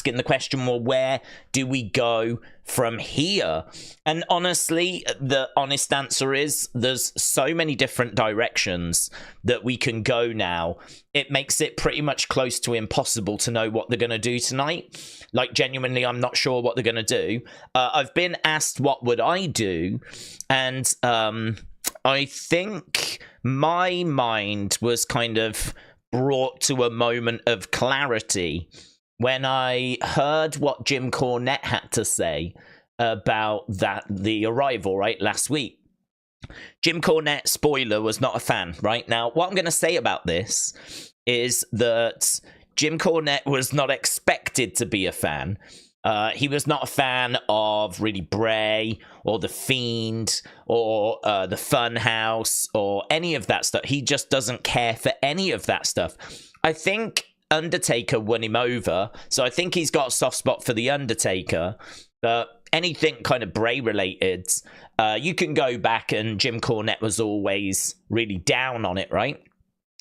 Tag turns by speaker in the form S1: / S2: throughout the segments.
S1: asking the question, well, where do we go from here? And honestly, the honest answer is there's so many different directions that we can go now. It makes it pretty much close to impossible to know what they're going to do tonight. Like, genuinely, I'm not sure what they're going to do. I've been asked what would I do, and I think my mind was kind of brought to a moment of clarity when I heard what Jim Cornette had to say about the arrival, right, last week. Jim Cornette, spoiler, was not a fan, right? Now, what I'm going to say about this is that Jim Cornette was not expected to be a fan. He was not a fan of really Bray or The Fiend or the Funhouse or any of that stuff. He just doesn't care for any of that stuff. I think Undertaker won him over, so I think he's got a soft spot for the Undertaker. But anything kind of Bray related, you can go back, and Jim Cornette was always really down on it, right?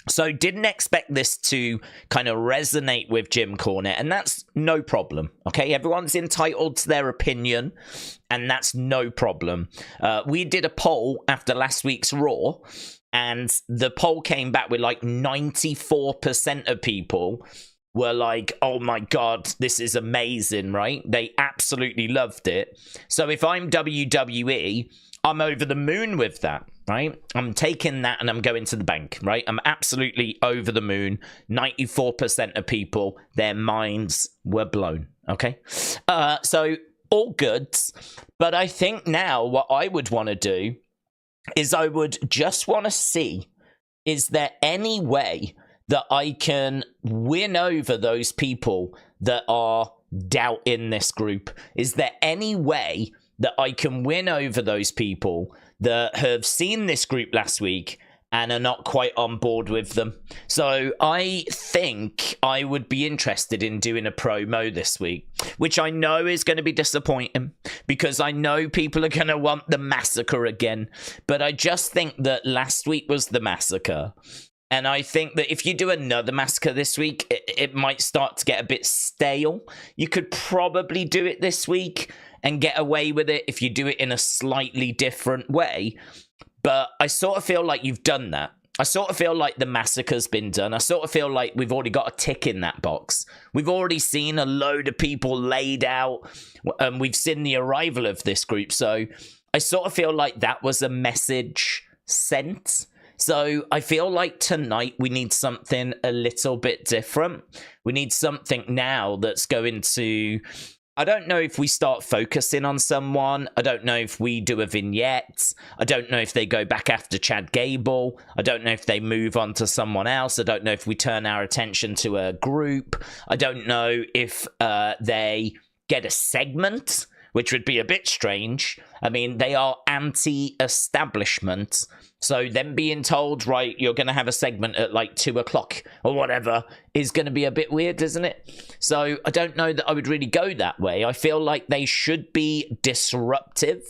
S1: So didn't expect this to kind of resonate with Jim Cornette, and that's no problem, okay? Everyone's entitled to their opinion, and that's no problem. We did a poll after last week's Raw, and the poll came back with like 94% of people were like, oh my God, this is amazing, right? They absolutely loved it. So if I'm WWE, I'm over the moon with that, right? I'm taking that and I'm going to the bank, right? I'm absolutely over the moon. 94% of people, their minds were blown, okay? So all good. But I think now what I would want to do is I would just want to see, is there any way that I can win over those people that are doubt in this group? Is there any way that I can win over those people that have seen this group last week and are not quite on board with them? So I think I would be interested in doing a promo this week, which I know is going to be disappointing because I know people are going to want the massacre again. But I just think that last week was the massacre. And I think that if you do another massacre this week, it might start to get a bit stale. You could probably do it this week and get away with it if you do it in a slightly different way. But I sort of feel like you've done that. I sort of feel like the massacre's been done. I sort of feel like we've already got a tick in that box. We've already seen a load of people laid out, and we've seen the arrival of this group. So I sort of feel like that was a message sent. So I feel like tonight we need something a little bit different. We need something now that's going to... I don't know if we start focusing on someone. I don't know if we do a vignette. I don't know if they go back after Chad Gable. I don't know if they move on to someone else. I don't know if we turn our attention to a group. I don't know if they get a segment, which would be a bit strange. I mean, they are anti-establishment. So them being told, right, you're going to have a segment at like 2 o'clock or whatever is going to be a bit weird, isn't it? So I don't know that I would really go that way. I feel like they should be disruptive.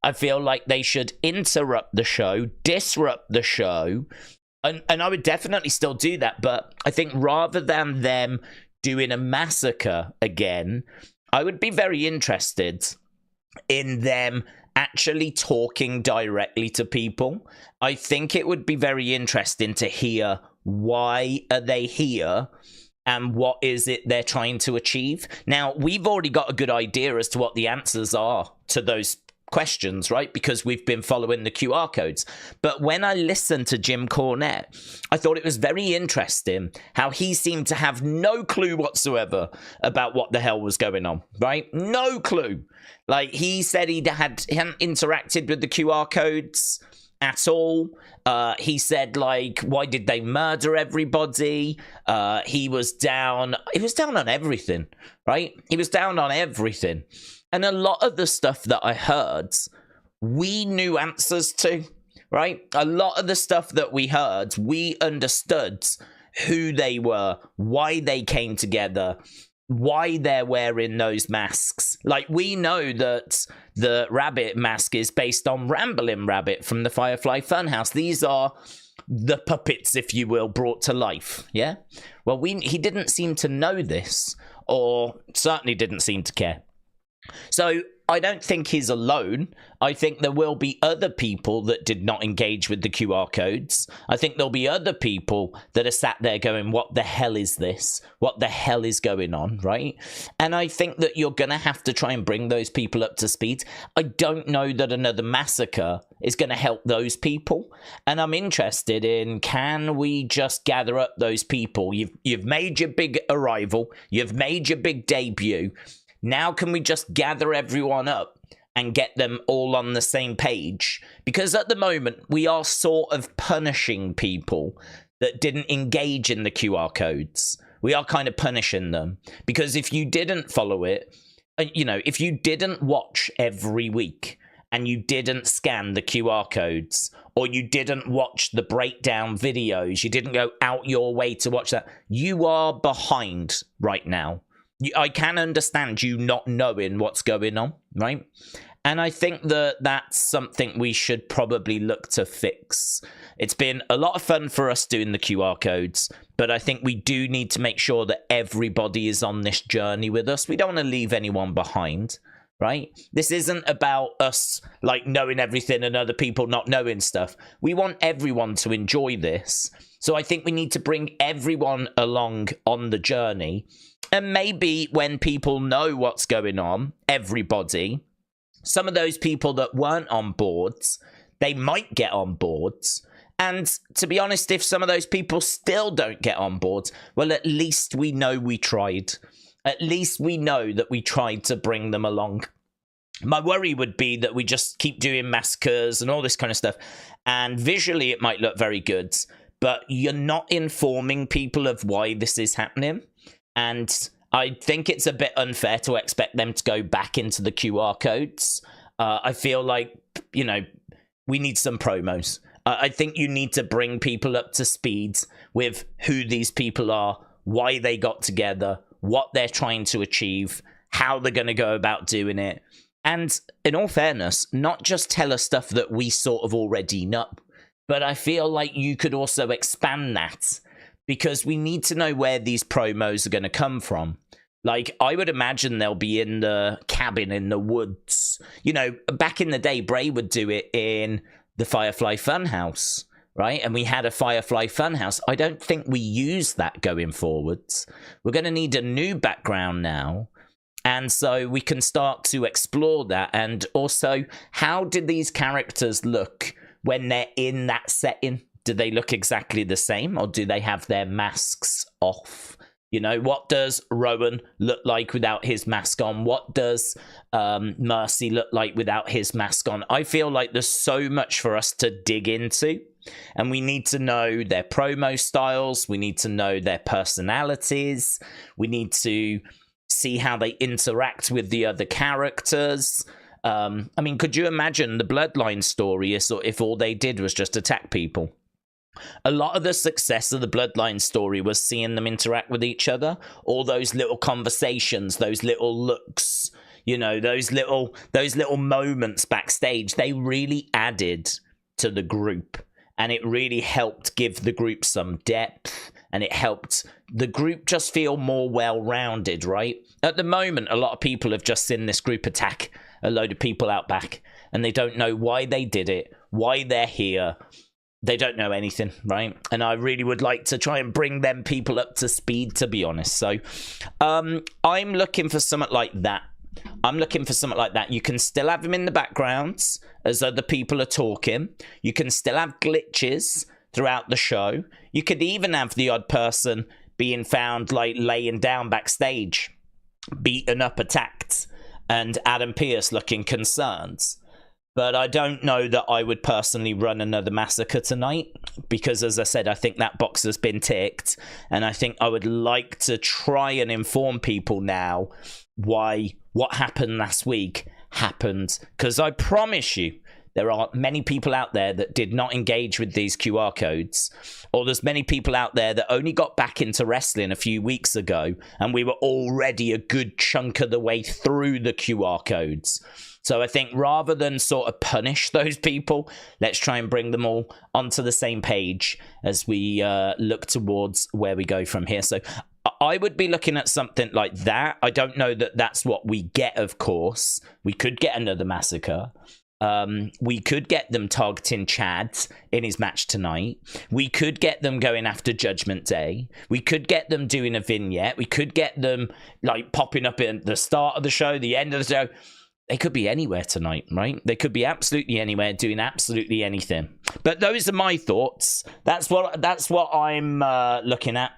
S1: I feel like they should interrupt the show, disrupt the show. And I would definitely still do that. But I think rather than them doing a massacre again, I would be very interested in them actually talking directly to people. I think it would be very interesting to hear why are they here and what is it they're trying to achieve. Now, we've already got a good idea as to what the answers are to those questions, right? Because we've been following the QR codes. But when I listened to Jim Cornette, I thought it was very interesting how he seemed to have no clue whatsoever about what the hell was going on, right? No clue. Like, he said he hadn't interacted with the QR codes at all. He said, like, why did they murder everybody? He was down on everything, right? He was down on everything. And a lot of the stuff that I heard, we knew answers to, right? A lot of the stuff that we heard, we understood who they were, why they came together, why they're wearing those masks. Like, we know that the rabbit mask is based on Ramblin' Rabbit from the Firefly Funhouse. These are the puppets, if you will, brought to life, yeah? Well, he didn't seem to know this, or certainly didn't seem to care. So I don't think he's alone. I think there will be other people that did not engage with the QR codes. I think there'll be other people that are sat there going, what the hell is this? What the hell is going on, right? And I think that you're going to have to try and bring those people up to speed. I don't know that another massacre is going to help those people. And I'm interested in, can we just gather up those people? You've made your big arrival. You've made your big debut. Now can we just gather everyone up and get them all on the same page? Because at the moment, we are sort of punishing people that didn't engage in the QR codes. We are kind of punishing them. Because if you didn't follow it, if you didn't watch every week and you didn't scan the QR codes, or you didn't watch the breakdown videos, you didn't go out your way to watch that, you are behind right now. I can understand you not knowing what's going on, right? And I think that that's something we should probably look to fix. It's been a lot of fun for us doing the QR codes, but I think we do need to make sure that everybody is on this journey with us. We don't want to leave anyone behind, right? This isn't about us like knowing everything and other people not knowing stuff. We want everyone to enjoy this. So I think we need to bring everyone along on the journey. And maybe when people know what's going on, everybody, some of those people that weren't on boards, they might get on boards. And to be honest, if some of those people still don't get on boards, well, at least we know we tried. At least we know that we tried to bring them along. My worry would be that we just keep doing massacres and all this kind of stuff. And visually, it might look very good, but you're not informing people of why this is happening. And I think it's a bit unfair to expect them to go back into the QR codes. I feel like, we need some promos. I think you need to bring people up to speed with who these people are, why they got together, what they're trying to achieve, how they're going to go about doing it. And in all fairness, not just tell us stuff that we sort of already know, but I feel like you could also expand that. Because we need to know where these promos are going to come from. Like, I would imagine they'll be in the cabin in the woods. Back in the day, Bray would do it in the Firefly Funhouse, right? And we had a Firefly Funhouse. I don't think we use that going forwards. We're going to need a new background now. And so we can start to explore that. And also, how did these characters look when they're in that setting? Do they look exactly the same, or do they have their masks off? What does Rowan look like without his mask on? What does Mercy look like without his mask on? I feel like there's so much for us to dig into, and we need to know their promo styles. We need to know their personalities. We need to see how they interact with the other characters. Could you imagine the Bloodline story if all they did was just attack people? A lot of the success of the Bloodline story was seeing them interact with each other. All those little conversations, those little looks, those little moments backstage, they really added to the group. And it really helped give the group some depth. And it helped the group just feel more well-rounded, right? At the moment, a lot of people have just seen this group attack a load of people out back. And they don't know why they did it, why they're here. They don't know anything, right? And I really would like to try and bring them people up to speed, to be honest. So I'm looking for something like that. You can still have them in the backgrounds as other people are talking. You can still have glitches throughout the show. You could even have the odd person being found like laying down backstage, beaten up, attacked, and Adam Pearce looking concerned. But I don't know that I would personally run another massacre tonight because, as I said, I think that box has been ticked. And I think I would like to try and inform people now why what happened last week happened. Because I promise you, there are many people out there that did not engage with these QR codes. Or there's many people out there that only got back into wrestling a few weeks ago. And we were already a good chunk of the way through the QR codes. So I think rather than sort of punish those people, let's try and bring them all onto the same page as we look towards where we go from here. So I would be looking at something like that. I don't know that that's what we get, of course. We could get another massacre. We could get them targeting Chad in his match tonight. We could get them going after Judgment Day. We could get them doing a vignette. We could get them like popping up at the start of the show, the end of the show. They could be anywhere tonight, right? They could be absolutely anywhere, doing absolutely anything. But those are my thoughts. That's what I'm looking at.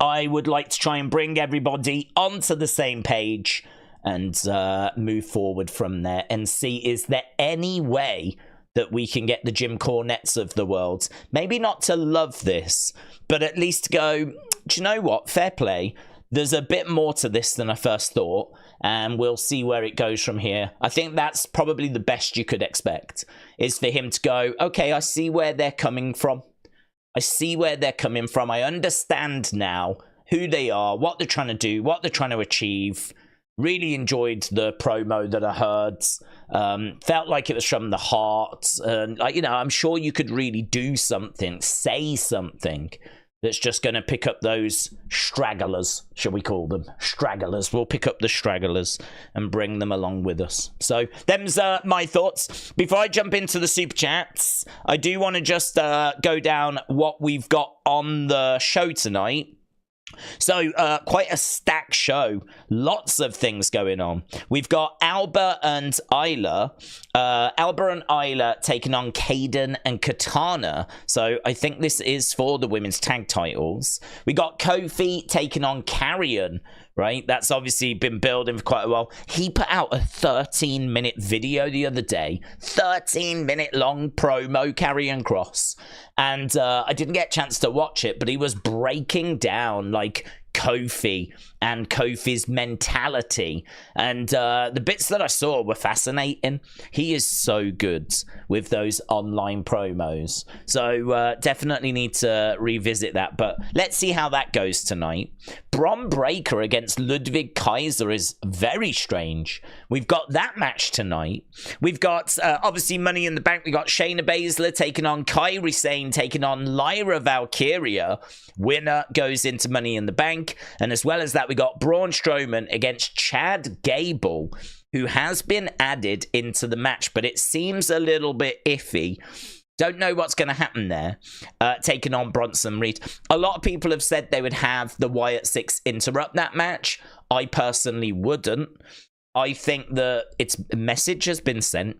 S1: I would like to try and bring everybody onto the same page and move forward from there and see, is there any way that we can get the Jim Cornettes of the world, maybe not to love this, but at least go, do you know what, fair play, there's a bit more to this than I first thought, and we'll see where it goes from here. I think that's probably the best you could expect, is for him to go, okay, I see where they're coming from. I see where they're coming from. I understand now who they are, what they're trying to do, what they're trying to achieve. Really enjoyed the promo that I heard. Felt like it was from the heart. And, I'm sure you could really do something, say something that's just going to pick up those stragglers, shall we call them? Stragglers. We'll pick up the stragglers and bring them along with us. So, them's my thoughts. Before I jump into the super chats, I do want to just go down what we've got on the show tonight. So, quite a stacked show. Lots of things going on. We've got Alba and Isla. Alba and Isla taking on Kayden and Katana. So, I think this is for the women's tag titles. We got Kofi taking on Karrion, right? That's obviously been building for quite a while. He put out a 13-minute video the other day. 13-minute long promo, Karrion Kross. And I didn't get a chance to watch it, but he was breaking down, like, Kofi and Kofi's mentality. And the bits that I saw were fascinating. He is so good with those online promos. So definitely need to revisit that. But let's see how that goes tonight. Bron Breaker against Ludwig Kaiser is very strange. We've got that match tonight. We've got, obviously, Money in the Bank. We've got Shayna Baszler taking on Kairi, Sane taking on Lyra Valkyria. Winner goes into Money in the Bank. And as well as that, we got Braun Strowman against Chad Gable, who has been added into the match, but it seems a little bit iffy. Don't know what's going to happen there. Taking on Bronson Reed. A lot of people have said they would have the Wyatt Six interrupt that match. I personally wouldn't. I think that a message has been sent.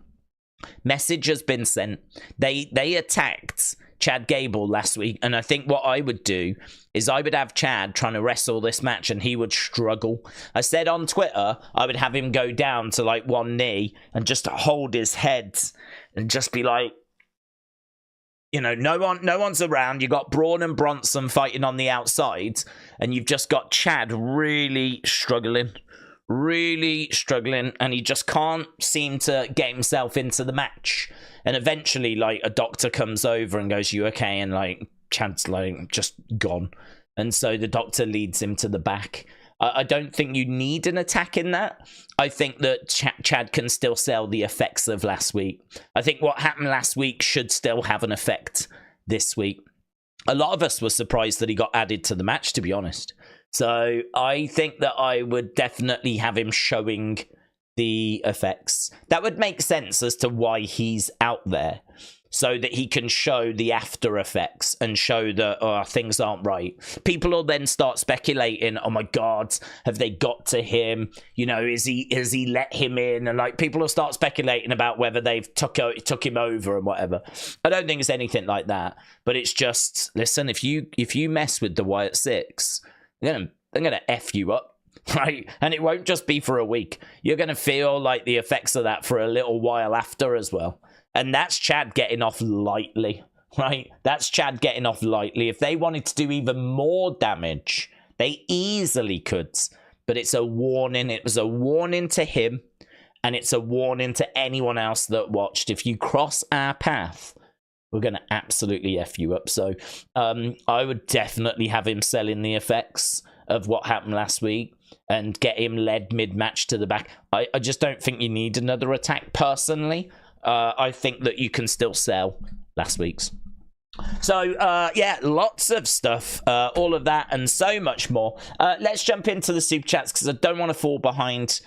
S1: Message has been sent. They attacked Chad Gable last week, and I think what I would do is I would have Chad trying to wrestle this match, and he would struggle. I said on Twitter I would have him go down to like one knee and just hold his head and just be like, no one's around. You got Braun and Bronson fighting on the outside, and you've just got Chad really struggling, and he just can't seem to get himself into the match. And eventually, like, a doctor comes over and goes, "You okay?" And like Chad's like just gone, and so the doctor leads him to the back. I don't think you need an attack in that. I think that Chad can still sell the effects of last week. I think what happened last week should still have an effect this week. A lot of us were surprised that he got added to the match, to be honest. So I think that I would definitely have him showing the effects. That would make sense as to why he's out there, so that he can show the after effects and show that things aren't right. People will then start speculating, oh my God, have they got to him? Is he let him in? And like, people will start speculating about whether they've took him over and whatever. I don't think it's anything like that, but it's just, listen, if you mess with the Wyatt Six, they're gonna F you up. Right, and it won't just be for a week. You're going to feel like the effects of that for a little while after as well. And that's Chad getting off lightly, right? That's Chad getting off lightly. If they wanted to do even more damage, they easily could. But it's a warning. It was a warning to him, and it's a warning to anyone else that watched. If you cross our path, we're going to absolutely F you up. So I would definitely have him selling the effects of what happened last week and get him led mid-match to the back. I just don't think you need another attack, personally. I think that you can still sell last week's. So, yeah, lots of stuff, all of that and so much more. Let's jump into the super chats because I don't want to fall behind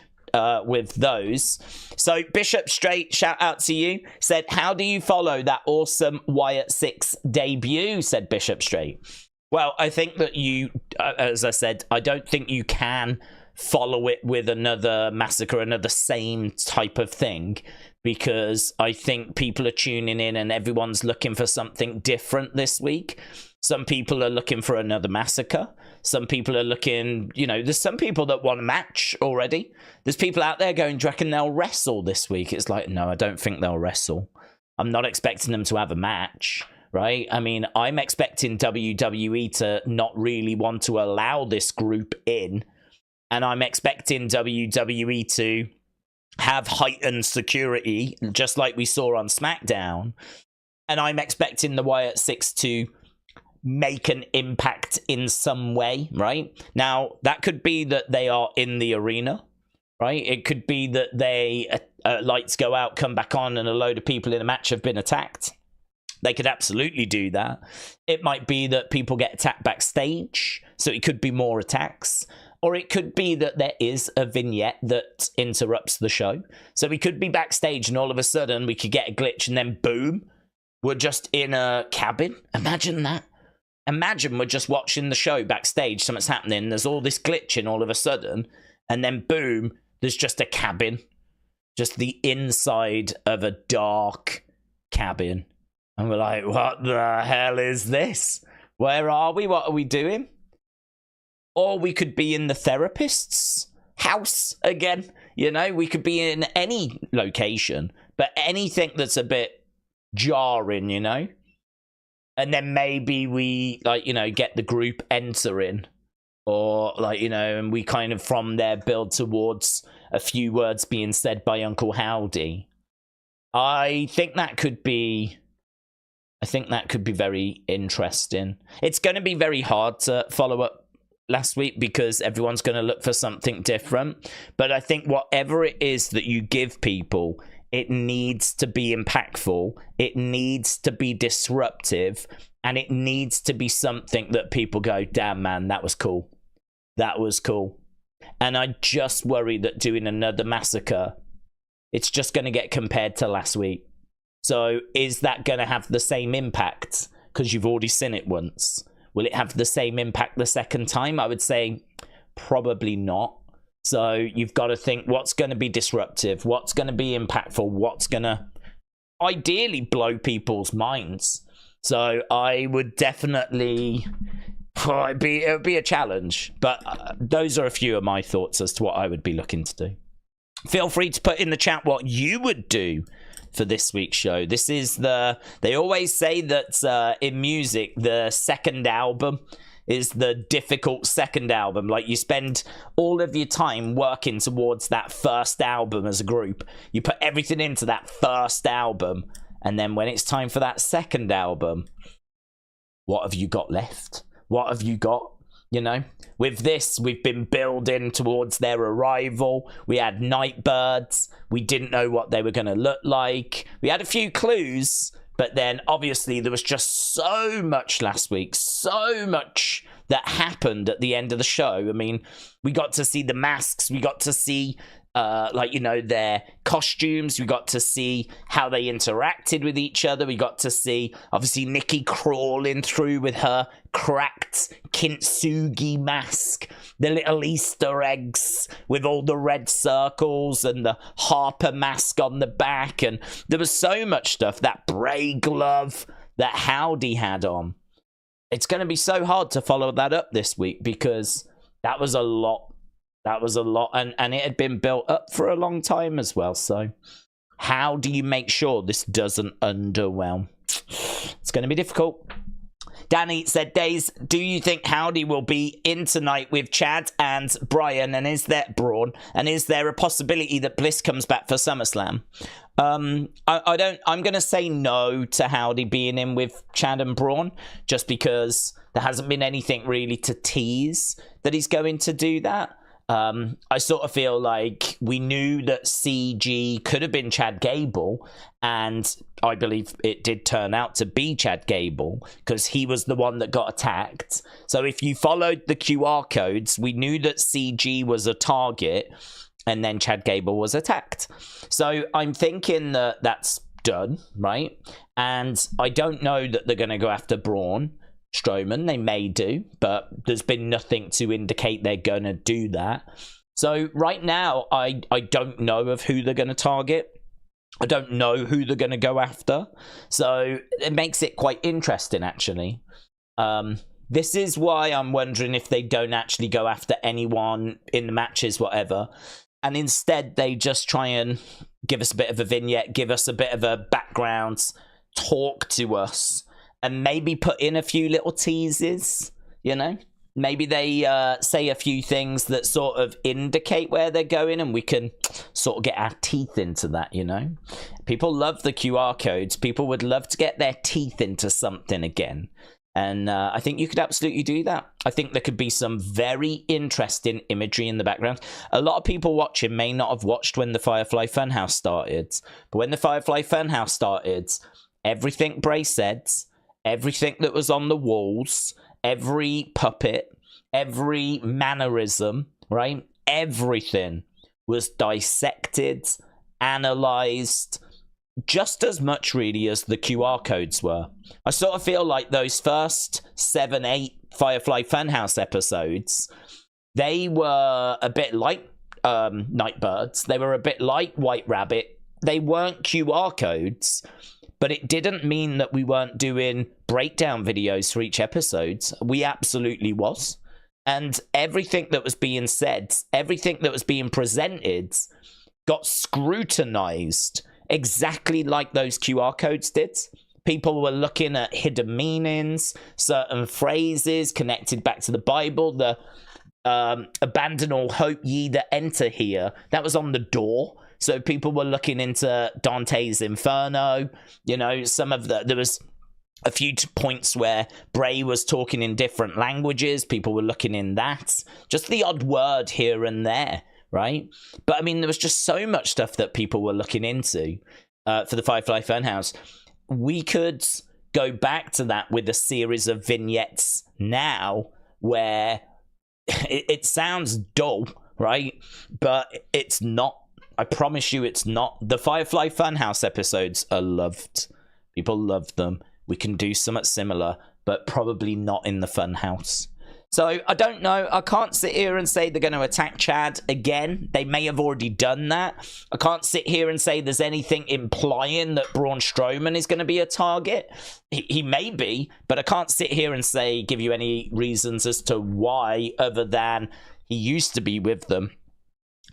S1: with those. So, Bishop Straight, shout out to you, said, how do you follow that awesome Wyatt 6 debut, said Bishop Straight. Well, I think that you, as I said, I don't think you can follow it with another massacre, another same type of thing, because I think people are tuning in and everyone's looking for something different this week. Some people are looking for another massacre. Some people are looking, you know, there's some people that want a match already. There's people out there going, do you reckon they'll wrestle this week? It's like, no, I don't think they'll wrestle. I'm not expecting them to have a match, right? I mean, I'm expecting WWE to not really want to allow this group in. And I'm expecting WWE to have heightened security, just like we saw on SmackDown. And I'm expecting the Wyatt 6 to make an impact in some way, right? Now, that could be that they are in the arena, right? It could be that they lights go out, come back on, and a load of people in a match have been attacked. They could absolutely do that. It might be that people get attacked backstage, so it could be more attacks. Or it could be that there is a vignette that interrupts the show. So we could be backstage and all of a sudden we could get a glitch and then boom, we're just in a cabin. Imagine that. Imagine we're just watching the show backstage, something's happening, there's all this glitching all of a sudden, and then boom, there's just a cabin. Just the inside of a dark cabin. And we're like, what the hell is this? Where are we? What are we doing? Or we could be in the therapist's house again. You know, we could be in any location, but anything that's a bit jarring, you know? And then maybe we, like, you know, get the group entering. Or, like, you know, and we kind of from there build towards a few words being said by Uncle Howdy. I think that could be very interesting. It's going to be very hard to follow up last week because everyone's going to look for something different. But I think whatever it is that you give people, it needs to be impactful. It needs to be disruptive. And it needs to be something that people go, damn, man, that was cool. That was cool. And I just worry that doing another massacre, it's just going to get compared to last week. So is that going to have the same impact? Because you've already seen it once. Will it have the same impact the second time? I would say probably not. So you've got to think what's going to be disruptive, what's going to be impactful, what's going to ideally blow people's minds. So I would definitely... it would be a challenge. But those are a few of my thoughts as to what I would be looking to do. Feel free to put in the chat what you would do for this week's show. This is they always say that in music, the second album is the difficult second album. Like, you spend all of your time working towards that first album as a group. You put everything into that first album. And then when it's time for that second album, what have you got left? What have you got? You know, with this, we've been building towards their arrival. We had Nightbirds. We didn't know what they were going to look like. We had a few clues, but then obviously there was just so much last week, so much that happened at the end of the show. I mean, we got to see the masks. We got to see, like, you know, their costumes. We got to see how they interacted with each other. We got to see, obviously, Nikki crawling through with her cracked kintsugi mask, the little Easter eggs with all the red circles and the Harper mask on the back. And there was so much stuff. That Bray glove that Howdy had on. It's going to be so hard to follow that up this week because that was a lot. That was a lot, and it had been built up for a long time as well. So how do you make sure this doesn't underwhelm? It's going to be difficult. Danny said, Daze, do you think Howdy will be in tonight with Chad and Brian, and is there Braun? And is there a possibility that Bliss comes back for SummerSlam? I don't. I'm going to say no to Howdy being in with Chad and Braun, just because there hasn't been anything really to tease that he's going to do that. I sort of feel like we knew that CG could have been Chad Gable, and I believe it did turn out to be Chad Gable because he was the one that got attacked. So if you followed the QR codes, we knew that CG was a target, and then Chad Gable was attacked. So I'm thinking that that's done, right? And I don't know that they're going to go after Braun Strowman. They may do, but there's been nothing to indicate they're going to do that. So right now, I don't know of who they're going to target. I don't know who they're going to go after. So it makes it quite interesting, actually. This is why I'm wondering if they don't actually go after anyone in the matches, whatever. And instead, they just try and give us a bit of a vignette, give us a bit of a background, talk to us, and maybe put in a few little teases, you know? Maybe they say a few things that sort of indicate where they're going, and we can sort of get our teeth into that, you know? People love the QR codes. People would love to get their teeth into something again. And I think you could absolutely do that. I think there could be some very interesting imagery in the background. A lot of people watching may not have watched when the Firefly Funhouse started. But when the Firefly Funhouse started, everything Bray said, everything that was on the walls, every puppet, every mannerism, right? Everything was dissected, analysed, just as much really as the QR codes were. I sort of feel like those first 7, 8 Firefly Funhouse episodes, they were a bit like Nightbirds. They were a bit like White Rabbit. They weren't QR codes, but it didn't mean that we weren't doing breakdown videos for each episode. We absolutely was. And everything that was being said, everything that was being presented got scrutinized exactly like those QR codes did. People were looking at hidden meanings, certain phrases connected back to the Bible. The abandon all hope ye that enter here, that was on the door. So people were looking into Dante's Inferno. You know, there was a few points where Bray was talking in different languages. People were looking in that. Just the odd word here and there, right? But I mean, there was just so much stuff that people were looking into for the Firefly Funhouse. We could go back to that with a series of vignettes now where it sounds dull, right? But it's not. I promise you it's not. The Firefly Funhouse episodes are loved. People love them. We can do something similar, but probably not in the Funhouse. So I don't know. I can't sit here and say they're going to attack Chad again. They may have already done that. I can't sit here and say there's anything implying that Braun Strowman is going to be a target. He may be, but I can't sit here and give you any reasons as to why, other than he used to be with them.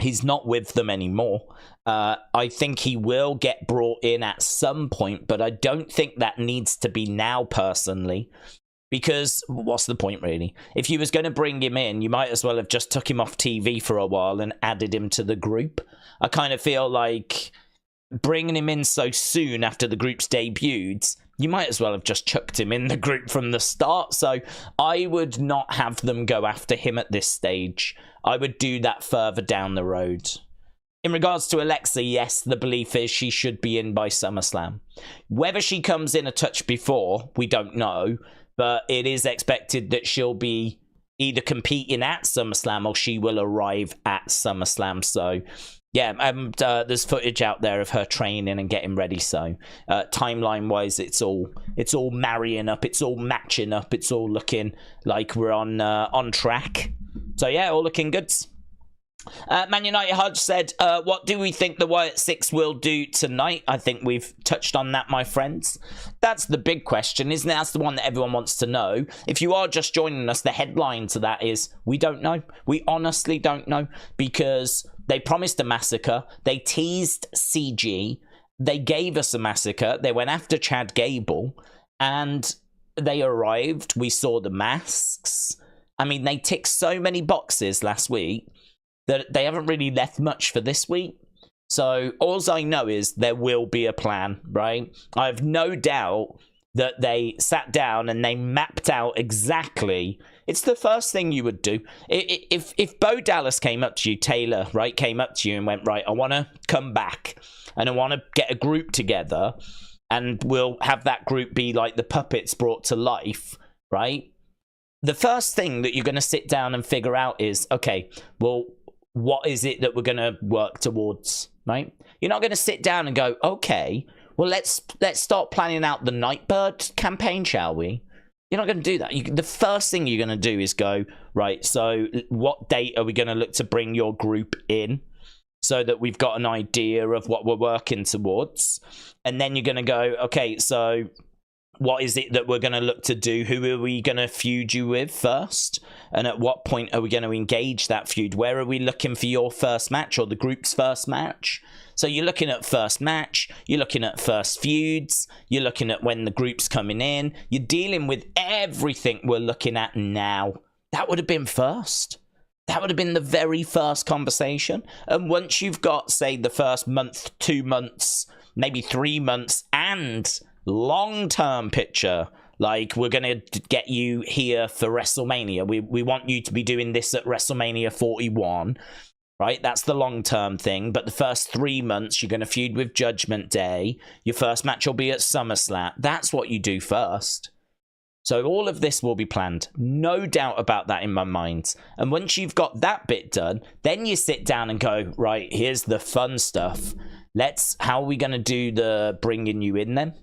S1: He's not with them anymore. I think he will get brought in at some point, but I don't think that needs to be now, personally. Because what's the point, really? If you was going to bring him in, you might as well have just took him off TV for a while and added him to the group. I kind of feel like bringing him in so soon after the group's debuted, you might as well have just chucked him in the group from the start. So I would not have them go after him at this stage. I would do that further down the road. In regards to Alexa, yes, the belief is she should be in by SummerSlam. Whether she comes in a touch before, we don't know. But it is expected that she'll be either competing at SummerSlam or she will arrive at SummerSlam. So, yeah, there's footage out there of her training and getting ready. So, timeline-wise, it's all marrying up, it's all matching up, it's all looking like we're on track. So, yeah, all looking good. Man United Hodge said, what do we think the Wyatt 6 will do tonight? I think we've touched on that, my friends. That's the big question, isn't it? That's the one that everyone wants to know. If you are just joining us, the headline to that is, we don't know. We honestly don't know, because they promised a massacre. They teased CG. They gave us a massacre. They went after Chad Gable, and they arrived. We saw the masks. I mean, they ticked so many boxes last week that they haven't really left much for this week. So all I know is there will be a plan, right? I have no doubt that they sat down and they mapped out exactly It's the first thing you would do. If Bo Dallas came up to you, Taylor, right, came up to you and went, right, I want to come back and I want to get a group together and we'll have that group be like the puppets brought to life, right? The first thing that you're going to sit down and figure out is, okay, well, what is it that we're going to work towards, right? You're not going to sit down and go, okay, well, let's start planning out the Nightbird campaign, shall we? You're not going to do that. The first thing you're going to do is go, right, so what date are we going to look to bring your group in so that we've got an idea of what we're working towards? And then you're going to go, okay, so what is it that we're going to look to do? Who are we going to feud you with first? And at what point are we going to engage that feud? Where are we looking for your first match or the group's first match? So you're looking at first match, you're looking at first feuds, you're looking at when the group's coming in, you're dealing with everything we're looking at now. That would have been first. That would have been the very first conversation. And once you've got, say, the first month, 2 months, maybe 3 months, and long-term picture, like we're going to get you here for WrestleMania. We want you to be doing this at WrestleMania 41. Right, that's the long-term thing. But the first 3 months, you're going to feud with Judgment Day. Your first match will be at SummerSlam. That's what you do first. So all of this will be planned. No doubt about that in my mind. And once you've got that bit done, then you sit down and go, right, here's the fun stuff. How are we going to do the bringing you in then?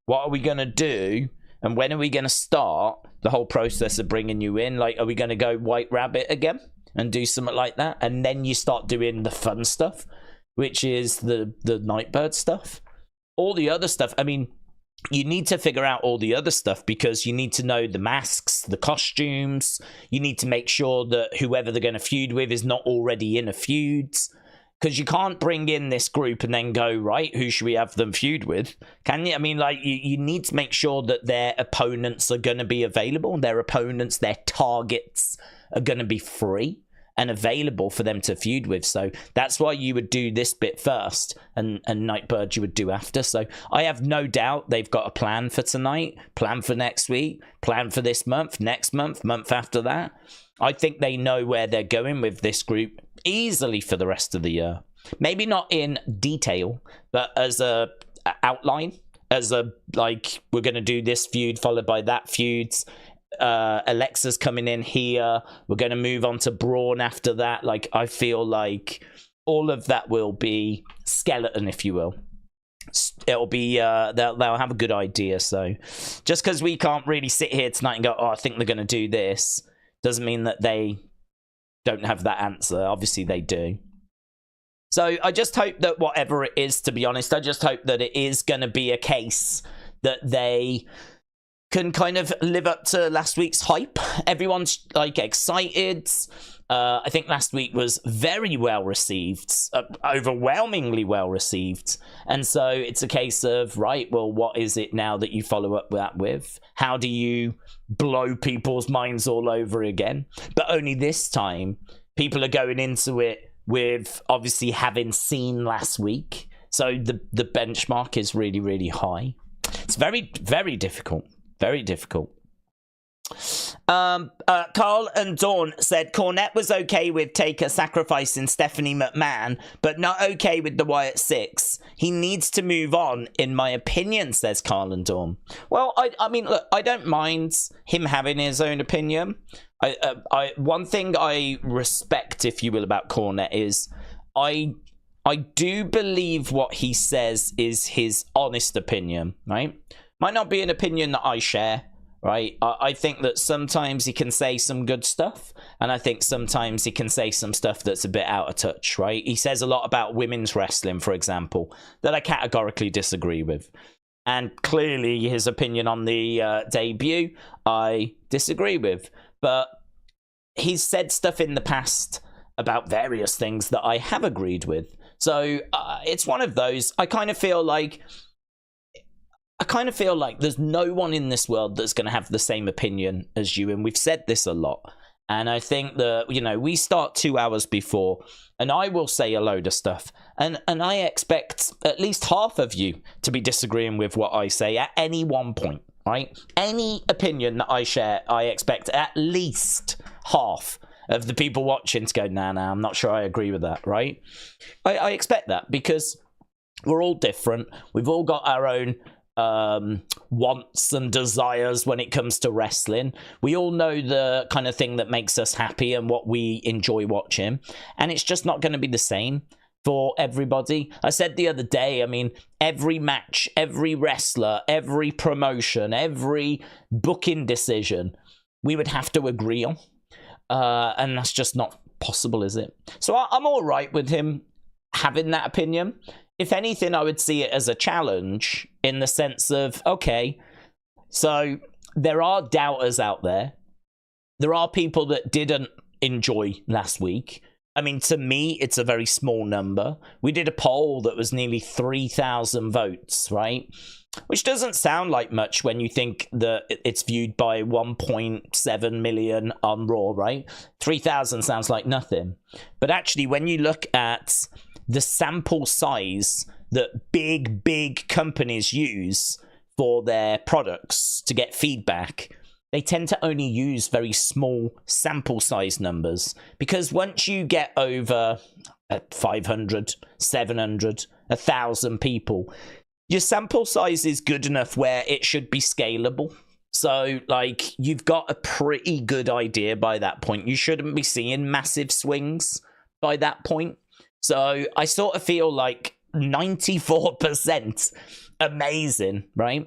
S1: What are we going to do? And when are we going to start the whole process of bringing you in? Like, are we going to go White Rabbit again? And do something like that, and then you start doing the fun stuff, which is the Nightbird stuff. All the other stuff, I mean, you need to figure out all the other stuff because you need to know the masks, the costumes. You need to make sure that whoever they're going to feud with is not already in a feud, because you can't bring in this group and then go, right, who should we have them feud with? Can you? I mean, like, you need to make sure that their opponents are going to be available. Their opponents, their targets are going to be free and available for them to feud with. So that's why you would do this bit first, and Nightbird you would do after. So I have no doubt they've got a plan for tonight, plan for next week, plan for this month, next month, month after that. I think they know where they're going with this group easily for the rest of the year. Maybe not in detail, but as a outline, as a, like, we're going to do this feud followed by that feud. Alexa's coming in here. We're going to move on to Braun after that. Like, I feel like all of that will be skeleton, if you will. It'll be they'll have a good idea. So just because we can't really sit here tonight and go, oh, I think they're going to do this, doesn't mean that they don't have that answer. Obviously they do. So I just hope that whatever it is, to be honest, I just hope that it is going to be a case that they can kind of live up to last week's hype. Everyone's like excited. I think last week was very well received, overwhelmingly well received. And so it's a case of, right, well, what is it now that you follow up that with? How do you blow people's minds all over again? But only this time, people are going into it with obviously having seen last week. So the benchmark is really, really high. It's very, very difficult. Very difficult. Carl and Dawn said Cornette was okay with Taker sacrificing Stephanie McMahon, but not okay with the Wyatt Six. He needs to move on, in my opinion, says Carl and Dawn. Well, I mean, look, I don't mind him having his own opinion. One thing I respect, if you will, about Cornette is I do believe what he says is his honest opinion, right? Might not be an opinion that I share, right? I think that sometimes he can say some good stuff, and I think sometimes he can say some stuff that's a bit out of touch, right? He says a lot about women's wrestling, for example, that I categorically disagree with. And clearly his opinion on the debut, I disagree with. But he's said stuff in the past about various things that I have agreed with. So it's one of those. I kind of feel like there's no one in this world that's going to have the same opinion as you, and we've said this a lot. And I think that, you know, we start 2 hours before, and I will say a load of stuff, and I expect at least half of you to be disagreeing with what I say at any one point. right? Any opinion that I share, I expect at least half of the people watching to go, nah, I'm not sure I agree with that, right? I expect that because we're all different. We've all got our own wants and desires when it comes to wrestling. We all know the kind of thing that makes us happy and what we enjoy watching. And it's just not going to be the same for everybody. I said the other day, I mean, every match, every wrestler, every promotion, every booking decision, we would have to agree on. And that's just not possible, is it? So I'm all right with him having that opinion. If anything, I would see it as a challenge in the sense of, okay, so there are doubters out there. There are people that didn't enjoy last week. I mean, to me, it's a very small number. We did a poll that was nearly 3,000 votes, right? Which doesn't sound like much when you think that it's viewed by 1.7 million on Raw, right? 3,000 sounds like nothing. But actually, when you look at the sample size that big companies use for their products to get feedback, they tend to only use very small sample size numbers, because once you get over 500, 700, 1,000 people, your sample size is good enough where it should be scalable. So, like, you've got a pretty good idea by that point. You shouldn't be seeing massive swings by that point. So I sort of feel like 94% amazing, right?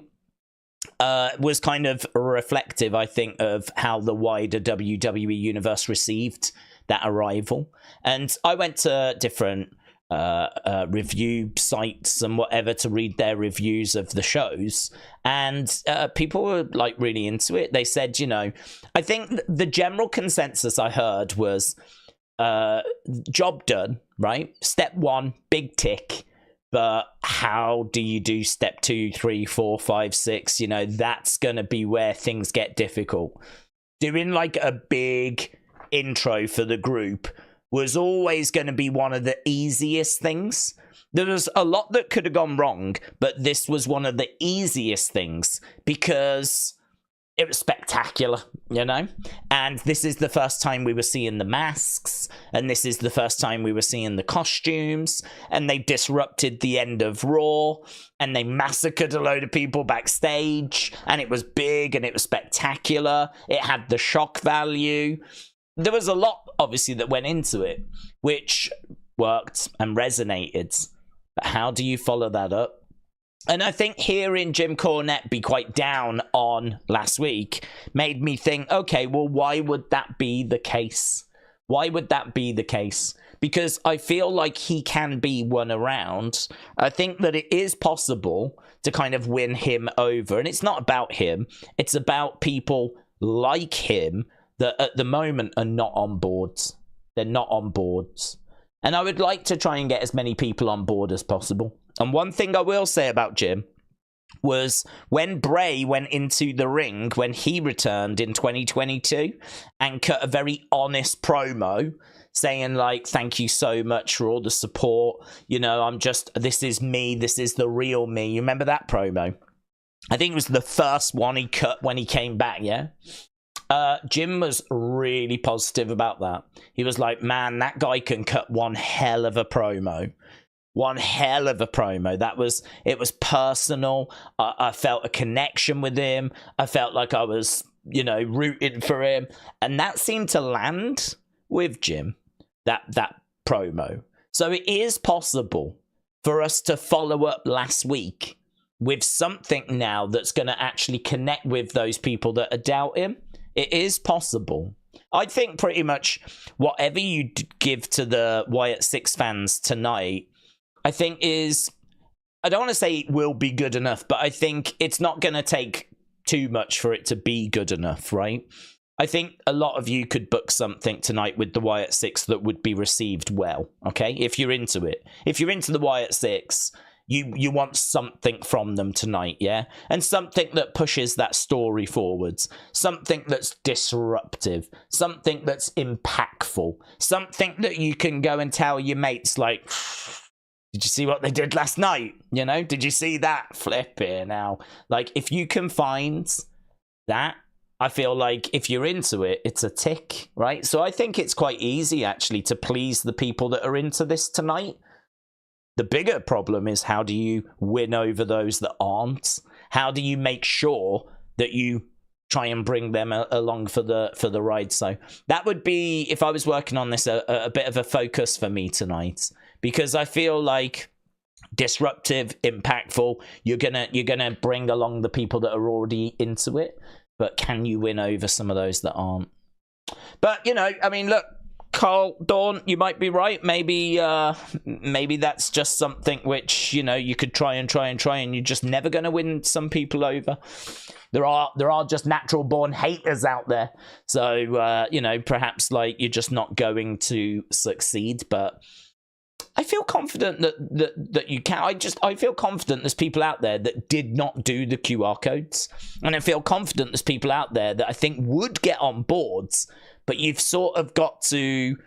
S1: Was kind of reflective, I think, of how the wider WWE universe received that arrival. And I went to different review sites and whatever to read their reviews of the shows, and people were like really into it. They said, you know, I think the general consensus I heard was job done, right? Step one, big tick. But how do you do step 2, 3, 4, 5, 6? You know, that's going to be where things get difficult. Doing like a big intro for the group was always going to be one of the easiest things. There was a lot that could have gone wrong, but this was one of the easiest things because it was spectacular, you know? And this is the first time we were seeing the masks, and this is the first time we were seeing the costumes, and they disrupted the end of Raw, and they massacred a load of people backstage, and it was big, and it was spectacular. It had the shock value. There was a lot, obviously, that went into it, which worked and resonated. But how do you follow that up? And I think hearing Jim Cornette be quite down on last week made me think, okay, well, why would that be the case? Why would that be the case? Because I feel like he can be won around. I think that it is possible to kind of win him over. And it's not about him. It's about people like him that at the moment are not on boards. They're not on boards. And I would like to try and get as many people on board as possible. And one thing I will say about Jim was when Bray went into the ring, when he returned in 2022 and cut a very honest promo saying like, thank you so much for all the support. You know, this is me. This is the real me. You remember that promo? I think it was the first one he cut when he came back, yeah? Jim was really positive about that. He was like, man, that guy can cut one hell of a promo. One hell of a promo. It was personal. I felt a connection with him. I felt like I was, you know, rooting for him. And that seemed to land with Jim, that promo. So it is possible for us to follow up last week with something now that's going to actually connect with those people that are doubting. It is possible. I think pretty much whatever you give to the Wyatt 6 fans tonight, I think I don't want to say it will be good enough, but I think it's not going to take too much for it to be good enough, right? I think a lot of you could book something tonight with the Wyatt 6 that would be received well, okay? If you're into it. If you're into the Wyatt 6, you want something from them tonight, yeah? And something that pushes that story forwards. Something that's disruptive. Something that's impactful. Something that you can go and tell your mates like, Did you see what they did last night? You know, did you see that? Flip here now. Like, if you can find that, I feel like if you're into it, it's a tick, right? So I think it's quite easy, actually, to please the people that are into this tonight. The bigger problem is, how do you win over those that aren't? How do you make sure that you try and bring them along for the ride? So that would be, if I was working on this, a bit of a focus for me tonight, because I feel like disruptive, impactful, you're gonna bring along the people that are already into it, but can you win over some of those that aren't? But, you know, I mean, look, Carl, Dawn, you might be right. Maybe that's just something which, you know, you could try and you're just never going to win some people over. There are just natural born haters out there. So, you know, perhaps like you're just not going to succeed, but I feel confident that you can. I feel confident there's people out there that did not do the QR codes. And I feel confident there's people out there that I think would get on boards, but you've sort of got to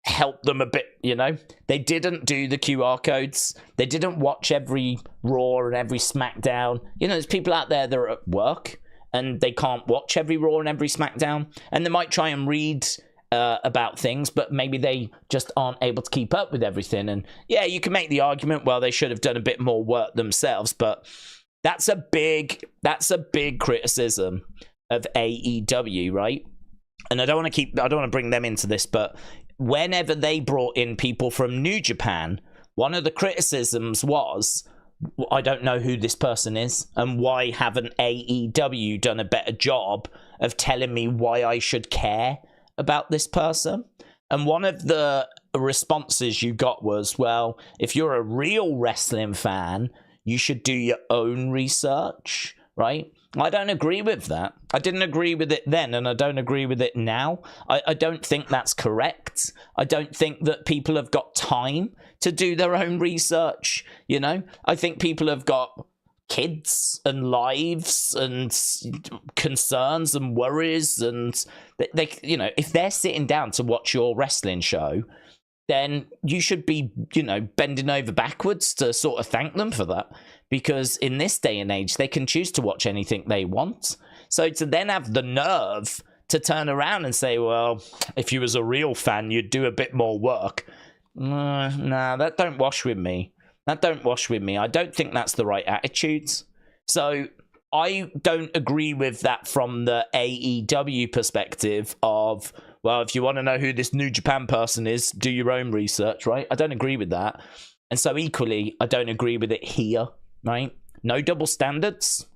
S1: help them a bit, you know? They didn't do the QR codes. They didn't watch every Raw and every SmackDown. You know, there's people out there that are at work and they can't watch every Raw and every SmackDown. And they might try and read about things, but maybe they just aren't able to keep up with everything. And yeah, you can make the argument, well, they should have done a bit more work themselves, but that's a big criticism of AEW, right? And I don't want to bring them into this, but whenever they brought in people from New Japan, one of the criticisms was, I don't know who this person is, and why haven't AEW done a better job of telling me why I should care about this person? And one of the responses you got was, well, if you're a real wrestling fan, you should do your own research, right? I don't agree with that. I didn't agree with it then, and I don't agree with it now. I don't think that's correct. I don't think that people have got time to do their own research, you know? I think people have got kids and lives and concerns and worries, and they you know, if they're sitting down to watch your wrestling show, then you should be, you know, bending over backwards to sort of thank them for that, because in this day and age they can choose to watch anything they want. So to then have the nerve to turn around and say, well, if you was a real fan, you'd do a bit more work. Nah, that don't wash with me. That don't wash with me. I don't think that's the right attitude. So I don't agree with that from the AEW perspective of, well, if you want to know who this New Japan person is, do your own research, right? I don't agree with that. And so equally, I don't agree with it here, right? No double standards.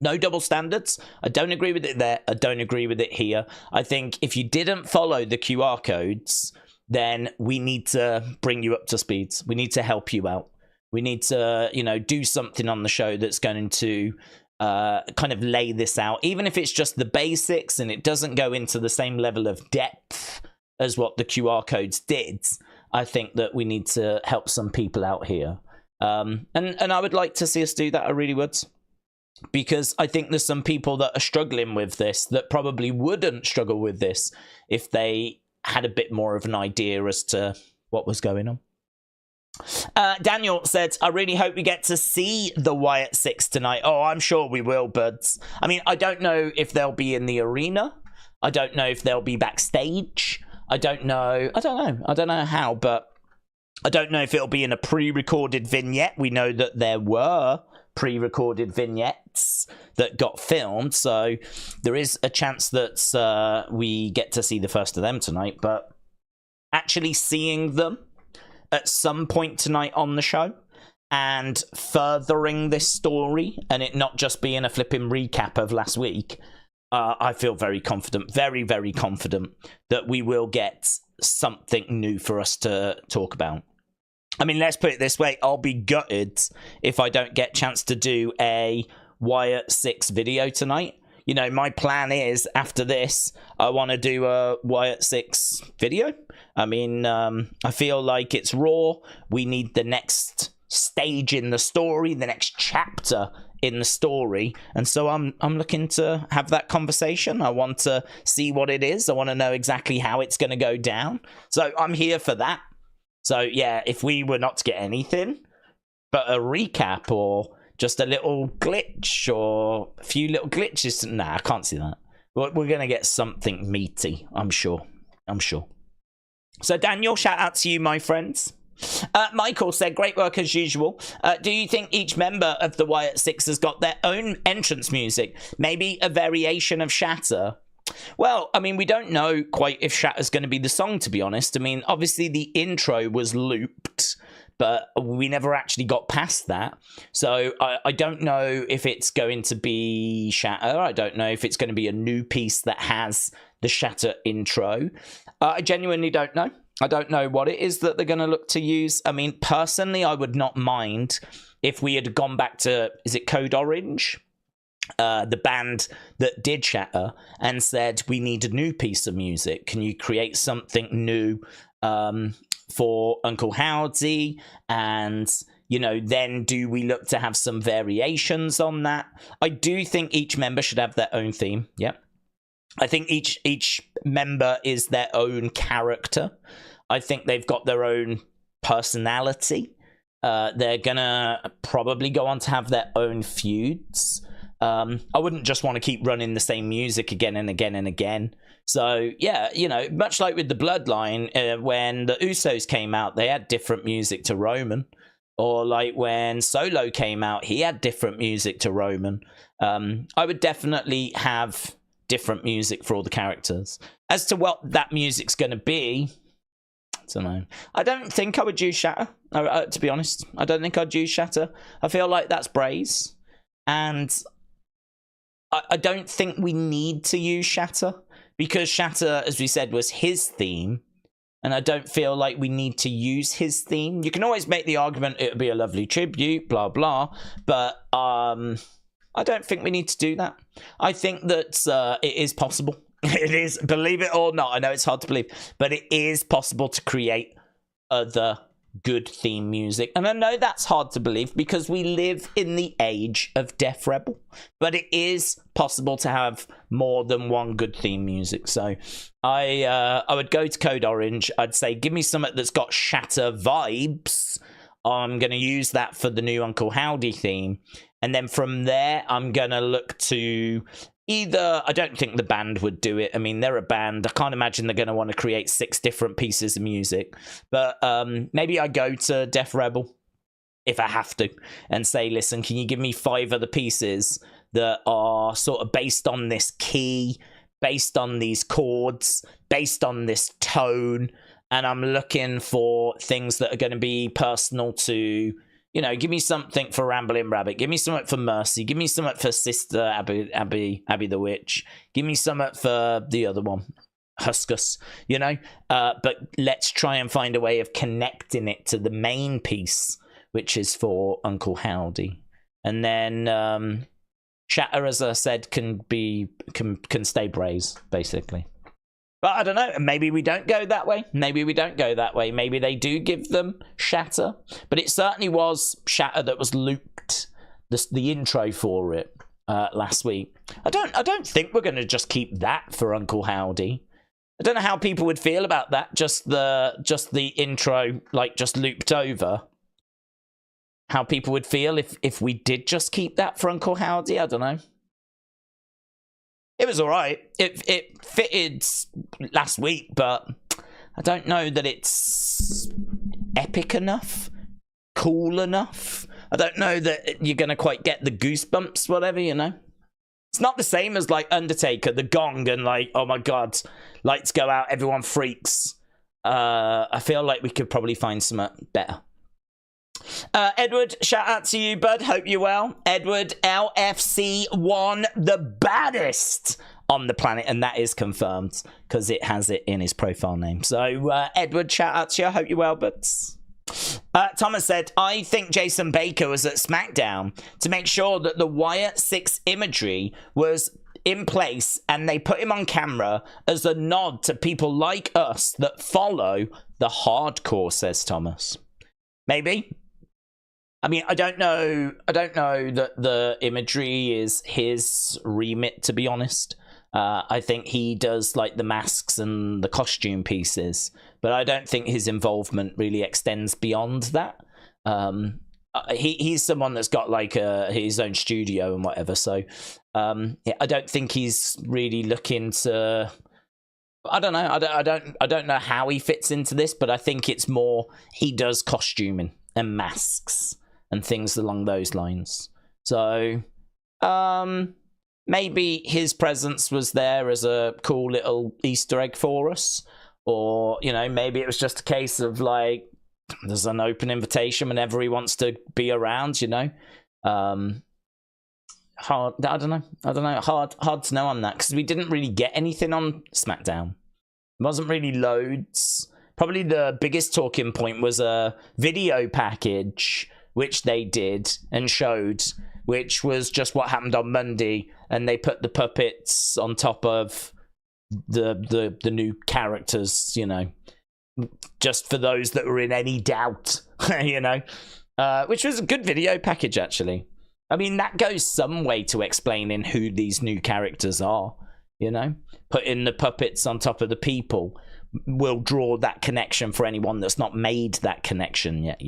S1: No double standards. I don't agree with it there. I don't agree with it here. I think if you didn't follow the QR codes, then we need to bring you up to speed. We need to help you out. We need to, you know, do something on the show that's going to kind of lay this out, even if it's just the basics and it doesn't go into the same level of depth as what the QR codes did. I think that we need to help some people out here. And I would like to see us do that. I really would. Because I think there's some people that are struggling with this that probably wouldn't struggle with this if they had a bit more of an idea as to what was going on. Daniel said, I really hope we get to see the Wyatt 6 tonight. Oh, I'm sure we will, but I mean, I don't know if they'll be in the arena. I don't know if they'll be backstage. I don't know how, but I don't know if it'll be in a pre-recorded vignette. We know that there were pre-recorded vignettes that got filmed, so there is a chance that we get to see the first of them tonight, but actually seeing them at some point tonight on the show and furthering this story and it not just being a flipping recap of last week, I feel very confident, very, very confident that we will get something new for us to talk about. I mean, let's put it this way. I'll be gutted if I don't get a chance to do a Wyatt 6 video tonight. You know, my plan is, after this, I want to do a Wyatt 6 video. I mean, I feel like it's Raw. We need the next stage in the story, the next chapter in the story. And so I'm looking to have that conversation. I want to see what it is. I want to know exactly how it's going to go down. So I'm here for that. So yeah, if we were not to get anything but a recap or just a little glitch or a few little glitches, nah, I can't see that. We're going to get something meaty, I'm sure. So Daniel, shout out to you, my friends. Michael said, great work as usual. Do you think each member of the Wyatt Six has got their own entrance music? Maybe a variation of Shatter? Well, I mean, we don't know quite if Shatter's going to be the song, to be honest. I mean, obviously the intro was looped, but we never actually got past that. So I don't know if it's going to be Shatter. I don't know if it's going to be a new piece that has the Shatter intro. I genuinely don't know. I don't know what it is that they're going to look to use. I mean, personally, I would not mind if we had gone back to, is it Code Orange? The band that did Shatter, and said, we need a new piece of music. Can you create something new for Uncle Howdy? And, you know, then do we look to have some variations on that? I do think each member should have their own theme. Yep. I think each member is their own character. I think they've got their own personality. They're gonna probably go on to have their own feuds. I wouldn't just want to keep running the same music again and again and again. So, yeah, you know, much like with the Bloodline, when the Usos came out, they had different music to Roman. Or like when Solo came out, he had different music to Roman. I would definitely have different music for all the characters. As to what that music's going to be, I don't know. I don't think I would use Shatter, to be honest. I don't think I'd use Shatter. I feel like that's Braze. And I don't think we need to use Shatter, because Shatter, as we said, was his theme, and I don't feel like we need to use his theme. You can always make the argument it would be a lovely tribute, blah, blah, but I don't think we need to do that. I think that it is possible. It is, believe it or not, I know it's hard to believe, but it is possible to create other good theme music. And I know that's hard to believe because we live in the age of Def Rebel, but it is possible to have more than one good theme music. So I would go to Code Orange. I'd say give me something that's got Shatter vibes. I'm going to use that for the new Uncle Howdy theme, and then from there I'm going to look to either, I don't think the band would do it. I mean, they're a band. I can't imagine they're going to want to create 6 different pieces of music. But maybe I go to Def Rebel, if I have to, and say, listen, can you give me 5 other pieces that are sort of based on this key, based on these chords, based on this tone, and I'm looking for things that are going to be personal to, you know, give me something for Ramblin' Rabbit. Give me something for Mercy. Give me something for Sister Abby the Witch. Give me something for the other one, Huskus, you know? But let's try and find a way of connecting it to the main piece, which is for Uncle Howdy. And then Shatter, as I said, can stay Braze, basically. But I don't know, maybe we don't go that way. Maybe we don't go that way. Maybe they do give them Shatter. But it certainly was Shatter that was looped, the intro for it last week. I don't think we're going to just keep that for Uncle Howdy. I don't know how people would feel about that. Just the intro, like, just looped over. How people would feel if we did just keep that for Uncle Howdy. I don't know. It was all right. It fitted last week, but I don't know that it's epic enough, cool enough. I don't know that you're going to quite get the goosebumps, whatever, you know. It's not the same as, like, Undertaker, the gong, and, like, oh my God, lights go out, everyone freaks. I feel like we could probably find something better. Edward, shout out to you, bud. Hope you're well. Edward, LFC1, the baddest on the planet, and that is confirmed because it has it in his profile name. So, Edward, shout out to you. Hope you're well, bud. Thomas said, I think Jason Baker was at SmackDown to make sure that the Wyatt 6 imagery was in place, and they put him on camera as a nod to people like us that follow the hardcore, says Thomas. Maybe. I mean, I don't know that the imagery is his remit, to be honest. I think he does, like, the masks and the costume pieces. but I don't think his involvement really extends beyond that. He's someone that's got like his own studio and whatever, so yeah, I don't think he's really looking to. I don't know. I don't know how he fits into this, but I think it's more he does costuming and masks and things along those lines. So maybe his presence was there as a cool little Easter egg for us, or maybe it was just a case of like there's an open invitation whenever he wants to be around. Hard. I don't know. Hard to know on that because we didn't really get anything on SmackDown. It wasn't really loads. Probably the biggest talking point was a video package which they did and showed, which was just what happened on Monday, and they put the puppets on top of the new characters. Just for those that were in any doubt. Which was a good video package actually. I mean, that goes some way to explaining who these new characters are, Putting the puppets on top of the people will draw that connection for anyone that's not made that connection yet,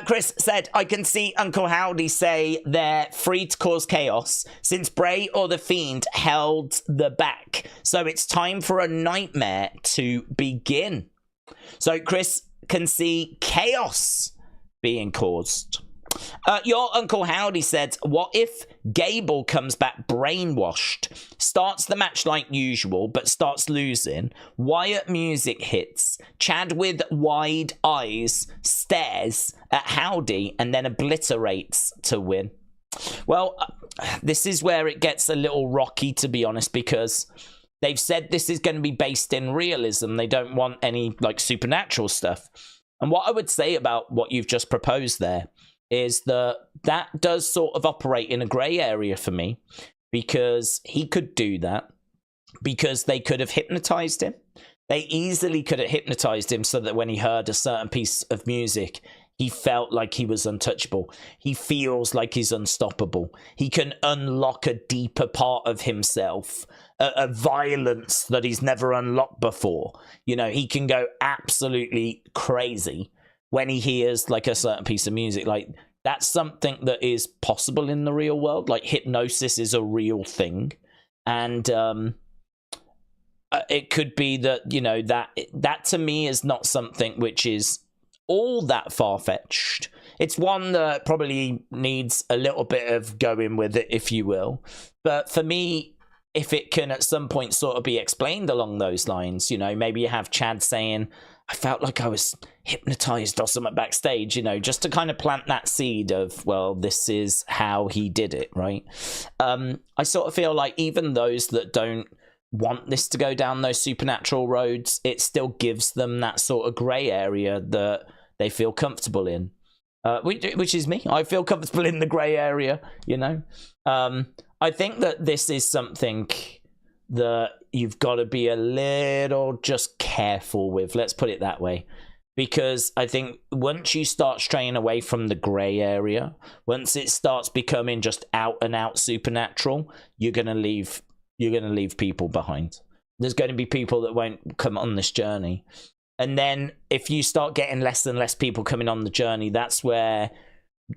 S1: Chris said, I can see Uncle Howdy say they're free to cause chaos since Bray or The Fiend held the back. So it's time for a nightmare to begin. So Chris can see chaos being caused. Your Uncle Howdy said, what if Gable comes back brainwashed, starts the match like usual, but starts losing, Wyatt music hits, Chad with wide eyes stares at Howdy and then obliterates to win? Well, this is where it gets a little rocky, to be honest, because they've said this is going to be based in realism. They don't want any like supernatural stuff. And what I would say about what you've just proposed there is that does sort of operate in a grey area for me, because he could do that because they could have hypnotized him. They easily could have hypnotized him so that when he heard a certain piece of music, he felt like he was untouchable. He feels like he's unstoppable. He can unlock a deeper part of himself, a violence that he's never unlocked before. He can go absolutely crazy when he hears like a certain piece of music. Like, that's something that is possible in the real world. Like, hypnosis is a real thing. And it could be that, that to me is not something which is all that far-fetched. It's one that probably needs a little bit of going with it, if you will. But for me, if it can at some point sort of be explained along those lines, maybe you have Chad saying, I felt like I was hypnotized or something backstage, just to kind of plant that seed of, well, this is how he did it, right? I sort of feel like even those that don't want this to go down those supernatural roads, it still gives them that sort of grey area that they feel comfortable in, which is me. I feel comfortable in the grey area, I think that this is something that you've got to be a little just careful with, let's put it that way, because I think once you start straying away from the grey area, once it starts becoming just out and out supernatural, you're going to leave people behind. There's going to be people that won't come on this journey, and then if you start getting less and less people coming on the journey, that's where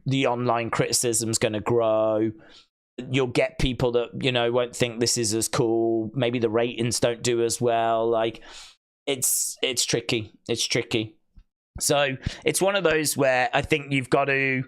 S1: the online criticism is going to grow. You'll get people that, won't think this is as cool. Maybe the ratings don't do as well. Like, it's tricky. It's tricky. So it's one of those where I think you've got to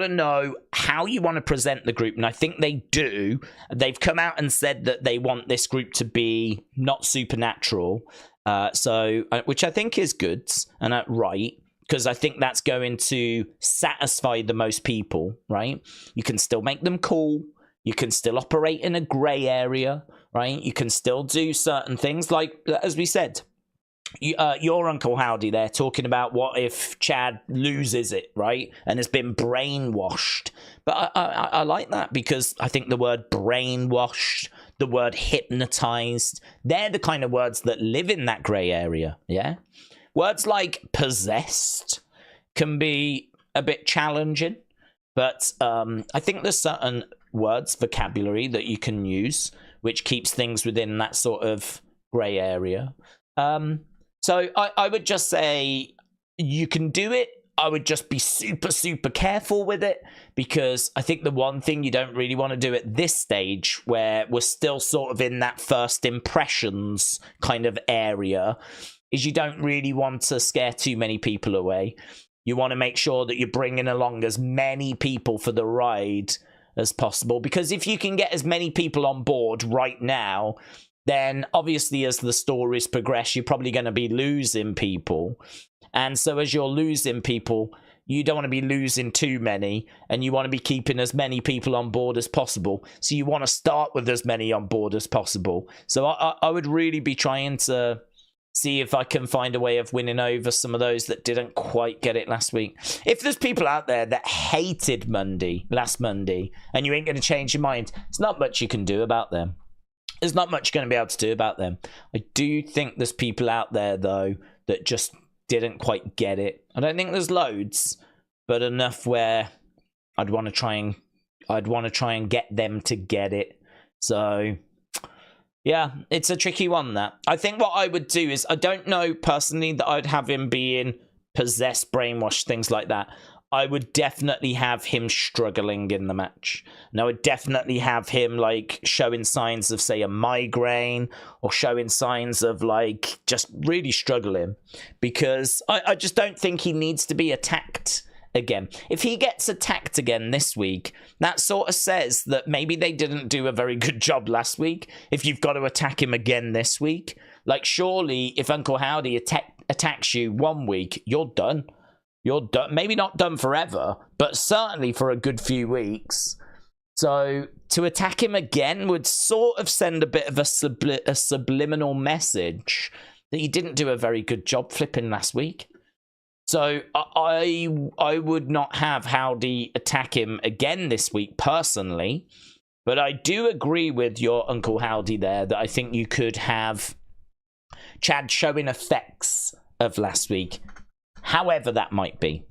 S1: know how you want to present the group. And I think they do. They've come out and said that they want this group to be not supernatural. Which I think is good and right. Because I think that's going to satisfy the most people, right? You can still make them cool. You can still operate in a grey area, right? You can still do certain things, like, as we said, your Uncle Howdy there talking about what if Chad loses it, right? And has been brainwashed. But I like that, because I think the word brainwashed, the word hypnotized, they're the kind of words that live in that grey area, yeah? Words like possessed can be a bit challenging, but I think there's certain words, vocabulary that you can use which keeps things within that sort of grey area. So I would just say you can do it. I would just be super, super careful with it, because I think the one thing you don't really want to do at this stage, where we're still sort of in that first impressions kind of area, is you don't really want to scare too many people away. You want to make sure that you're bringing along as many people for the ride as possible, because if you can get as many people on board right now, then obviously as the stories progress, you're probably going to be losing people. And so as you're losing people, you don't want to be losing too many, and you want to be keeping as many people on board as possible. So you want to start with as many on board as possible. So I would really be trying to see if I can find a way of winning over some of those that didn't quite get it last week. If there's people out there that hated last Monday, and you ain't going to change your mind, there's not much you can do about them. There's not much you're going to be able to do about them. I do think there's people out there, though, that just didn't quite get it. I don't think there's loads, but enough where I'd want to try and get them to get it. So yeah, it's a tricky one, that. I think what I would do is, I don't know personally that I'd have him being possessed, brainwashed, things like that. I would definitely have him struggling in the match. And I would definitely have him like showing signs of, say, a migraine, or showing signs of like just really struggling, because I just don't think he needs to be attacked again. If he gets attacked again this week, that sort of says that maybe they didn't do a very good job last week. If you've got to attack him again this week, like, surely if Uncle Howdy attacks you one week, you're done. You're done. Maybe not done forever, but certainly for a good few weeks. So to attack him again would sort of send a bit of a subliminal message that you didn't do a very good job flipping last week. So I would not have Howdy attack him again this week personally, but I do agree with your Uncle Howdy there that I think you could have Chad showing effects of last week. However that might be.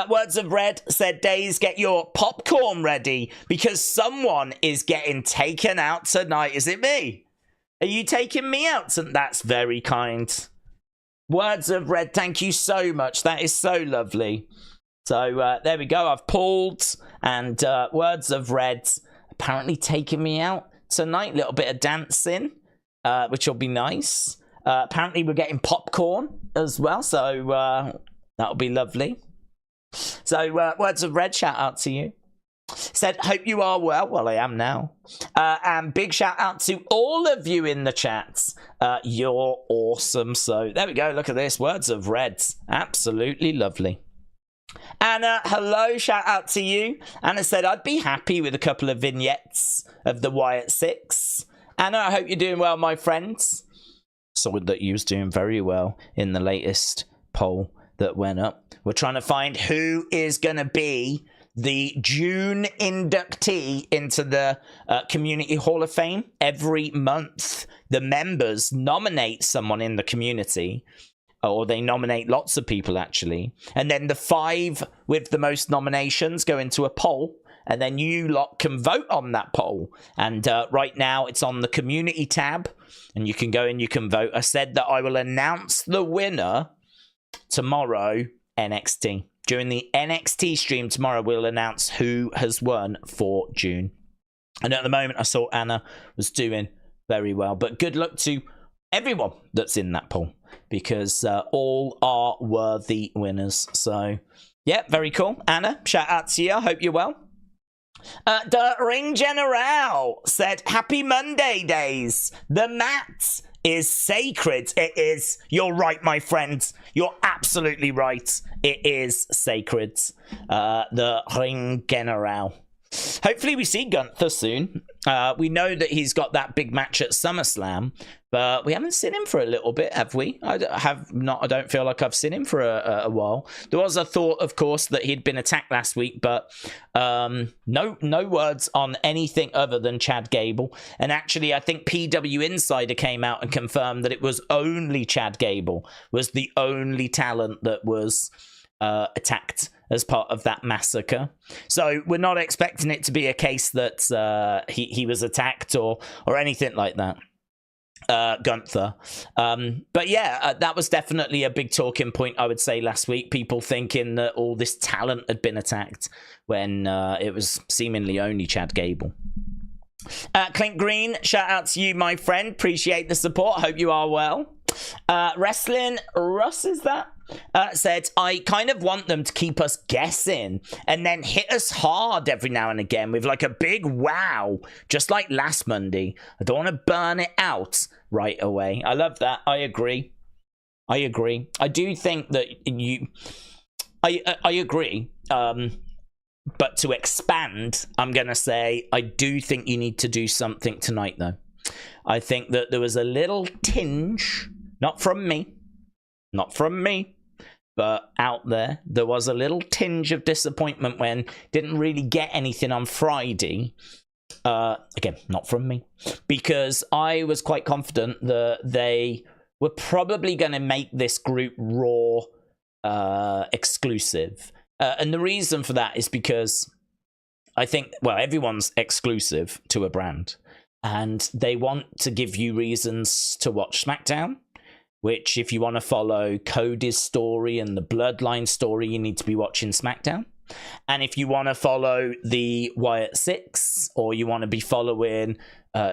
S1: Words of Red said, Daze, get your popcorn ready, because someone is getting taken out tonight. Is it me? Are you taking me out? That's very kind. Words of Red, thank you so much. That is so lovely. So there we go. I've pulled, and Words of Red apparently taking me out tonight. Little bit of dancing, which will be nice. Apparently we're getting popcorn as well, so that'll be lovely. So Words of Red, shout out to you. Said, hope you are well. Well, I am now. And big shout out to all of you in the chats. You're awesome. So there we go. Look at this. Words of Red. Absolutely lovely. Anna, hello. Shout out to you. Anna said, I'd be happy with a couple of vignettes of the Wyatt 6. Anna, I hope you're doing well, my friends. Saw that you was doing very well in the latest poll that went up. We're trying to find who is going to be the June inductee into the Community Hall of Fame. Every month, the members nominate someone in the community, or they nominate lots of people, actually. And then the 5 with the most nominations go into a poll, and then you lot can vote on that poll. And right now, it's on the community tab, and you can go and you can vote. I said that I will announce the winner tomorrow, NXT. During the NXT stream tomorrow, we'll announce who has won for June. And at the moment, I saw Anna was doing very well. But good luck to everyone that's in that poll, because all are worthy winners. So, yeah, very cool. Anna, shout out to you. I hope you're well. The Ring General said, happy Monday, Daze. The mat is sacred. It is. You're right, my friend. You're absolutely right. It is sacred. The Ring General. Hopefully we see Gunther soon. We know that he's got that big match at SummerSlam, but we haven't seen him for a little bit, have we? I don't feel like I've seen him for a while. There was a thought, of course, that he'd been attacked last week, but no words on anything other than Chad Gable. And actually, I think PW Insider came out and confirmed that it was only Chad Gable was the only talent that was attacked as part of that massacre. So we're not expecting it to be a case that he was attacked or anything like that. Gunther. But yeah, that was definitely a big talking point, I would say, last week. People thinking that all this talent had been attacked when it was seemingly only Chad Gable. Clint Green, shout out to you, my friend. Appreciate the support. Hope you are well. Wrestling Russ, is that? Said, I kind of want them to keep us guessing and then hit us hard every now and again with like a big wow, just like last Monday. I don't want to burn it out right away. I love that. I agree. I do think that I agree. But to expand, I'm going to say, I do think you need to do something tonight, though. I think that there was a little tinge, not from me, but out there was a little tinge of disappointment when didn't really get anything on Friday. Again, not from me, because I was quite confident that they were probably going to make this group Raw exclusive. And the reason for that is because I think, well, everyone's exclusive to a brand, and they want to give you reasons to watch SmackDown, which if you want to follow Cody's story and the Bloodline story, you need to be watching SmackDown. And if you want to follow the Wyatt Six, or you want to be following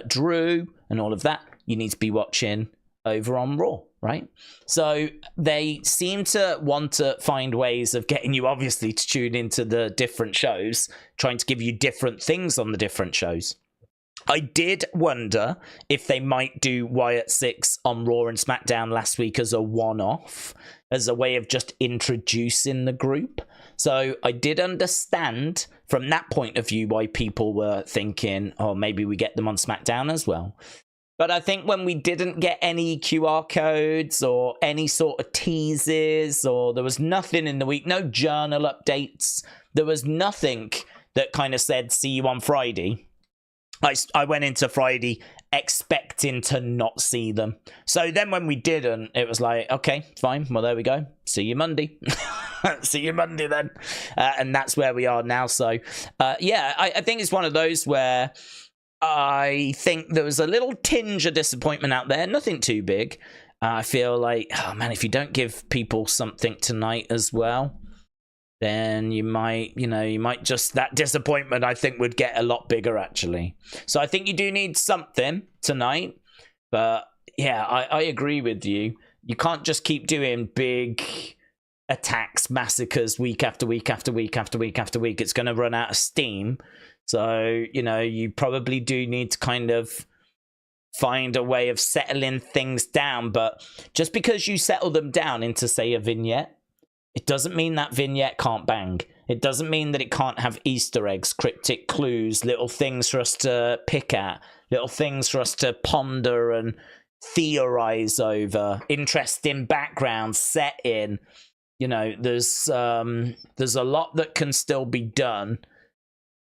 S1: Drew and all of that, you need to be watching over on Raw, right? So they seem to want to find ways of getting you, obviously, to tune into the different shows, trying to give you different things on the different shows. I did wonder if they might do Wyatt 6 on Raw and SmackDown last week as a one-off, as a way of just introducing the group. So I did understand from that point of view why people were thinking, oh, maybe we get them on SmackDown as well. But I think when we didn't get any QR codes or any sort of teases, or there was nothing in the week, no journal updates, there was nothing that kind of said, see you on Friday. I went into Friday expecting to not see them. So then when we didn't, it was like, okay, fine. Well, there we go. See you Monday. See you Monday then. And that's where we are now. So, yeah, I think it's one of those where I think there was a little tinge of disappointment out there. Nothing too big. I feel like, oh man, if you don't give people something tonight as well, then you might just, that disappointment, I think, would get a lot bigger, actually. So I think you do need something tonight. But yeah, I agree with you. You can't just keep doing big attacks, massacres week after week after week after week after week. It's going to run out of steam. So, you probably do need to kind of find a way of settling things down. But just because you settle them down into, say, a vignette, it doesn't mean that vignette can't bang. It doesn't mean that it can't have Easter eggs, cryptic clues, little things for us to pick at, little things for us to ponder and theorize over, interesting background set in. There's a lot that can still be done.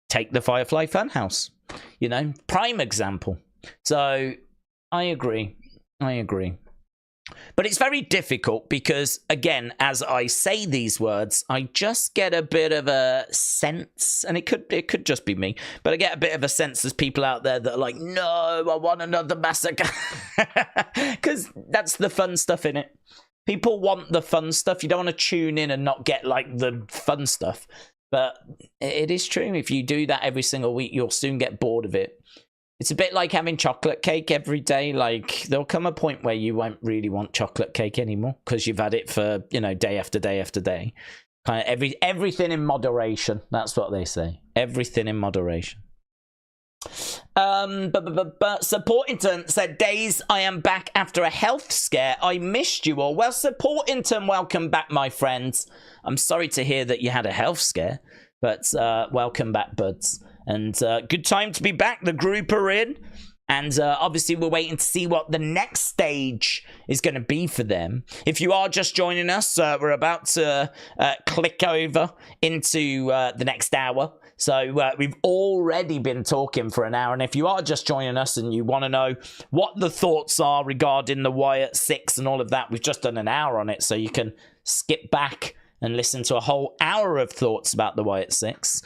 S1: Take the Firefly Funhouse, prime example. So I agree. But it's very difficult because, again, as I say these words, I just get a bit of a sense, and it could just be me, but I get a bit of a sense there's people out there that are like, no, I want another massacre. Because that's the fun stuff in it. People want the fun stuff. You don't want to tune in and not get, like, the fun stuff. But it is true. If you do that every single week, you'll soon get bored of it. It's a bit like having chocolate cake every day. Like, there'll come a point where you won't really want chocolate cake anymore because you've had it for, day after day after day. Kind of everything in moderation. That's what they say. Everything in moderation. Supportington said, Daze, I am back after a health scare. I missed you all. Well, Supportington, welcome back, my friends. I'm sorry to hear that you had a health scare, but welcome back, buds. And good time to be back. The group are in. And obviously, we're waiting to see what the next stage is going to be for them. If you are just joining us, we're about to click over into the next hour. So we've already been talking for an hour. And if you are just joining us and you want to know what the thoughts are regarding the Wyatt 6 and all of that, we've just done an hour on it. So you can skip back and listen to a whole hour of thoughts about the Wyatt Six.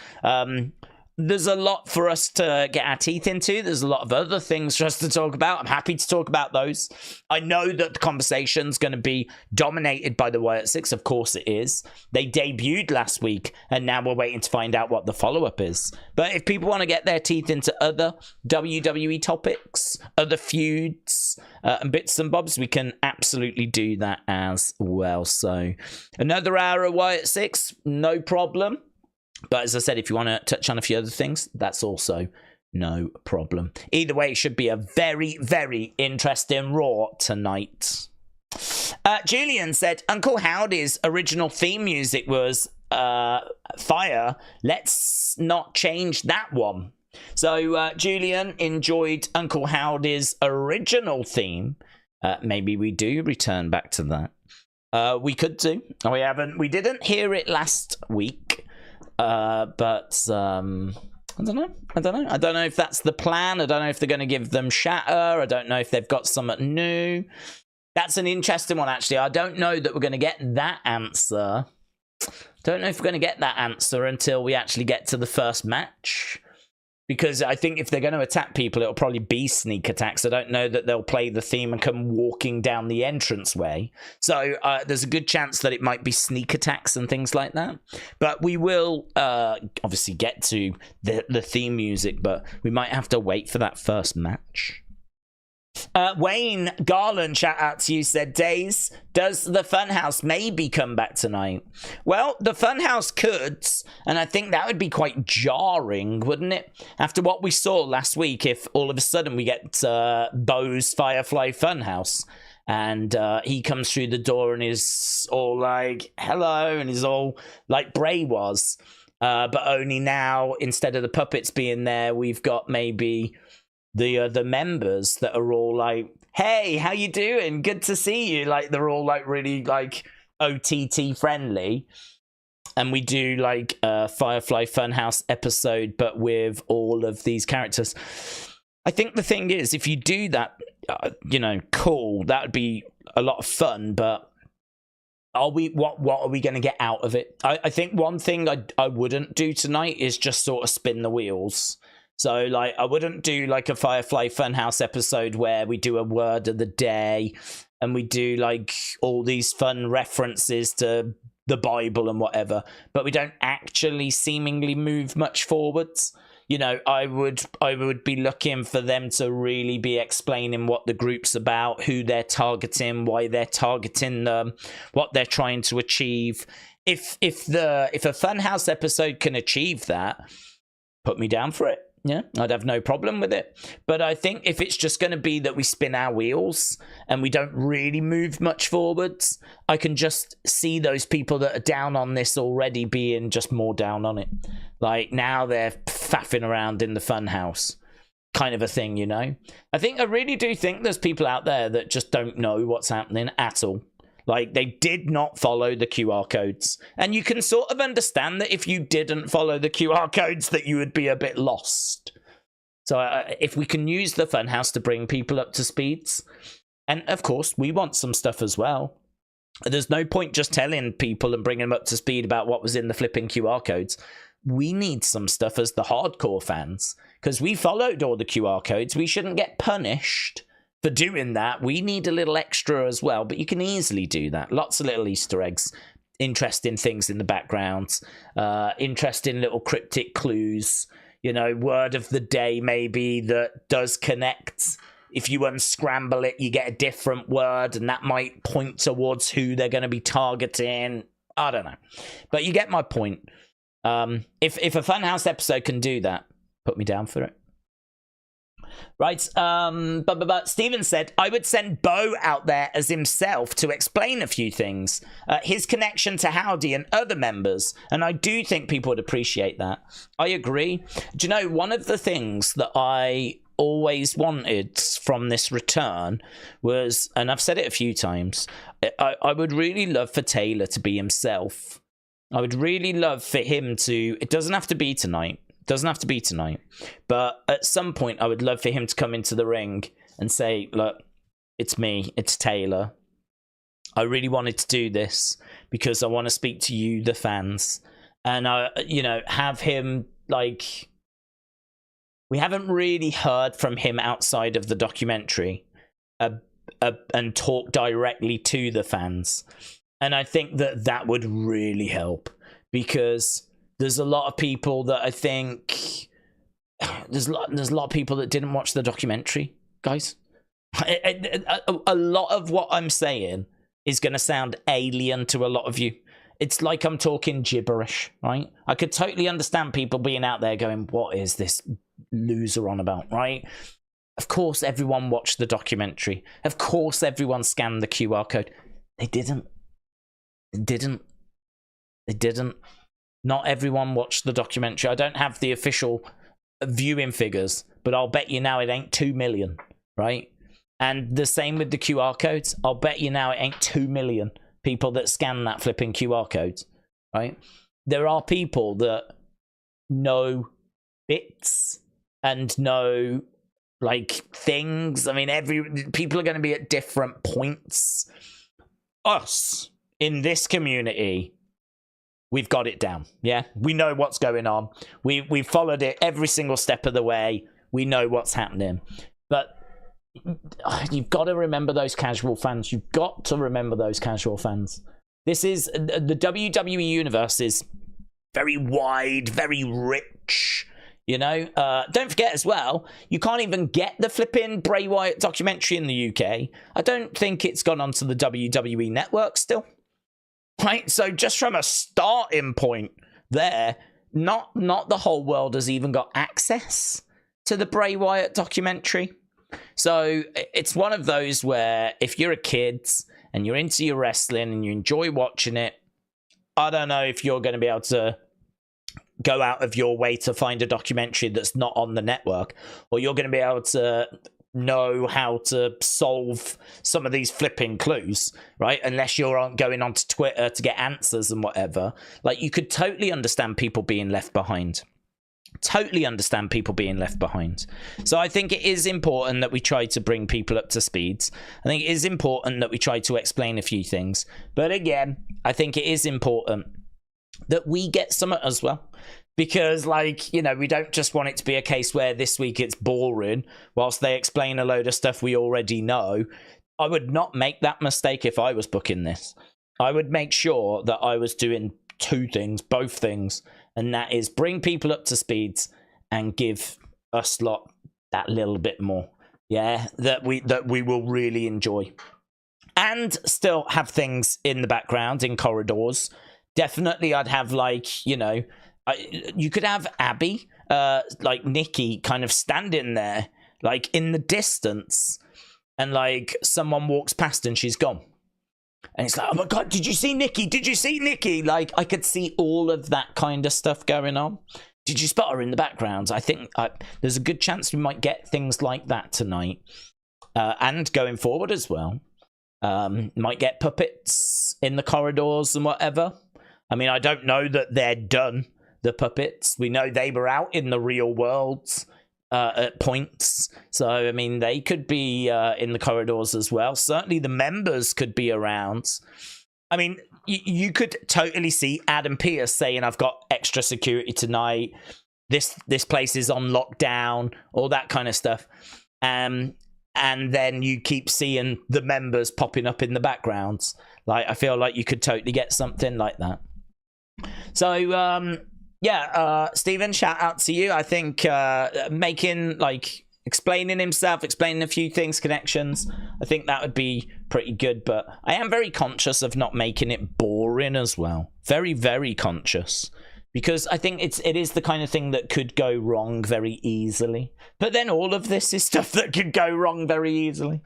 S1: There's a lot for us to get our teeth into. There's a lot of other things for us to talk about. I'm happy to talk about those. I know that the conversation's going to be dominated by the Wyatt Six. Of course it is. They debuted last week, and now we're waiting to find out what the follow-up is. But if people want to get their teeth into other WWE topics, other feuds, and bits and bobs, we can absolutely do that as well. So another hour of Wyatt Six, no problem. But as I said, if you want to touch on a few other things, that's also no problem. Either way, it should be a very, very interesting Raw tonight. Julian said, Uncle Howdy's original theme music was Fyre. Let's not change that one. So Julian enjoyed Uncle Howdy's original theme. Maybe we do return back to that. We could do. We didn't hear it last week. But I don't know. I don't know if that's the plan. I don't know if they're going to give them Shatter. I don't know if they've got something new. That's an interesting one, actually. I don't know that we're going to get that answer. Don't know if we're going to get that answer until we actually get to the first match. Because I think if they're going to attack people, it'll probably be sneak attacks. I don't know that they'll play the theme and come walking down the entranceway. So there's a good chance that it might be sneak attacks and things like that. But we will obviously get to the theme music, but we might have to wait for that first match. Wayne Garland, shout out to you, said, Daze, does the Funhouse maybe come back tonight? Well, the Funhouse could, and I think that would be quite jarring, wouldn't it? After what we saw last week, if all of a sudden we get Bo's Firefly Funhouse, and he comes through the door and is all like, hello, and he's all like Bray was. But only now, instead of the puppets being there, we've got maybe the members that are all like, hey, how you doing? Good to see you. Like, they're all like really like OTT friendly. And we do like a Firefly Funhouse episode, but with all of these characters. I think the thing is, if you do that, cool, that would be a lot of fun, but what are we going to get out of it? I think one thing I wouldn't do tonight is just sort of spin the wheels. So, like, I wouldn't do, like, a Firefly Funhouse episode where we do a word of the day and we do, like, all these fun references to the Bible and whatever, but we don't actually seemingly move much forwards. You know, I would be looking for them to really be explaining what the group's about, who they're targeting, why they're targeting them, what they're trying to achieve. If a Funhouse episode can achieve that, put me down for it. Yeah, I'd have no problem with it. But I think if it's just going to be that we spin our wheels and we don't really move much forwards, I can just see those people that are down on this already being just more down on it. Like, now they're faffing around in the Funhouse kind of a thing, you know? I really do think there's people out there that just don't know what's happening at all. Like, they did not follow the QR codes. And you can sort of understand that if you didn't follow the QR codes, that you would be a bit lost. So if we can use the Funhouse to bring people up to speeds, and of course, we want some stuff as well. There's no point just telling people and bringing them up to speed about what was in the flipping QR codes. We need some stuff as the hardcore fans, because we followed all the QR codes. We shouldn't get punished for doing that. We need a little extra as well, but you can easily do that. Lots of little Easter eggs, interesting things in the background, interesting little cryptic clues, word of the day maybe that does connect. If you unscramble it, you get a different word, and that might point towards who they're going to be targeting. I don't know. But you get my point. If a Funhouse episode can do that, put me down for it. Right, but Steven said, I would send Bo out there as himself to explain a few things. His connection to Howdy and other members, and I do think people would appreciate that. I agree. Do you know, one of the things that I always wanted from this return was, and I've said it a few times, I would really love for Taylor to be himself. I would really love for him to, it doesn't have to be tonight, but at some point I would love for him to come into the ring and say, look, it's me, it's Taylor. I really wanted to do this because I want to speak to you, the fans, and have him like. We haven't really heard from him outside of the documentary, and talk directly to the fans, and I think that would really help, because there's a lot of people that I think there's a lot of people that didn't watch the documentary, guys. A lot of what I'm saying is going to sound alien to a lot of you. It's like I'm talking gibberish, right? I could totally understand people being out there going, what is this loser on about, right? Of course everyone watched the documentary. Of course everyone scanned the QR code. They didn't. Not everyone watched the documentary. I don't have the official viewing figures, but I'll bet you now it ain't 2 million, right? And the same with the QR codes. I'll bet you now it ain't 2 million people that scan that flipping QR codes, right? There are people that know bits and know like things. I mean, people are going to be at different points. Us in this community, we've got it down. Yeah, we know what's going on. We followed it every single step of the way. We know what's happening. But you've got to remember those casual fans. You've got to remember those casual fans. This is the WWE universe is very wide, very rich. Don't forget as well, you can't even get the flipping Bray Wyatt documentary in the UK. I don't think it's gone onto the WWE network still. Right? So just from a starting point there, not the whole world has even got access to the Bray Wyatt documentary. So it's one of those where if you're a kid and you're into your wrestling and you enjoy watching it, I don't know if you're going to be able to go out of your way to find a documentary that's not on the network, or you're going to be able to know how to solve some of these flipping clues, right? Unless you're going onto Twitter to get answers and whatever. Like, you could totally understand people being left behind. Totally understand people being left behind. So I think it is important that we try to bring people up to speed. I think it is important that we try to explain a few things. But again, I think it is important that we get some as well. Because, we don't just want it to be a case where this week it's boring whilst they explain a load of stuff we already know. I would not make that mistake if I was booking this. I would make sure that I was doing both things. And that is bring people up to speed and give us lot that little bit more. Yeah, that we will really enjoy. And still have things in the background, in corridors. Definitely I'd have you could have Abby, Nikki kind of standing there, in the distance. And someone walks past and she's gone. And it's like, oh my God, did you see Nikki? Did you see Nikki? I could see all of that kind of stuff going on. Did you spot her in the background? I think there's a good chance we might get things like that tonight. And going forward as well. Might get puppets in the corridors and whatever. I mean, I don't know that they're done, the puppets. We know they were out in the real world at points. So, I mean, they could be in the corridors as well. Certainly the members could be around. I mean, you could totally see Adam Pearce saying, I've got extra security tonight. This place is on lockdown, all that kind of stuff. And then you keep seeing the members popping up in the backgrounds. I feel like you could totally get something like that. So, Stephen, shout out to you. I think explaining himself, explaining a few things, connections, I think that would be pretty good. But I am very conscious of not making it boring as well. Very, very conscious. Because I think it is the kind of thing that could go wrong very easily. But then all of this is stuff that could go wrong very easily.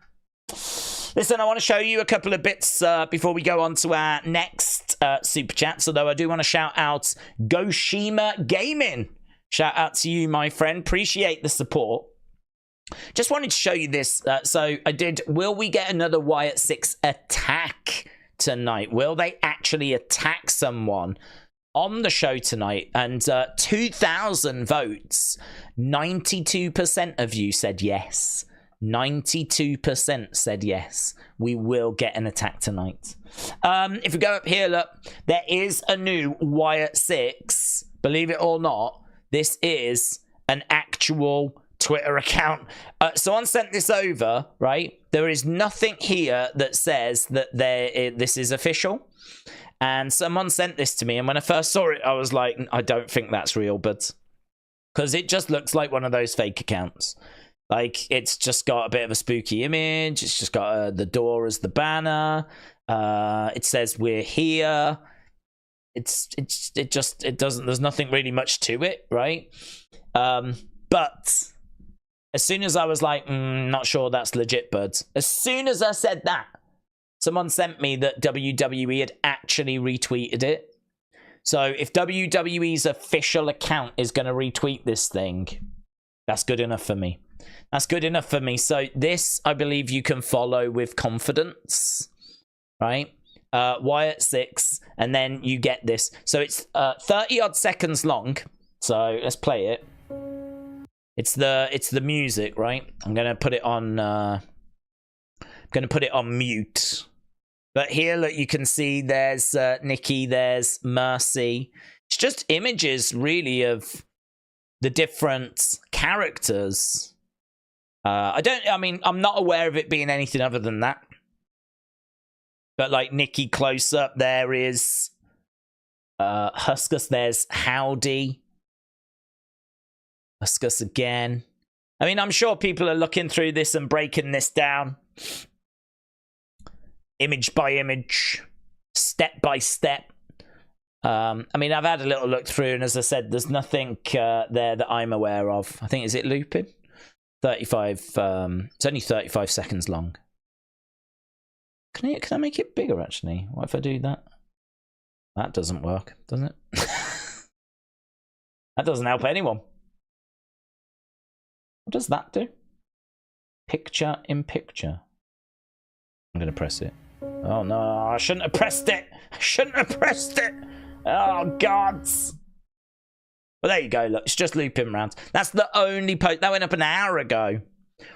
S1: Listen, I want to show you a couple of bits before we go on to our next super chats. Although I do want to shout out Goshima Gaming. Shout out to you, my friend. Appreciate the support. Just wanted to show you this. So I did. Will we get another Wyatt 6 attack tonight? Will they actually attack someone on the show tonight? And 2,000 votes. 92% of you said yes. 92% said yes. We will get an attack tonight. If we go up here, look, there is a new Wyatt 6. Believe it or not, this is an actual Twitter account. Someone sent this over, right? There is nothing here that says that this is official. And someone sent this to me, and when I first saw it, I was like, I don't think that's real, but because it just looks like one of those fake accounts. Like, it's just got a bit of a spooky image. It's just got the door as the banner. It says we're here. It doesn't. There's nothing really much to it, right? But as soon as I was like, not sure that's legit, buds. As soon as I said that, someone sent me that WWE had actually retweeted it. So if WWE's official account is going to retweet this thing, that's good enough for me. That's good enough for me. So this, I believe you can follow with confidence, right? Wyatt 6, and then you get this. So it's 30 odd seconds long. So let's play it. It's the music, right? I'm gonna put it on. Mute. But here, look, you can see there's Nikki, there's Mercy. It's just images, really, of the different characters. I'm not aware of it being anything other than that. But, like, Nikki close up, there is Huskus, there's Howdy. Huskus again. I mean, I'm sure people are looking through this and breaking this down. Image by image, step by step. I mean, I've had a little look through, and as I said, there's nothing there that I'm aware of. I think, is it looping? 35. It's only 35 seconds long. Can I make it bigger, actually? What if I do that? That doesn't work, does it? That doesn't help anyone. What does that do? Picture in picture. I'm going to press it. Oh, no, I shouldn't have pressed it. I shouldn't have pressed it. Oh, gods. Well, there you go. Look, it's just looping round. That's the only post. That went up an hour ago.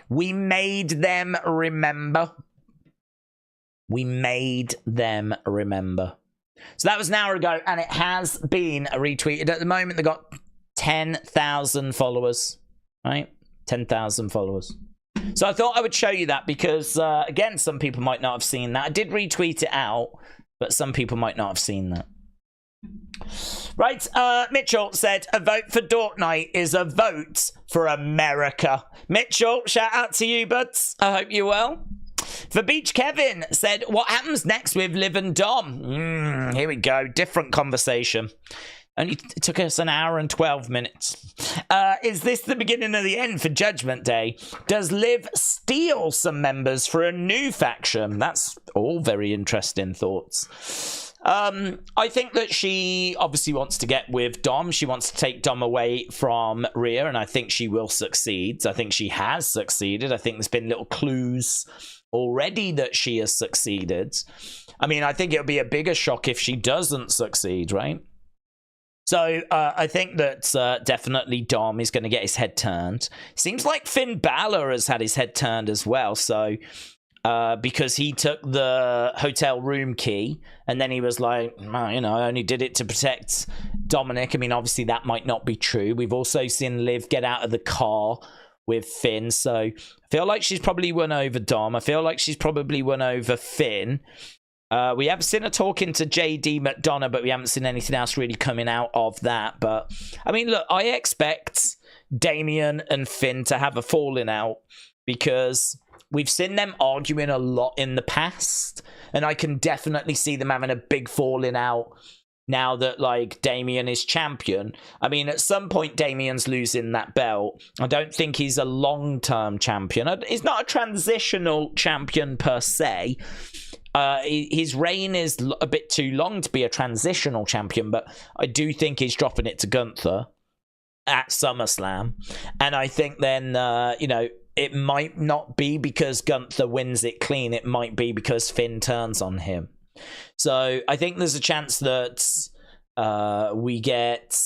S1: We made them remember. We made them remember. So that was an hour ago, and it has been retweeted. At the moment, they've got 10,000 followers, right? 10,000 followers. So I thought I would show you that because, again, some people might not have seen that. I did retweet it out, but some people might not have seen that. Right, Mitchell said, a vote for Dork Night is a vote for America. Mitchell, shout out to you, buds. I hope you're well. For Beach Kevin said, what happens next with Liv and Dom? Here we go, different conversation. Only it took us an hour and 12 minutes. Is this the beginning of the end for Judgment Day? Does Liv steal some members for a new faction? That's all very interesting thoughts. I think that she obviously wants to get with Dom. She wants to take Dom away from Rhea, and I think she will succeed. I think she has succeeded. I think there's been little clues already that she has succeeded. I mean, I think it'll be a bigger shock if she doesn't succeed, right? So I think that definitely Dom is going to get his head turned. Seems like Finn Balor has had his head turned as well. So because he took the hotel room key and then he was like, I only did it to protect Dominic. I mean, obviously that might not be true. We've also seen Liv get out of the car with Finn. So I feel like she's probably won over Dom. I feel like she's probably won over Finn. We have seen her talking to JD McDonough, but we haven't seen anything else really coming out of that. But, I mean, look, I expect Damian and Finn to have a falling out because we've seen them arguing a lot in the past, and I can definitely see them having a big falling out now that, like, Damian is champion. I mean, at some point, Damian's losing that belt. I don't think he's a long-term champion. He's not a transitional champion per se. His reign is a bit too long to be a transitional champion, but I do think he's dropping it to Gunther at SummerSlam. And I think then, it might not be because Gunther wins it clean. It might be because Finn turns on him. So I think there's a chance that we get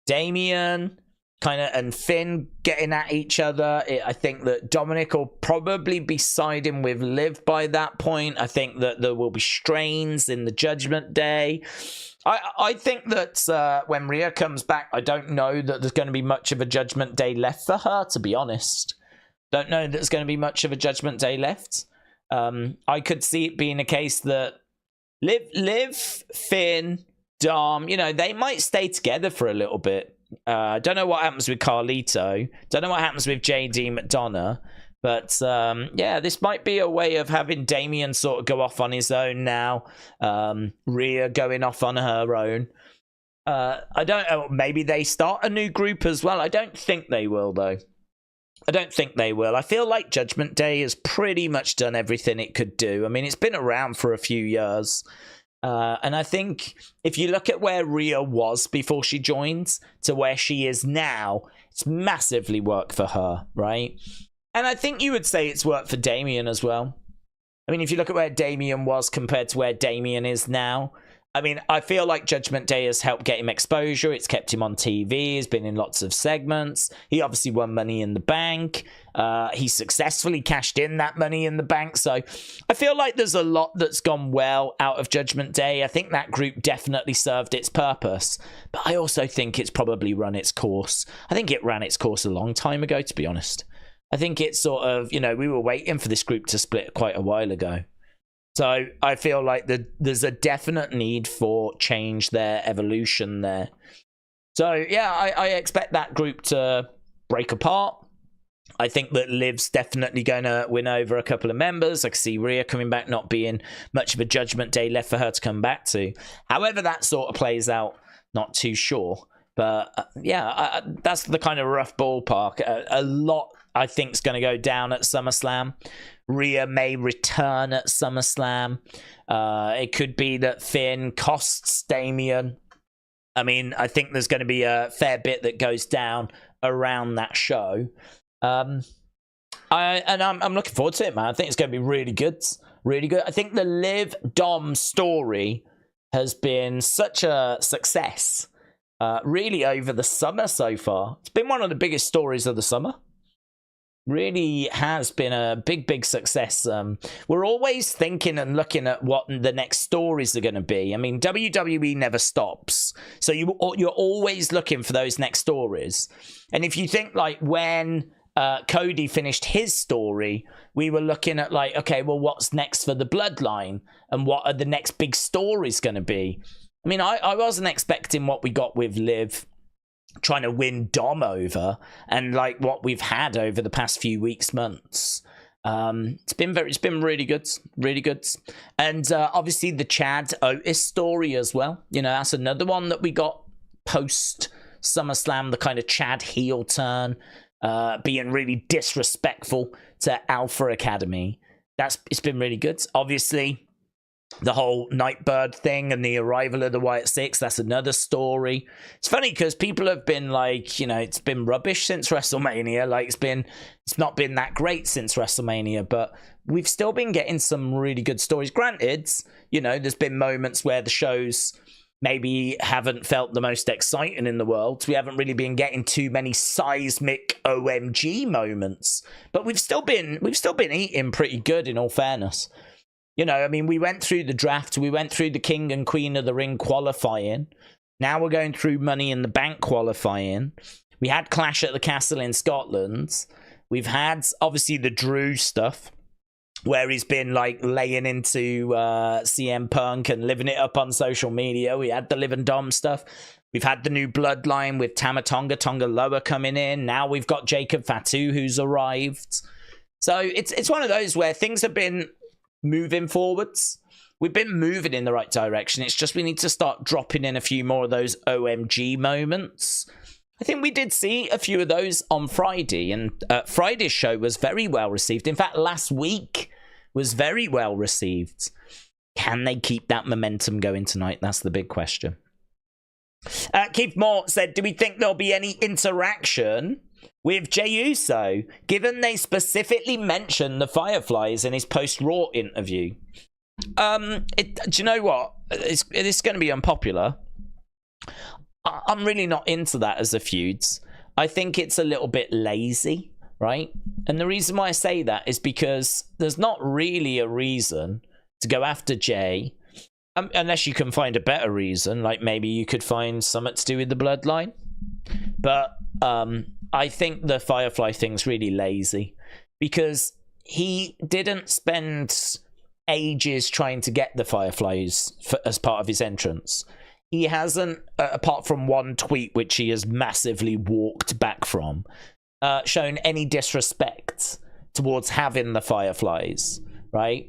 S1: Damian and Finn getting at each other. I think that Dominic will probably be siding with Liv by that point. I think that there will be strains in the Judgment Day. I think that when Rhea comes back, I don't know that there's going to be much of a Judgment Day left for her, to be honest. Don't know that there's going to be much of a Judgment Day left. I could see it being a case that Liv, Finn, Dom, they might stay together for a little bit. Don't know what happens with Carlito. Don't know what happens with JD McDonough. But this might be a way of having Damian sort of go off on his own now. Rhea going off on her own. I don't know. Maybe they start a new group as well. I don't think they will, though. I don't think they will. I feel like Judgment Day has pretty much done everything it could do. I mean, it's been around for a few years. And I think if you look at where Rhea was before she joined to where she is now, it's massively worked for her, right? And I think you would say it's worked for Damian as well. I mean, if you look at where Damian was compared to where Damian is now, I mean, I feel like Judgment Day has helped get him exposure. It's kept him on TV. He's been in lots of segments. He obviously won Money in the Bank. He successfully cashed in that Money in the Bank. So I feel like there's a lot that's gone well out of Judgment Day. I think that group definitely served its purpose. But I also think it's probably run its course. I think it ran its course a long time ago, to be honest. I think it's sort of, we were waiting for this group to split quite a while ago. So I feel like there's a definite need for change there, evolution there. So, yeah, I expect that group to break apart. I think that Liv's definitely going to win over a couple of members. I can see Rhea coming back, not being much of a Judgment Day left for her to come back to. However that sort of plays out, not too sure. But, that's the kind of rough ballpark. A lot, I think, is going to go down at SummerSlam. Rhea may return at SummerSlam. It could be that Finn costs Damian. I mean, I think there's going to be a fair bit that goes down around that show. I'm looking forward to it, man. I think it's going to be really good. Really good. I think the Liv Dom story has been such a success, really, over the summer so far. It's been one of the biggest stories of the summer. Really has been a big success. We're always thinking and looking at what the next stories are going to be. I mean, WWE never stops. So you're always looking for those next stories. And if you think like when Cody finished his story, we were looking at like, okay, well, what's next for the bloodline? And what are the next big stories going to be? I mean, I wasn't expecting what we got with Liv trying to win Dom over, and like what we've had over the past few weeks, months. It's been really good, and obviously the Chad Otis story as well. That's another one that we got post SummerSlam. The kind of Chad heel turn, being really disrespectful to Alpha Academy. It's been really good. Obviously, the whole Nightbird thing and the arrival of the Wyatt Six, that's another story. It's funny because people have been like, it's been rubbish since WrestleMania. Like, it's not been that great since WrestleMania, but we've still been getting some really good stories. Granted, there's been moments where the shows maybe haven't felt the most exciting in the world. We haven't really been getting too many seismic OMG moments, but we've still been eating pretty good, in all fairness. I mean, we went through the draft. We went through the King and Queen of the Ring qualifying. Now we're going through Money in the Bank qualifying. We had Clash at the Castle in Scotland. We've had, obviously, the Drew stuff, where he's been, like, laying into CM Punk and living it up on social media. We had the Liv and Dom stuff. We've had the new bloodline with Tama Tonga Loa coming in. Now we've got Jacob Fatu, who's arrived. So it's one of those where things have been moving forwards. We've been moving in the right direction. It's just we need to start dropping in a few more of those OMG moments. I think we did see a few of those on Friday, and Friday's show was very well received. In fact, last week was very well received. Can they keep that momentum going tonight? That's the big question. Keith Moore said, do we think there'll be any interaction with Jey Uso, given they specifically mentioned the Fireflies in his post-Raw interview? Do you know what? It's going to be unpopular. I'm really not into that as a feud. I think it's a little bit lazy, right? And the reason why I say that is because there's not really a reason to go after Jay, unless you can find a better reason, like maybe you could find something to do with the bloodline. But I think the Firefly thing's really lazy, because he didn't spend ages trying to get the Fireflies as part of his entrance. He hasn't, apart from one tweet which he has massively walked back from, shown any disrespect towards having the Fireflies, right?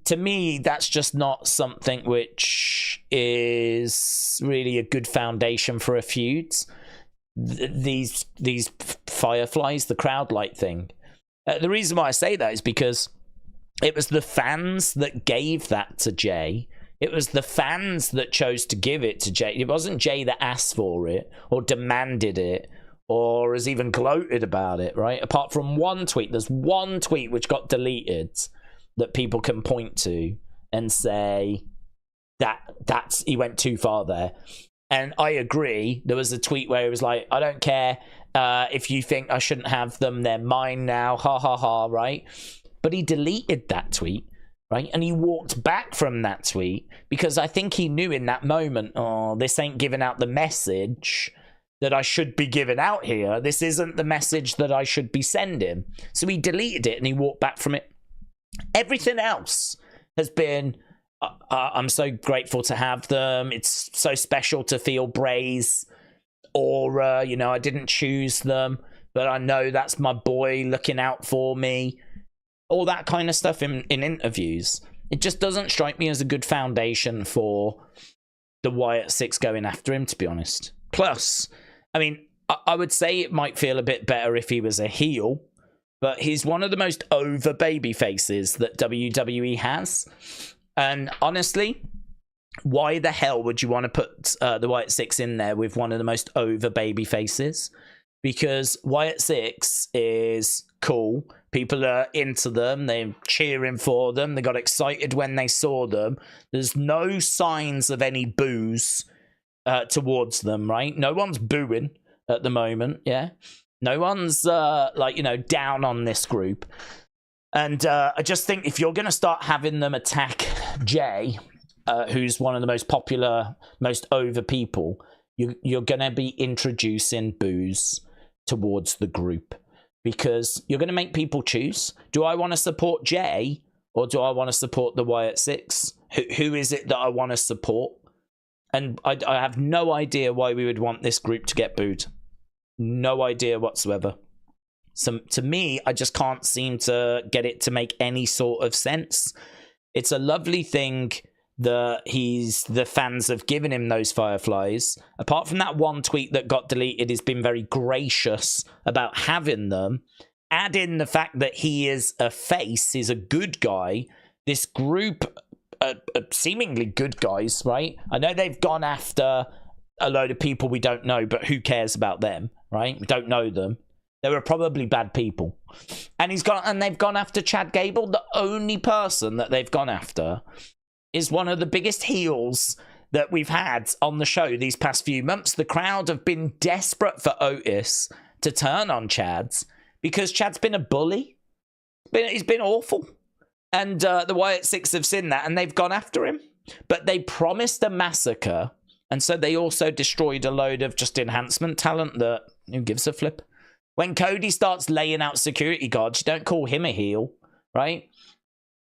S1: To me, that's just not something which is really a good foundation for a feud. These Fireflies, the crowd light thing. The reason why I say that is because it was the fans that gave that to Jay. It was the fans that chose to give it to Jay. It wasn't Jay that asked for it or demanded it or has even gloated about it, right? Apart from one tweet. There's one tweet which got deleted that people can point to and say that's he went too far there. And I agree. There was a tweet where it was like, I don't care if you think I shouldn't have them, they're mine now, ha ha ha, right? But he deleted that tweet, right? And he walked back from that tweet because I think he knew in that moment, oh, this ain't giving out the message that I should be giving out here. This isn't the message that I should be sending. So he deleted it and he walked back from it. Everything else has been, I'm so grateful to have them. It's so special to feel Bray's aura. You know, I didn't choose them, but I know that's my boy looking out for me. All that kind of stuff in interviews. It just doesn't strike me as a good foundation for the Wyatt Six going after him, to be honest. Plus, I mean, I would say it might feel a bit better if he was a heel, but he's one of the most over baby faces that WWE has. And honestly, why the hell would you want to put the Wyatt Six in there with one of the most over baby faces? Because Wyatt Six is cool. People are into them. They're cheering for them. They got excited when they saw them. There's no signs of any boos towards them, right? No one's booing at the moment, yeah? No one's, down on this group. And I just think if you're going to start having them attack Jay, who's one of the most popular, most over people, you're going to be introducing boos towards the group. Because you're going to make people choose. Do I want to support Jay or do I want to support the Wyatt Six? Who is it that I want to support? And I have no idea why we would want this group to get booed. No idea whatsoever. So to me, I just can't seem to get it to make any sort of sense. It's a lovely thing that the fans have given him those Fireflies. Apart from that one tweet that got deleted, he's been very gracious about having them. Add in the fact that he is a face, he's a good guy. This group are seemingly good guys, right? I know they've gone after a load of people we don't know, but who cares about them, right? We don't know them. They were probably bad people. And they've gone after Chad Gable. The only person that they've gone after is one of the biggest heels that we've had on the show these past few months. The crowd have been desperate for Otis to turn on Chad because Chad's been a bully. He's been awful. And the Wyatt Six have seen that and they've gone after him. But they promised a massacre. And so they also destroyed a load of just enhancement talent that who gives a flip. When Cody starts laying out security guards, you don't call him a heel, right?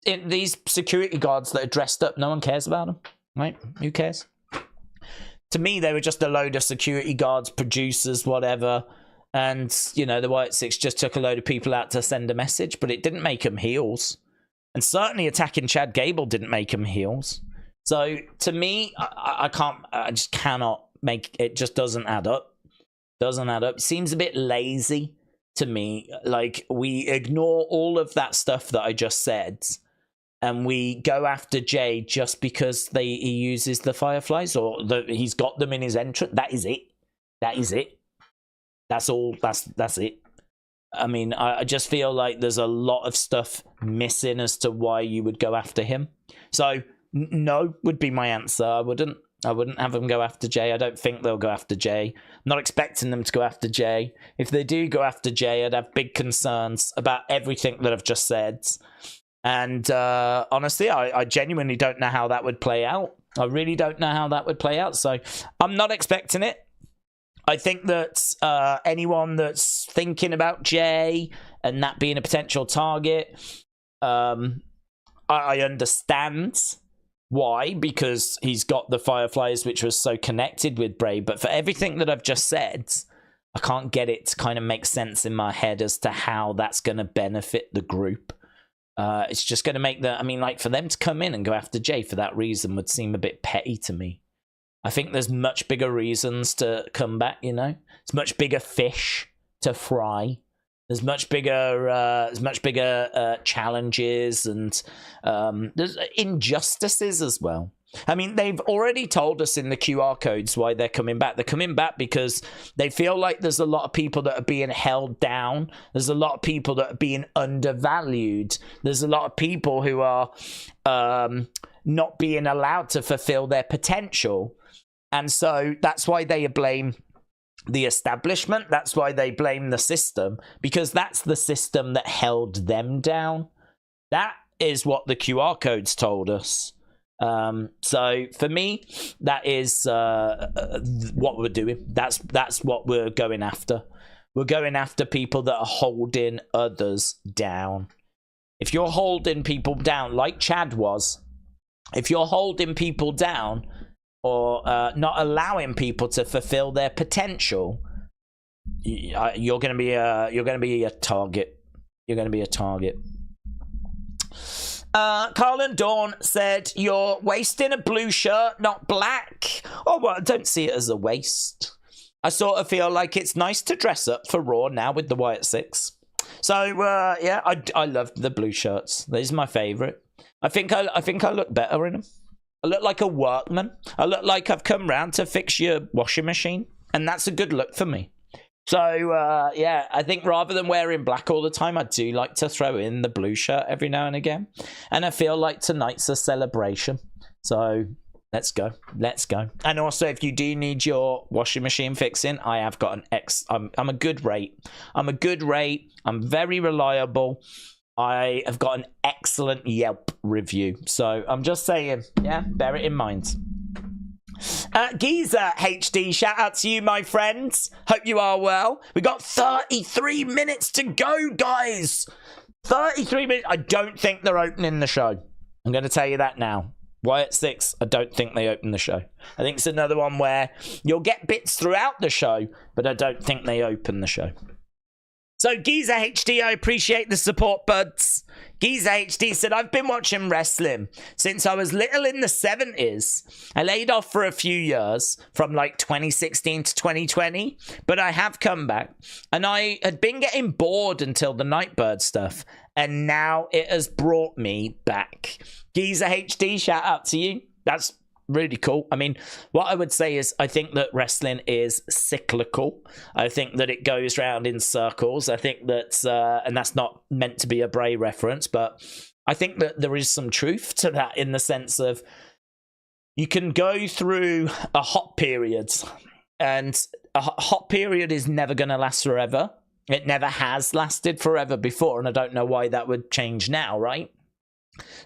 S1: These security guards that are dressed up, no one cares about them, right? Who cares? To me, they were just a load of security guards, producers, whatever. And, you know, the Wyatt Six just took a load of people out to send a message, but it didn't make them heels. And certainly attacking Chad Gable didn't make them heels. So to me, I just cannot make it, just doesn't add up. Doesn't add up. It seems a bit lazy to me. Like, we ignore all of that stuff that I just said and we go after Jay just because he uses the Fireflies or he's got them in his entrance. That is it. That is it. That's all. That's it. I mean, I just feel like there's a lot of stuff missing as to why you would go after him. So no would be my answer. I wouldn't. I wouldn't have them go after Jay. I don't think they'll go after Jay. I'm not expecting them to go after Jay. If they do go after Jay, I'd have big concerns about everything that I've just said. And honestly, I genuinely don't know how that would play out. I really don't know how that would play out. So I'm not expecting it. I think that anyone that's thinking about Jay and that being a potential target, I understand why, because he's got the Fireflies, which was so connected with Bray. But for everything that I've just said, I can't get it to kind of make sense in my head as to how that's going to benefit the group. It's just going to make the... I mean, like, for them to come in and go after Jay for that reason would seem a bit petty to me. I think there's much bigger reasons to come back, you know? It's much bigger fish to fry. There's much bigger challenges, and there's injustices as well. I mean, they've already told us in the QR codes why they're coming back. They're coming back because they feel like there's a lot of people that are being held down. There's a lot of people that are being undervalued. There's a lot of people who are not being allowed to fulfill their potential. And so that's why they blame the establishment. That's why they blame the system, because that's the system that held them down. That is what the QR codes told us. So for me, that is what we're doing. That's what we're going after. We're going after people that are holding others down. If you're holding people down like Chad was, if you're holding people down or not allowing people to fulfill their potential, you're going to be a target. You're going to be a target. Carl and Dawn said, you're wasting a blue shirt, not black. Oh, well, I don't see it as a waste. I sort of feel like it's nice to dress up for Raw now with the Wyatt 6. So, yeah, I love the blue shirts. These are my favourite. I think I look better in them. I look like a workman. I look like I've come round to fix your washing machine. And that's a good look for me. So, yeah, I think rather than wearing black all the time, I do like to throw in the blue shirt every now and again. And I feel like tonight's a celebration. So, let's go. Let's go. And also, if you do need your washing machine fixing, I have got I'm a good rate. I'm a good rate. I'm very reliable. I have got an excellent Yelp review. So, I'm just saying, yeah, bear it in mind. Geezer HD, shout out to you, my friends. Hope you are well. We got 33 minutes to go, guys. 33 minutes. I don't think they're opening the show. I'm going to tell you that now. Wyatt 6, I don't think they open the show. I think it's another one where you'll get bits throughout the show, but I don't think they open the show. So, Geezer HD, I appreciate the support, buds. Geezer HD said, I've been watching wrestling since I was little in the 70s. I laid off for a few years, from like 2016 to 2020, but I have come back. And I had been getting bored until the Nightbird stuff, and now it has brought me back. Geezer HD, shout out to you. That's really cool. I mean, what I would say is I think that wrestling is cyclical. I think that it goes round in circles. I think that, and that's not meant to be a Bray reference, but I think that there is some truth to that in the sense of you can go through a hot period, and a hot period is never going to last forever. It never has lasted forever before, and I don't know why that would change now, right?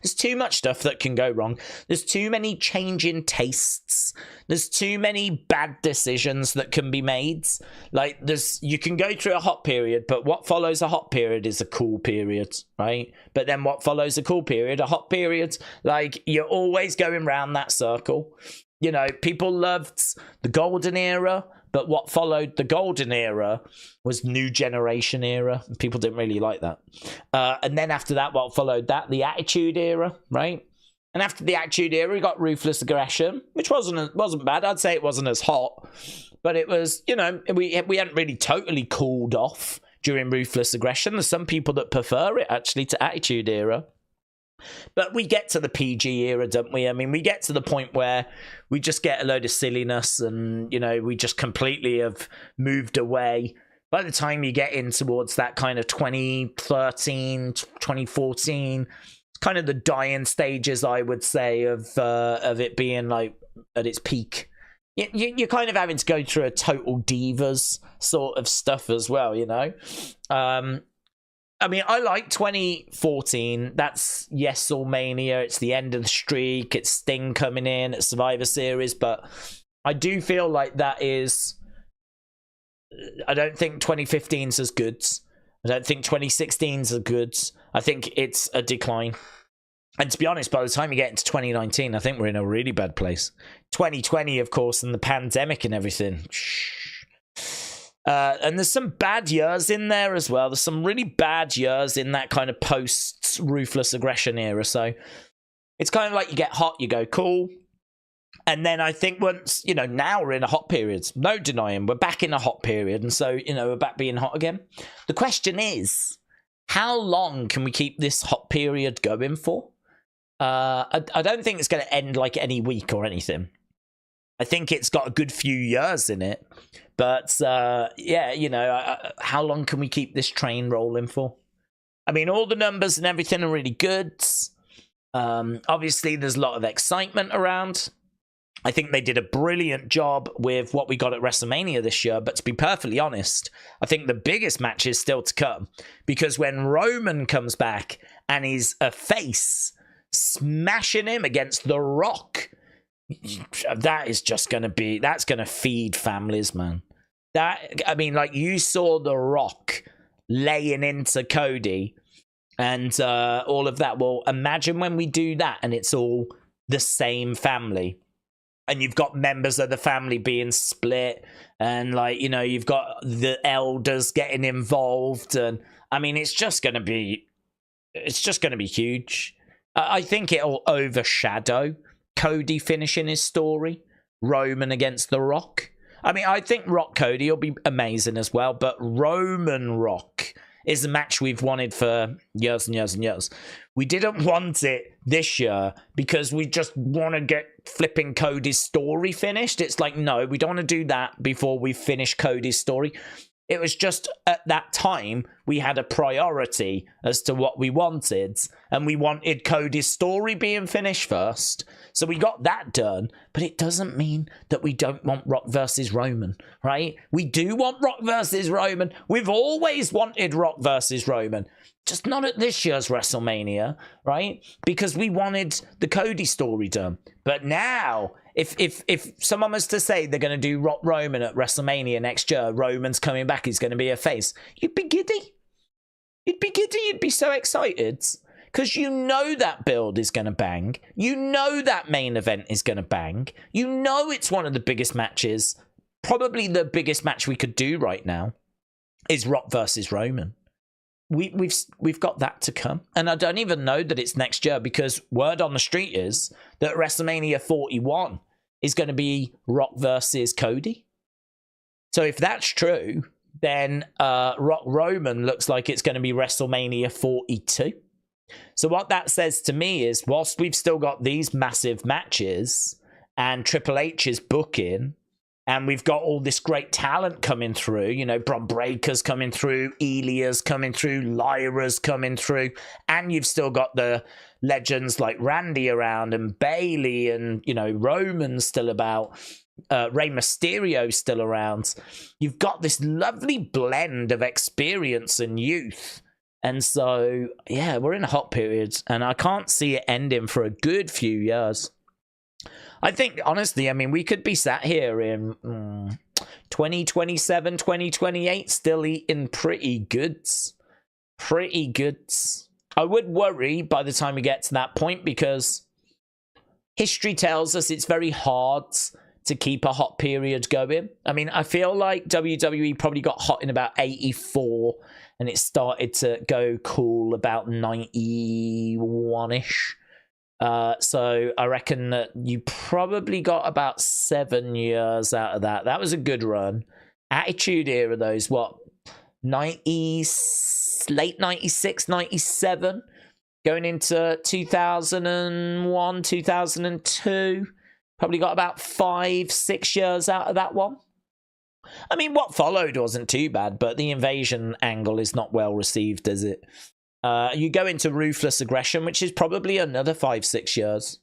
S1: There's too much stuff that can go wrong. There's too many changing tastes. There's too many bad decisions that can be made. Like, you can go through a hot period, but what follows a hot period is a cool period, right? But then what follows a cool period, a hot period, like, you're always going round that circle. You know, people loved the golden era, but what followed the golden era was new generation era. People didn't really like that. And then after that, what followed that? The attitude era, right? And after the attitude era, we got ruthless aggression, which wasn't bad. I'd say it wasn't as hot, but it was, you know, we hadn't really totally cooled off during ruthless aggression. There's some people that prefer it actually to attitude era. But we get to the PG era, don't we? I mean, we get to the point where we just get a load of silliness and, you know, we just completely have moved away. By the time you get in towards that kind of 2013, 2014, kind of the dying stages, I would say, of it being like at its peak. You're kind of having to go through a total divas sort of stuff as well, you know. I mean, I like 2014. That's Mania. It's the end of the streak. It's Sting coming in at Survivor Series. But I do feel like that is... I don't think 2015's as good. I don't think 2016's as good. I think it's a decline. And to be honest, by the time you get into 2019, I think we're in a really bad place. 2020, of course, and the pandemic and everything. And there's some bad years in there as well. There's some really bad years in that kind of post-ruthless aggression era. So it's kind of like you get hot, you go, cool. And then I think once, you know, now we're in a hot period. No denying, we're back in a hot period. And so, you know, we're back being hot again. The question is, how long can we keep this hot period going for? I don't think it's going to end like any week or anything. I think it's got a good few years in it. But, yeah, you know, how long can we keep this train rolling for? I mean, all the numbers and everything are really good. Obviously, there's a lot of excitement around. I think they did a brilliant job with what we got at WrestleMania this year. But to be perfectly honest, I think the biggest match is still to come. Because when Roman comes back and he's a face smashing him against The Rock... that is just going to be... that's going to feed families, man. That, I mean, like, you saw The Rock laying into Cody and all of that. Well, imagine when we do that and it's all the same family. And you've got members of the family being split. And, like, you know, you've got the elders getting involved. And, I mean, it's just going to be... it's just going to be huge. I think it'll overshadow Cody finishing his story, Roman against The Rock. I mean, I think Rock Cody will be amazing as well, but Roman Rock is a match we've wanted for years and years and years. We didn't want it this year because we just want to get flipping Cody's story finished. It's like, no, we don't want to do that before we finish Cody's story. It was just at that time we had a priority as to what we wanted, and we wanted Cody's story being finished first. So we got that done, but it doesn't mean that we don't want Rock versus Roman, right? We do want Rock versus Roman. We've always wanted Rock versus Roman, just not at this year's WrestleMania, right? Because we wanted the Cody story done. But now, if someone was to say they're going to do Rock Roman at WrestleMania next year, Roman's coming back, he's going to be a face, you'd be giddy. You'd be giddy. You'd be so excited. Because you know that build is going to bang. You know that main event is going to bang. You know it's one of the biggest matches. Probably the biggest match we could do right now is Rock versus Roman. We've got that to come. And I don't even know that it's next year, because word on the street is that WrestleMania 41 is going to be Rock versus Cody. So if that's true, then Rock Roman looks like it's going to be WrestleMania 42. So what that says to me is, whilst we've still got these massive matches and Triple H is booking, and we've got all this great talent coming through, you know, Bron Breakker's coming through, Ilya's coming through, Lyra's coming through, and you've still got the legends like Randy around and Bailey and, you know, Roman's still about, Rey Mysterio's still around. You've got this lovely blend of experience and youth. And so, yeah, we're in a hot period, and I can't see it ending for a good few years. I think, honestly, I mean, we could be sat here in 2027, 2028, still eating pretty goods. Pretty goods. I would worry by the time we get to that point, because history tells us it's very hard to keep a hot period going. I mean, I feel like WWE probably got hot in about 84, and it started to go cool about 91-ish. So I reckon that you probably got about 7 years out of that. That was a good run. Attitude Era, those, what, 90s, late 96, 97, going into 2001, 2002. Probably got about 5-6 years out of that one. I mean, what followed wasn't too bad, but the invasion angle is not well received, is it? You go into Ruthless Aggression, which is probably another 5-6 years,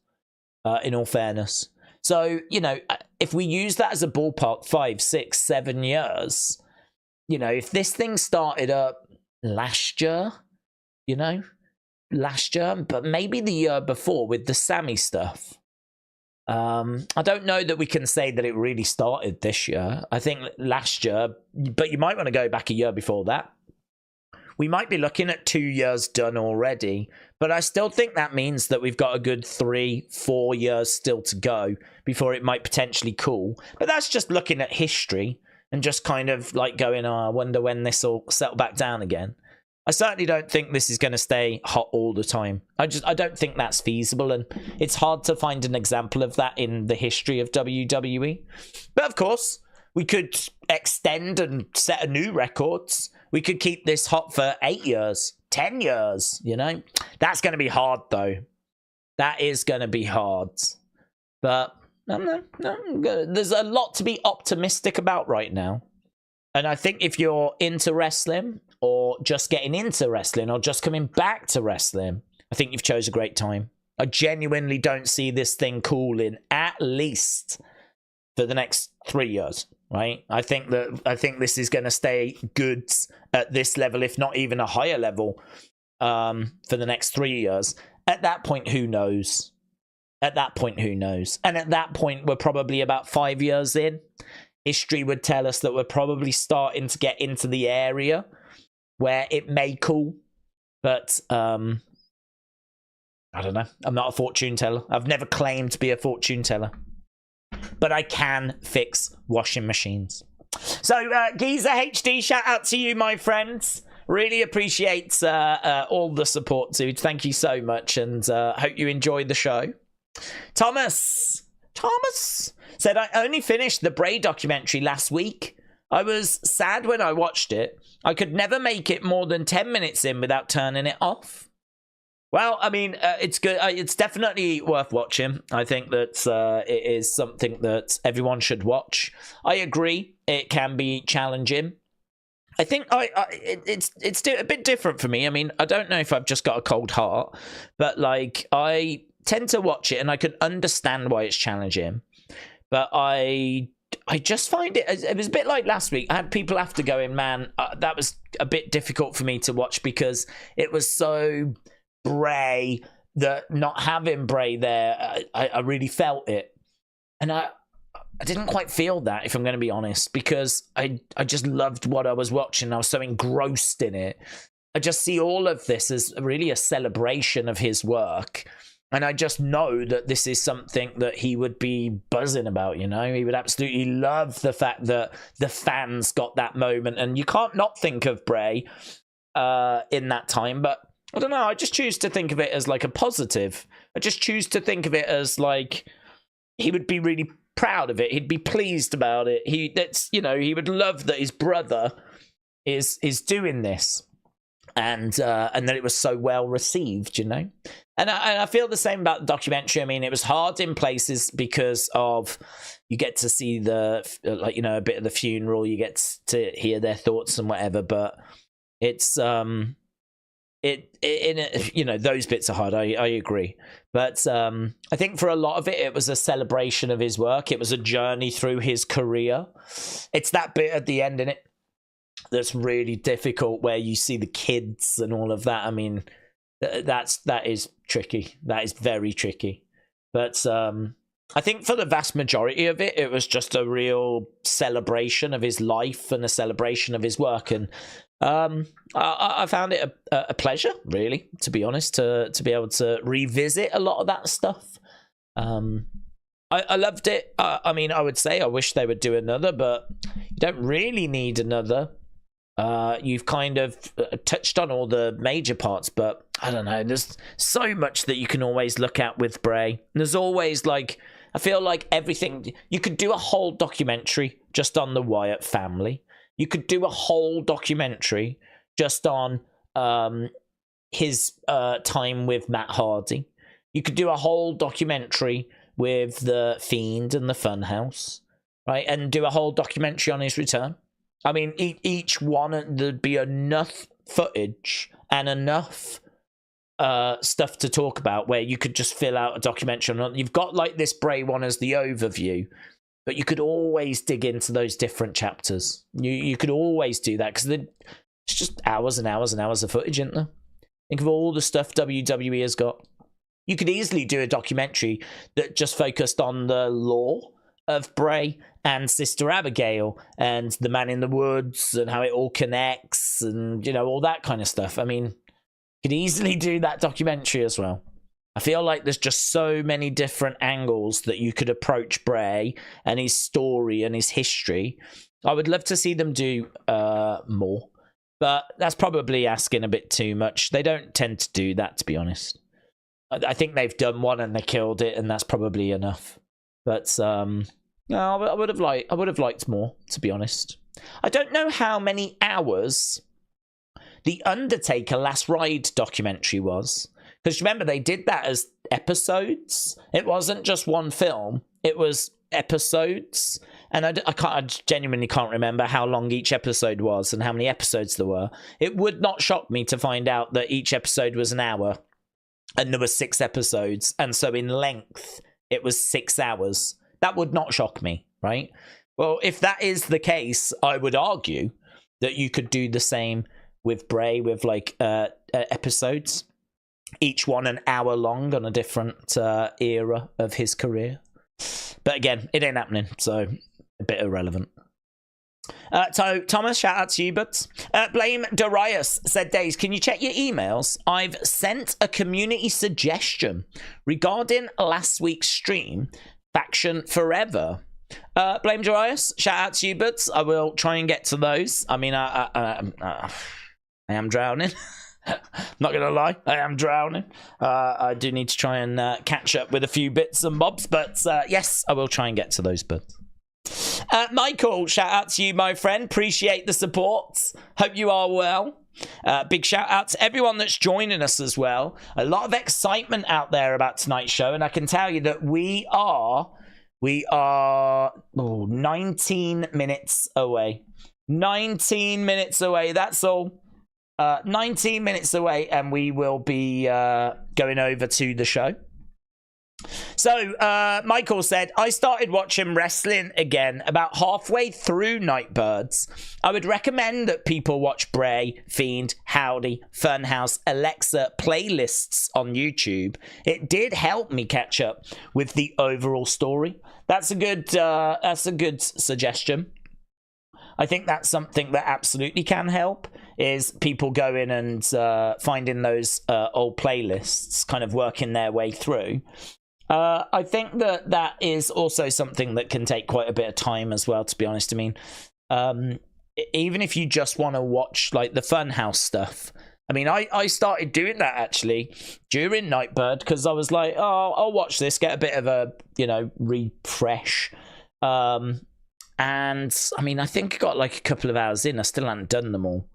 S1: in all fairness. So, you know, if we use that as a ballpark, 5, 6, 7 years, you know, if this thing started up last year, you know, but maybe the year before with the Sammy stuff. I don't know that we can say that it really started this year. I think last year, but you might want to go back a year before that. We might be looking at 2 years done already, but I still think that means that we've got a good 3, 4 years still to go before it might potentially cool. But that's just looking at history and just kind of like going, oh, I wonder when this will settle back down again. I certainly don't think this is going to stay hot all the time. I don't think that's feasible, and it's hard to find an example of that in the history of WWE. But of course, we could extend and set a new records. We could keep this hot for 8 years, 10 years, you know? That's going to be hard, though. That is going to be hard. But no, there's a lot to be optimistic about right now. And I think if you're into wrestling, or just getting into wrestling, or just coming back to wrestling, I think you've chose a great time. I genuinely don't see this thing cooling at least for the next 3 years, right? I think this is going to stay good at this level, if not even a higher level, for the next 3 years. At that point, who knows? And at that point, we're probably about 5 years in. History would tell us that we're probably starting to get into the area where it may cool, but I don't know. I'm not a fortune teller. I've never claimed to be a fortune teller, but I can fix washing machines. So, Geezer HD, shout out to you, my friends. Really appreciate all the support, dude. Thank you so much, and hope you enjoyed the show. Thomas said, I only finished the Bray documentary last week. I was sad when I watched it. I could never make it more than 10 minutes in without turning it off. Well, I mean, it's good. It's definitely worth watching. I think that it is something that everyone should watch. I agree. It can be challenging. I think it's a bit different for me. I mean, I don't know if I've just got a cold heart, but like I tend to watch it and I can understand why it's challenging. But I just find it was a bit like last week. I had people after going, man, that was a bit difficult for me to watch because it was so Bray that not having Bray there, I really felt it. And I didn't quite feel that, if I'm going to be honest, because I just loved what I was watching. I was so engrossed in it. I just see all of this as really a celebration of his work. And I just know that this is something that he would be buzzing about, you know? He would absolutely love the fact that the fans got that moment. And you can't not think of Bray in that time. But I don't know. I just choose to think of it as like a positive. I just choose to think of it as like he would be really proud of it. He'd be pleased about it. He would love that his brother is doing this. And that it was so well received, you know? And I feel the same about the documentary. I mean, it was hard in places because of you get to see a bit of the funeral, you get to hear their thoughts and whatever, but it's those bits are hard. I agree. But I think for a lot of it, it was a celebration of his work. It was a journey through his career. It's that bit at the end, innit? That's really difficult where you see the kids and all of that. I mean, that is tricky. That is very tricky. But I think for the vast majority of it, it was just a real celebration of his life and a celebration of his work. And I found it a pleasure, really, to be honest, to be able to revisit a lot of that stuff. I loved it. I mean, I would say I wish they would do another, but you don't really need another. You've kind of touched on all the major parts, but I don't know. There's so much that you can always look at with Bray. There's always I feel like everything. You could do a whole documentary just on the Wyatt family. You could do a whole documentary just on his time with Matt Hardy. You could do a whole documentary with the Fiend and the Funhouse, right? And do a whole documentary on his return. I mean, each one, there'd be enough footage and enough stuff to talk about where you could just fill out a documentary. You've got like this Bray one as the overview, but you could always dig into those different chapters. You could always do that because it's just hours and hours and hours of footage, isn't there? Think of all the stuff WWE has got. You could easily do a documentary that just focused on the lore of Bray and Sister Abigail and the Man in the Woods and how it all connects and, you know, all that kind of stuff. I mean, you could easily do that documentary as well. I feel like there's just so many different angles that you could approach Bray and his story and his history. I would love to see them do more, but that's probably asking a bit too much. They don't tend to do that, to be honest. I think they've done one and they killed it, and that's probably enough. But no, I would have liked more, to be honest. I don't know how many hours the Undertaker Last Ride documentary was, because remember they did that as episodes. It wasn't just one film; it was episodes, and I genuinely can't remember how long each episode was and how many episodes there were. It would not shock me to find out that each episode was an hour. And there were 6 episodes, and so in length, it was 6 hours. That would not shock me, right? Well, if that is the case, I would argue that you could do the same with Bray, with like episodes, each one an hour long on a different era of his career. But again, it ain't happening, so a bit irrelevant. So Thomas, shout out to you, but Blame Darius said, Daze, can you check your emails? I've sent a community suggestion regarding last week's stream, Faction Forever. Blame Darius, shout out to you, but I will try and get to those. I mean, I am drowning. Not gonna lie, I am drowning. I do need to try and catch up with a few bits and bobs, but yes, I will try and get to those, but Michael, shout out to you, my friend. Appreciate the support. Hope you are well. Big shout out to everyone that's joining us as well. A lot of excitement out there about tonight's show, and I can tell you that we are 19 minutes away. 19 minutes away, that's all. 19 minutes away, and we will be going over to the show. So, Michael said, I started watching wrestling again about halfway through Nightbirds. I would recommend that people watch Bray, Fiend, Howdy, Funhouse, Alexa playlists on YouTube. It did help me catch up with the overall story. That's a good suggestion. I think that's something that absolutely can help, is people going and finding those old playlists, kind of working their way through. I think that is also something that can take quite a bit of time as well, to be honest. I mean, even if you just want to watch like the Funhouse stuff. I mean, I started doing that actually during Nightbird because I was like, oh, I'll watch this, get a bit of a, refresh. And I mean, I think I got like a couple of hours in. I still hadn't done them all.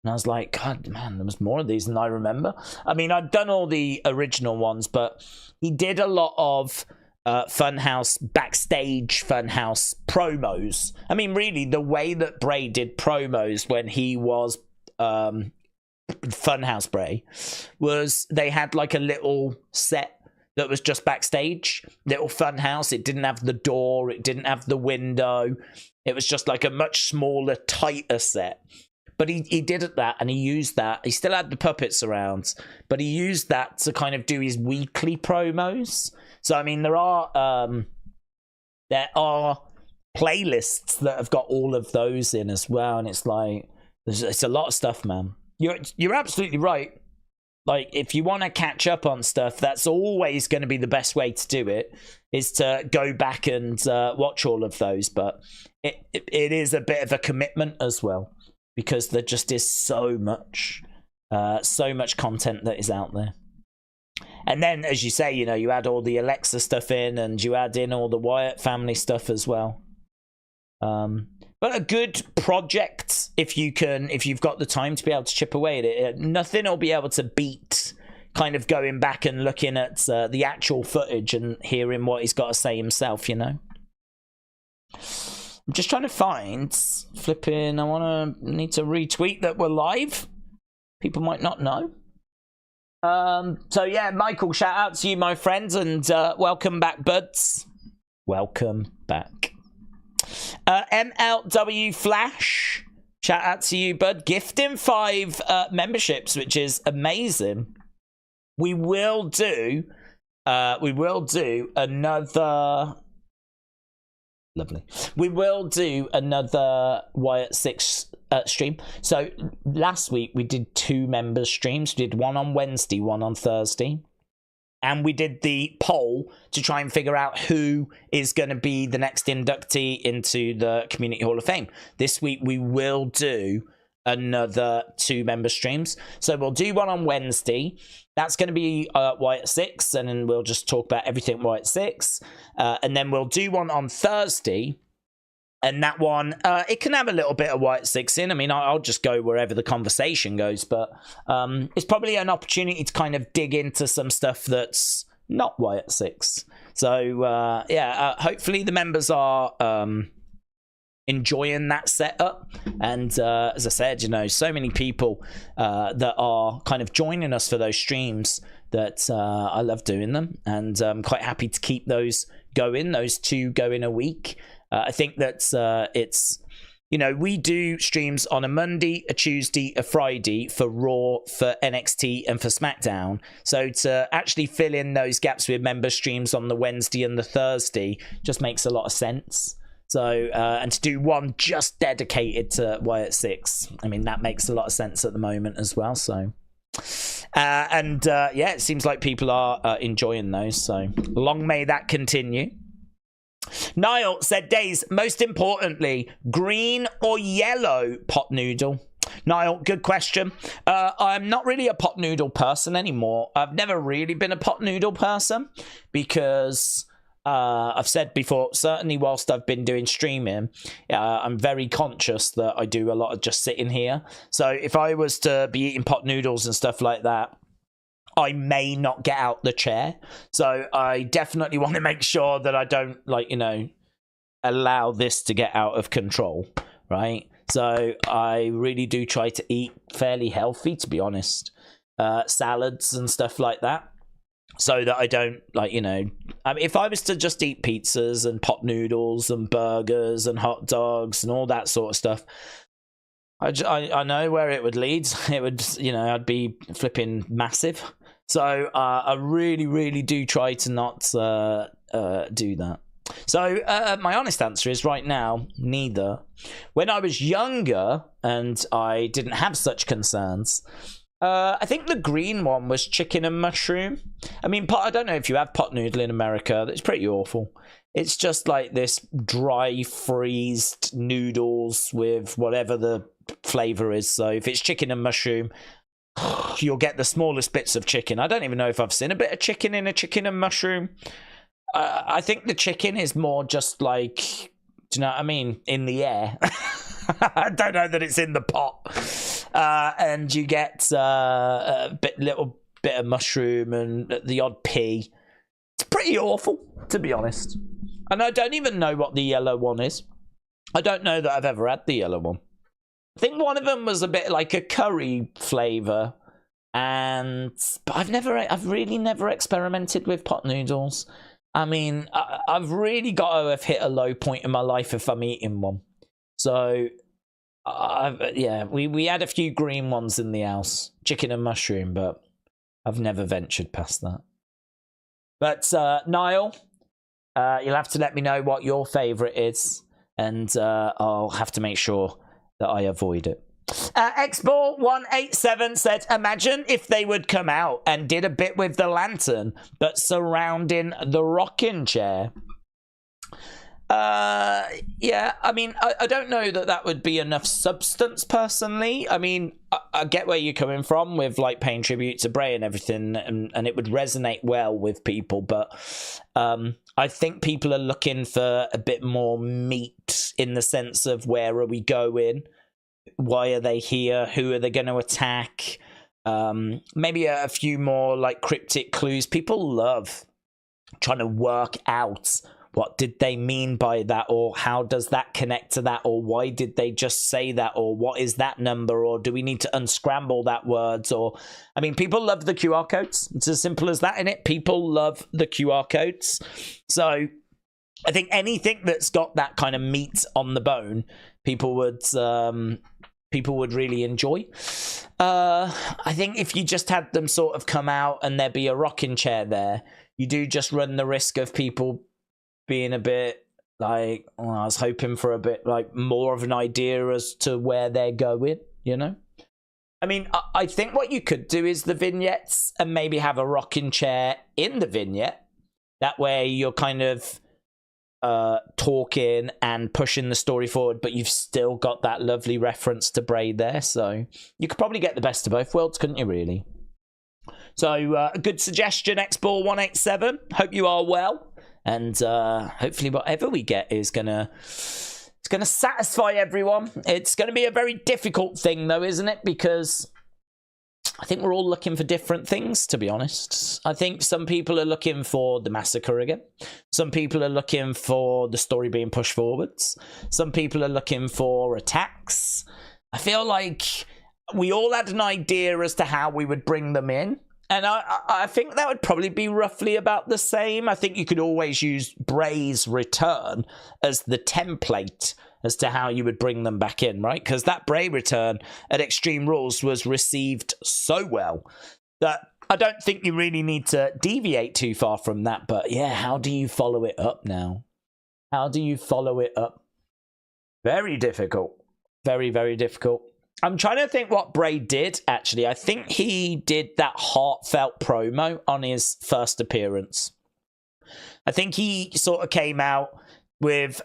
S1: And I was like, God, man, there was more of these than I remember. I mean, I'd done all the original ones, but he did a lot of Funhouse, backstage Funhouse promos. I mean, really, the way that Bray did promos when he was Funhouse Bray was they had like a little set that was just backstage, little Funhouse. It didn't have the door. It didn't have the window. It was just like a much smaller, tighter set. But he did that, and he used that. He still had the puppets around, but he used that to kind of do his weekly promos. So, I mean, there are playlists that have got all of those in as well, and it's like, it's a lot of stuff, man. You're absolutely right. Like, if you want to catch up on stuff, that's always going to be the best way to do it, is to go back and watch all of those. But it is a bit of a commitment as well, because there just is so much content that is out there. And then, as you say, you add all the Alexa stuff in, and you add in all the Wyatt family stuff as well. But a good project, if you've got the time to be able to chip away at it. Nothing will be able to beat kind of going back and looking at the actual footage and hearing what he's got to say himself, I'm just trying to find flipping. I need to retweet that we're live. People might not know. So yeah, Michael, shout out to you, my friends, and welcome back, buds. Welcome back. MLW Flash, shout out to you, bud. Gifting 5 memberships, which is amazing. We will do another. Lovely. We will do another Wyatt 6 stream. So last week we did 2 members streams. We did one on Wednesday, one on Thursday. And we did the poll to try and figure out who is going to be the next inductee into the Community Hall of Fame. This week we will do another 2 member streams. So we'll do one on Wednesday. That's going to be Wyatt 6, and then we'll just talk about everything Wyatt 6. And then we'll do one on Thursday, and that one, it can have a little bit of Wyatt 6 in. I mean, I'll just go wherever the conversation goes, but it's probably an opportunity to kind of dig into some stuff that's not Wyatt 6. So, yeah, hopefully the members are enjoying that setup, and as I said, you know, so many people that are kind of joining us for those streams that I love doing them, and I'm quite happy to keep those going, those 2 going a week. I think that it's, you know, we do streams on a Monday, a Tuesday, a Friday for Raw, for NXT, and for SmackDown. So to actually fill in those gaps with member streams on the Wednesday and the Thursday just makes a lot of sense. So, and to do one just dedicated to Wyatt 6, I mean, that makes a lot of sense at the moment as well. So, yeah, it seems like people are enjoying those. So, long may that continue. Niall said, Daze, most importantly, green or yellow pot noodle? Niall, good question. I'm not really a pot noodle person anymore. I've never really been a pot noodle person because... I've said before, certainly whilst I've been doing streaming, I'm very conscious that I do a lot of just sitting here. So if I was to be eating pot noodles and stuff like that, I may not get out the chair. So I definitely want to make sure that I don't, like, you know, allow this to get out of control, right? So I really do try to eat fairly healthy, to be honest. Salads and stuff like that. So that I don't, like, you know, I mean, if I was to just eat pizzas and pot noodles and burgers and hot dogs and all that sort of stuff, I know where it would lead. It would, you know, I'd be flipping massive. So I really, really do try to not do that. So my honest answer is right now, neither. When I was younger and I didn't have such concerns, I think the green one was chicken and mushroom. I mean, I don't know if you have pot noodle in America. It's pretty awful. It's just like this dry freezed noodles with whatever the flavor is. So if it's chicken and mushroom, you'll get the smallest bits of chicken. I don't even know if I've seen a bit of chicken in a chicken and mushroom. I think the chicken is more just like, do you know what I mean, in the air. I don't know that it's in the pot. And you get a little bit of mushroom and the odd pea. It's pretty awful, to be honest. And I don't even know what the yellow one is. I don't know that I've ever had the yellow one. I think one of them was a bit like a curry flavour. But I've really never experimented with pot noodles. I mean, I've really got to have hit a low point in my life if I'm eating one. So, yeah, we had a few green ones in the house, chicken and mushroom, but I've never ventured past that. But Niall, you'll have to let me know what your favourite is, and I'll have to make sure that I avoid it. Xball187 said, imagine if they would come out and did a bit with the lantern, but surrounding the rocking chair. Yeah, I mean, I don't know that would be enough substance, personally. I mean, I get where you're coming from with, like, paying tribute to Bray and everything, and it would resonate well with people, but I think people are looking for a bit more meat in the sense of where are we going? Why are they here? Who are they going to attack? Maybe a few more, like, cryptic clues. People love trying to work out what did they mean by that, or how does that connect to that, or why did they just say that, or what is that number, or do we need to unscramble that words? Or I mean, people love the QR codes. It's as simple as that, innit? People love the QR codes. So I think anything that's got that kind of meat on the bone, people would really enjoy. I think if you just had them sort of come out and there be a rocking chair there, you do just run the risk of people being a bit like, oh, I was hoping for a bit like more of an idea as to where they're going, you know? I mean, I think what you could do is the vignettes and maybe have a rocking chair in the vignette. That way you're kind of talking and pushing the story forward, but you've still got that lovely reference to Bray there, so you could probably get the best of both worlds, couldn't you, really? So a good suggestion, Xball 187. Hope you are well, and hopefully whatever we get is gonna satisfy everyone. It's gonna be a very difficult thing though, isn't it? Because I think we're all looking for different things, to be honest. I think some people are looking for the massacre again. Some people are looking for the story being pushed forwards. Some people are looking for attacks. I feel like we all had an idea as to how we would bring them in. And I think that would probably be roughly about the same. I think you could always use Bray's return as the template as to how you would bring them back in, right? Because that Bray return at Extreme Rules was received so well that I don't think you really need to deviate too far from that. But yeah, how do you follow it up now? How do you follow it up? Very difficult. Very, very difficult. I'm trying to think what Bray did, actually. I think he did that heartfelt promo on his first appearance. I think he sort of came out with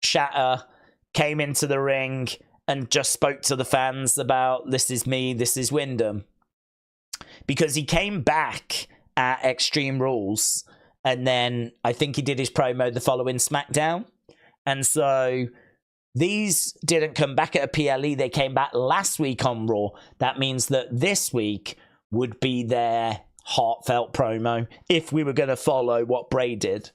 S1: Shatter, came into the ring and just spoke to the fans about, this is me, this is Wyndham. Because he came back at Extreme Rules, and then I think he did his promo the following SmackDown. And so these didn't come back at a PLE, they came back last week on Raw. That means that this week would be their heartfelt promo if we were going to follow what Bray did.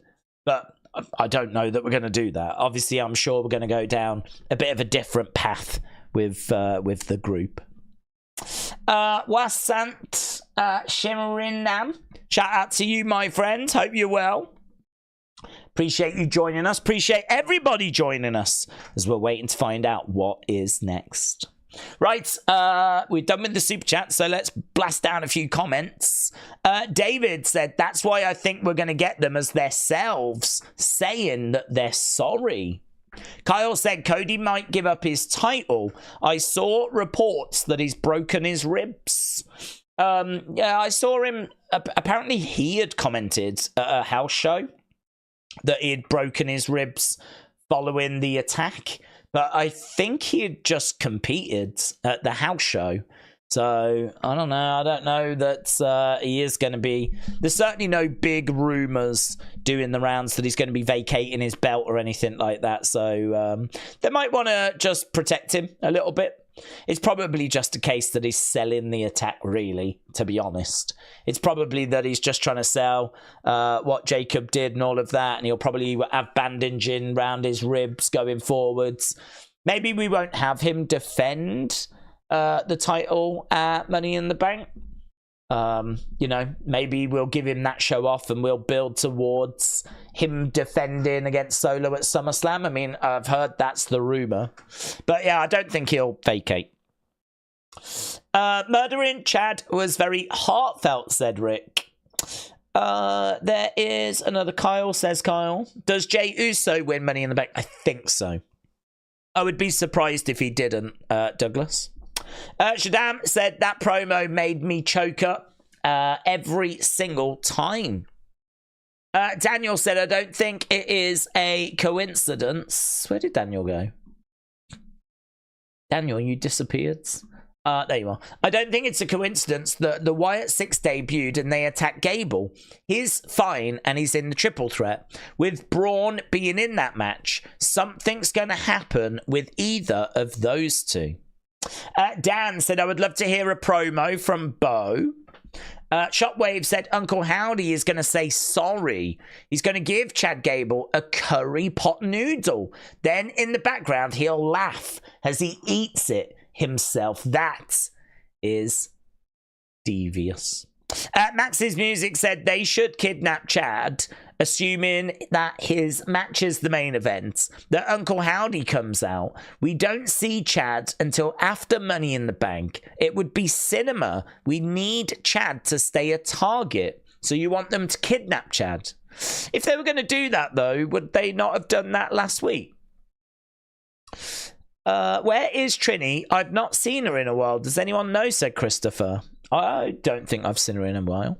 S1: But I don't know that we're going to do that. Obviously, I'm sure we're going to go down a bit of a different path with the group. Wasant Shimmerin, shout out to you, my friend. Hope you're well. Appreciate you joining us. Appreciate everybody joining us as we're waiting to find out what is next. Right, we're done with the super chat, so let's blast down a few comments. David said, that's why I think we're going to get them as themselves, saying that they're sorry. Kyle said Cody might give up his title. I saw reports that he's broken his ribs. Yeah, I saw him. Apparently, he had commented at a house show that he had broken his ribs following the attack. But I think he had just competed at the house show. So, I don't know. I don't know that he is going to be... There's certainly no big rumours doing the rounds that he's going to be vacating his belt or anything like that. So, they might want to just protect him a little bit. It's probably just a case that he's selling the attack, really, to be honest. It's probably that he's just trying to sell what Jacob did and all of that, and he'll probably have bandaging around his ribs going forwards. Maybe we won't have him defend the title at Money in the Bank. You know, maybe we'll give him that show off and we'll build towards him defending against Solo at SummerSlam. I mean, I've heard that's the rumor. But yeah, I don't think he'll vacate. Murdering Chad was very heartfelt, said Rick. There is another Kyle, says Kyle. Does Jey Uso win Money in the Bank? I think so. I would be surprised if he didn't, Douglas. Shaddam said that promo made me choke up every single time. Daniel said, I don't think it is a coincidence. Where did Daniel go? Daniel, you disappeared. There you are. I don't think it's a coincidence that the Wyatt 6 debuted and they attacked Gable. He's fine and he's in the triple threat. With Braun being in that match, something's going to happen with either of those two. Dan said, I would love to hear a promo from Bo. Shockwave said Uncle Howdy is going to say sorry. He's going to give Chad Gable a curry pot noodle. Then in the background, he'll laugh as he eats it himself. That is devious. Max's Music said they should kidnap Chad, assuming that his match is the main event, that Uncle Howdy comes out. We don't see Chad until after Money in the Bank. It would be cinema. We need Chad to stay a target. So you want them to kidnap Chad. If they were going to do that, though, would they not have done that last week? Where is Trini? I've not seen her in a while. Does anyone know, said Christopher. I don't think I've seen her in a while.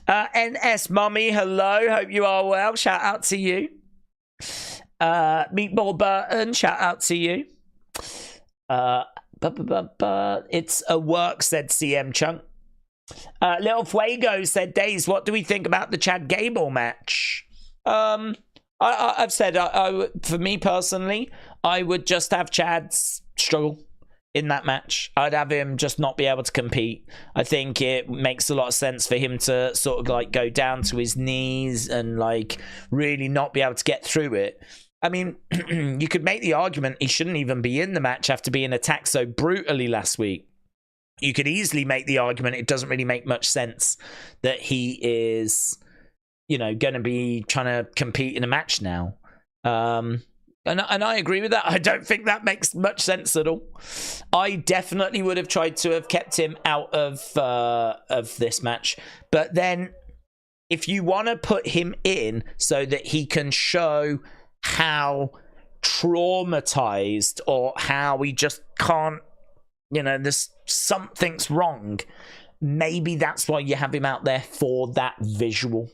S1: NS Mummy, hello. Hope you are well. Shout out to you. Meatball Burton, shout out to you. It's a work, said CM Chunk. Little Fuego said, Daze, what do we think about the Chad Gable match? I've said, for me personally, I would just have Chad struggle in that match. I'd have him just not be able to compete. I think it makes a lot of sense for him to sort of like go down to his knees and like really not be able to get through it. I mean, you could make the argument he shouldn't even be in the match after being attacked so brutally last week. You could easily make the argument it doesn't really make much sense that he is, you know, going to be trying to compete in a match now. And I agree with that. I don't think that makes much sense at all. I definitely would have tried to have kept him out of this match. But then if you want to put him in so that he can show how traumatized or how he just can't, you know, there's something's wrong, maybe that's why you have him out there for that visual.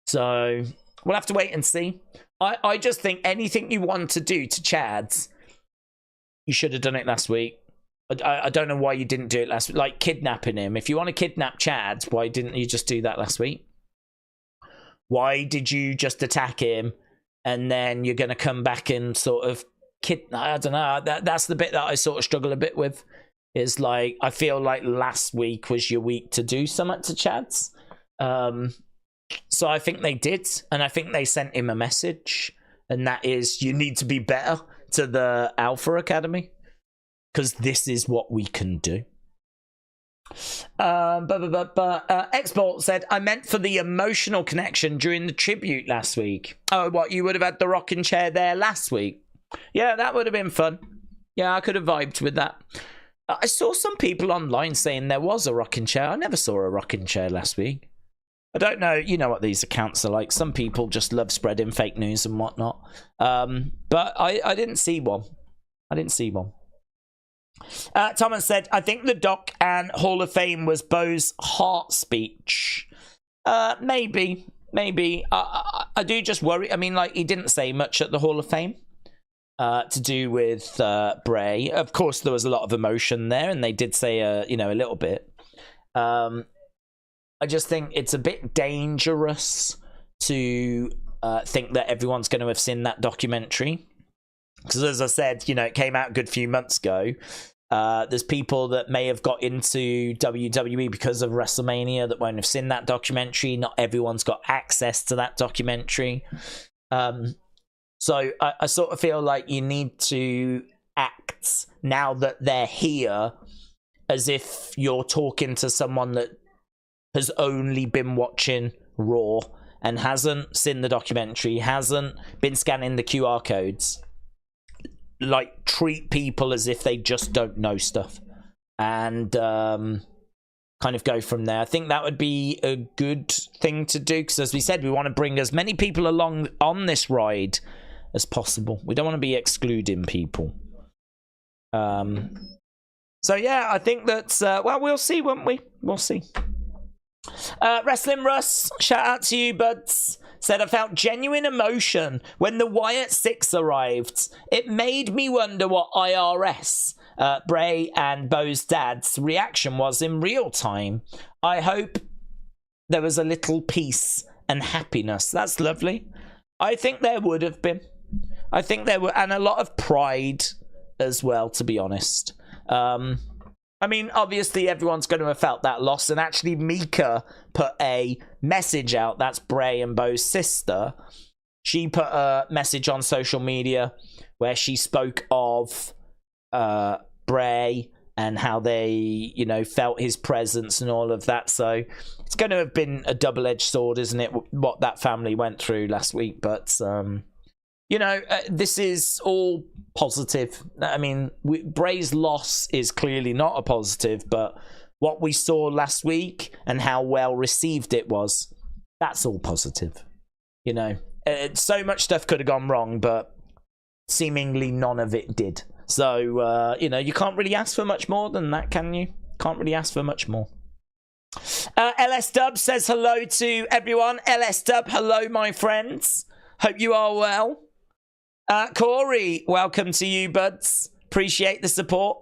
S1: So we'll have to wait and see. I just think anything you want to do to Chad's, you should have done it last week. I don't know why you didn't do it last week. Like kidnapping him. If you want to kidnap Chad, why didn't you just do that last week? Why did you just attack him and then you're going to come back and sort of I don't know. That's the bit that I sort of struggle a bit with. Is like, I feel like last week was your week to do something to Chad's. So I think they did, and I think they sent him a message, and that is, you need to be better to the Alpha Academy, because this is what we can do. Xbolt said, I meant for the emotional connection during the tribute last week. Oh, what, you would have had the rocking chair there last week? Yeah, that would have been fun. Yeah, I could have vibed with that. I saw some people online saying there was a rocking chair. I never saw a rocking chair last week. I don't know. You know what these accounts are like. Some people just love spreading fake news and whatnot. But I didn't see one. I didn't see one. Thomas said, I think the Doc and Hall of Fame was Bo's heart speech. Maybe. I do just worry. I mean, like, he didn't say much at the Hall of Fame to do with Bray. Of course, there was a lot of emotion there, and they did say, a little bit. I just think it's a bit dangerous to think that everyone's going to have seen that documentary. Because as I said, it came out a good few months ago. There's people that may have got into WWE because of WrestleMania that won't have seen that documentary. Not everyone's got access to that documentary. So I sort of feel like you need to act now that they're here as if you're talking to someone that has only been watching Raw and hasn't seen the documentary, hasn't been scanning the QR codes. Like, treat people as if they just don't know stuff and kind of go from there. I think that would be a good thing to do, because as we said, we want to bring as many people along on this ride as possible. We don't want to be excluding people. So yeah, I think that's well, we'll see, won't we? We'll see. Wrestling Russ, shout out to you, buds. Said, I felt genuine emotion when the Wyatt 6 arrived. It made me wonder what IRS, Bray and Bo's dad's reaction was in real time. I hope there was a little peace and happiness. That's lovely. I think there would have been. I think there were, and a lot of pride as well, to be honest. I I mean, obviously everyone's going to have felt that loss, and actually Mika put a message out. That's Bray and Bo's sister. She put a message on social media where she spoke of Bray and how they, you know, felt his presence and all of that. So it's going to have been a double-edged sword, isn't it, what that family went through last week. But, you know, this is all positive. I mean, Bray's loss is clearly not a positive, but what we saw last week and how well received it was, that's all positive. You know, so much stuff could have gone wrong, but seemingly none of it did. So, you know, you can't really ask for much more than that, can you? Can't really ask for much more. LS Dub says hello to everyone. LS Dub, hello, my friends. Hope you are well. Corey, welcome to you, buds. Appreciate the support.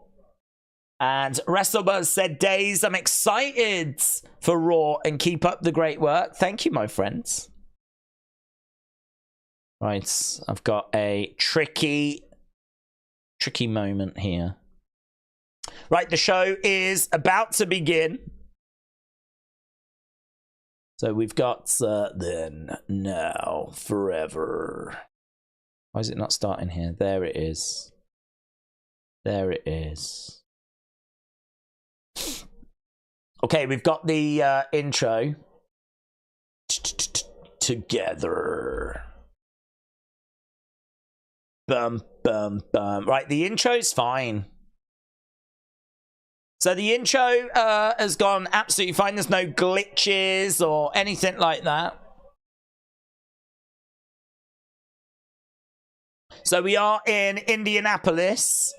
S1: And WrestleBuzz said, Daze, I'm excited for Raw and keep up the great work. Thank you, my friends. Right, I've got a tricky moment here. Right, the show is about to begin. So we've got then, now, forever. Why is it not starting here? There it is. There it is. Okay, we've got the intro. Together. Bum, bum, bum. Right, the intro's fine. So the intro has gone absolutely fine. There's no glitches or anything like that. So we are in Indianapolis.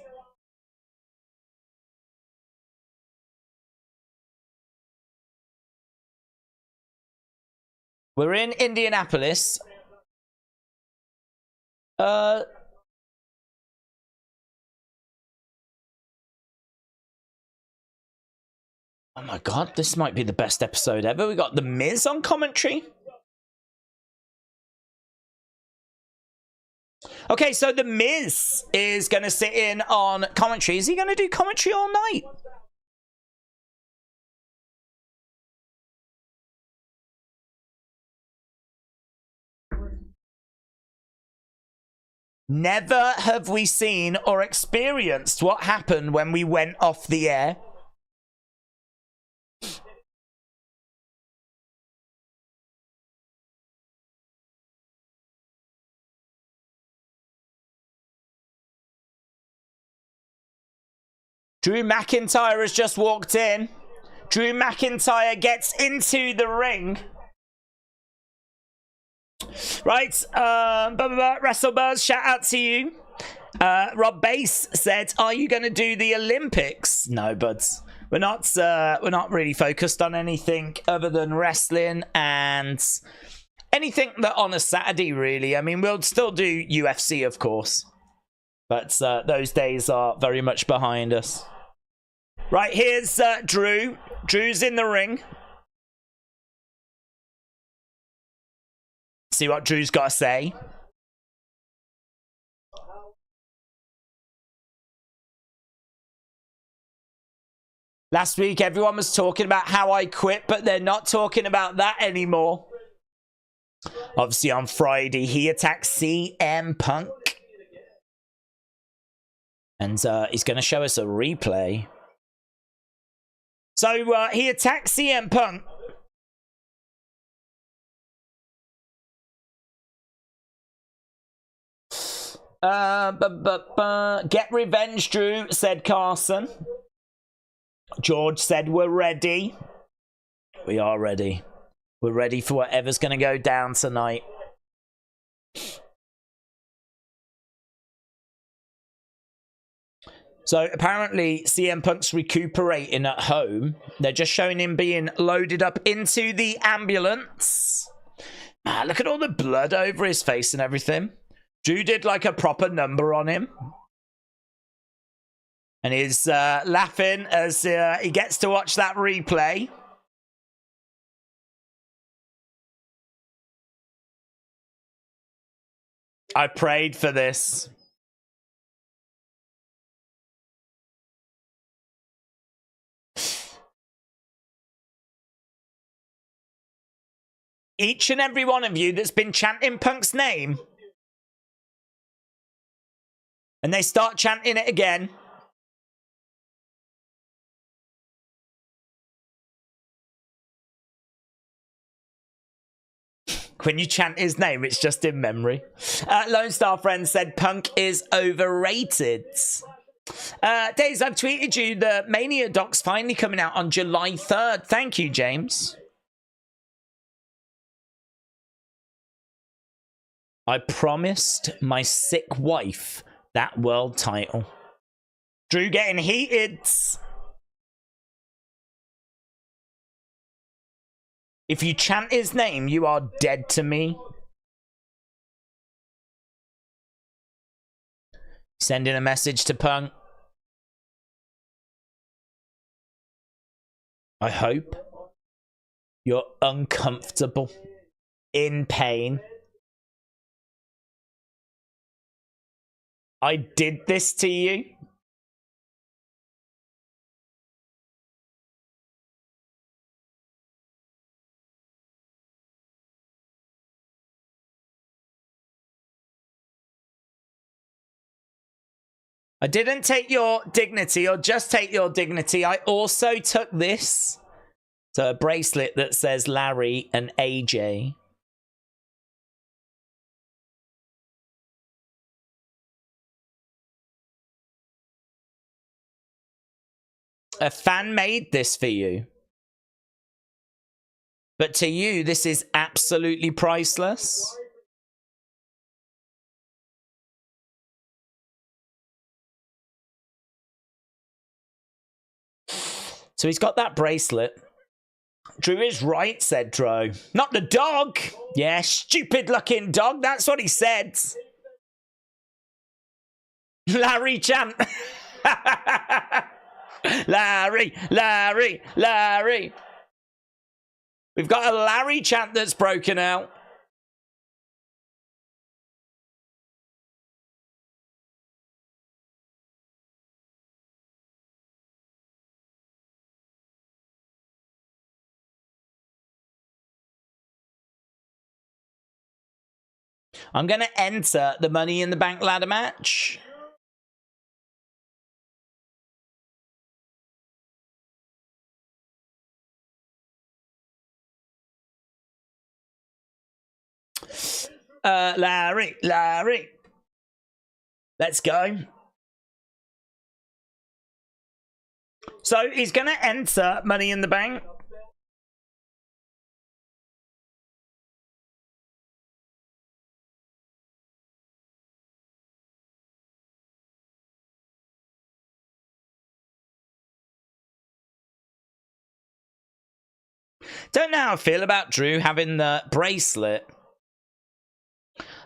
S1: We're in Indianapolis. Oh my god, this might be the best episode ever. We got The Miz on commentary. Okay, so The Miz is going to sit in on commentary. Is he going to do commentary all night? Never have we seen or experienced what happened when we went off the air. Drew McIntyre has just walked in. Drew McIntyre gets into the ring. Right, WrestleBuzz, shout out to you. Rob Bass said, "Are you going to do the Olympics?" No, buds. We're not really focused on anything other than wrestling and anything that on a Saturday, really. I mean, we'll still do UFC, of course, but those days are very much behind us. Right, here's Drew. Drew's in the ring. See what Drew's got to say. Last week, everyone was talking about how I quit, but they're not talking about that anymore. Obviously, on Friday, he attacked CM Punk. And he's going to show us a replay. So he attacked CM Punk. Get revenge, Drew, said Carson. George said, we're ready. We are ready. We're ready for whatever's going to go down tonight. So apparently CM Punk's recuperating at home. They're just showing him being loaded up into the ambulance. Man, look at all the blood over his face and everything. Drew did like a proper number on him. And he's laughing as he gets to watch that replay. I prayed for this. Each and every one of you that's been chanting Punk's name, and they start chanting it again, when you chant his name, it's just in memory. Lone Star Friend said Punk is overrated. Daze, I've tweeted you the Mania doc's finally coming out on July 3rd. Thank you, James. I promised my sick wife that world title. Drew getting heated. If you chant his name, you are dead to me. Sending a message to Punk. I hope you're uncomfortable, in pain. I did this to you. I didn't take your dignity or just take your dignity. I also took this. So a bracelet that says Larry and AJ. A fan made this for you. But to you, this is absolutely priceless. So he's got that bracelet. Drew is right, said Dro. Not the dog. Yeah, stupid looking dog. That's what he said. Larry chant. Larry, Larry, Larry. We've got a Larry chant that's broken out. I'm going to enter the Money in the Bank ladder match. Larry, Larry. Let's go. So he's going to enter Money in the Bank. Don't know how I feel about Drew having the bracelet.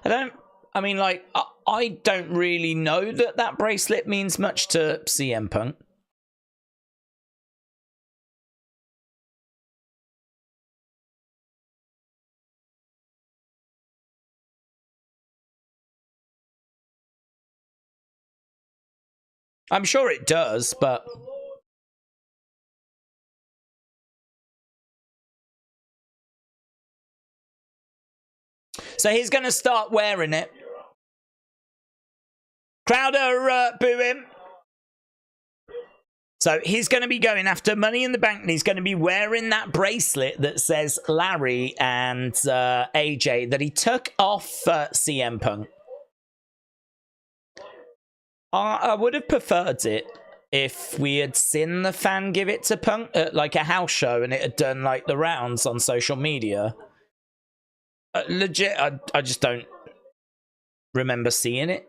S1: I mean, like, I don't really know that that bracelet means much to CM Punk. I'm sure it does, but... So he's going to start wearing it. Crowd are booing. So he's going to be going after Money in the Bank, and he's going to be wearing that bracelet that says Larry and AJ that he took off CM Punk. I would have preferred it if we had seen the fan give it to Punk at like a house show and it had done like the rounds on social media. Legit, I just don't remember seeing it.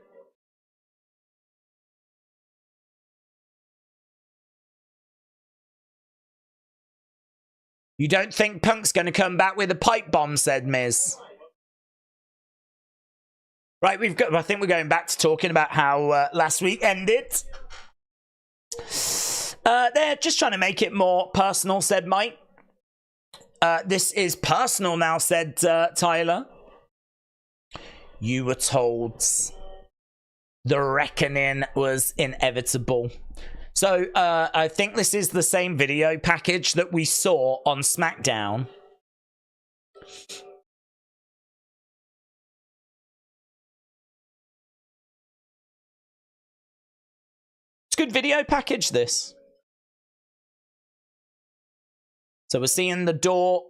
S1: You don't think Punk's going to come back with a pipe bomb, said Miz. Right, I think we're going back to talking about how last week ended. They're just trying to make it more personal, said Mike. This is personal now, said Tyler. You were told the reckoning was inevitable. So I think this is the same video package that we saw on SmackDown. good video package, this. So we're seeing the door.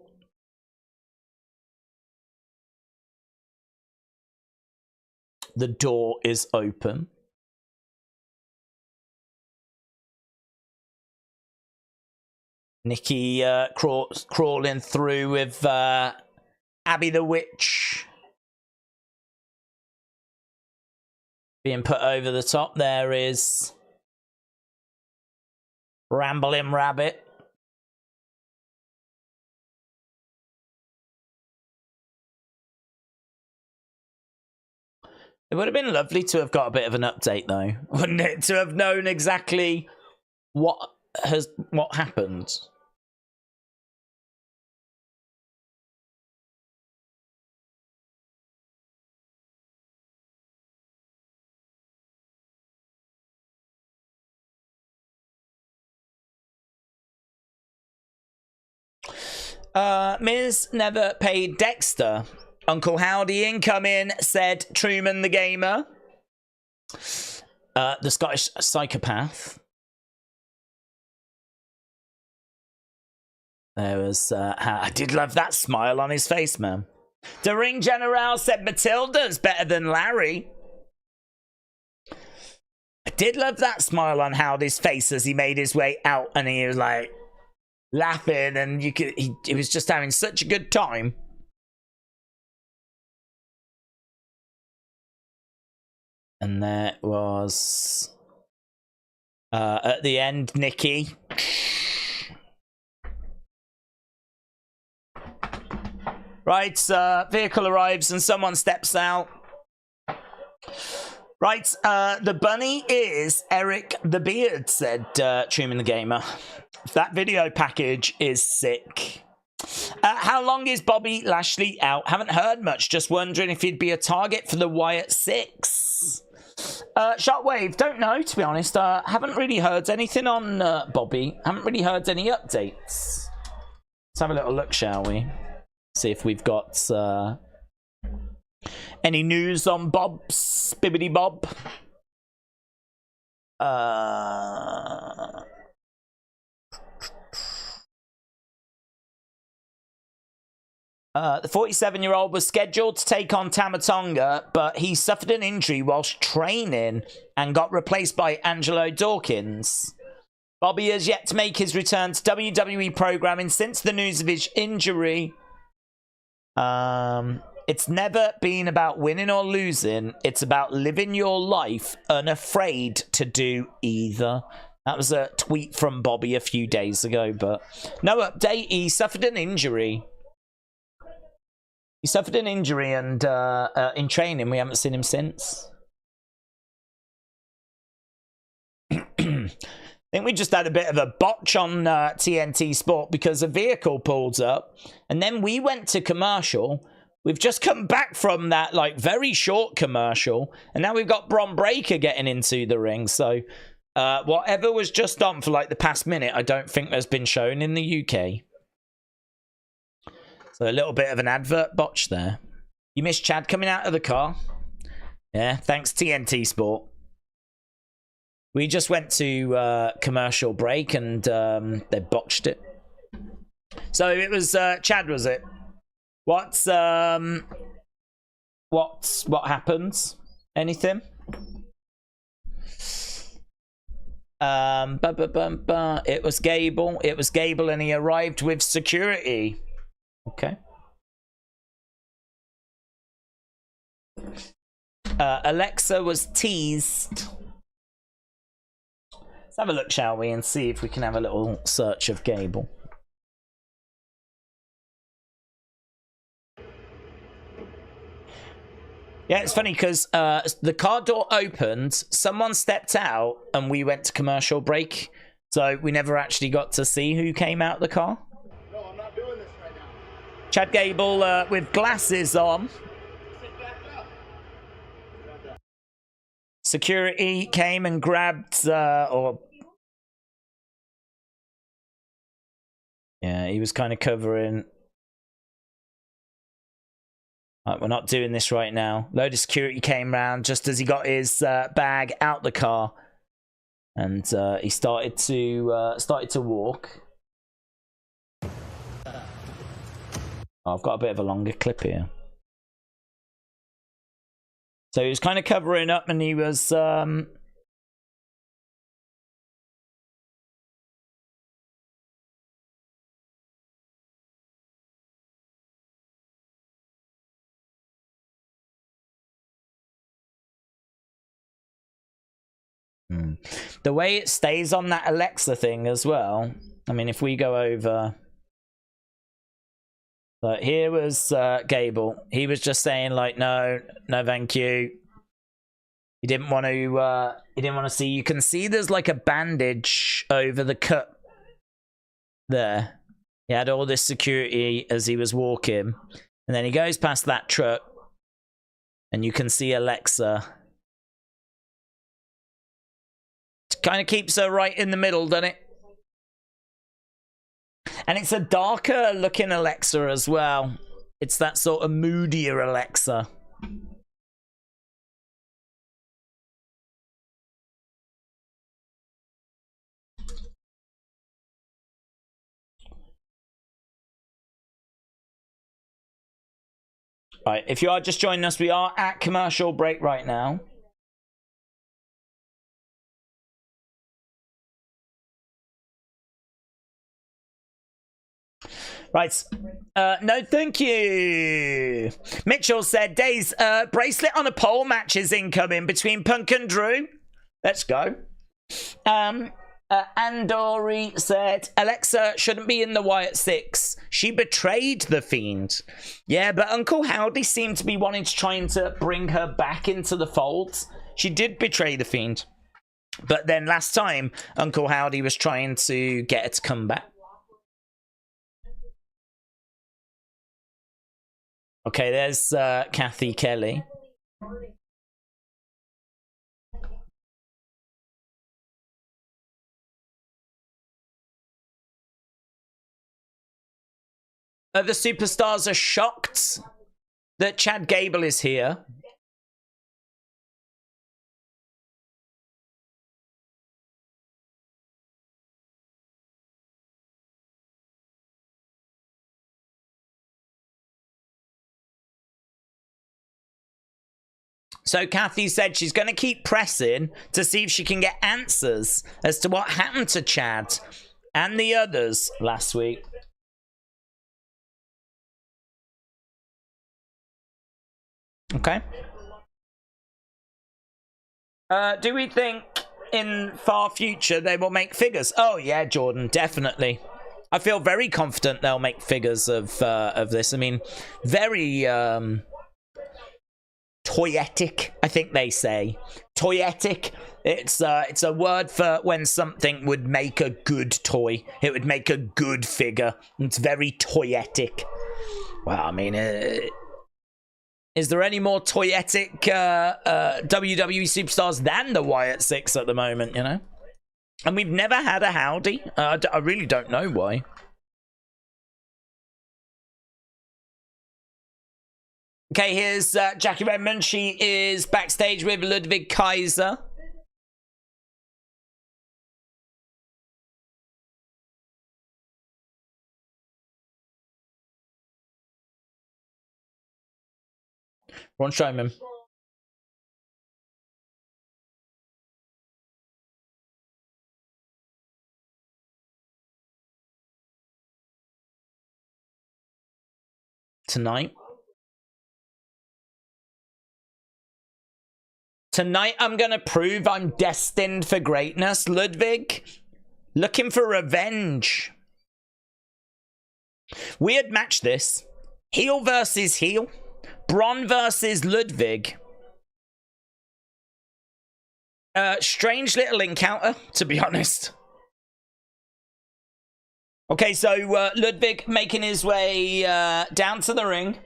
S1: The door is open. Nikki crawling through with Abby the Witch being put over the top. There is Rambling Rabbit. It would have been lovely to have got a bit of an update, though, wouldn't it? To have known exactly what happened. Miz never paid Dexter. Uncle Howdy incoming, said Truman the Gamer. The Scottish psychopath. There was... I did love that smile on his face, man. The Ring General said Matilda's better than Larry. I did love that smile on Howdy's face as he made his way out and he was like laughing and you could he was just having such a good time. And there was at the end, Nikki. Right, vehicle arrives and someone steps out. Right, the bunny is Eric the Beard, said Truman the Gamer. That video package is sick. How long is Bobby Lashley out? Haven't heard much. Just wondering if he'd be a target for the Wyatt 6. Shockwave, don't know, to be honest. Haven't really heard anything on Bobby. Haven't really heard any updates. Let's have a little look, shall we? See if we've got any news on Bob's Bibbidi Bob. The 47-year-old was scheduled to take on Tama Tonga, but he suffered an injury whilst training and got replaced by Angelo Dawkins. Bobby has yet to make his return to WWE programming since the news of his injury. It's never been about winning or losing. It's about living your life unafraid to do either. That was a tweet from Bobby a few days ago, but no update. He suffered an injury. He suffered an injury and in training, we haven't seen him since. I think we just had a bit of a botch on TNT Sport because a vehicle pulls up and then we went to commercial. We've just come back from that like very short commercial and now we've got Bron Breakker getting into the ring. So whatever was just on for like the past minute, I don't think has been shown in the UK. So a little bit of an advert botch there. You missed Chad coming out of the car. Yeah, thanks TNT Sport. We just went to commercial break and they botched it. So it was Chad, was it? What happens? Anything? It was Gable. It was Gable and he arrived with security. Okay. Alexa was teased. Let's have a look, shall we, and see if we can have a little search of Gable. Yeah, it's funny because the car door opened, someone stepped out, and we went to commercial break. So we never actually got to see who came out the car.
S2: No, I'm not doing this right now.
S1: Chad Gable with glasses on. Security came and grabbed, yeah, he was kind of covering. Right, we're not doing this right now. Load of security came round just as he got his bag out the car. And he started to walk. Oh, I've got a bit of a longer clip here. So he was kind of covering up, and he was the way it stays on that Alexa thing as well. I mean, if we go over, but here was Gable. He was just saying like, no, thank you. He didn't want to see. You can see there's like a bandage over the cut there. He had all this security as he was walking, and then he goes past that truck, and you can see Alexa. Kind of keeps her right in the middle, doesn't it? And it's a darker looking Alexa as well. It's that sort of moodier Alexa. Right, if you are just joining us, we are at commercial break right now. Right. No, thank you. Mitchell said, Daze, bracelet on a pole match is incoming between Punk and Drew. Let's go. Andori said, Alexa shouldn't be in the Wyatt 6. She betrayed the Fiend. Yeah, but Uncle Howdy seemed to be wanting to try to bring her back into the fold. She did betray the Fiend. But then last time, Uncle Howdy was trying to get her to come back. Okay, there's Kathy Kelly. The superstars are shocked that Chad Gable is here. So Kathy said she's going to keep pressing to see if she can get answers as to what happened to Chad and the others last week. Okay. Do we think in far future they will make figures? Oh yeah, Jordan, definitely. I feel very confident they'll make figures of this. I mean, very toyetic, I think they say. Toyetic. It's a word for when something would make a good toy. It would make a good figure. It's very toyetic. Well, I mean, is there any more toyetic WWE superstars than the Wyatt 6 at the moment, you know? And we've never had a Howdy. I really don't know why. Okay, here's Jackie Redmond. She is backstage with Ludwig Kaiser. Braun Strowman. Tonight I'm gonna prove I'm destined for greatness. Ludwig, looking for revenge. Weird match this. Heel versus heel. Bron versus Ludwig. Strange little encounter, to be honest. Okay, so Ludwig making his way down to the ring.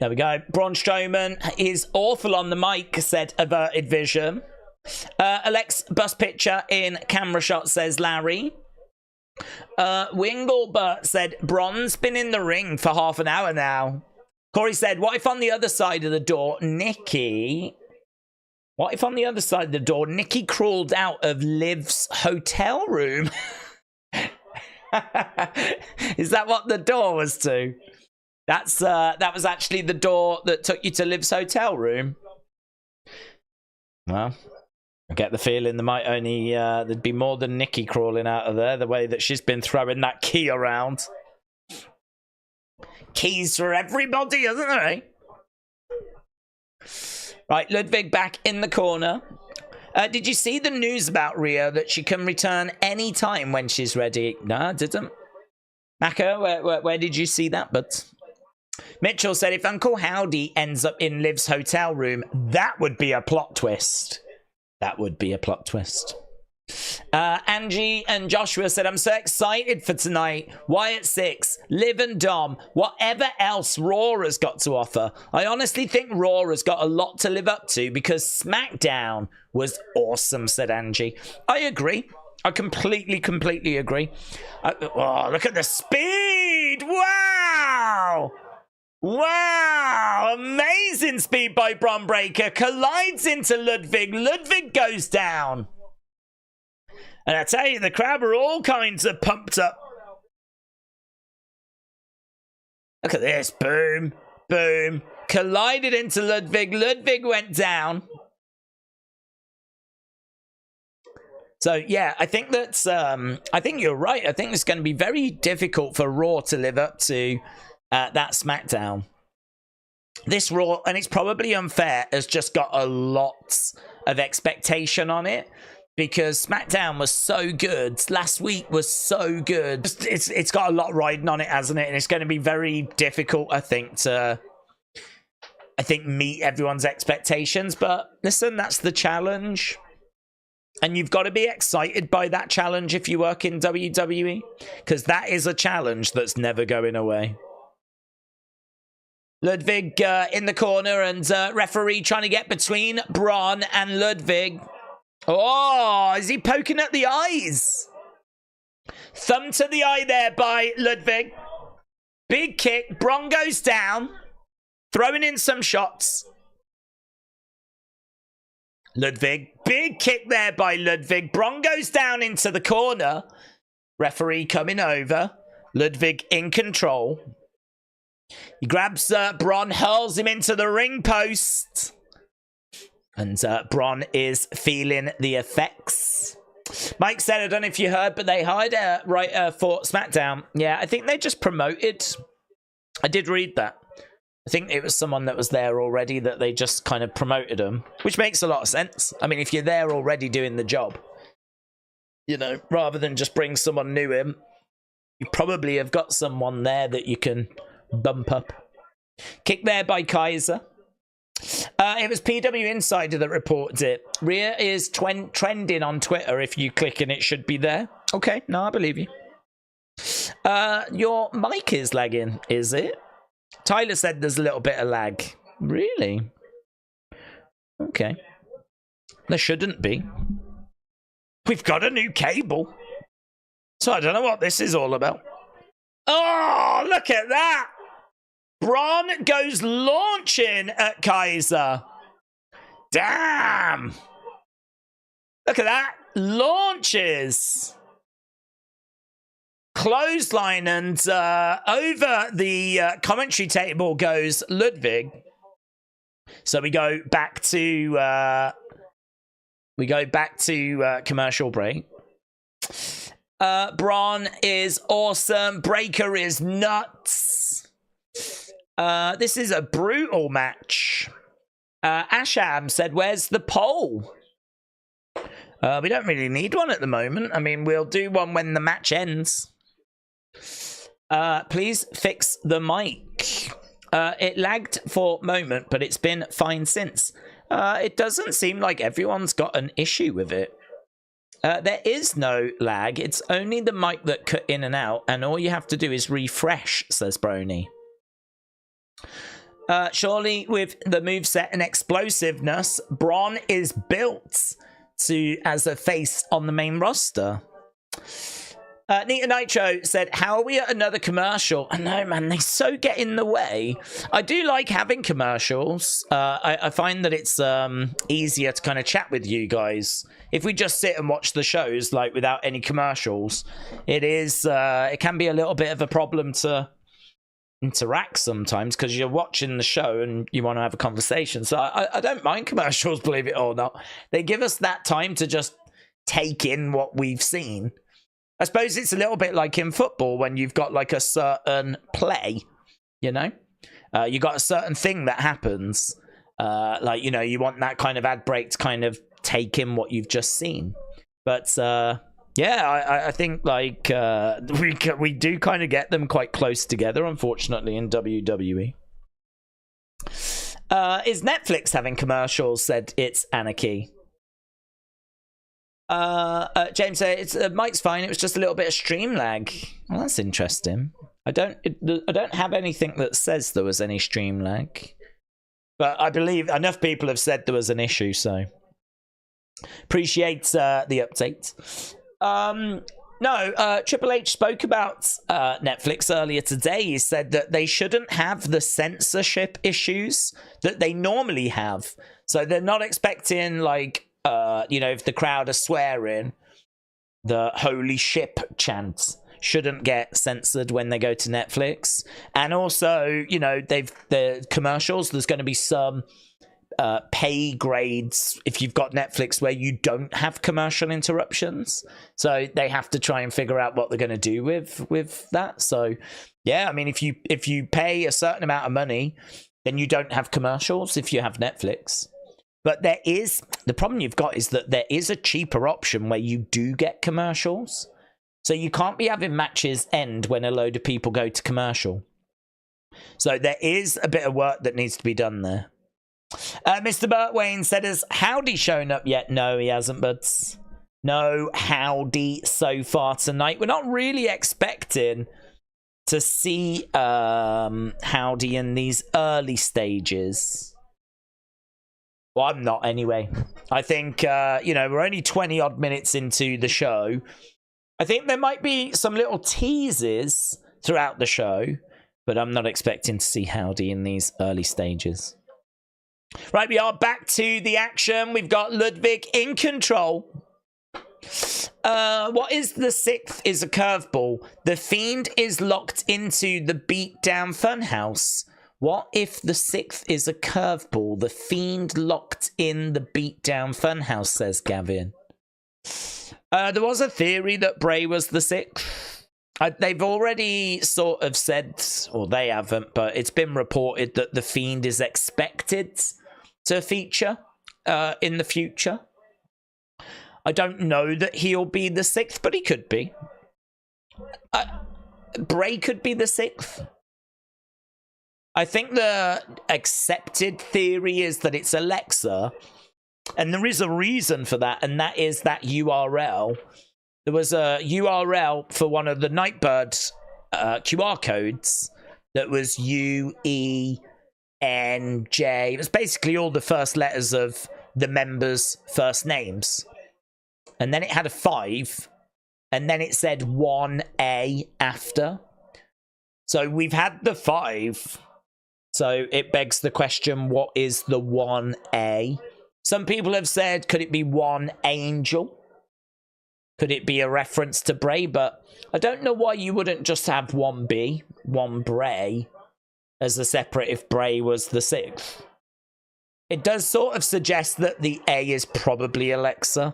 S1: There we go. Braun Strowman is awful on the mic, said Averted Vision. Alex, bus picture in camera shot, says Larry. Winglebert said, Bron's been in the ring for half an hour now. Corey said, what if on the other side of the door, Nikki... What if on the other side of the door, Nikki crawled out of Liv's hotel room? Is that what the door was to? That was actually the door that took you to Liv's hotel room. Well, I get the feeling there might only there'd be more than Nikki crawling out of there, the way that she's been throwing that key around. Keys for everybody, isn't there? Eh? Right, Ludwig back in the corner. Did you see the news about Rhea that she can return any time when she's ready? No, I didn't. Maka, where did you see that? But Mitchell said, if Uncle Howdy ends up in Liv's hotel room, that would be a plot twist. That would be a plot twist. Angie and Joshua said, I'm so excited for tonight. Wyatt 6, Liv and Dom, whatever else Raw has got to offer. I honestly think Raw has got a lot to live up to because SmackDown was awesome, said Angie. I agree. I completely agree. Oh, look at the speed! Wow! Wow! Amazing speed by Bron Breakker. Collides into Ludwig. Ludwig goes down. And I tell you, the crowd were all kinds of pumped up. Look at this. Boom. Boom. Collided into Ludwig. Ludwig went down. So, yeah, I think that's... I think you're right. I think it's going to be very difficult for Raw to live up to that SmackDown. This Raw, and it's probably unfair, has just got a lot of expectation on it. Because SmackDown was so good. Last week was so good. It's got a lot riding on it, hasn't it? And it's going to be very difficult, I think, to meet everyone's expectations. But listen, that's the challenge. And you've got to be excited by that challenge if you work in WWE. Because that is a challenge that's never going away. Ludwig in the corner and referee trying to get between Bron and Ludwig. Oh, is he poking at the eyes? Thumb to the eye there by Ludwig. Big kick. Bron goes down. Throwing in some shots. Ludwig. Big kick there by Ludwig. Bron goes down into the corner. Referee coming over. Ludwig in control. He grabs Bron, hurls him into the ring post. And Bron is feeling the effects. Mike said, I don't know if you heard, but they hired a writer for SmackDown. Yeah, I think they just promoted. I did read that. I think it was someone that was there already that they just kind of promoted them, which makes a lot of sense. I mean, if you're there already doing the job, you know, rather than just bring someone new in, you probably have got someone there that you can bump up. Kick there by Kaiser. It was PW Insider that reported it. Rhea is trending on Twitter. If you click and it should be there. Okay, no, I believe you. Your mic is lagging, is it? Tyler said there's a little bit of lag. Really? Okay. There shouldn't be. We've got a new cable. So I don't know what this is all about. Oh, look at that! Bron goes launching at Kaiser. Damn! Look at that. Launches. Clothesline, and over the commentary table goes Ludwig. So we go back to commercial break. Bron is awesome. Breakker is nuts. This is a brutal match. Asham said, where's the poll? We don't really need one at the moment. I mean, we'll do one when the match ends. Please fix the mic. It lagged for a moment, but it's been fine since. It doesn't seem like everyone's got an issue with it. There is no lag. It's only the mic that cut in and out, and all you have to do is refresh, says Brony. Surely with the moveset and explosiveness, Bron is built as a face on the main roster. Nita Nitro said, how are we at another commercial? I know, man, they so get in the way. I do like having commercials. I find that it's easier to kind of chat with you guys. If we just sit and watch the shows, like, without any commercials, it can be a little bit of a problem to interact sometimes because you're watching the show and you want to have a conversation. So I don't mind commercials, believe it or not. They give us that time to just take in what we've seen. I suppose it's a little bit like in football when you've got like a certain play, you know? You got a certain thing that happens. Like, you know, you want that kind of ad break to kind of take in what you've just seen. But yeah, I think like we do kind of get them quite close together, unfortunately, in WWE. Is Netflix having commercials? Said It's Anarchy. James said it's Mike's fine. It was just a little bit of stream lag. Well, that's interesting. I don't have anything that says there was any stream lag, but I believe enough people have said there was an issue. So appreciate the update. No, Triple H spoke about Netflix earlier today. He said that they shouldn't have the censorship issues that they normally have. So they're not expecting like. You know, if the crowd are swearing, the holy ship chant shouldn't get censored when they go to Netflix. And also, you know, the commercials, there's going to be some pay grades if you've got Netflix where you don't have commercial interruptions. So they have to try and figure out what they're going to do with that. So, yeah, I mean, if you pay a certain amount of money, then you don't have commercials if you have Netflix. But the problem you've got is that there is a cheaper option where you do get commercials. So you can't be having matches end when a load of people go to commercial. So there is a bit of work that needs to be done there. Mr. Burtwain said, has Howdy shown up yet? No, he hasn't, but no Howdy so far tonight. We're not really expecting to see Howdy in these early stages. Well, I'm not anyway. I think, you know, we're only 20 odd minutes into the show. I think there might be some little teases throughout the show, but I'm not expecting to see Howdy in these early stages. Right, we are back to the action. We've got Ludwig in control. What is the sixth is a curveball. The Fiend is locked into the beatdown funhouse. What if the sixth is a curveball? The Fiend locked in the beatdown funhouse, says Gavin. There was a theory that Bray was the sixth. They've already sort of said, or they haven't, but it's been reported that the Fiend is expected to feature in the future. I don't know that he'll be the sixth, but he could be. Bray could be the sixth. I think the accepted theory is that it's Alexa, and there is a reason for that, and that is that URL. There was a URL for one of the Nightbird QR codes that was UENJ. It was basically all the first letters of the members' first names. And then it had a 5, and then it said 1A after. So we've had the 5. So it begs the question, what is the 1A? Some people have said, could it be one angel? Could it be a reference to Bray? But I don't know why you wouldn't just have 1B, one Bray, as a separate if Bray was the sixth. It does sort of suggest that the A is probably Alexa.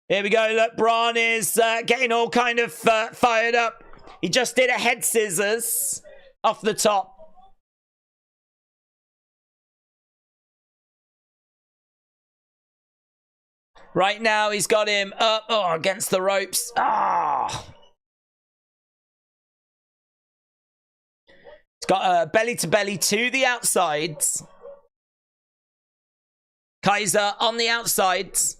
S1: Here we go. Look, Braun is getting all kind of fired up. He just did a head scissors off the top. Right now, he's got him up against the ropes. He's got a belly to belly to the outsides. Kaiser on the outsides.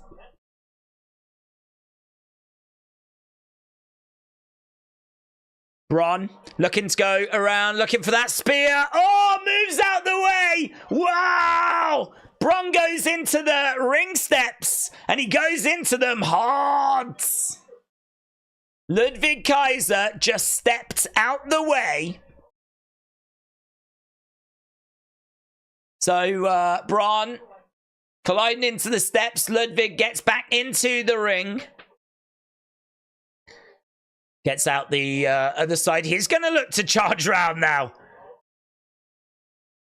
S1: Bron looking to go around, looking for that spear. Oh, moves out the way. Wow! Bron goes into the ring steps, and he goes into them hard. Ludwig Kaiser just stepped out the way. So, Braun colliding into the steps. Ludwig gets back into the ring. Gets out the other side. He's going to look to charge round now.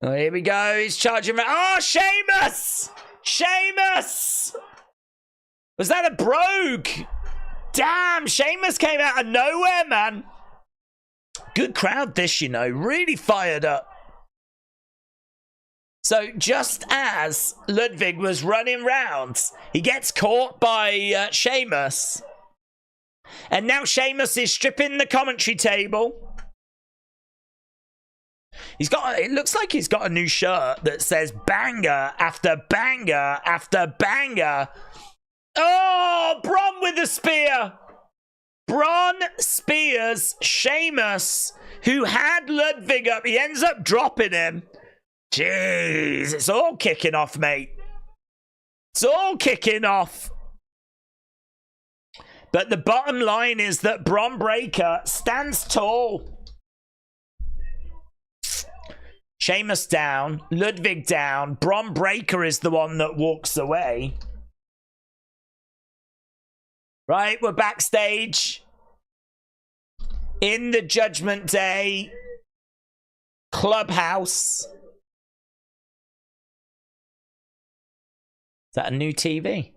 S1: Oh, here we go. He's charging round. Oh, Sheamus! Sheamus! Was that a brogue? Damn, Sheamus came out of nowhere, man. Good crowd this, you know. Really fired up. So just as Ludwig was running round, he gets caught by Sheamus. And now Sheamus is stripping the commentary table. It looks like he's got a new shirt that says banger after banger after banger. Oh, Bron with the spear. Bron spears Sheamus, who had Ludwig up. He ends up dropping him. Jeez, it's all kicking off, mate. It's all kicking off. But the bottom line is that Bron Breakker stands tall. Sheamus down, Ludwig down. Bron Breakker is the one that walks away. Right, we're backstage in the Judgment Day clubhouse. Is that a new TV?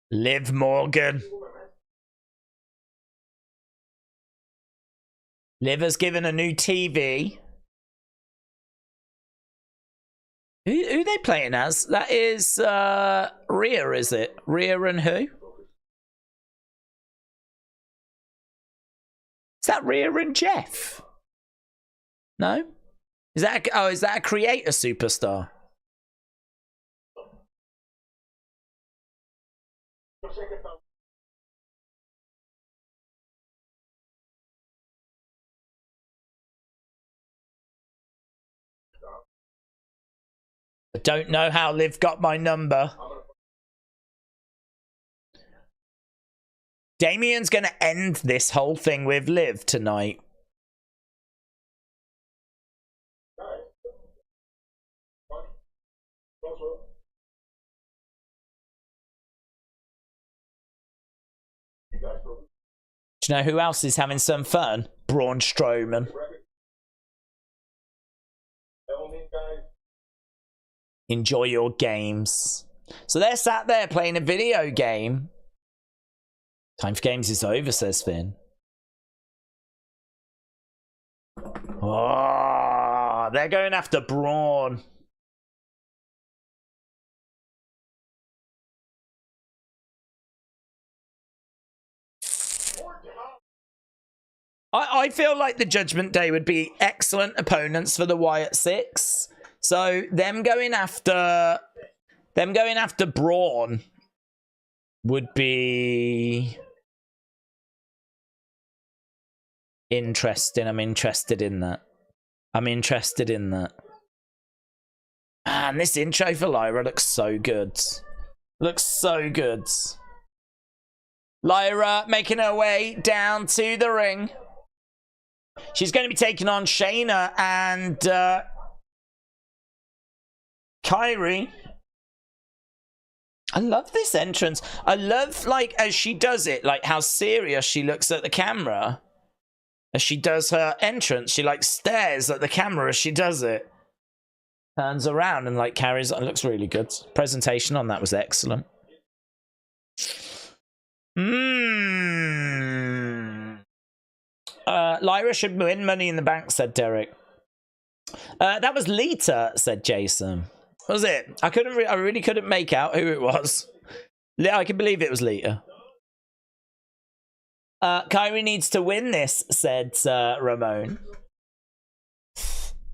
S1: Liv Morgan. Liv has given a new TV. Who they playing as? That is Rhea, is it? Rhea and who? Is that Rhea and Jeff? No? Is that a creator superstar? I don't know how Liv got my number. Damien's going to end this whole thing with Liv tonight. Do you know who else is having some fun? Braun Strowman. Enjoy your games. So they're sat there playing a video game. Time for games is over, says Finn. Oh, they're going after Braun. I feel like the Judgment Day would be excellent opponents for the Wyatt Six. So them going after Braun would be interesting. I'm interested in that. Man, this intro for Lyra looks so good. Lyra making her way down to the ring. She's going to be taking on Shayna and Kairi. I love this entrance. I love, like, as she does it, like, how serious she looks at the camera. As she does her entrance, she, like, stares at the camera as she does it. Turns around and, like, carries on. It looks really good. Presentation on that was excellent. Lyra should win Money in the Bank, said Derek. That was Lita, said Jason. Was it? I really couldn't make out who it was. I can believe it was Lita. Kairi needs to win this, said Ramon.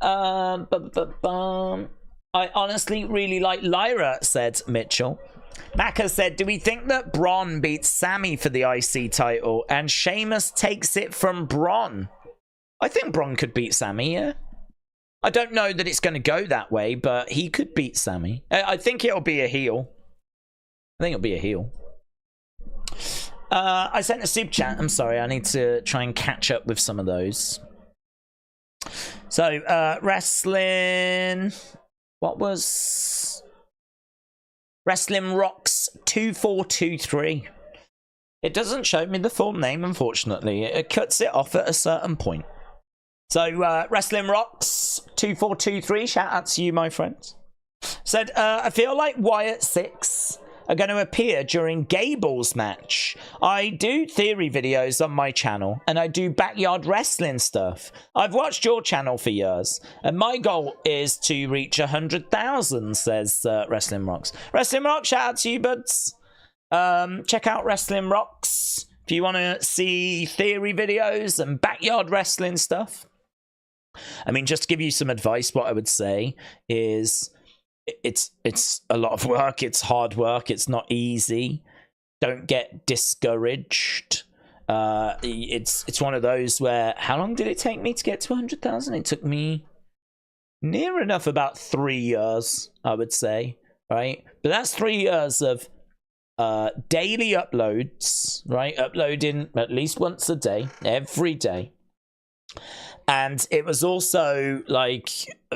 S1: I honestly really like Lyra, said Mitchell. Maka said, do we think that Bron beats Sammy for the IC title and Sheamus takes it from Bron? I think Bron could beat Sammy, yeah. I don't know that it's going to go that way, but he could beat Sammy. I think it'll be a heel. I think it'll be a heel. I sent a super chat. I'm sorry. I need to try and catch up with some of those. So, wrestling... What was... Wrestling Rocks 2423. It doesn't show me the full name, unfortunately. It cuts it off at a certain point. So, Wrestling Rocks 2423, shout out to you, my friends. Said, I feel like Wyatt 6 are going to appear during Gable's match. I do theory videos on my channel, and I do backyard wrestling stuff. I've watched your channel for years, and my goal is to reach 100,000, says Wrestling Rocks. Wrestling Rocks, shout out to you, buds. Check out Wrestling Rocks if you want to see theory videos and backyard wrestling stuff. I mean, just to give you some advice, what I would say is it's a lot of work. It's hard work. It's not easy. Don't get discouraged. It's one of those where, how long did it take me to get to 100,000? It took me near enough about 3 years, I would say, right? But that's 3 years of daily uploads, right? Uploading at least once a day, every day. And it was also like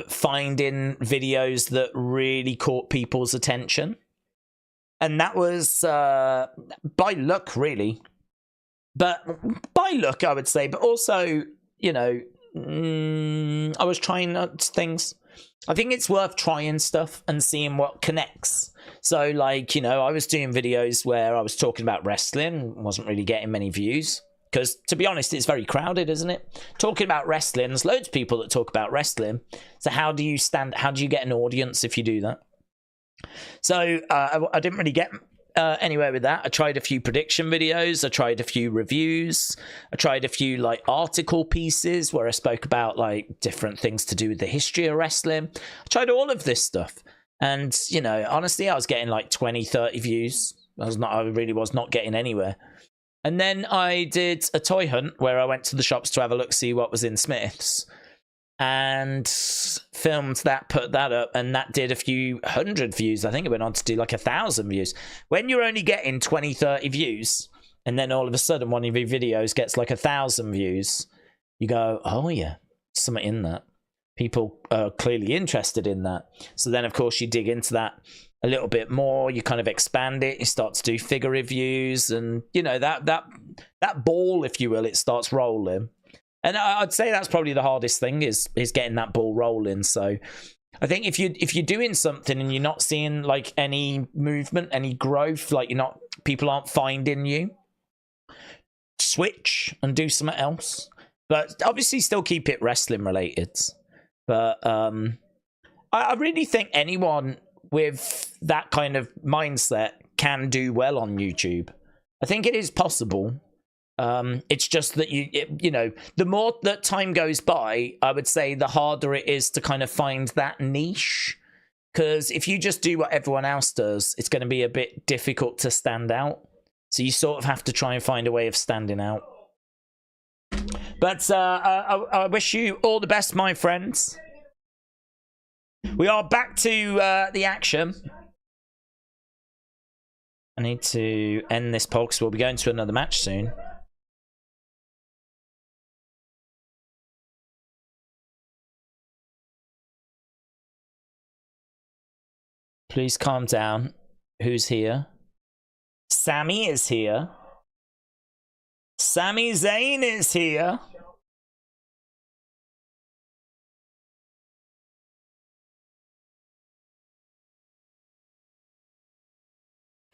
S1: finding videos that really caught people's attention. And that was by luck, really. But by luck, I would say. But also, you know, I was trying things. I think it's worth trying stuff and seeing what connects. So, like, you know, I was doing videos where I was talking about wrestling, wasn't really getting many views. Because, to be honest, it's very crowded, isn't it? Talking about wrestling, there's loads of people that talk about wrestling. So how do you get an audience if you do that? So I didn't really get anywhere with that. I tried a few prediction videos. I tried a few reviews. I tried a few like article pieces where I spoke about like different things to do with the history of wrestling. I tried all of this stuff. And, you know, honestly, I was getting like 20, 30 views. I really was not getting anywhere. And then I did a toy hunt where I went to the shops to have a look, see what was in Smith's. And filmed that, put that up, and that did a few hundred views. I think it went on to do like 1,000 views. When you're only getting 20, 30 views, and then all of a sudden one of your videos gets like 1,000 views, you go, oh yeah, something in that. People are clearly interested in that. So then, of course, you dig into that a little bit more. You kind of expand it. You start to do figure reviews, and you know that ball, if you will, it starts rolling. And I'd say that's probably the hardest thing is getting that ball rolling. So I think if you're doing something and you're not seeing like any movement, any growth, like people aren't finding you, switch and do something else. But obviously still keep it wrestling related. But I really think anyone with that kind of mindset can do well on YouTube. I think it is possible. It's just that you know, the more that time goes by, I would say the harder it is to kind of find that niche. Because if you just do what everyone else does, it's going to be a bit difficult to stand out. So you sort of have to try and find a way of standing out. But I wish you all the best, my friends. We are back to the action. I need to end this poll because we'll be going to another match soon. Please calm down. Who's here? Sami is here. Sami Zayn is here.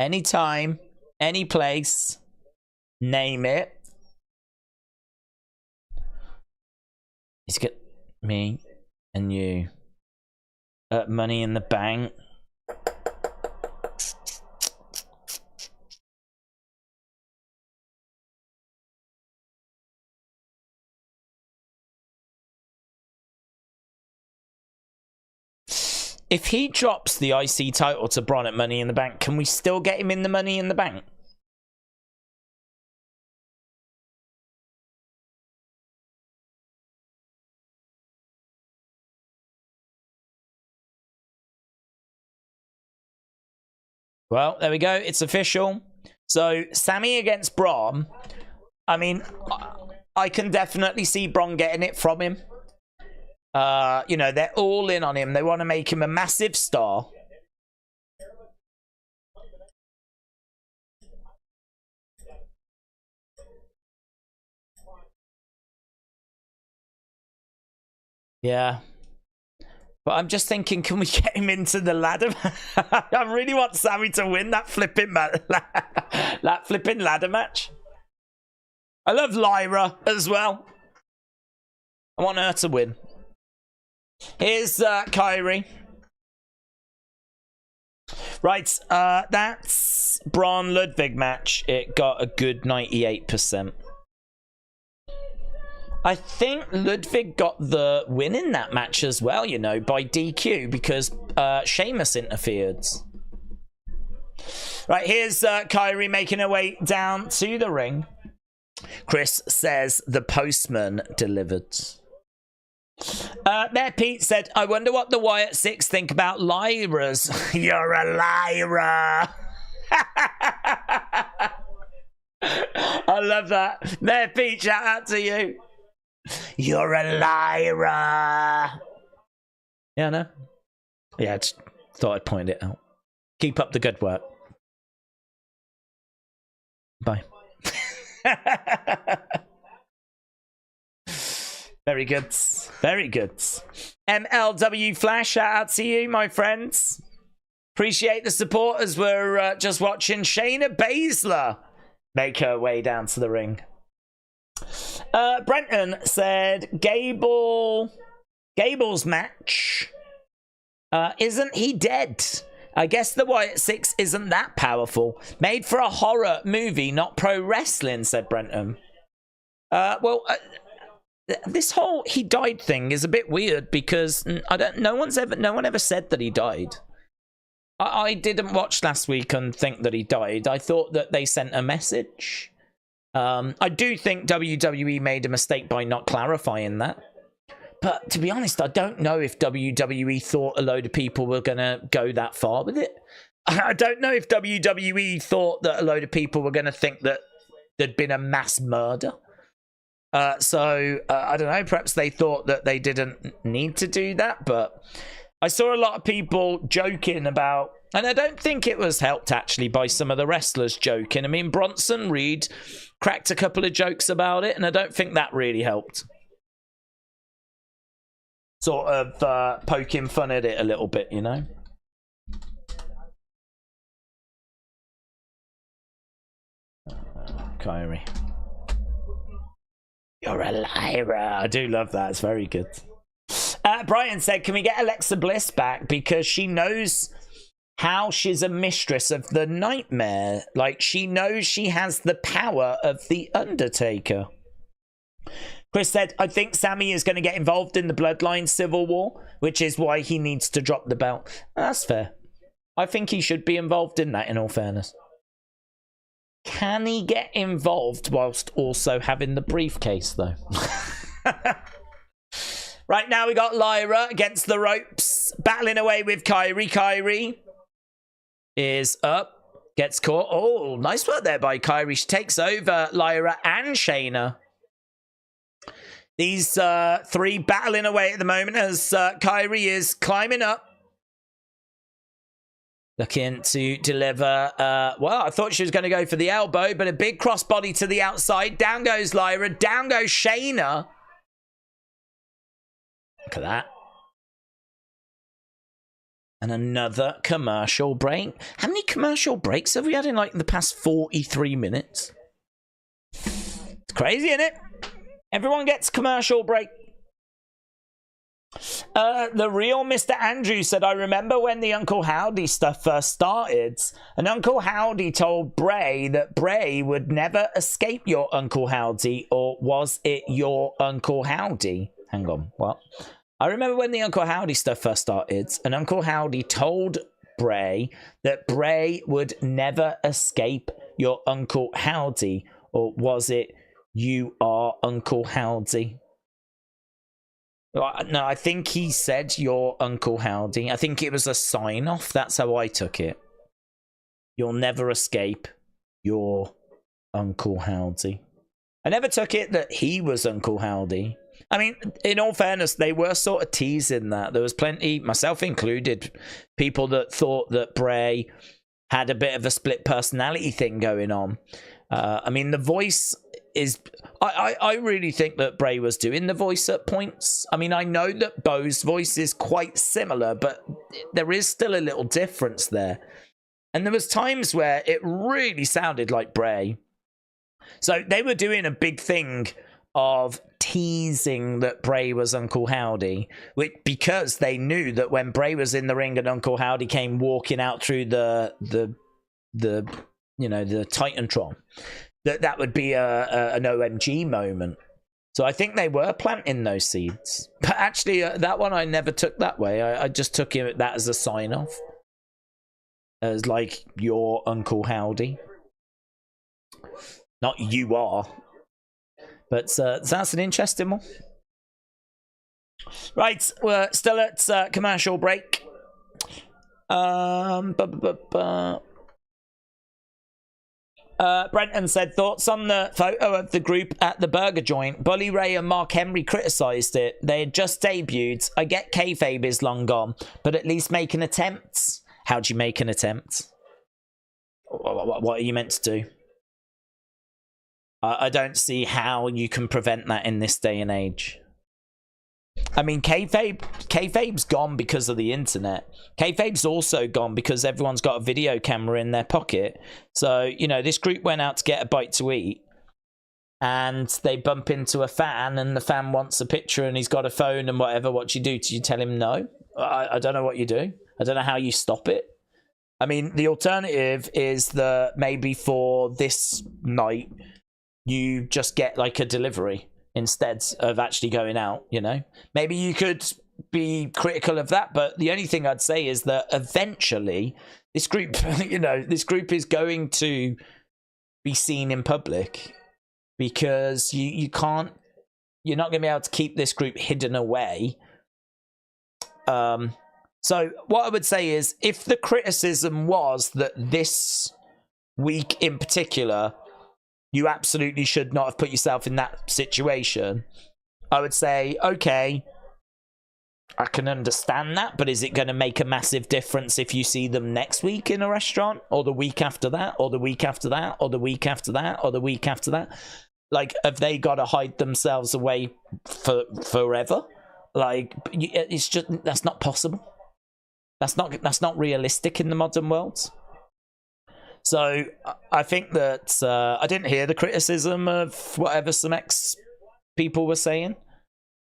S1: Anytime, any place, name it. He's got me and you. Money in the Bank. If he drops the IC title to Bron at Money in the Bank, can we still get him in the Money in the Bank? Well, there we go. It's official. So, Sammy against Bron. I mean, I can definitely see Bron getting it from him. You know, they're all in on him. They want to make him a massive star. Yeah. But I'm just thinking, can we get him into the ladder? I really want Sammy to win that flipping ladder match. I love Lyra as well. I want her to win. Here's Kairi. Right, that's Braun Ludwig match. It got a good 98%. I think Ludwig got the win in that match as well, you know, by DQ because Sheamus interfered. Right, here's Kairi making her way down to the ring. Chris says the postman delivered. Mayor Pete said, I wonder what the Wyatt Six think about Lyra's. You're a Lyra. I love that. Mayor Pete, shout out to you. You're a Lyra. Yeah, I know. Yeah, I just thought I'd point it out. Keep up the good work. Bye. Very good. Very good. MLW Flash, shout out to you, my friends. Appreciate the support as we're just watching Shayna Baszler make her way down to the ring. Brenton said Gable's match. Isn't he dead? I guess the Wyatt Six isn't that powerful. Made for a horror movie, not pro wrestling, said Brenton. This whole he died thing is a bit weird because no one ever said that he died. I didn't watch last week and think that he died. I thought that they sent a message. I do think WWE made a mistake by not clarifying that. But to be honest, I don't know if WWE thought a load of people were going to go that far with it. I don't know if WWE thought that a load of people were going to think that there'd been a mass murder. So I don't know, perhaps they thought that they didn't need to do that, but I saw a lot of people joking about, and I don't think it was helped actually by some of the wrestlers joking. I mean, Bronson Reed cracked a couple of jokes about it, and I don't think that really helped. Sort of poking fun at it a little bit, you know? Kairi. You're a Lyra. I do love that. It's very good. Brian said, can we get Alexa Bliss back? Because she knows how she's a mistress of the nightmare. Like, she knows she has the power of the Undertaker. Chris said, I think Sammy is going to get involved in the Bloodline Civil War, which is why he needs to drop the belt. That's fair. I think he should be involved in that, in all fairness. Can he get involved whilst also having the briefcase, though? Right now, we got Lyra against the ropes, battling away with Kairi. Kairi is up, gets caught. Oh, nice work there by Kairi. She takes over Lyra and Shayna. These three battling away at the moment as Kairi is climbing up. Looking to deliver. Well, I thought she was going to go for the elbow, but a big crossbody to the outside. Down goes Lyra. Down goes Shayna. Look at that. And another commercial break. How many commercial breaks have we had in like the past 43 minutes? It's crazy, isn't it? Everyone gets commercial break. The real Mr. Andrew said, I remember when the Uncle Howdy stuff first started, and Uncle Howdy told Bray that Bray would never escape your Uncle Howdy, or was it your Uncle Howdy? Hang on, what? I remember when the Uncle Howdy stuff first started, and Uncle Howdy told Bray that Bray would never escape your Uncle Howdy, or was it you are Uncle Howdy? No, I think he said your Uncle Howdy. I think it was a sign-off. That's how I took it. You'll never escape your Uncle Howdy. I never took it that he was Uncle Howdy. I mean, in all fairness, they were sort of teasing that. There was plenty, myself included, people that thought that Bray had a bit of a split personality thing going on. I mean, the voice is... I really think that Bray was doing the voice at points. I mean, I know that Bo's voice is quite similar, but there is still a little difference there. And there was times where it really sounded like Bray. So they were doing a big thing of teasing that Bray was Uncle Howdy, which, because they knew that when Bray was in the ring and Uncle Howdy came walking out through the Titantron, that would be an OMG moment. So I think they were planting those seeds. But actually, that one I never took that way. I just took that as a sign off, as like your Uncle Howdy. Not you are. But that's an interesting one. Right, we're still at commercial break. Brenton said, thoughts on the photo of the group at the burger joint. Bully Ray and Mark Henry criticised it. They had just debuted. I get kayfabe is long gone, but at least make an attempt. How do you make an attempt? What are you meant to do? I don't see how you can prevent that in this day and age. I mean, kayfabe's gone because of the internet. Kayfabe's also gone because everyone's got a video camera in their pocket. So, you know, this group went out to get a bite to eat, and they bump into a fan, and the fan wants a picture, and he's got a phone and whatever. What do? Do you tell him no? I don't know what you do. I don't know how you stop it. I mean, the alternative is that maybe for this night, you just get like a delivery instead of actually going out, you know? Maybe you could be critical of that, but the only thing I'd say is that eventually this group, you know, this group is going to be seen in public, because you're not going to be able to keep this group hidden away. So what I would say is, if the criticism was that this week in particular, you absolutely should not have put yourself in that situation, I would say, okay, I can understand that, but is it going to make a massive difference if you see them next week in a restaurant, or the week after that, or the week after that, or the week after that, or the week after that? Like, have they got to hide themselves away forever? Like, it's just, that's not possible. That's not realistic in the modern world. So I think that I didn't hear the criticism of whatever some ex people were saying.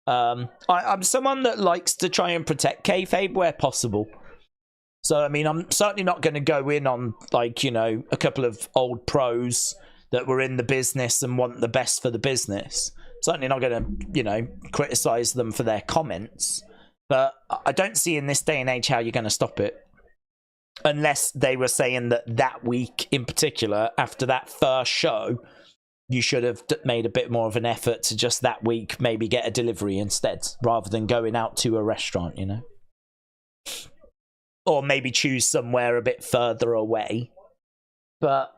S1: I'm someone that likes to try and protect kayfabe where possible. So, I mean, I'm certainly not going to go in on, like, you know, a couple of old pros that were in the business and want the best for the business. Certainly not going to, you know, criticize them for their comments. But I don't see in this day and age how you're going to stop it. Unless they were saying that week in particular, after that first show, you should have made a bit more of an effort to just that week maybe get a delivery instead, rather than going out to a restaurant, you know? Or maybe choose somewhere a bit further away. But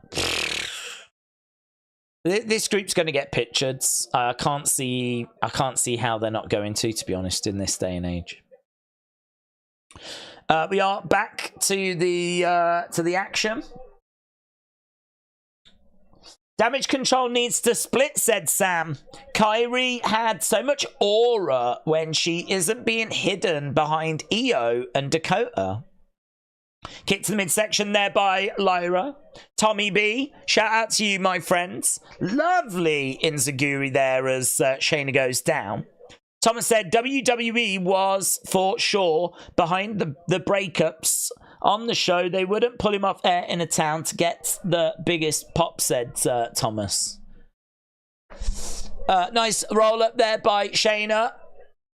S1: this group's going to get pictured. I can't see how they're not going to be honest, in this day and age. We are back to the action. Damage control needs to split, said Sam. Kairi had so much aura when she isn't being hidden behind Io and Dakota. Kick to the midsection there by Lyra. Tommy B, shout out to you, my friends. Lovely Inzaguri there as Shayna goes down. Thomas said WWE was for sure behind the breakups on the show. They wouldn't pull him off air in a town to get the biggest pop, said Thomas. Nice roll up there by Shayna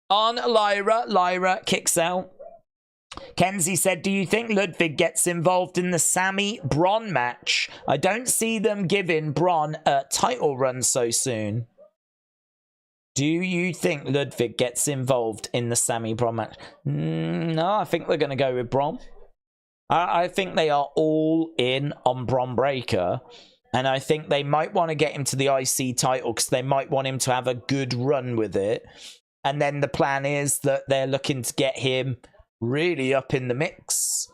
S1: on Lyra. Lyra kicks out. Kenzie said, do you think Ludwig gets involved in the Sammy Bron match? I don't see them giving Bron a title run so soon. Do you think Ludwig gets involved in the Sammy Bron match? No, I think we're going to go with Bron. I think they are all in on Bron Breakker. And I think they might want to get him to the IC title because they might want him to have a good run with it. And then the plan is that they're looking to get him really up in the mix.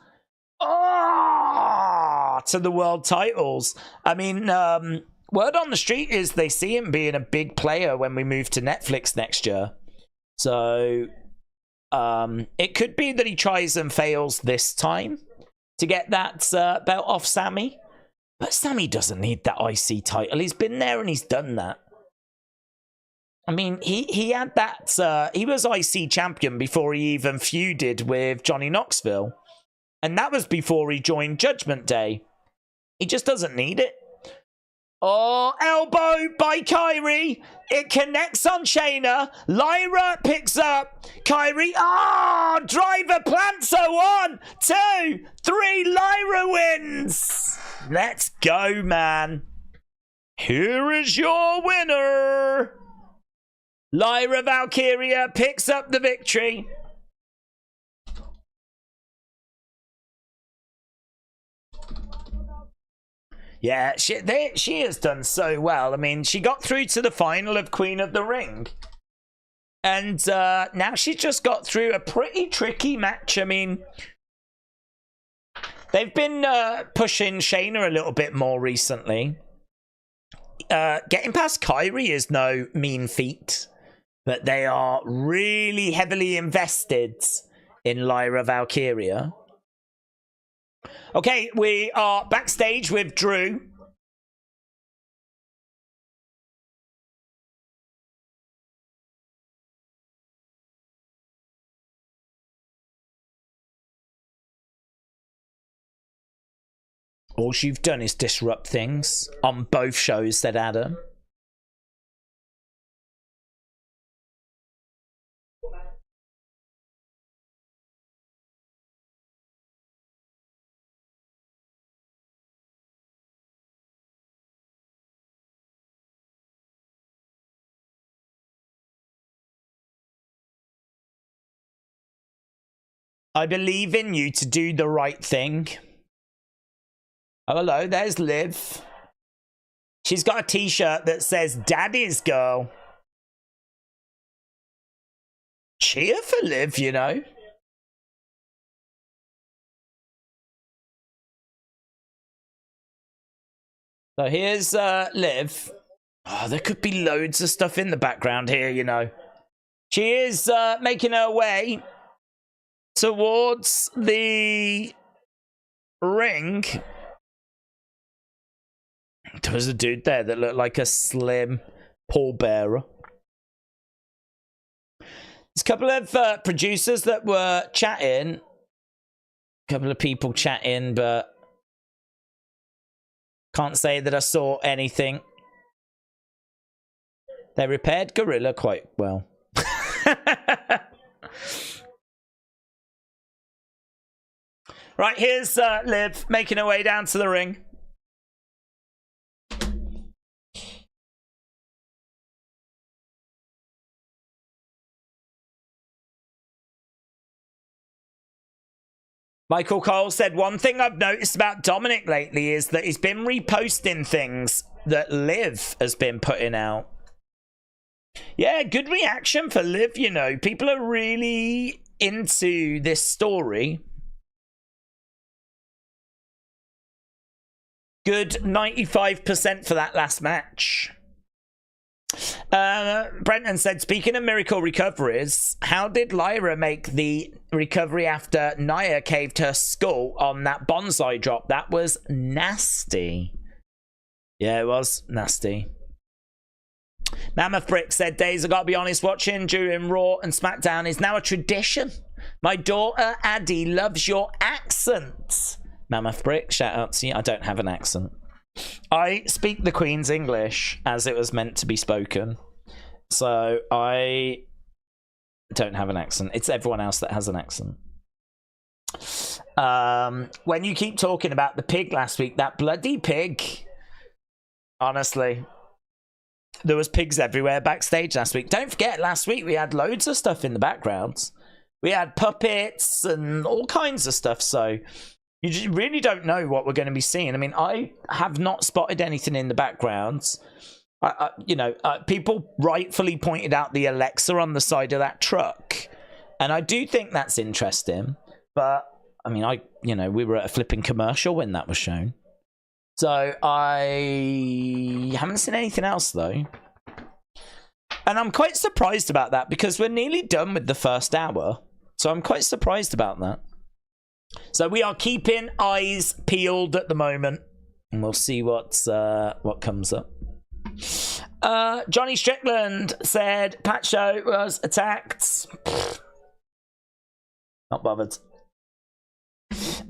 S1: To the world titles. I mean, word on the street is they see him being a big player when we move to Netflix next year. So it could be that he tries and fails this time to get that belt off Sammy. But Sammy doesn't need that IC title. He's been there and he's done that. I mean, he had that... he was IC champion before he even feuded with Johnny Knoxville. And that was before he joined Judgment Day. He just doesn't need it. Oh, elbow by Kairi. It connects on Shayna. Lyra picks up Kairi. Ah, driver plants her. 1, 2, 3. Lyra wins. Let's go, man. Here is your winner. Lyra Valkyria picks up the victory. Yeah, she has done so well. I mean, she got through to the final of Queen of the Ring. And now she's just got through a pretty tricky match. I mean, they've been pushing Shayna a little bit more recently. Getting past Kairi is no mean feat. But they are really heavily invested in Lyra Valkyria. Okay, we are backstage with Drew. All you've done is disrupt things on both shows, said Adam. I believe in you to do the right thing. Oh, hello, there's Liv. She's got a t-shirt that says Daddy's Girl. Cheer for Liv, you know. So here's Liv. Oh, there could be loads of stuff in the background here, you know. She is making her way towards the ring. There was a dude there that looked like a slim pallbearer. There's a couple of producers that were chatting. A couple of people chatting, but can't say that I saw anything. They repaired Gorilla quite well. Right, here's Liv making her way down to the ring. Michael Cole said, one thing I've noticed about Dominic lately is that he's been reposting things that Liv has been putting out. Yeah, good reaction for Liv, you know. People are really into this story. Good 95% for that last match. Brenton said, speaking of miracle recoveries, how did Lyra make the recovery after Nia caved her skull on that bonsai drop? That was nasty. Yeah, it was nasty. Mammoth Brick said, Daze, I gotta be honest, watching during Raw and SmackDown is now a tradition. My daughter Addie loves your accent. Mammoth Brick, shout out to you. I don't have an accent. I speak the Queen's English as it was meant to be spoken. So I don't have an accent. It's everyone else that has an accent. When you keep talking about the pig last week, that bloody pig. Honestly. There was pigs everywhere backstage last week. Don't forget, last week we had loads of stuff in the background. We had puppets and all kinds of stuff. So You just really don't know what we're going to be seeing. I mean, I have not spotted anything in the backgrounds. People rightfully pointed out the Alexa on the side of that truck, and I do think that's interesting. But I mean, we were at a flipping commercial when that was shown, so I haven't seen anything else though, and I'm quite surprised about that because we're nearly done with the first hour, so I'm quite surprised about that. So we are keeping eyes peeled at the moment, and we'll see what comes up. Johnny Strickland said Pat Show was attacked. Not bothered.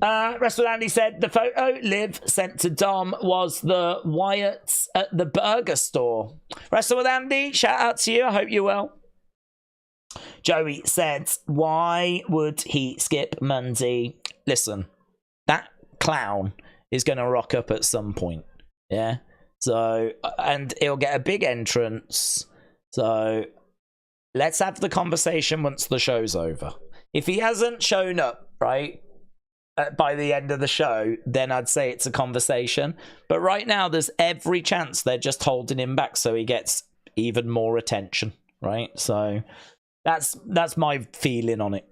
S1: Wrestle Andy said the photo Liv sent to Dom was the Wyatts at the burger store. Wrestle with Andy, shout out to you. I hope you're well. Joey said, why would he skip Monday? Listen, that clown is going to rock up at some point. Yeah. So, and he'll get a big entrance. So, let's have the conversation once the show's over. If he hasn't shown up, right, by the end of the show, then I'd say it's a conversation. But right now, there's every chance they're just holding him back so he gets even more attention, right? So, that's my feeling on it.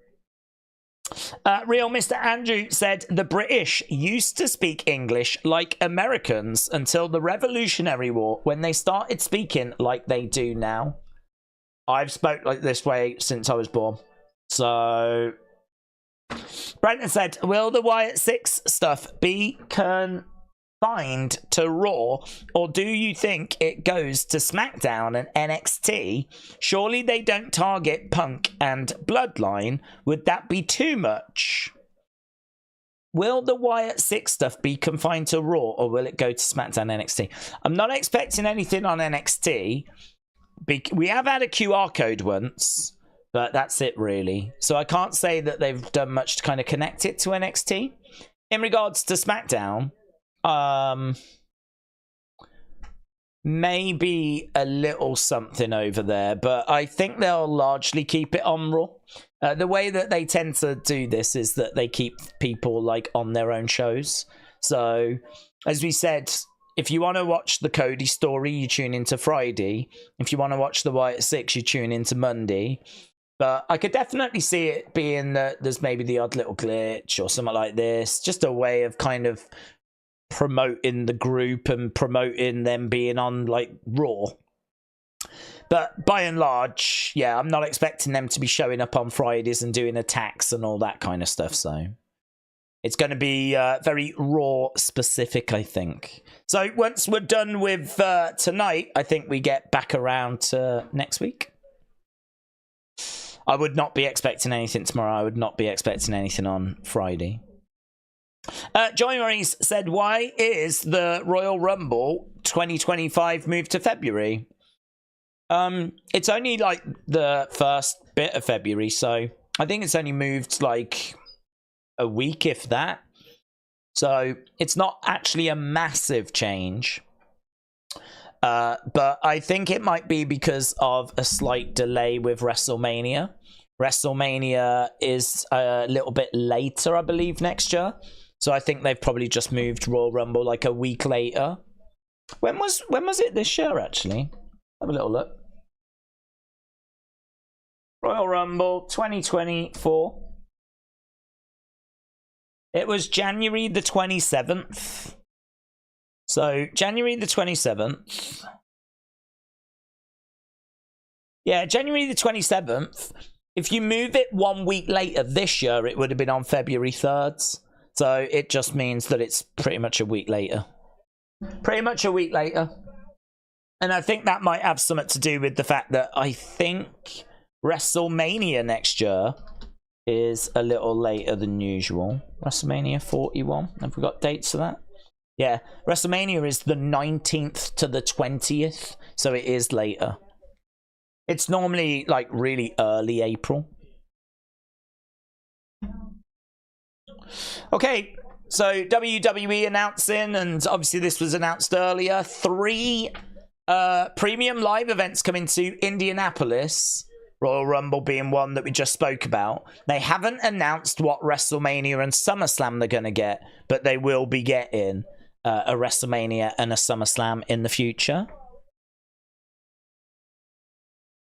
S1: Real Mr. Andrew said the British used to speak English like Americans until the Revolutionary War when they started speaking like they do now. I've spoke like this way since I was born. So Brenton said, will the Wyatt 6 stuff be confined to Raw, or do you think it goes to SmackDown and NXT? Surely they don't target Punk and Bloodline. Would that be too much? Will the Wyatt 6 stuff be confined to Raw, or will it go to SmackDown and NXT? I'm not expecting anything on NXT. We have had a QR code once, but that's it really. So I can't say that they've done much to kind of connect it to NXT. In regards to SmackDown, maybe a little something over there, but I think they'll largely keep it on Raw. The way that they tend to do this is that they keep people like on their own shows. So as we said, if you want to watch the Cody story, you tune into Friday. If you want to watch the Wyatt 6, you tune into Monday. But I could definitely see it being that there's maybe the odd little glitch or something like this. Just a way of kind of promoting the group and promoting them being on like Raw. But by and large, yeah, I'm not expecting them to be showing up on Fridays and doing attacks and all that kind of stuff. So it's going to be very Raw specific, I think. So once we're done with tonight, I think we get back around to next week. I would not be expecting anything tomorrow. I would not be expecting anything on Friday. Joy Maurice said, why is the Royal Rumble 2025 moved to February? It's only like the first bit of February, so I think it's only moved like a week, if that. So it's not actually a massive change. But I think it might be because of a slight delay with WrestleMania. WrestleMania is a little bit later, I believe, next year. So I think they've probably just moved Royal Rumble like a week later. When was it this year, actually? Have a little look. Royal Rumble 2024. It was January the 27th. So, January the 27th. Yeah, January the 27th. If you move it 1 week later this year, it would have been on February 3rd. So, it just means that it's pretty much a week later. Pretty much a week later. And I think that might have something to do with the fact that I think WrestleMania next year is a little later than usual. WrestleMania 41. Have we got dates for that? Yeah, WrestleMania is the 19th to the 20th, so it is later. It's normally like really early April. Okay, so WWE announcing, and obviously this was announced earlier, 3 premium live events coming to Indianapolis Royal Rumble being one that we just spoke about. They haven't announced what WrestleMania and SummerSlam they're going to get, but they will be getting a WrestleMania and a SummerSlam in the future.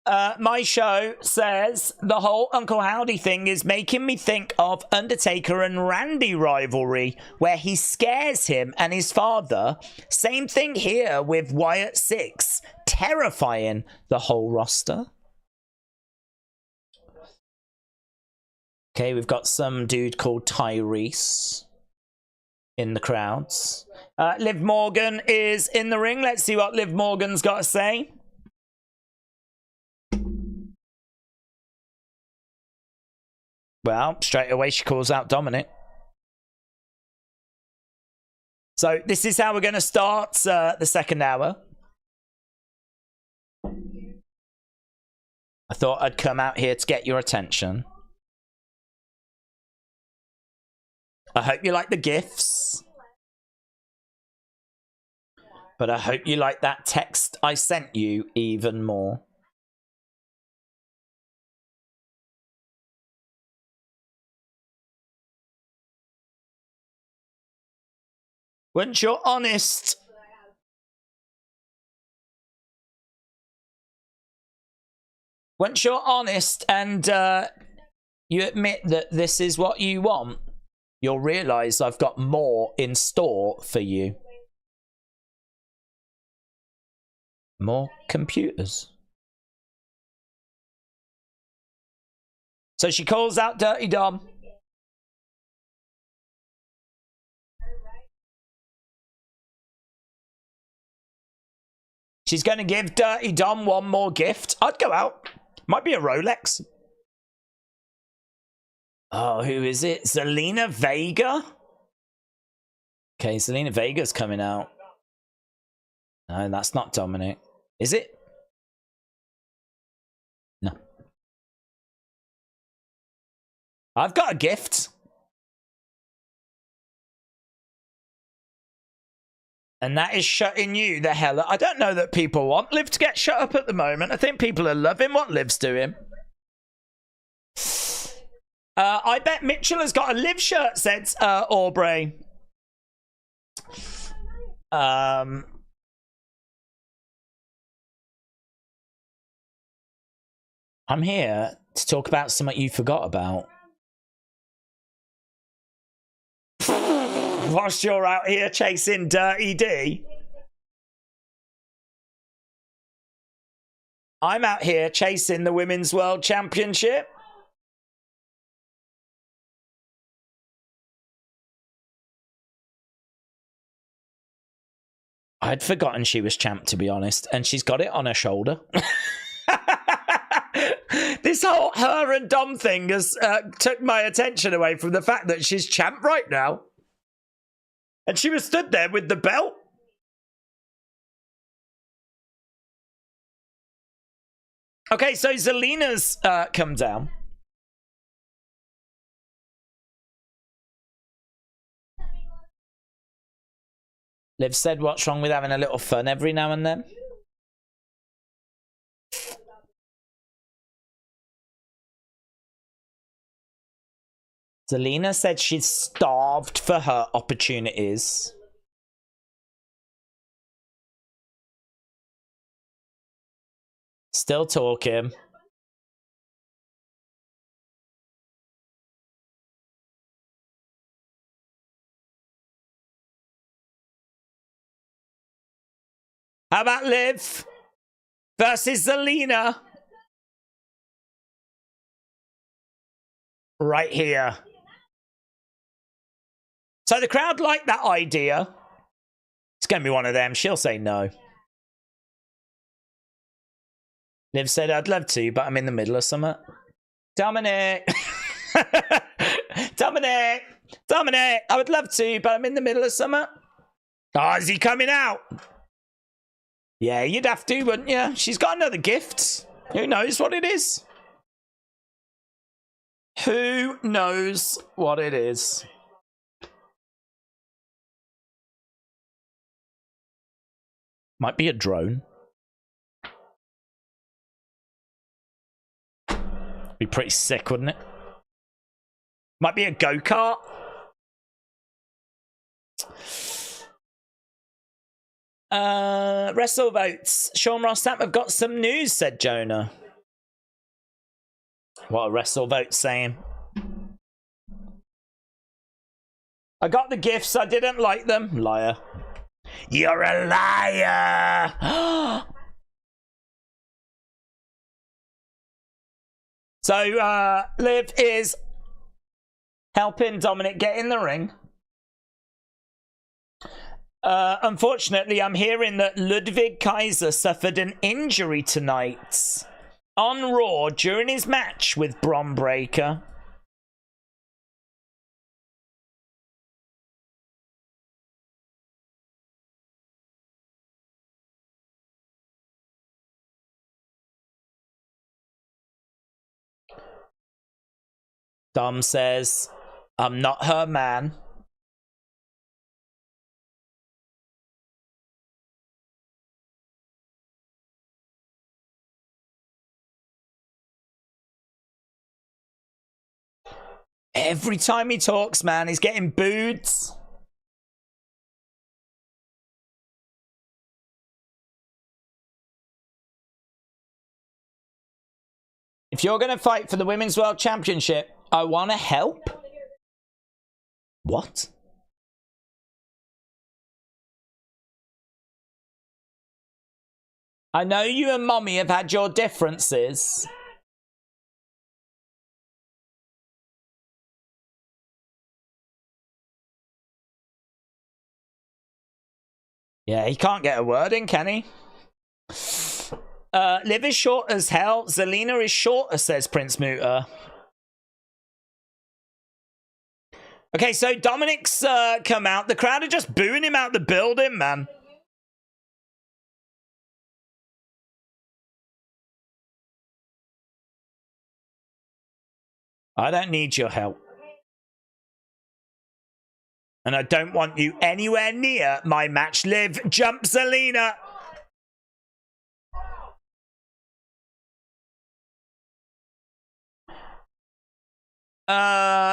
S1: My show says the whole Uncle Howdy thing is making me think of Undertaker and Randy rivalry, where he scares him and his father. Same thing here with Wyatt 6, terrifying the whole roster. Okay, we've got some dude called Tyrese in the crowds. Liv Morgan is in the ring. Let's see what Liv Morgan's got to say. Well, straight away she calls out Dominic. So this is how we're going to start the second hour. I thought I'd come out here to get your attention. I hope you like the gifts. But I hope you like that text I sent you even more. Once you're honest, and you admit that this is what you want, you'll realize I've got more in store for you. More computers. So she calls out Dirty Dom. She's going to give Dirty Dom one more gift. I'd go out. Might be a Rolex. Oh, who is it? Zelina Vega? Okay, Zelina Vega's coming out. No, that's not Dominic. Is it? No. I've got a gift. And that is shutting you the hell up. I don't know that people want Liv to get shut up at the moment. I think people are loving what Liv's doing. I bet Mitchell has got a Liv shirt, said Aubrey. I'm here to talk about something you forgot about. Whilst you're out here chasing Dirty D, I'm out here chasing the Women's World Championship. I'd forgotten she was champ, to be honest, and she's got it on her shoulder. This whole her and Dom thing has took my attention away from the fact that she's champ right now. And she was stood there with the belt. Okay, so Zelina's come down. Liv said, what's wrong with having a little fun every now and then? Zelina said she's starved for her opportunities. Still talking. How about Liv versus Zelina? Right here. So the crowd liked that idea. It's going to be one of them. She'll say no. Liv said, I'd love to, but I'm in the middle of something. Dominic! Dominic! Dominic! I would love to, but I'm in the middle of something. Oh, is he coming out? Yeah, you'd have to, wouldn't you? She's got another gift. Who knows what it is? Who knows what it is? Might be a drone. Be pretty sick, wouldn't it? Might be a go-kart. Wrestle votes. Sean Ross Sapp have got some news, said Jonah. What are wrestle votes saying? I got the gifts, I didn't like them. Liar. You're a liar! So, Liv is helping Dominic get in the ring. Unfortunately, I'm hearing that Ludwig Kaiser suffered an injury tonight on Raw during his match with Bron Breakker. Dom says, I'm not her man. Every time he talks, man, he's getting booed. If you're going to fight for the Women's World Championship, I want to help. What? I know you and Mommy have had your differences. Yeah, he can't get a word in, can he? Liv is short as hell. Zelina is shorter, says Prince Muta. Okay, so Dominic's come out. The crowd are just booing him out the building, man. I don't need your help. And I don't want you anywhere near my match. Liv, jump Zelina.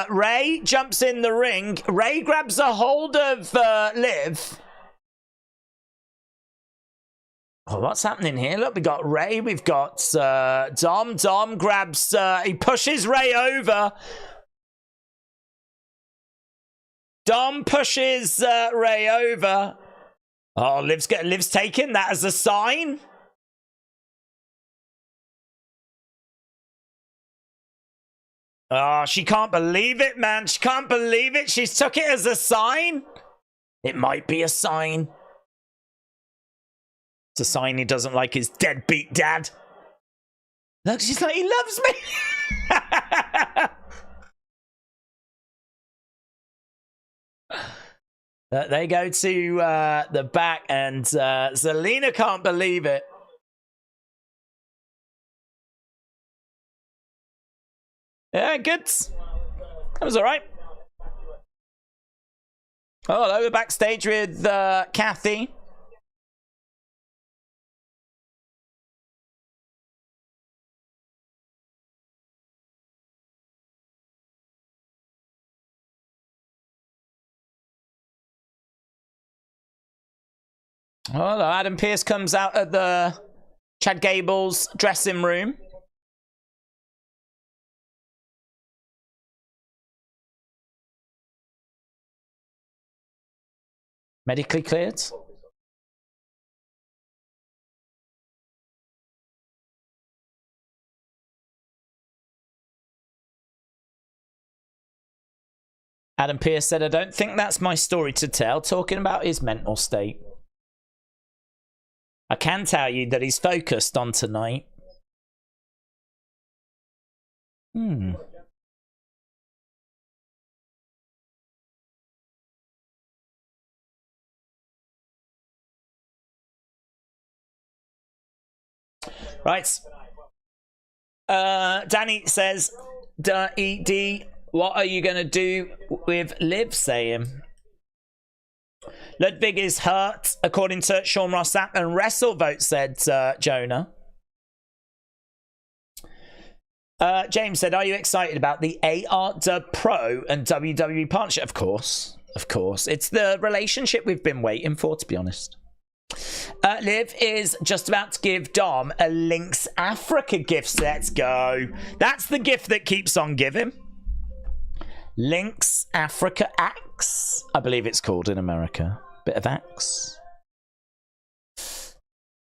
S1: Ray jumps in the ring. Ray grabs a hold of Liv. Oh, what's happening here? Look, we got Ray. We've got Dom. Dom grabs... he pushes Ray over. Dom pushes Ray over. Oh, Liv's taken that as a sign. Oh, she can't believe it, man. She can't believe it. She's took it as a sign. It might be a sign. It's a sign he doesn't like his deadbeat dad. Look, she's like, he loves me. They go to the back, and Zelina can't believe it. Yeah, good. That was all right. Oh, hello, we're backstage with Kathy. Oh, hello, Adam Pearce comes out of the Chad Gable's dressing room. Medically cleared. Adam Pearce said, I don't think that's my story to tell, talking about his mental state. I can tell you that he's focused on tonight. Right. Danny says, D, what are you going to do with Liv saying? Ludwig is hurt, according to Sean Ross Sapp, and WrestleVote said Jonah. James said, are you excited about the AR Dub Pro and WWE partnership? Of course. Of course. It's the relationship we've been waiting for, to be honest. Liv is just about to give Dom a Lynx Africa gift. Let's go. That's the gift that keeps on giving. Lynx Africa Axe, I believe it's called in America. Bit of axe.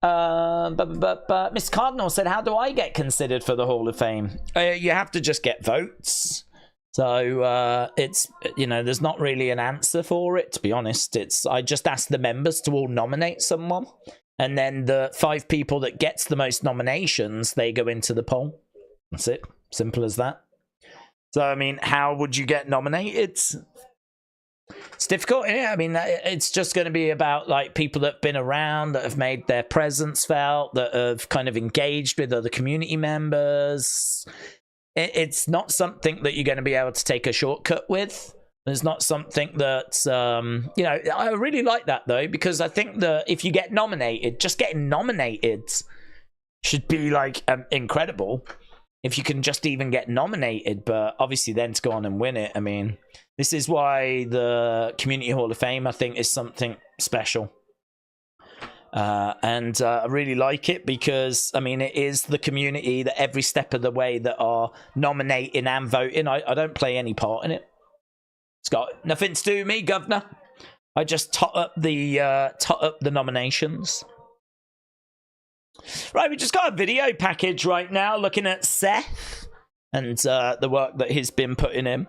S1: Mr. Cardinal said, how do I get considered for the Hall of Fame? You have to just get votes. So it's, you know, there's not really an answer for it, to be honest. I just ask the members to all nominate someone. And then the 5 people that gets the most nominations, they go into the poll. That's it. Simple as that. So, I mean, how would you get nominated? It's difficult, yeah. I mean, it's just going to be about like people that have been around, that have made their presence felt, that have kind of engaged with other community members. It's not something that you're going to be able to take a shortcut with. It's not something that, you know, I really like that though, because I think that if you get nominated, just getting nominated should be like incredible. If you can just even get nominated, but obviously then to go on and win it, I mean, this is why the Community Hall of Fame, I think, is something special. And I really like it because, I mean, it is the community that every step of the way that are nominating and voting. I don't play any part in it. It's got nothing to do with me, governor. I just tot up the nominations. Right, we just got a video package right now looking at Seth and the work that he's been putting in.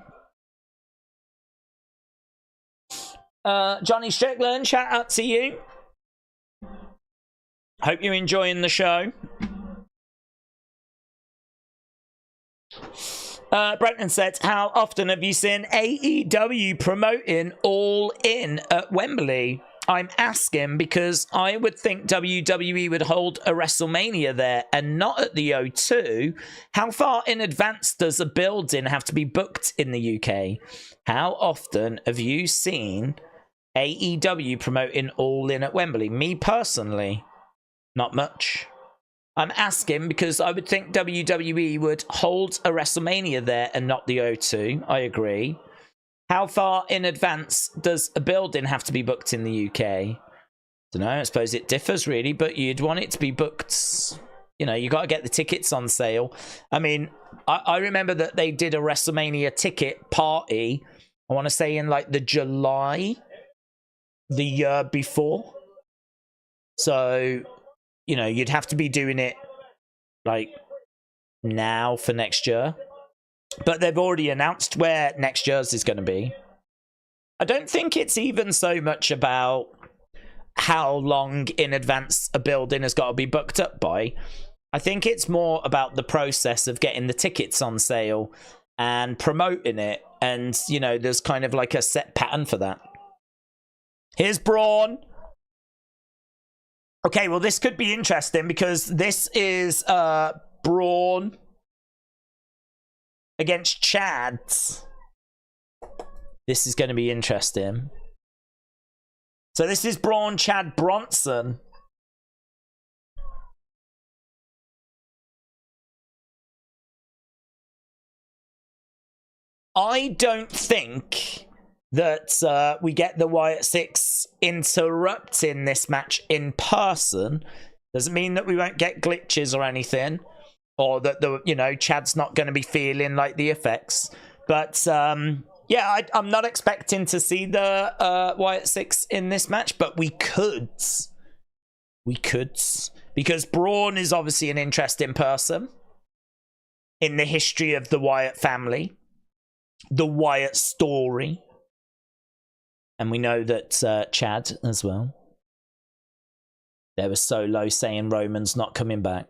S1: Johnny Strickland, shout out to you. Hope you're enjoying the show. Brenton said, how often have you seen AEW promoting All In at Wembley? I'm asking because I would think WWE would hold a WrestleMania there and not at the O2. How far in advance does a building have to be booked in the UK? How often have you seen AEW promoting All In at Wembley? Me personally, not much. I'm asking because I would think WWE would hold a WrestleMania there and not the O2. I agree. How far in advance does a building have to be booked in the UK? Don't know. I suppose it differs really, but you'd want it to be booked. You know, you got to get the tickets on sale. I mean, I remember that they did a WrestleMania ticket party. I want to say in like the July, the year before. So, you know, you'd have to be doing it like now for next year. But they've already announced where next year's is going to be. I don't think it's even so much about how long in advance a building has got to be booked up by. I think it's more about the process of getting the tickets on sale and promoting it. And, you know, there's kind of like a set pattern for that. Here's Braun. Okay, well, this could be interesting because this is Braun against Chad. This is going to be interesting. So this is Braun, Chad, Bronson. I don't think that we get the Wyatt 6 interrupting this match in person. Doesn't mean that we won't get glitches or anything. Or that, Chad's not going to be feeling like the effects. But, yeah, I'm not expecting to see the Wyatt 6 in this match. But we could. We could. Because Braun is obviously an interesting person in the history of the Wyatt family. The Wyatt story. And we know that Chad as well. There was Solo saying Roman's not coming back.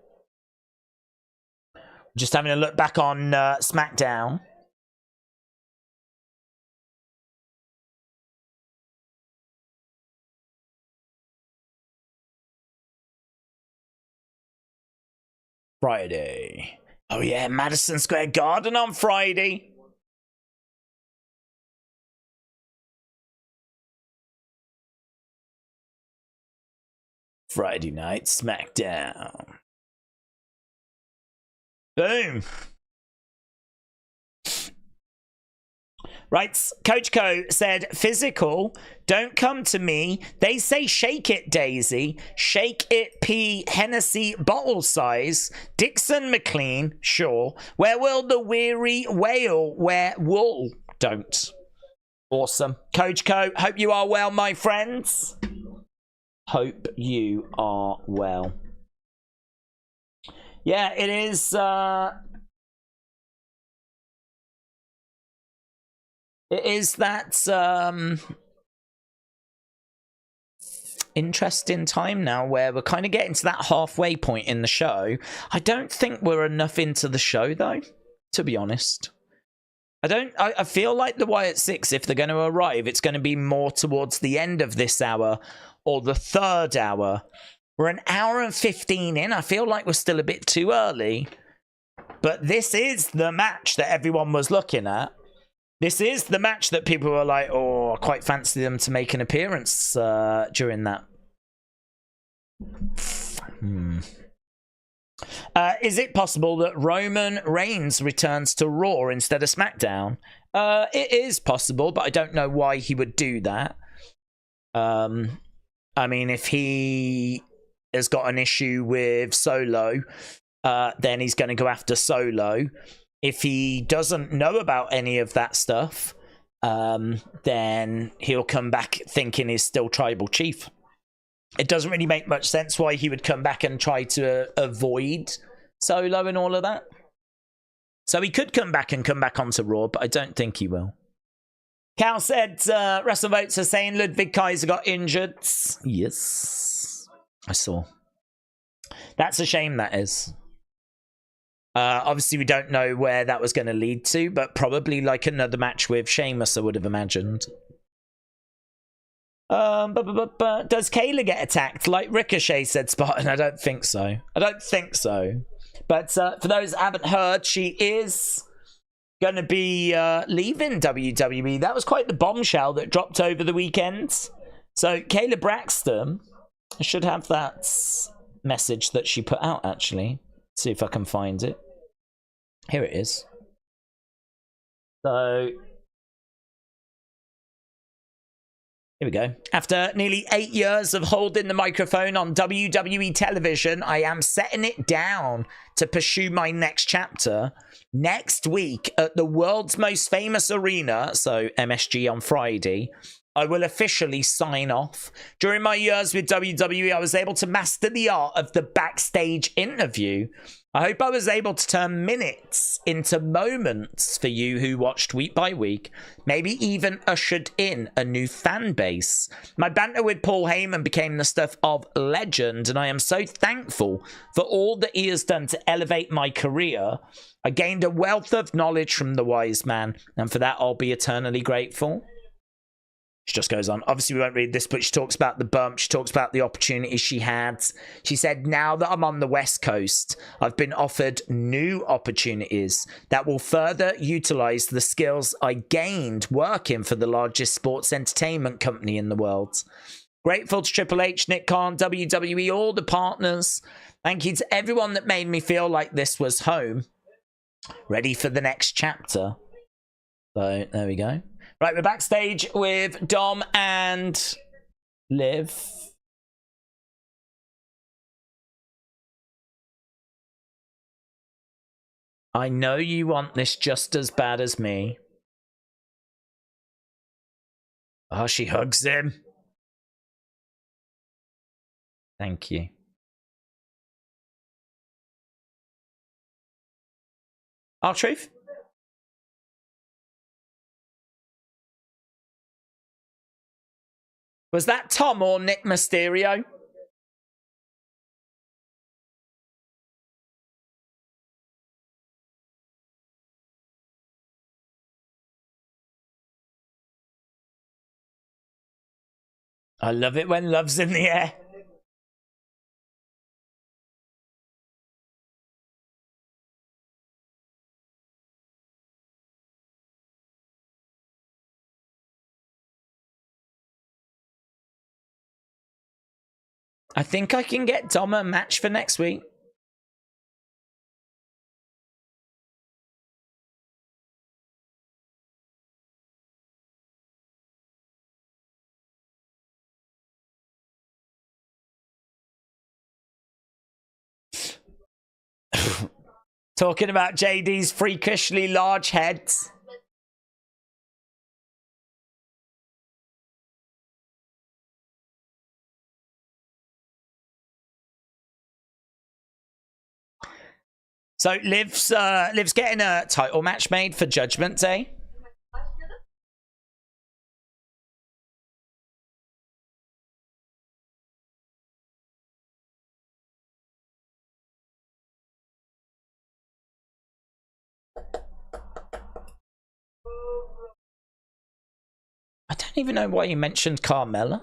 S1: Just having a look back on SmackDown. Friday. Oh yeah, Madison Square Garden on Friday. Friday night SmackDown. Boom. Right, Coach Co said, physical, don't come to me. They say shake it, Daisy. Shake it, P. Hennessy, bottle size. Dixon McLean, sure. Where will the weary whale wear wool? Don't. Awesome. Coach Co, hope you are well, my friends. Hope you are well. Yeah, it is... It is that interesting time now where we're kind of getting to that halfway point in the show. I don't think we're enough into the show, though, to be honest. I feel like the Wyatt Six, if they're going to arrive, it's going to be more towards the end of this hour or the third hour. We're an hour and 15 in. I feel like we're still a bit too early. But this is the match that everyone was looking at. This is the match that people were like, oh, I quite fancy them to make an appearance during that. Is it possible that Roman Reigns returns to Raw instead of SmackDown? It is possible, but I don't know why he would do that. I mean, if he has got an issue with Solo, then he's going to go after Solo. If he doesn't know about any of that stuff, then he'll come back thinking he's still tribal chief. It doesn't really make much sense why he would come back and try to avoid Solo and all of that. So he could come back onto Raw, but I don't think he will. Cal said, WrestleVotes are saying Ludwig Kaiser got injured. Yes, I saw. That's a shame, that is. Obviously, we don't know where that was going to lead to, but probably like another match with Sheamus, I would have imagined. Does Kayla get attacked? Like Ricochet said, Spartan. I don't think so. I don't think so. But for those that haven't heard, she is going to be leaving WWE. That was quite the bombshell that dropped over the weekend. So Kayla Braxton, I should have that message that she put out, actually. See if I can find it. Here it is. So, here we go. After nearly 8 years of holding the microphone on WWE television, I am setting it down to pursue my next chapter. Next week at the world's most famous arena, so MSG on Friday, I will officially sign off. During my years with WWE, I was able to master the art of the backstage interview. I hope I was able to turn minutes into moments for you who watched week by week, maybe even ushered in a new fan base. My banter with Paul Heyman became the stuff of legend, and I am so thankful for all that he has done to elevate my career. I gained a wealth of knowledge from the wise man, and for that I'll be eternally grateful. She just goes on. Obviously, we won't read this, but she talks about the bump. She talks about the opportunities she had. She said, now that I'm on the West Coast, I've been offered new opportunities that will further utilize the skills I gained working for the largest sports entertainment company in the world. Grateful to Triple H, Nick Khan, WWE, all the partners. Thank you to everyone that made me feel like this was home. Ready for the next chapter. So, there we go. Right, we're backstage with Dom and Liv. I know you want this just as bad as me. Oh, she hugs him. Thank you. R-Truth? Was that Tom or Nick Mysterio? I love it when love's in the air. I think I can get Dom a match for next week. Talking about JD's freakishly large heads. So Liv's getting a title match made for Judgment Day. I don't even know why you mentioned Carmella.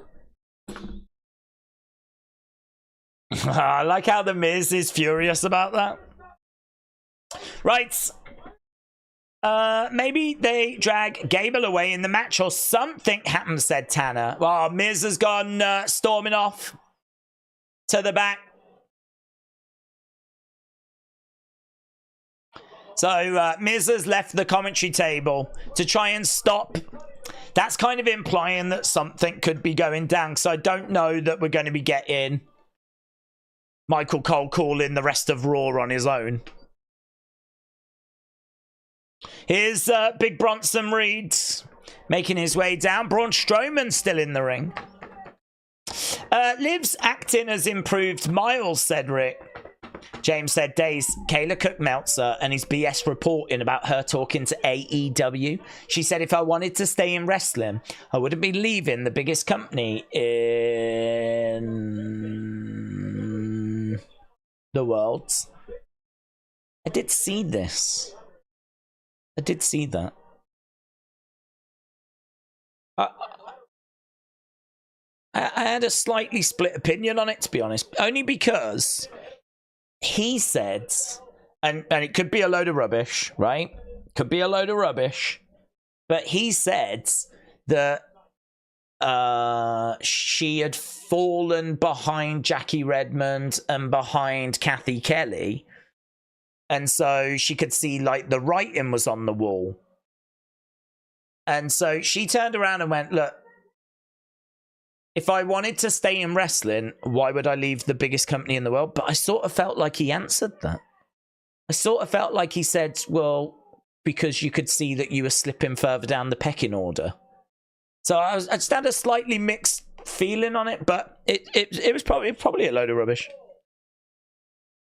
S1: I like how the Miz is furious about that. Right. Maybe they drag Gable away in the match or something happens, said Tanner. Well, Miz has gone storming off to the back. So Miz has left the commentary table to try and stop. That's kind of implying that something could be going down. So I don't know that we're going to be getting Michael Cole calling the rest of Raw on his own. Here's Big Bronson Reed making his way down. Braun Strowman still in the ring. Liv's acting has improved miles, said Rick. James said, Daze, Kayla Cook Meltzer and his BS reporting about her talking to AEW. She said, if I wanted to stay in wrestling, I wouldn't be leaving the biggest company in the world. I did see this. I did see that. I had a slightly split opinion on it, to be honest. Only because he said, and it could be a load of rubbish, right? Could be a load of rubbish. But he said that she had fallen behind Jackie Redmond and behind Kathy Kelly. And so she could see, like, the writing was on the wall. And so she turned around and went, look, if I wanted to stay in wrestling, why would I leave the biggest company in the world? But I sort of felt like he answered that. I sort of felt like he said, well, because you could see that you were slipping further down the pecking order. So I just had a slightly mixed feeling on it, but it was probably a load of rubbish.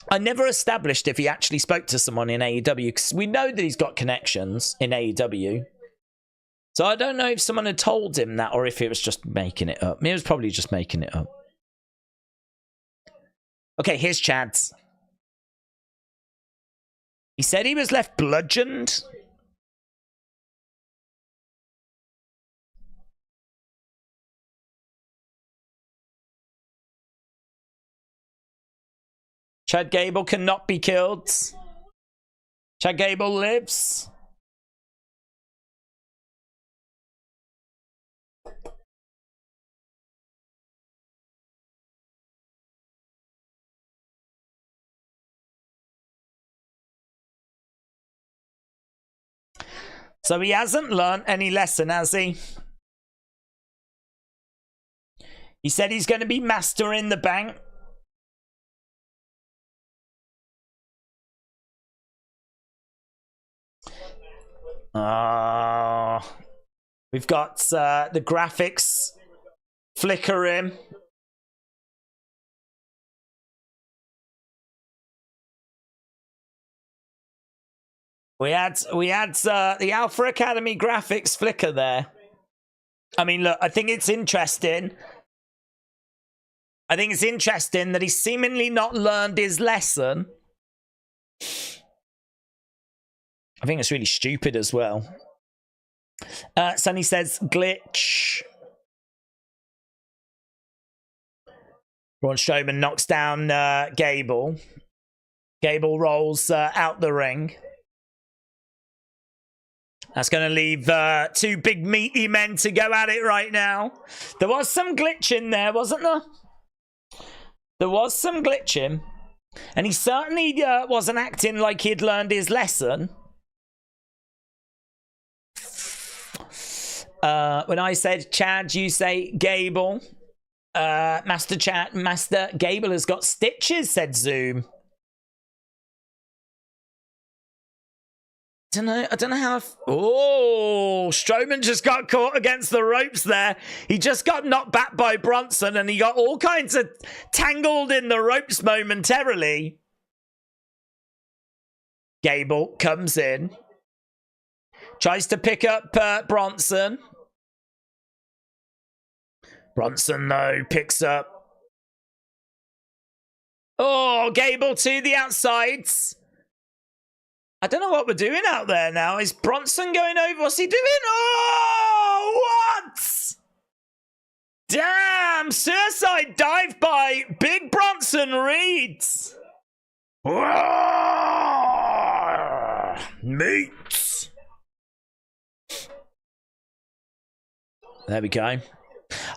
S1: I never established if he actually spoke to someone in AEW, because we know that he's got connections in AEW. So I don't know if someone had told him that or if it was just making it up. It was probably just making it up. Okay, here's Chad's. He said he was left bludgeoned. Chad Gable cannot be killed. Chad Gable lives. So he hasn't learned any lesson, has he? He said he's going to be master in the bank. We've got the graphics flickering. We had the Alpha Academy graphics flicker there. I mean, look, I think it's interesting. I think it's interesting that he's seemingly not learned his lesson. I think it's really stupid as well. Sonny says, glitch. Braun Strowman knocks down Gable. Gable rolls out the ring. That's going to leave two big meaty men to go at it right now. There was some glitching there, wasn't there? There was some glitching. And he certainly wasn't acting like he'd learned his lesson. When I said Chad, you say Gable. Master Gable has got stitches, said Zoom. I don't know how. Oh, Strowman just got caught against the ropes there. He just got knocked back by Bronson, and he got all kinds of tangled in the ropes momentarily. Gable comes in, tries to pick up Bronson. Bronson, though, picks up. Oh, Gable to the outsides. I don't know what we're doing out there now. Is Bronson going over? What's he doing? Oh, what? Damn, suicide dive by Big Bronson Reeds. Meat. There we go.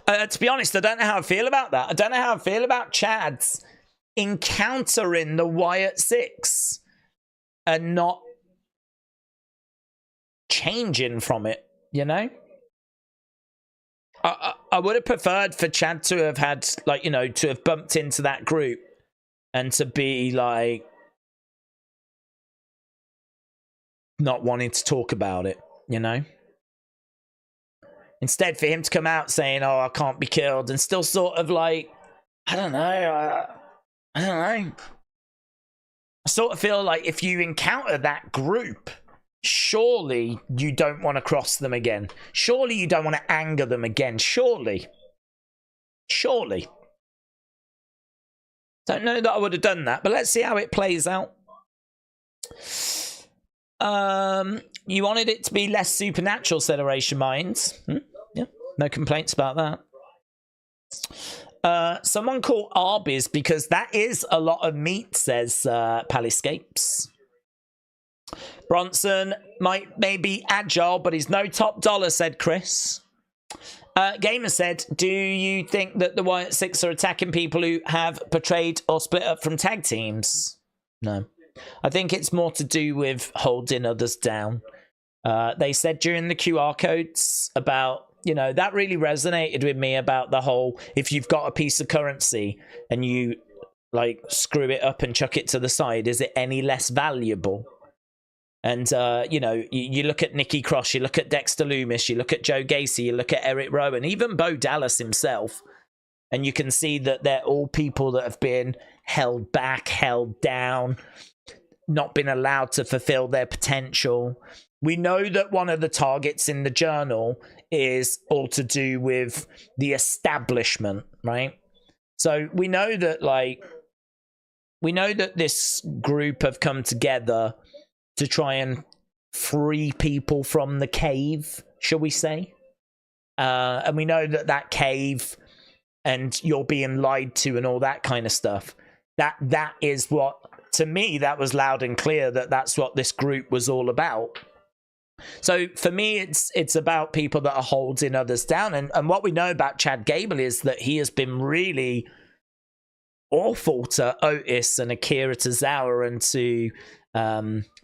S1: To be honest, I don't know how I feel about that. I don't know how I feel about Chad's encountering the Wyatt Six and not changing from it, you know? I would have preferred for Chad to have had, like, you know, to have bumped into that group and to be, like, not wanting to talk about it, you know? Instead, for him to come out saying, oh, I can't be killed, and still sort of like, I don't know. I don't know. I sort of feel like if you encounter that group, surely you don't want to cross them again. Surely you don't want to anger them again. Surely. Don't know that I would have done that, but let's see how it plays out. You wanted it to be less supernatural, said Erasure Minds. Yeah, no complaints about that. Someone called Arby's because that is a lot of meat, says Paliscapes. Bronson may be agile, but he's no top dollar, said Chris. Gamer said, do you think that the Wyatt Six are attacking people who have betrayed or split up from tag teams? No. I think it's more to do with holding others down. They said during the QR codes about, you know, that really resonated with me about the whole, if you've got a piece of currency and you, like, screw it up and chuck it to the side, is it any less valuable? And, you know, you look at Nikki Cross, you look at Dexter Lumis, you look at Joe Gacy, you look at Eric Rowan, even Bo Dallas himself, and you can see that they're all people that have been held back, held down, not been allowed to fulfill their potential. We know that one of the targets in the journal is all to do with the establishment, right? So we know that, like, this group have come together to try and free people from the cave, shall we say? And we know that that cave and you're being lied to and all that kind of stuff. That is what, to me, that was loud and clear that that's what this group was all about. So for me, it's about people that are holding others down. And what we know about Chad Gable is that he has been really awful to Otis and Akira Tozawa and to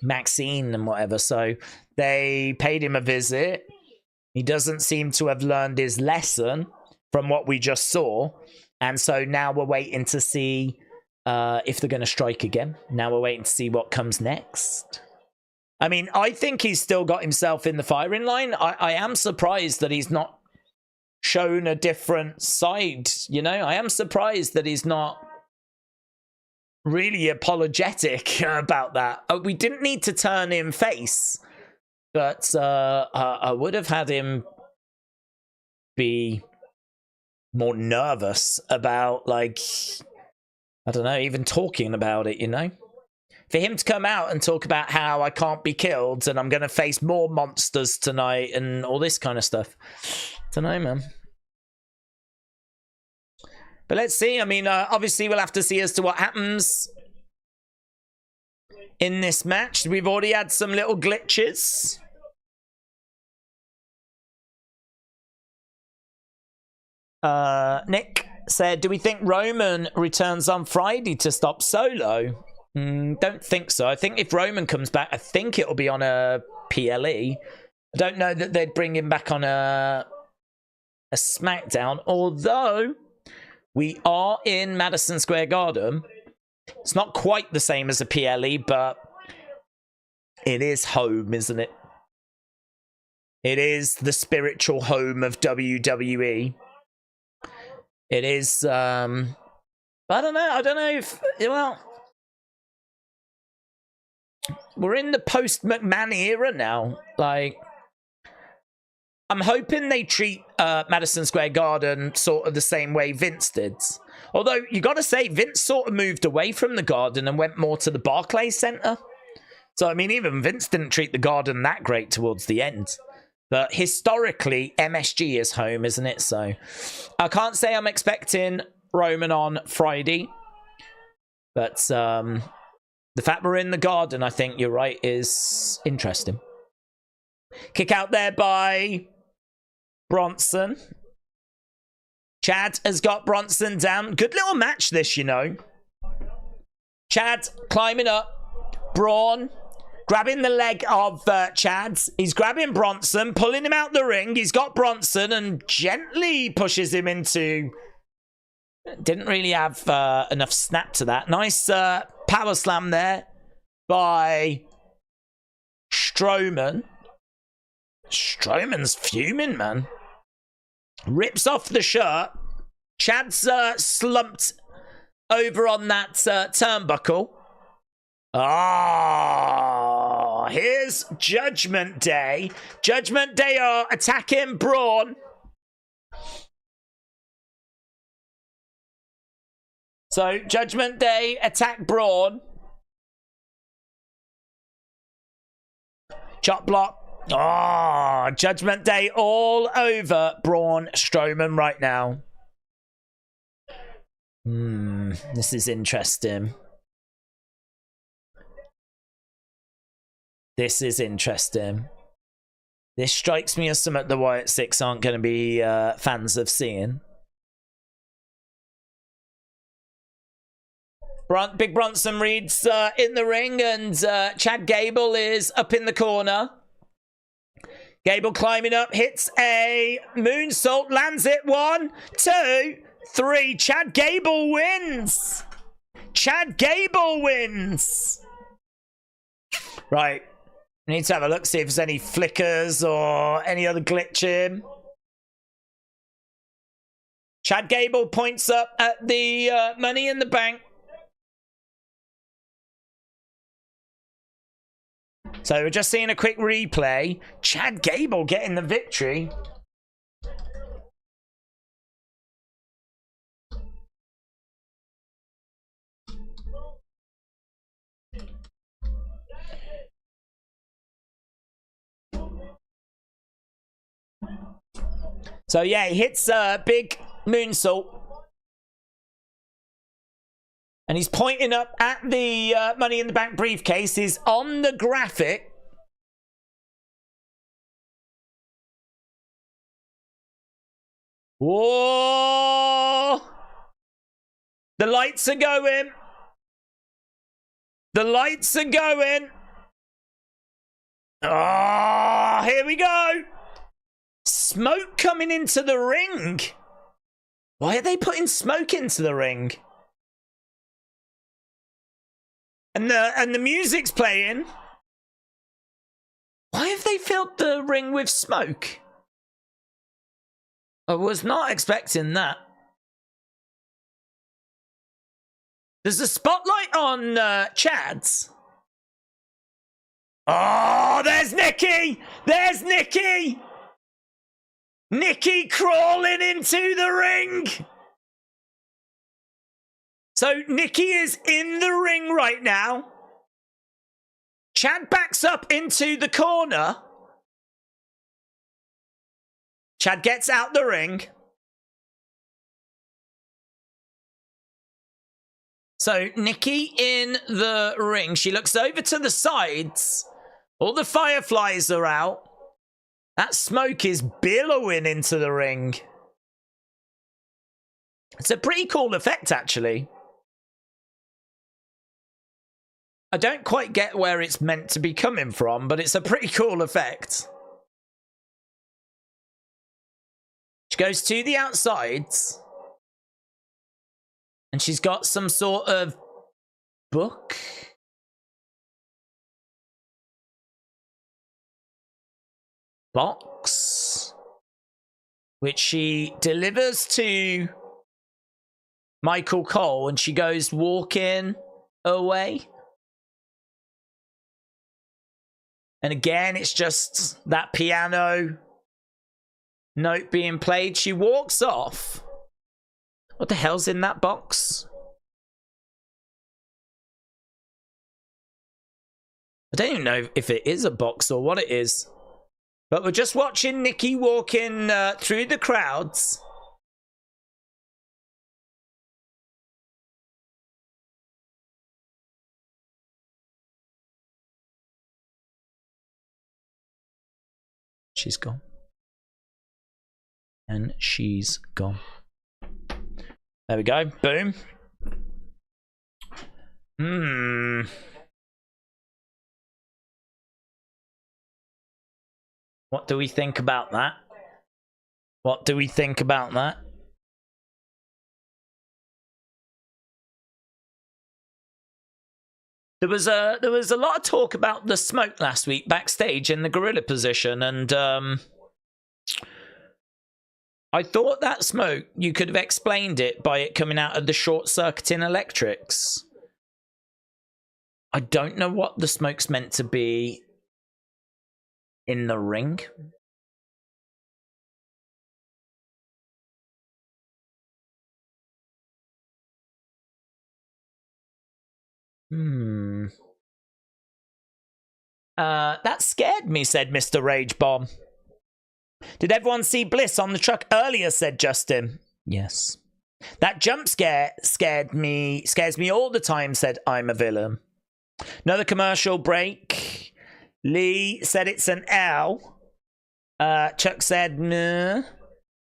S1: Maxine and whatever. So they paid him a visit. He doesn't seem to have learned his lesson from what we just saw. And so now we're waiting to see if they're going to strike again. Now we're waiting to see what comes next. I mean, I think he's still got himself in the firing line. I am surprised that he's not shown a different side, you know? I am surprised that he's not really apologetic about that. We didn't need to turn him face, but I would have had him be more nervous about, like, I don't know, even talking about it, you know? For him to come out and talk about how I can't be killed and I'm going to face more monsters tonight and all this kind of stuff. Don't know, man. But let's see. I mean, obviously we'll have to see as to what happens in this match. We've already had some little glitches. Nick said, do we think Roman returns on Friday to stop Solo? Don't think so. I think if Roman comes back, I think it'll be on a PLE. I don't know that they'd bring him back on a SmackDown, although we are in Madison Square Garden. It's not quite the same as a PLE, but It is home, isn't it? It is the spiritual home of WWE. It is, I don't know if, well, we're in the post-McMahon era now. Like, I'm hoping they treat Madison Square Garden sort of the same way Vince did. Although, you got to say, Vince sort of moved away from the Garden and went more to the Barclays Center. So, I mean, even Vince didn't treat the Garden that great towards the end. But historically, MSG is home, isn't it? So, I can't say I'm expecting Roman on Friday. But the fact we're in the Garden, I think you're right, is interesting. Kick out there by Bronson. Chad has got Bronson down. Good little match this, you know. Chad climbing up. Braun grabbing the leg of Chad's. He's grabbing Bronson, pulling him out the ring. He's got Bronson and gently pushes him into... Didn't really have enough snap to that. Nice power slam there by Strowman. Strowman's fuming, man. Rips off the shirt. Chad's slumped over on that turnbuckle. Ah, here's Judgment Day. Judgment Day are attacking Braun. So, Judgment Day attack Braun. Chop block. Oh, Judgment Day all over Braun Strowman right now. This is interesting. This is interesting. This strikes me as something the Wyatt Six aren't going to be fans of seeing. Big Bronson Reed's in the ring, and Chad Gable is up in the corner. Gable climbing up, hits a moonsault, lands it. 1, 2, 3. Chad Gable wins. Chad Gable wins. Right. We need to have a look, see if there's any flickers or any other glitching. Chad Gable points up at the Money in the Bank. So we're just seeing a quick replay. Chad Gable getting the victory. So yeah, he hits a big moonsault. And he's pointing up at the Money in the Bank briefcase. He's on the graphic. Whoa! The lights are going. The lights are going. Oh, here we go. Smoke coming into the ring. Why are they putting smoke into the ring? And the music's playing. Why have they filled the ring with smoke? I was not expecting that. There's a spotlight on Chad's. Oh, there's Nikki! There's Nikki! Nikki crawling into the ring! So Nikki is in the ring right now. Chad backs up into the corner. Chad gets out the ring. So Nikki in the ring. She looks over to the sides. All the fireflies are out. That smoke is billowing into the ring. It's a pretty cool effect, actually. I don't quite get where it's meant to be coming from, but it's a pretty cool effect. She goes to the outsides. And she's got some sort of book. box, which she delivers to Michael Cole, and she goes walking away. And again, it's just that piano note being played. She walks off. What the hell's in that box? I don't even know if it is a box or what it is. But we're just watching Nikki walking through the crowds. She's gone. And she's gone. There we go. Boom. What do we think about that? What do we think about that? There was a lot of talk about the smoke last week backstage in the gorilla position, and I thought that smoke, you could have explained it by it coming out of the short-circuiting electrics. I don't know what the smoke's meant to be in the ring. That scared me, said Mr. Rage Bomb. Did everyone see Bliss on the truck earlier, said Justin. Yes. That jump scare scares me all the time, said I'm a Villain. Another commercial break. Lee said it's an L. Chuck said nah.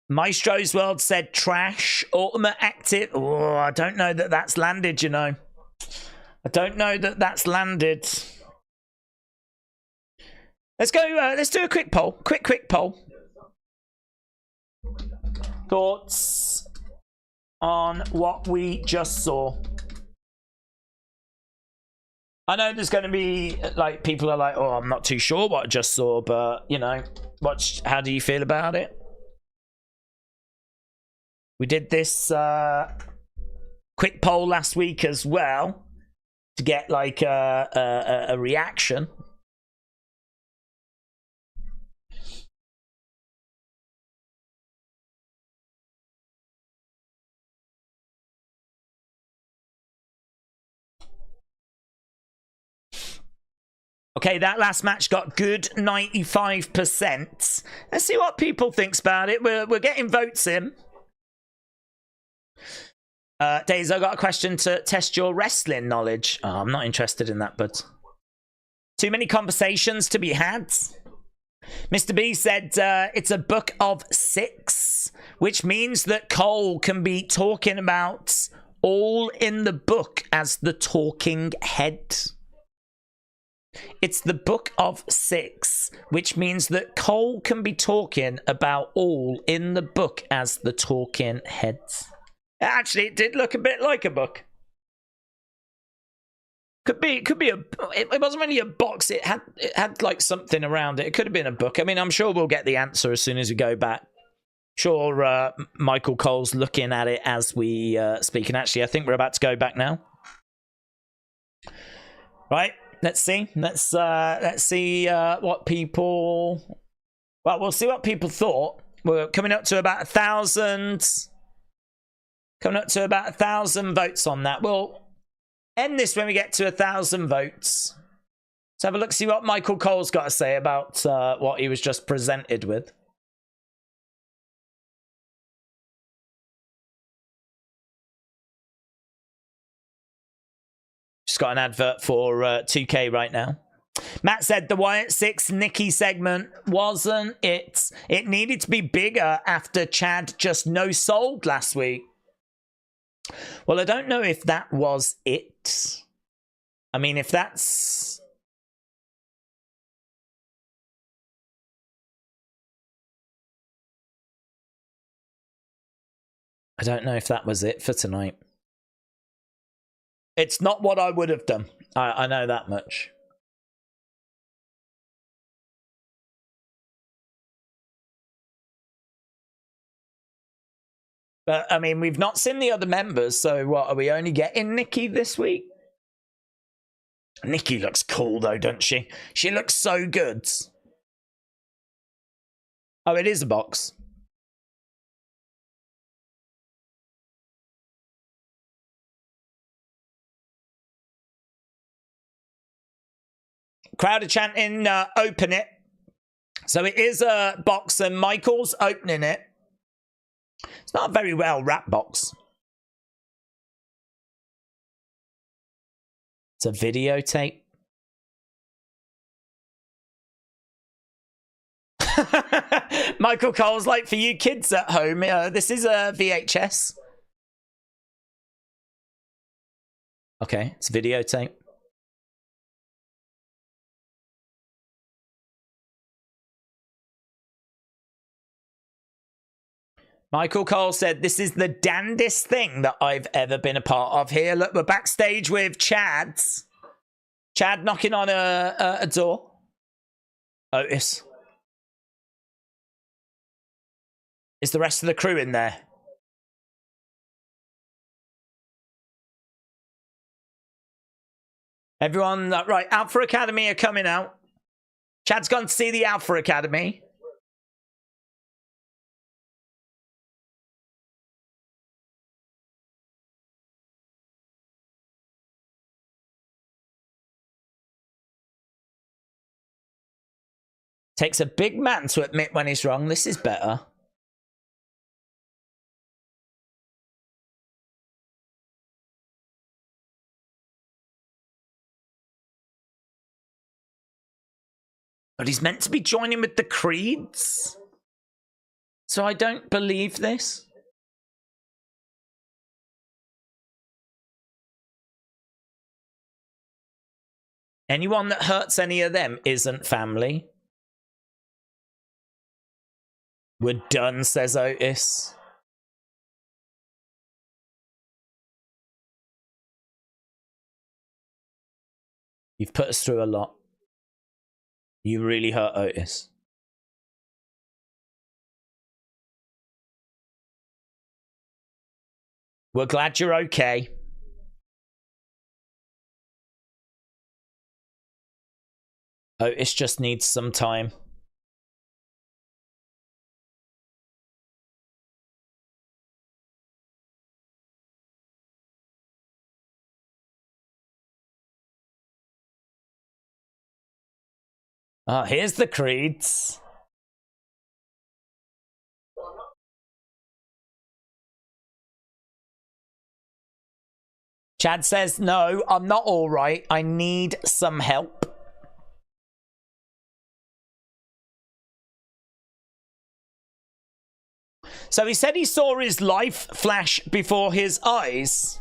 S1: Maestro's World said trash. Ultimate Active. Oh, I don't know that that's landed, you know. I don't know that that's landed. Let's go. Let's do a quick poll. Quick poll. Thoughts on what we just saw? I know there's going to be like people are like, oh, I'm not too sure what I just saw, but you know, how do you feel about it? We did this quick poll last week as well to get like a reaction. Okay, that last match got good 95%. Let's see what people thinks about it. We're getting votes in. Daze, I got a question to test your wrestling knowledge. Oh, I'm not interested in that, but too many conversations to be had. Mr. B said it's a book of 6, which means that Cole can be talking about all in the book as the talking head. It's the book of 6, which means that Cole can be talking about all in the book as the talking head. Actually, it did look a bit like a book. Could be a. It wasn't really a box. It had like something around it. It could have been a book. I mean, I'm sure we'll get the answer as soon as we go back. Sure, Michael Cole's looking at it as we speak, and actually, I think we're about to go back now. Right. Let's see. Let's see what people. Well, we'll see what people thought. We're coming up to about 1,000. Coming up to about 1,000 votes on that. We'll end this when we get to 1,000 votes. Let's have a look. See what Michael Cole's got to say about what he was just presented with. Just got an advert for 2K right now. Matt said the Wyatt 6 Nikki segment wasn't it. It needed to be bigger after Chad just no-sold last week. Well, I don't know if that was it. I mean, if that's... I don't know if that was it for tonight. It's not what I would have done. I know that much. But, I mean, we've not seen the other members, so what, are we only getting Nikki this week? Nikki looks cool, though, doesn't she? She looks so good. Oh, it is a box. Crowd are chanting, open it. So it is a box, and Michael's opening it. It's not a very well wrapped box. It's a videotape. Michael Cole's like, for you kids at home, this is a VHS. Okay, it's a videotape. Michael Cole said, this is the damnedest thing that I've ever been a part of here. Look, we're backstage with Chad knocking on a door. Otis. Is the rest of the crew in there? Everyone, right, Alpha Academy are coming out. Chad's gone to see the Alpha Academy. Takes a big man to admit when he's wrong. This is better. But he's meant to be joining with the Creeds. So I don't believe this. Anyone that hurts any of them isn't family. We're done, says Otis. You've put us through a lot. You really hurt Otis. We're glad you're okay. Otis just needs some time. Oh, here's the Creeds. Chad says, no, I'm not all right. I need some help. So he said he saw his life flash before his eyes.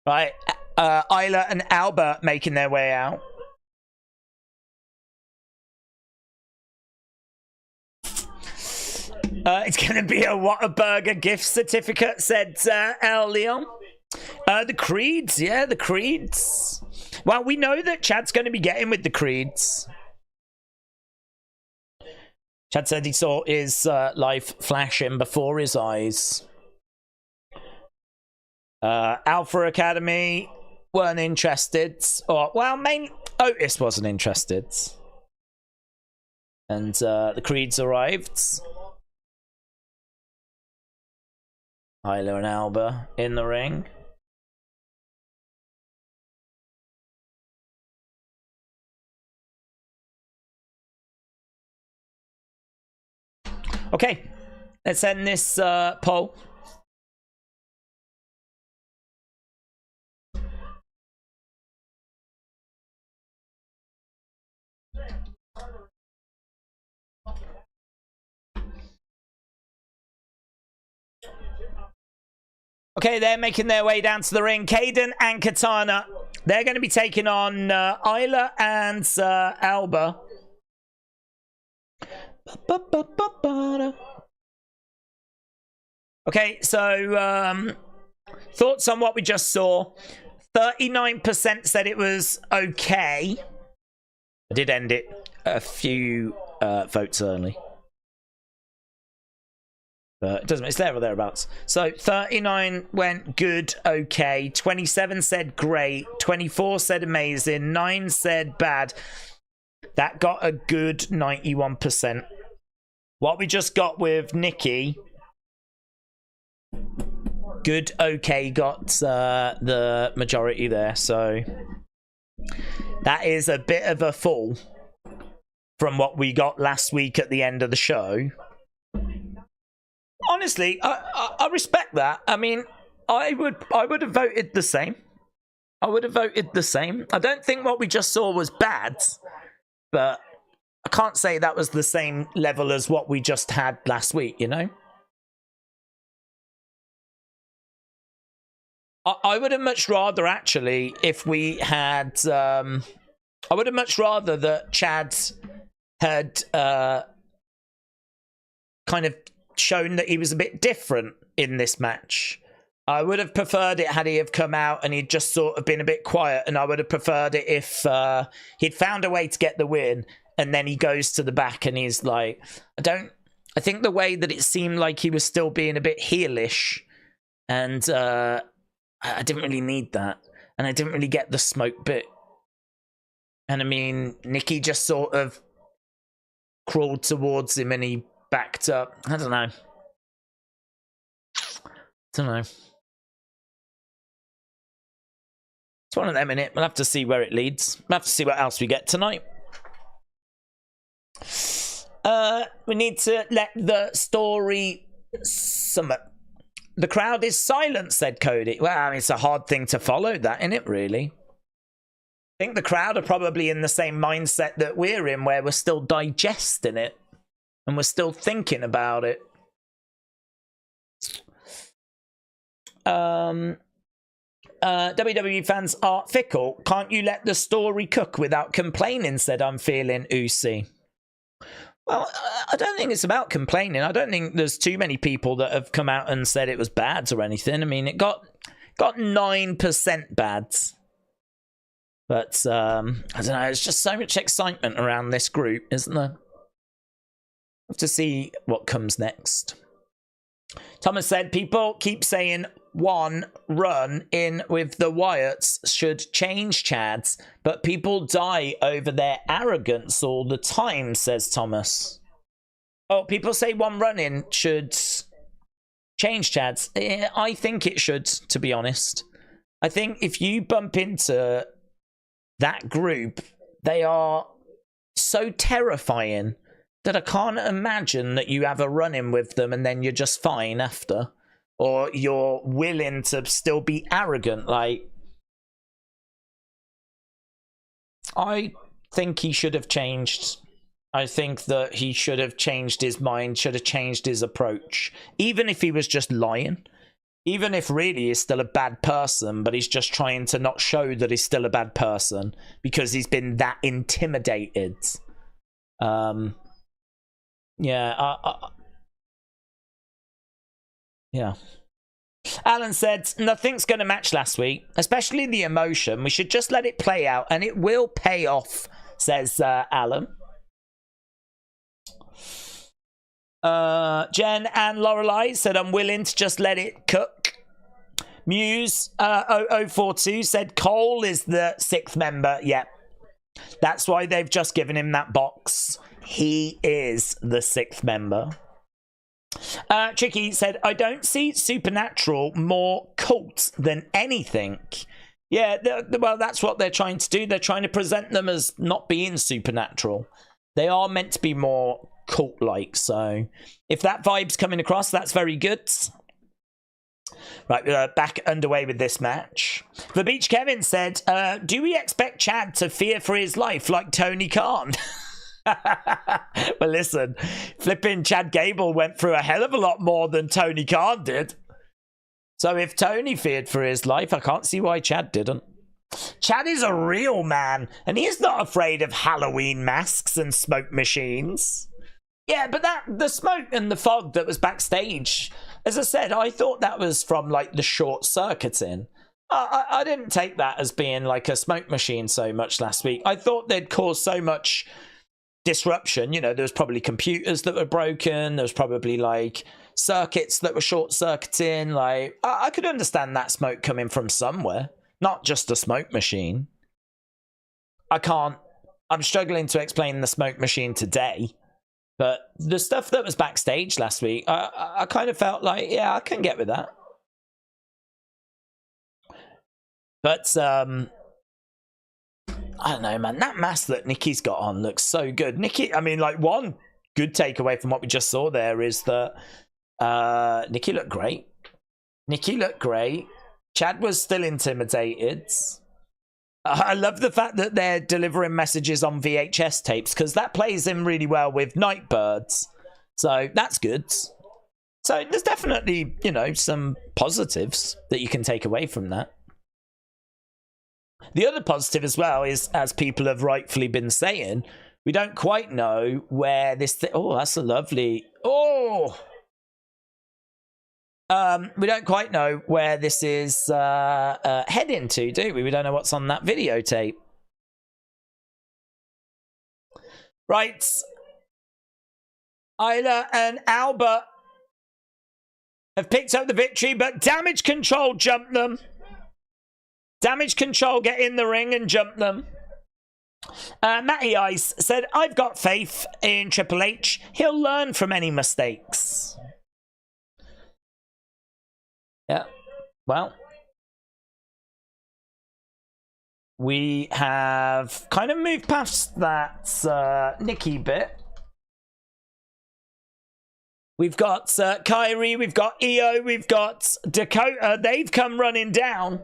S1: Right, Isla and Alba making their way out. It's going to be a Whataburger gift certificate, said El Leon. The Creeds, yeah, the Creeds. Well, we know that Chad's going to be getting with the Creeds. Chad said he saw his life flashing before his eyes. Alpha Academy weren't interested. Or, well, main Otis wasn't interested. And the Creeds arrived. Isla and Alba in the ring. Okay, let's end this poll. Okay, they're making their way down to the ring. Kayden and Katana. They're going to be taking on Isla and Alba. Okay, so thoughts on what we just saw. 39% said it was okay. I did end it. a few votes early. But it doesn't, it's there or thereabouts. So 39 went good, okay. 27 said great. 24 said amazing. 9 said bad. That got a good 91%. What we just got with Nikki, good, okay, got the majority there. So that is a bit of a fall from what we got last week at the end of the show. Honestly, I respect that. I mean, I would have voted the same. I would have voted the same. I don't think what we just saw was bad, but I can't say that was the same level as what we just had last week, you know? I would have much rather, actually, if we had... I would have much rather that Chad had kind of shown that he was a bit different in this match. I would have preferred it had he have come out and he'd just sort of been a bit quiet, and I would have preferred it if he'd found a way to get the win and then he goes to the back and he's like, I think the way that it seemed like he was still being a bit heelish, and I didn't really need that, and I didn't really get the smoke bit. And I mean, Nikki just sort of crawled towards him and he backed up. I don't know. It's one of them, innit? We'll have to see where it leads. We'll have to see what else we get tonight. We need to let the story summit. The crowd is silent, said Cody. Well, I mean, it's a hard thing to follow that, isn't it, really? I think the crowd are probably in the same mindset that we're in, where we're still digesting it and we're still thinking about it. WWE fans are fickle. Can't you let the story cook without complaining, said I'm feeling oozy. Well, I don't think it's about complaining. I don't think there's too many people that have come out and said it was bad or anything. I mean, it got 9% bads. But, I don't know, there's just so much excitement around this group, isn't there? Have to see what comes next. Thomas said, people keep saying one run in with the Wyatts should change Chads, but people die over their arrogance all the time, says Thomas. Oh, people say one run in should change Chads. I think it should, to be honest. I think if you bump into that group, they are so terrifying that I can't imagine that you have a run-in with them and then you're just fine after. Or you're willing to still be arrogant. Like, I think he should have changed. I think that he should have changed his mind, should have changed his approach. Even if he was just lying. Even if really he's still a bad person, but he's just trying to not show that he's still a bad person because he's been that intimidated. Yeah. Alan said, nothing's going to match last week, especially the emotion. We should just let it play out and it will pay off, says Alan. Jen and Lorelei said, I'm willing to just let it cook. Muse 0042 said, Cole is the 6th member. Yep. That's why they've just given him that box. He is the 6th member. Tricky said, I don't see Supernatural more cult than anything. Yeah, well, that's what they're trying to do. They're trying to present them as not being supernatural. They are meant to be more cult-like, so if that vibe's coming across, that's very good. Right, we're back underway with this match. The Beach Kevin said, do we expect Chad to fear for his life like Tony Khan? Well, listen, flipping Chad Gable went through a hell of a lot more than Tony Khan did. So if Tony feared for his life, I can't see why Chad didn't. Chad is a real man, and he's not afraid of Halloween masks and smoke machines. Yeah, but the smoke and the fog that was backstage, as I said, I thought that was from, like, the short circuiting. I didn't take that as being, like, a smoke machine so much last week. I thought they'd caused so much disruption. You know, there was probably computers that were broken. There was probably like circuits that were short-circuiting. Like, I could understand that smoke coming from somewhere, not just a smoke machine. I'm struggling to explain the smoke machine today, but the stuff that was backstage last week, I kind of felt like, yeah, I can get with that. But I don't know, man. That mask that Nikki's got on looks so good. Nikki, I mean, like, one good takeaway from what we just saw there is that Nikki looked great. Nikki looked great. Chad was still intimidated. I love the fact that they're delivering messages on VHS tapes, because that plays in really well with Nightbirds. So that's good. So there's definitely, you know, some positives that you can take away from that. The other positive as well is, as people have rightfully been saying, we don't quite know where this... oh, that's a lovely... oh! We don't quite know where this is heading to, do we? We don't know what's on that videotape. Right. Isla and Alba have picked up the victory, but Damage Control jumped them. Damage Control get in the ring and jump them. Matty Ice said, I've got faith in Triple H. He'll learn from any mistakes. Yeah, well, we have kind of moved past that Nikki bit. We've got Kairi, we've got Io, we've got Dakota. They've come running down.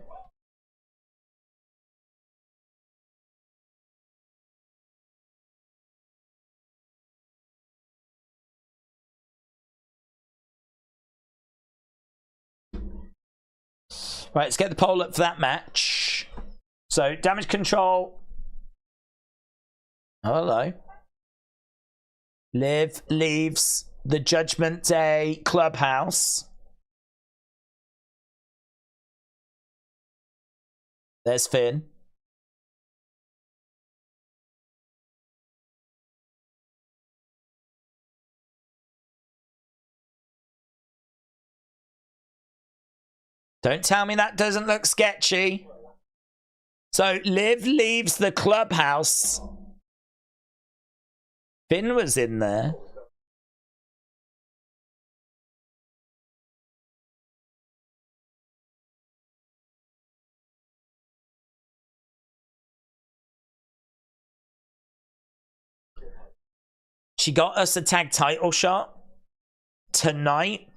S1: Right, let's get the poll up for that match. So, Damage Control. Oh, hello. Liv leaves the Judgment Day clubhouse. There's Finn. Don't tell me that doesn't look sketchy. So Liv leaves the clubhouse. Finn was in there. She got us a tag title shot tonight.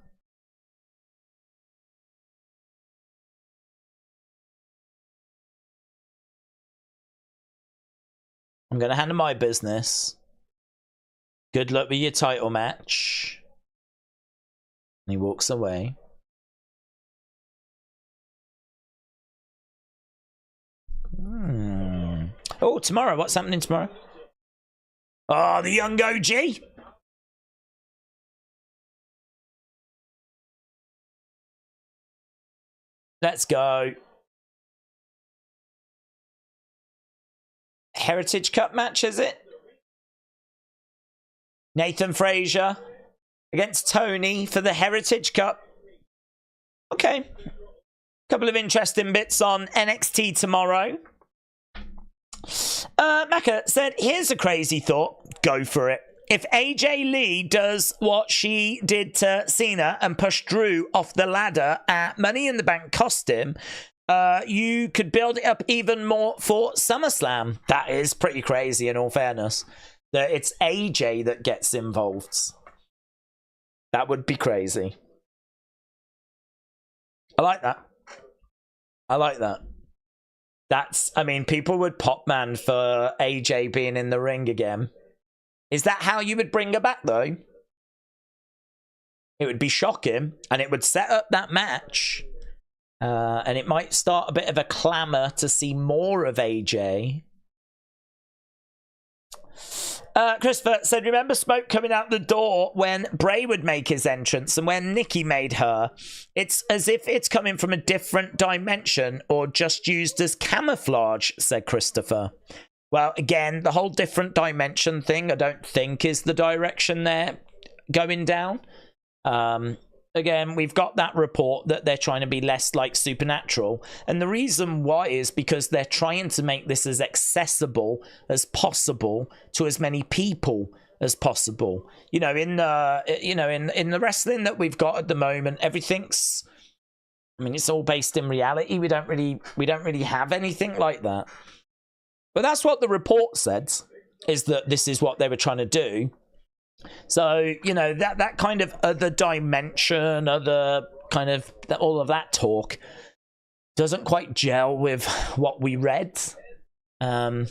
S1: I'm going to handle my business. Good luck with your title match. And he walks away. Oh, tomorrow. What's happening tomorrow? Oh, the young OG. Let's go. Heritage Cup match, is it? Nathan Frazier against Tony for the Heritage Cup. Okay. Couple of interesting bits on NXT tomorrow. Macca said, here's a crazy thought. Go for it. If AJ Lee does what she did to Cena and pushed Drew off the ladder at Money in the Bank cost him, you could build it up even more for SummerSlam. That is pretty crazy, in all fairness. That it's AJ that gets involved. That would be crazy. I like that. I like that. That's, I mean, people would pop man for AJ being in the ring again. Is that how you would bring her back, though? It would be shocking, and it would set up that match. And it might start a bit of a clamour to see more of AJ. Christopher said, remember Smoke coming out the door when Bray would make his entrance and when Nikki made her? It's as if it's coming from a different dimension or just used as camouflage, said Christopher. Well, again, the whole different dimension thing, I don't think is the direction they're going down. Again, we've got that report that they're trying to be less like Supernatural. And the reason why is because they're trying to make this as accessible as possible to as many people as possible. You know, in the wrestling that we've got at the moment, everything's, I mean, it's all based in reality. We don't really have anything like that. But that's what the report said, is that this is what they were trying to do. So, you know, that kind of other dimension, other kind of, all of that talk doesn't quite gel with what we read. And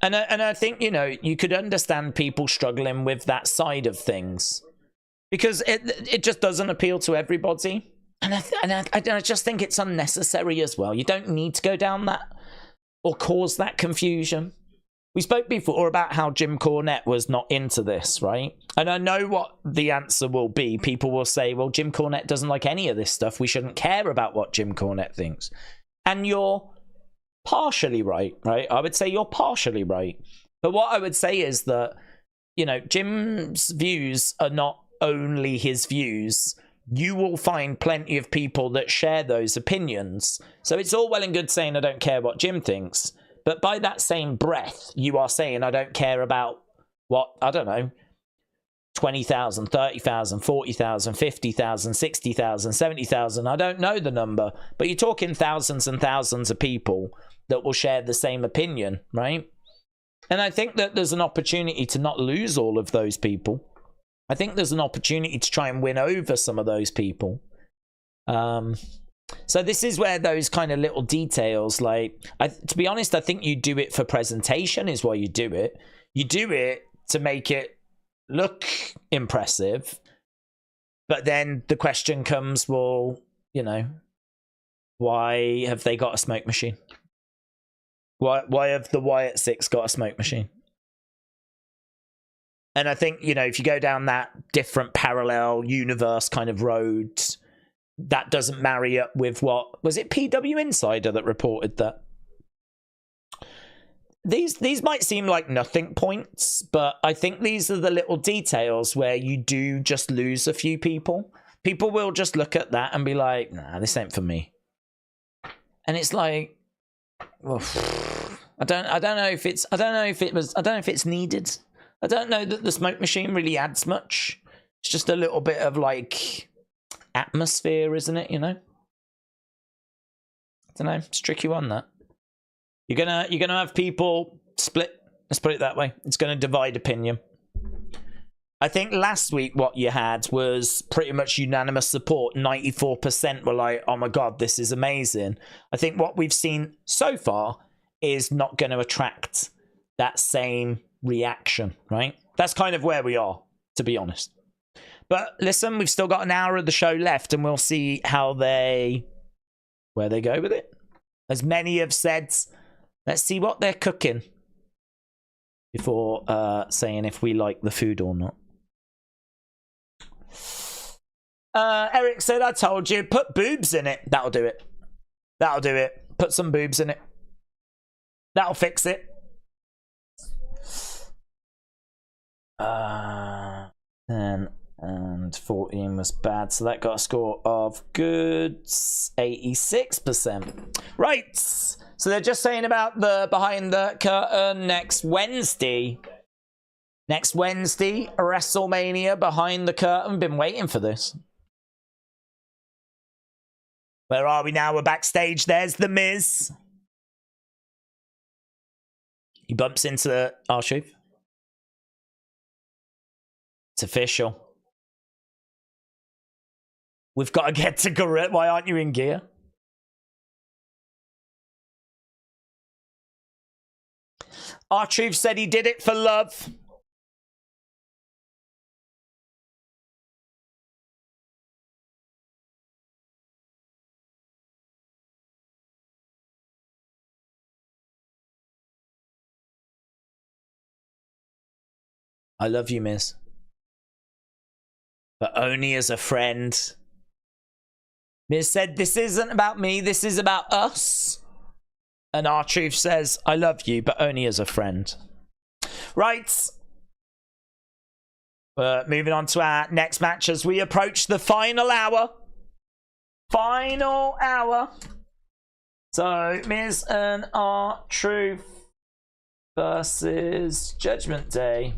S1: I think, you know, you could understand people struggling with that side of things because it just doesn't appeal to everybody. And I just think it's unnecessary as well. You don't need to go down that or cause that confusion. We spoke before about how Jim Cornette was not into this, right? And I know what the answer will be. People will say, well, Jim Cornette doesn't like any of this stuff. We shouldn't care about what Jim Cornette thinks. And you're partially right, right? I would say you're partially right. But what I would say is that, you know, Jim's views are not only his views. You will find plenty of people that share those opinions. So it's all well and good saying, I don't care what Jim thinks. But by that same breath, you are saying, I don't care about what, I don't know, 20,000, 30,000, 40,000, 50,000, 60,000, 70,000. I don't know the number, but you're talking thousands and thousands of people that will share the same opinion, right? And I think that there's an opportunity to not lose all of those people. I think there's an opportunity to try and win over some of those people. So this is where those kind of little details, like, to be honest, I think you do it for presentation is why you do it. You do it to make it look impressive. But then the question comes, well, you know, why have they got a smoke machine? Why have the Wyatt Six got a smoke machine? And I think, you know, if you go down that different parallel universe kind of road, that doesn't marry up with what was it PW Insider that reported that these might seem like nothing points, but I think these are the little details where you do just lose a few people. People will just look at that and be like, nah, this ain't for me. And it's like, well, I don't know if it's needed. I don't know that the smoke machine really adds much. It's just a little bit of like atmosphere, isn't it? You know, I don't know. It's a tricky one, that you're gonna have people split. Let's put it that way. It's gonna divide opinion. I think last week what you had was pretty much unanimous support. 94% were like, "Oh my god, this is amazing." I think what we've seen so far is not going to attract that same reaction, right? That's kind of where we are, to be honest. But listen, we've still got an hour of the show left, and we'll see where they go with it. As many have said, let's see what they're cooking before saying if we like the food or not. Eric said, I told you, put boobs in it. That'll do it. That'll do it. Put some boobs in it. That'll fix it. 10 and 14 was bad, so that got a score of good 86%. Right, so they're just saying about the behind the curtain next Wednesday. Next Wednesday, WrestleMania behind the curtain. Been waiting for this. Where are we now? We're backstage. There's The Miz. He bumps into R-Truth. It's official. We've got to get to Gorilla. Why aren't you in gear? R-Truth said he did it for love. I love you, Miz. But only as a friend. Miz said, this isn't about me, this is about us. And R-Truth says, I love you, but only as a friend. Right. Moving on to our next match as we approach the final hour. Final hour. So, Miz and R-Truth versus Judgment Day.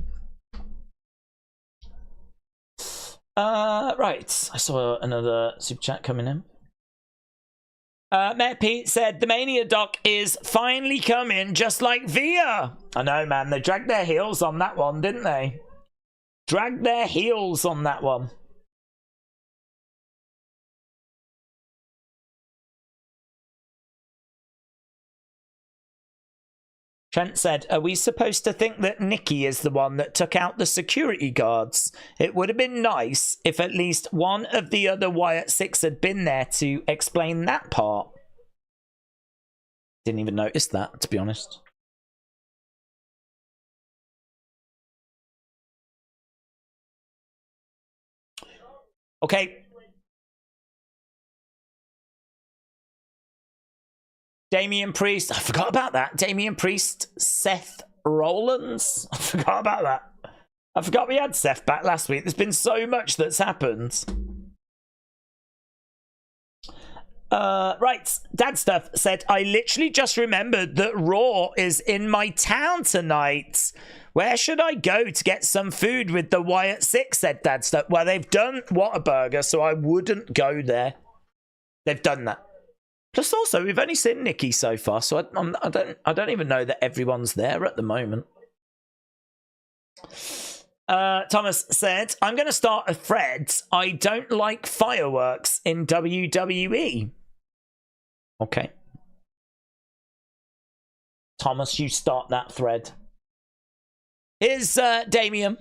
S1: Right. I saw another super chat coming in. Matt Pete said, the Mania doc is finally coming, just like Via. I know, man. They dragged their heels on that one, didn't they? Dragged their heels on that one. Trent said, are we supposed to think that Nikki is the one that took out the security guards? It would have been nice if at least one of the other Wyatt Six had been there to explain that part. Didn't even notice that, to be honest. Okay. Damian Priest. I forgot about that. Damian Priest, Seth Rollins. I forgot about that. I forgot we had Seth back last week. There's been so much that's happened. Right. Dad Stuff said, I literally just remembered that Raw is in my town tonight. Where should I go to get some food with the Wyatt Six, said Dad Stuff. Well, they've done Whataburger, so I wouldn't go there. They've done that. Plus, also, we've only seen Nikki so far, so I don't even know that everyone's there at the moment. Thomas said, I'm going to start a thread. I don't like fireworks in WWE. Okay. Thomas, you start that thread. Here's Damien.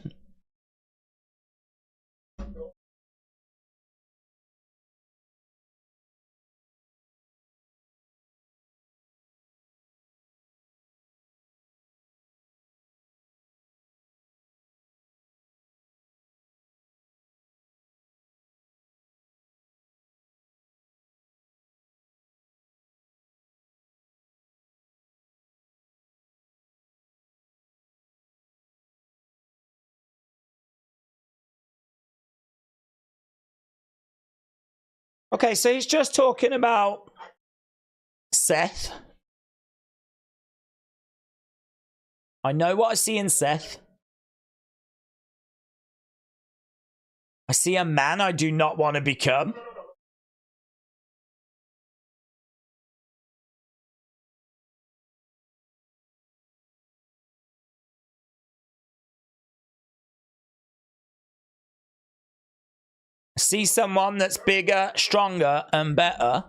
S1: Okay, so he's just talking about Seth. I know what I see in Seth. I see a man I do not want to become. I see someone that's bigger, stronger, and better.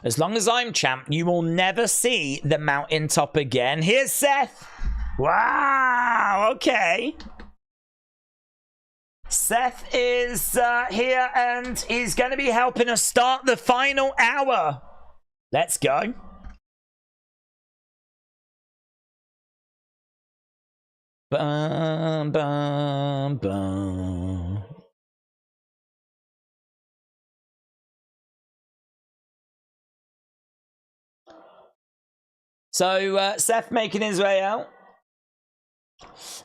S1: As long as I'm champ, you will never see the mountaintop again. Here's Seth. Wow, okay. Seth is here and he's going to be helping us start the final hour. Let's go. Bum, bum, bum. So, Seth making his way out.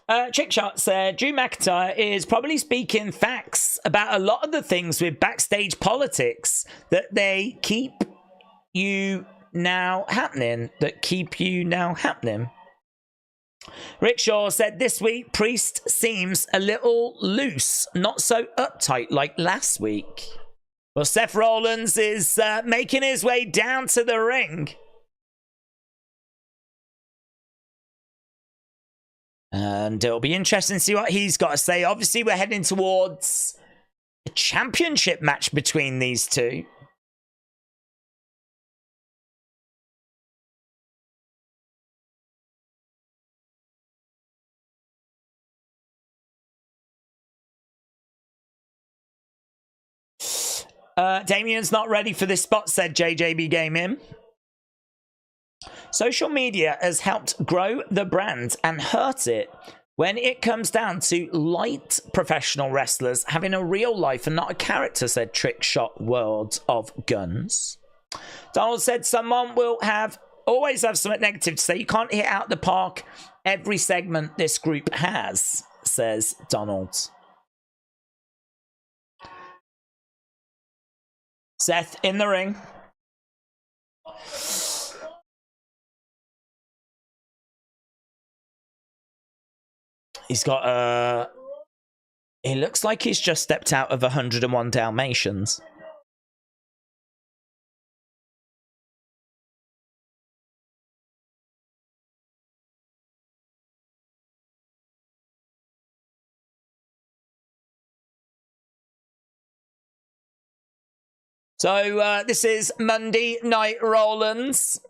S1: Chickshot said, Drew McIntyre is probably speaking facts about a lot of the things with backstage politics that they keep you now happening. Rick Shaw said, this week, Priest seems a little loose, not so uptight like last week. Well, Seth Rollins is making his way down to the ring. And it'll be interesting to see what he's got to say. Obviously, we're heading towards a championship match between these two. Damien's not ready for this spot, said JJB Gaming. Social media has helped grow the brand and hurt it when it comes down to light professional wrestlers having a real life and not a character, said Trick Shot World of Guns. Donald said someone will always have something negative to say. You can't hit out the park every segment this group has, says Donald. Seth in the ring. He's got he looks like he's just stepped out of 101 Dalmatians. So this is Monday Night Rollins.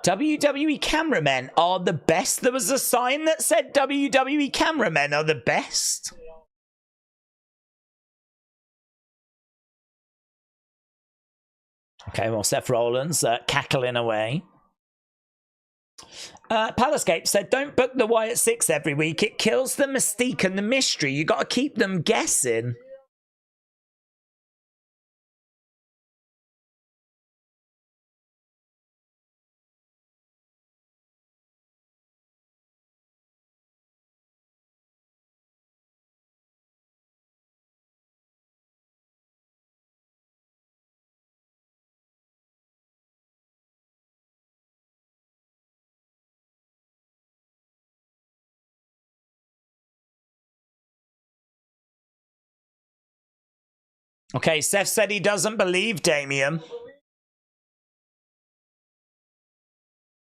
S1: WWE cameramen are the best. There was a sign that said WWE cameramen are the best. Okay, well, Seth Rollins cackling away. Palacecape said, don't book the Wyatt 6 every week. It kills the mystique and the mystery. You got to keep them guessing. Okay, Seth said he doesn't believe Damien.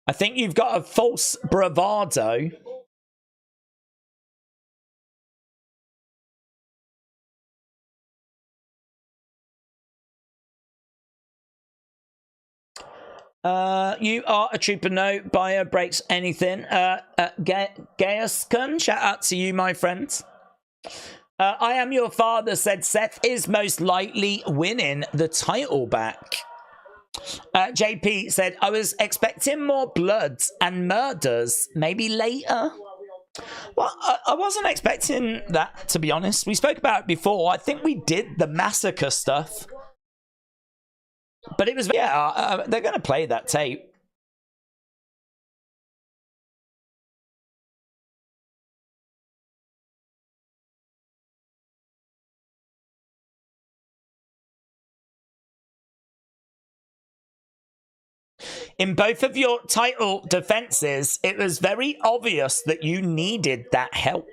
S1: I think you've got a false bravado. You are a trooper. No bio breaks anything. Gaiuskun, shout out to you, my friend. I am your father, said Seth, is most likely winning the title back. JP said, I was expecting more blood and murders, maybe later. Well, I wasn't expecting that, to be honest. We spoke about it before. I think we did the massacre stuff. But it was, yeah, they're going to play that tape. In both of your title defenses, it was very obvious that you needed that help.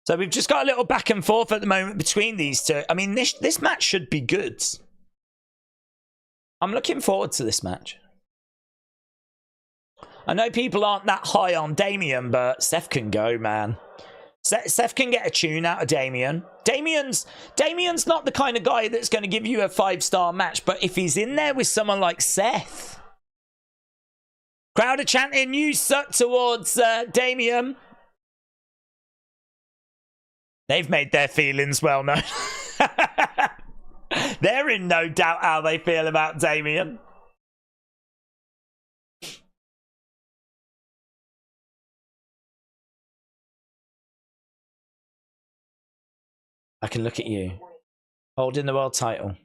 S1: So we've just got a little back and forth at the moment between these two. I mean, this match should be good. I'm looking forward to this match. I know people aren't that high on Damien, but Seth can go, man. Seth can get a tune out of Damien. Damien's not the kind of guy that's going to give you a 5-star match, but if he's in there with someone like Seth... Crowd are chanting, you suck towards Damien. They've made their feelings well known. They're in no doubt how they feel about Damien. I can look at you. Holding the world title.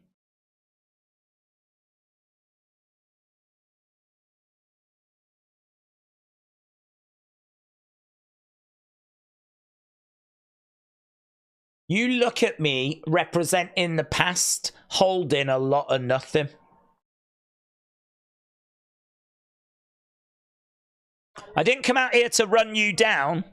S1: You look at me representing the past, holding a lot of nothing. I didn't come out here to run you down.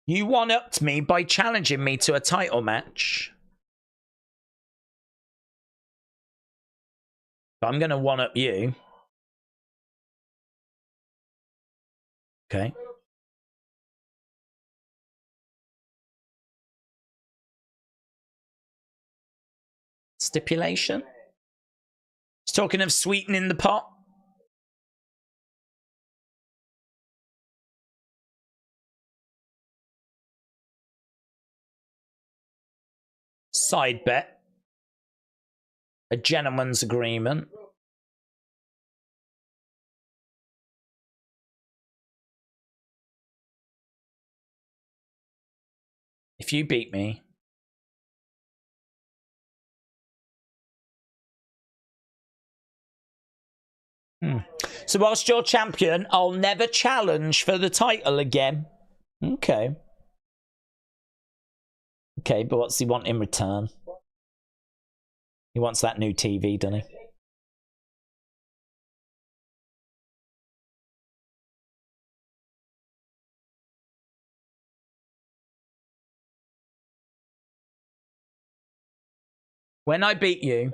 S1: You one-upped me by challenging me to a title match. But I'm going to one-up you. Okay. Stipulation? He's talking of sweetening the pot. Side bet. A gentleman's agreement. If you beat me, so whilst you're champion, I'll never challenge for the title again. Okay. Okay, but what's he want in return? He wants that new TV, doesn't he? When I beat you,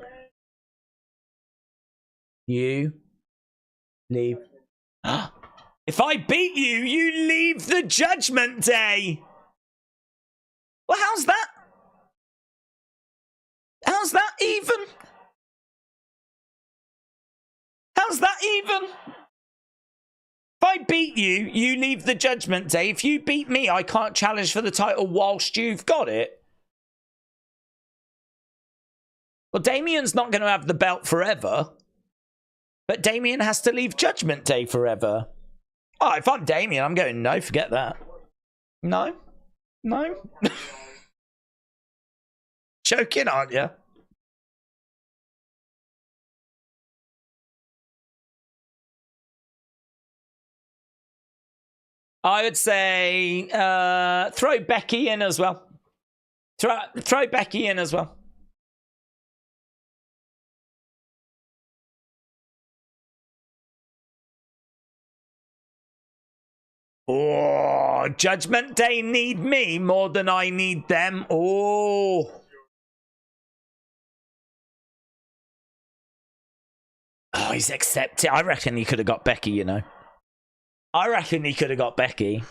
S1: you leave. If I beat you, you leave the Judgment Day. Well, how's that? How's that even? How's that even? If I beat you, you leave the Judgment Day. If you beat me, I can't challenge for the title whilst you've got it. Well, Damien's not going to have the belt forever. But Damien has to leave Judgment Day forever. Oh, if I'm Damien, I'm going, no, forget that. No. No. Joking, aren't you? I would say throw Becky in as well. Throw Becky in as well. Oh, Judgment Day need me more than I need them. Oh. Oh, he's accepted. I reckon he could have got Becky, you know. I reckon he could have got Becky.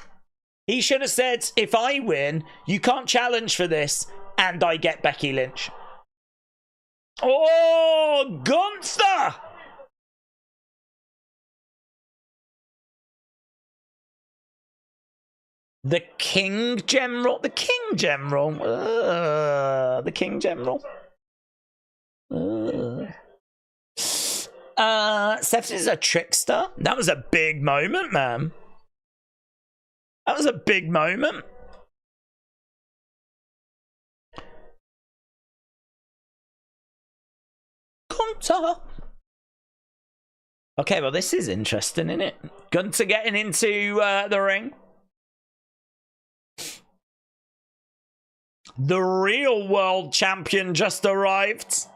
S1: He should have said, if I win, you can't challenge for this, and I get Becky Lynch. Oh, Gunther! The King General. The King General. The King General. Seth is a trickster. That was a big moment, man. That was a big moment. Gunther. Okay, well, this is interesting, isn't it? Gunther getting into the ring. The real world champion just arrived.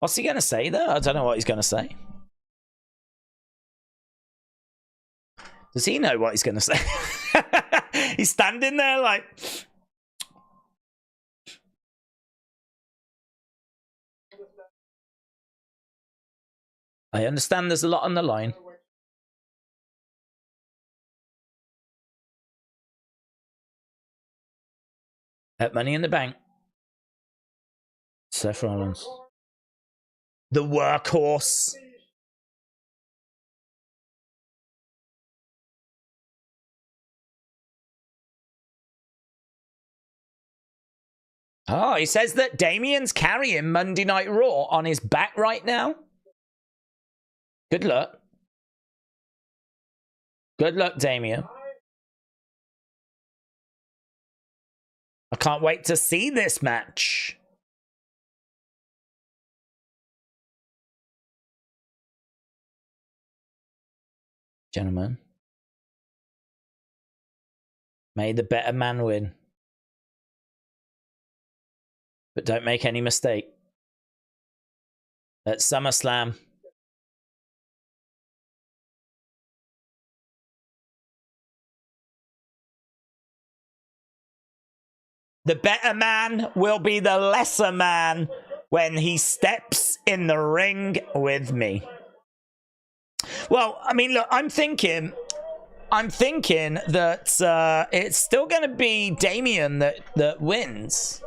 S1: What's he going to say there? I don't know what he's going to say. Does he know what he's going to say? He's standing there like... I understand there's a lot on the line. At Money in the Bank. Seth Rollins. The workhorse. Oh, he says that Damien's carrying Monday Night Raw on his back right now. Good luck. Good luck, Damien. I can't wait to see this match. Gentlemen. May the better man win. But don't make any mistake. At SummerSlam, the better man will be the lesser man when he steps in the ring with me. Well, I mean, look, I'm thinking that it's still going to be Damian that wins.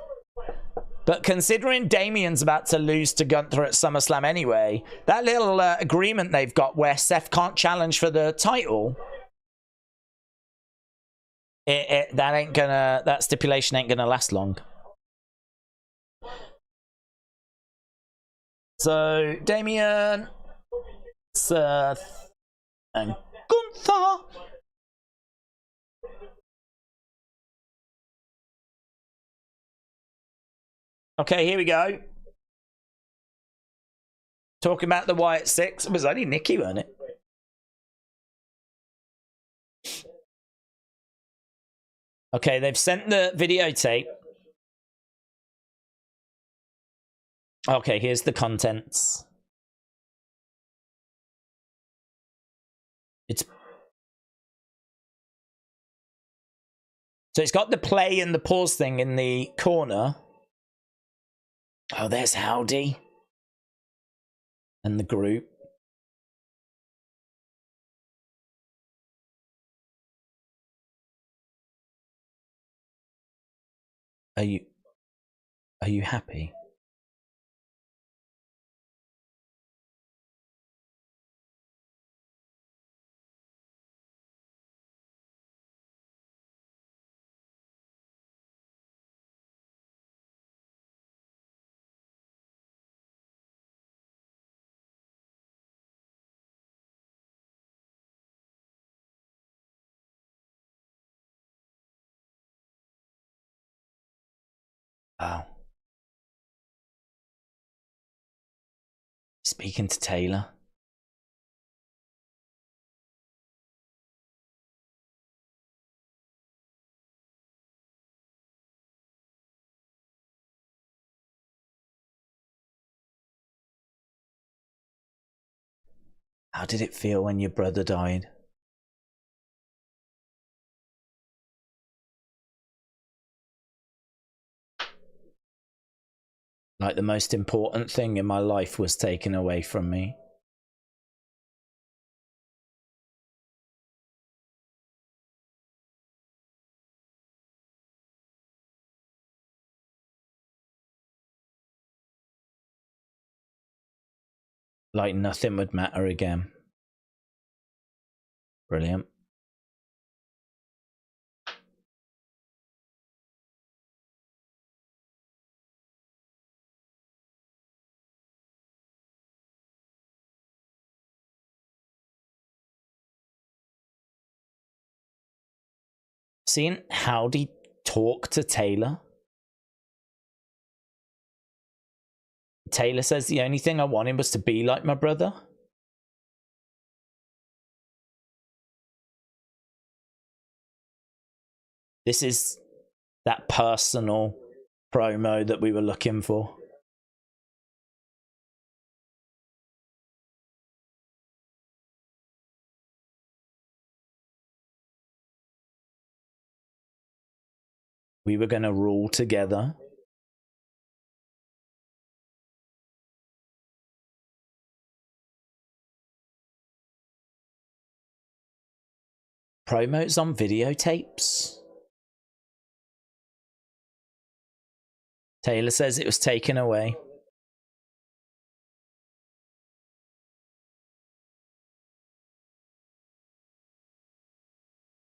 S1: But considering Damian's about to lose to Gunther at SummerSlam anyway, that little agreement they've got where Seth can't challenge for the title, that stipulation ain't gonna last long. So Damian, Seth, and Gunther. Okay, here we go. Talking about the Wyatt Six. It was only Nikki, wasn't it? Okay, they've sent the videotape. Okay, here's the contents. So it's got the play and the pause thing in the corner. Oh, there's Howdy. And the group. Are you happy? Wow. Speaking to Taylor. How did it feel when your brother died? Like the most important thing in my life was taken away from me. Like nothing would matter again. Brilliant. Seeing Howdy talk to Taylor. Taylor says the only thing I wanted was to be like my brother. This is that personal promo that we were looking for. We were going to rule together. Promos on videotapes. Taylor says it was taken away.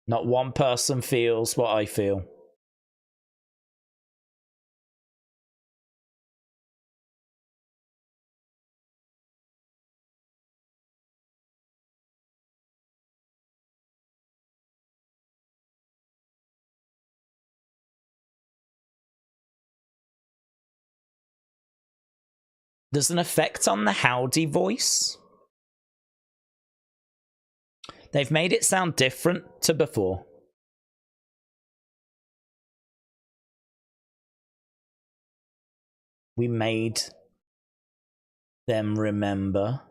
S1: Not one person feels what I feel. There's an effect on the Howdy voice. They've made it sound different to before. We made them remember.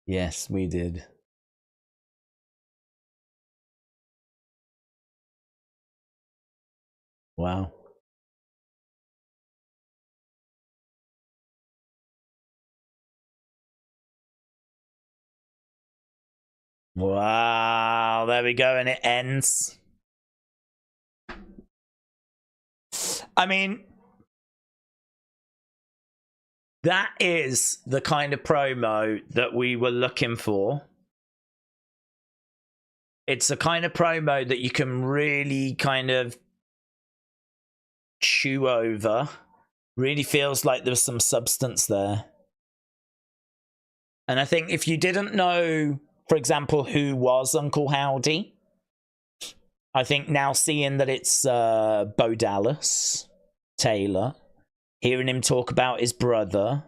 S1: Yes, we did. Wow. Wow, there we go, and it ends. I mean, that is the kind of promo that we were looking for. It's a kind of promo that you can really kind of chew over. Really feels like there's some substance there. And I think if you didn't know, for example, who was Uncle Howdy, I think now seeing that it's Bo Dallas, Taylor, hearing him talk about his brother,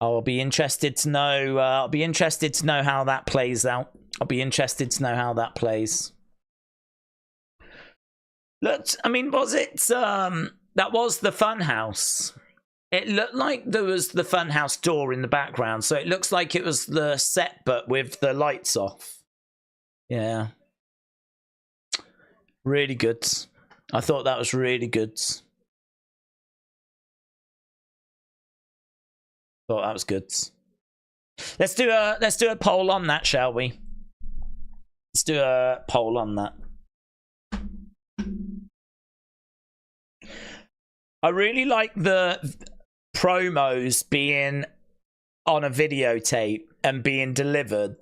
S1: I'll be interested to know. I'll be interested to know how that plays out. I'll be interested to know how that plays. Look, I mean, was it? That was the Funhouse. It looked like there was the Funhouse door in the background, so it looks like it was the set, but with the lights off. Yeah. Really good. I thought that was really good. Thought that was good. Let's do a poll on that, shall we? Let's do a poll on that. I really like the promos being on a videotape and being delivered.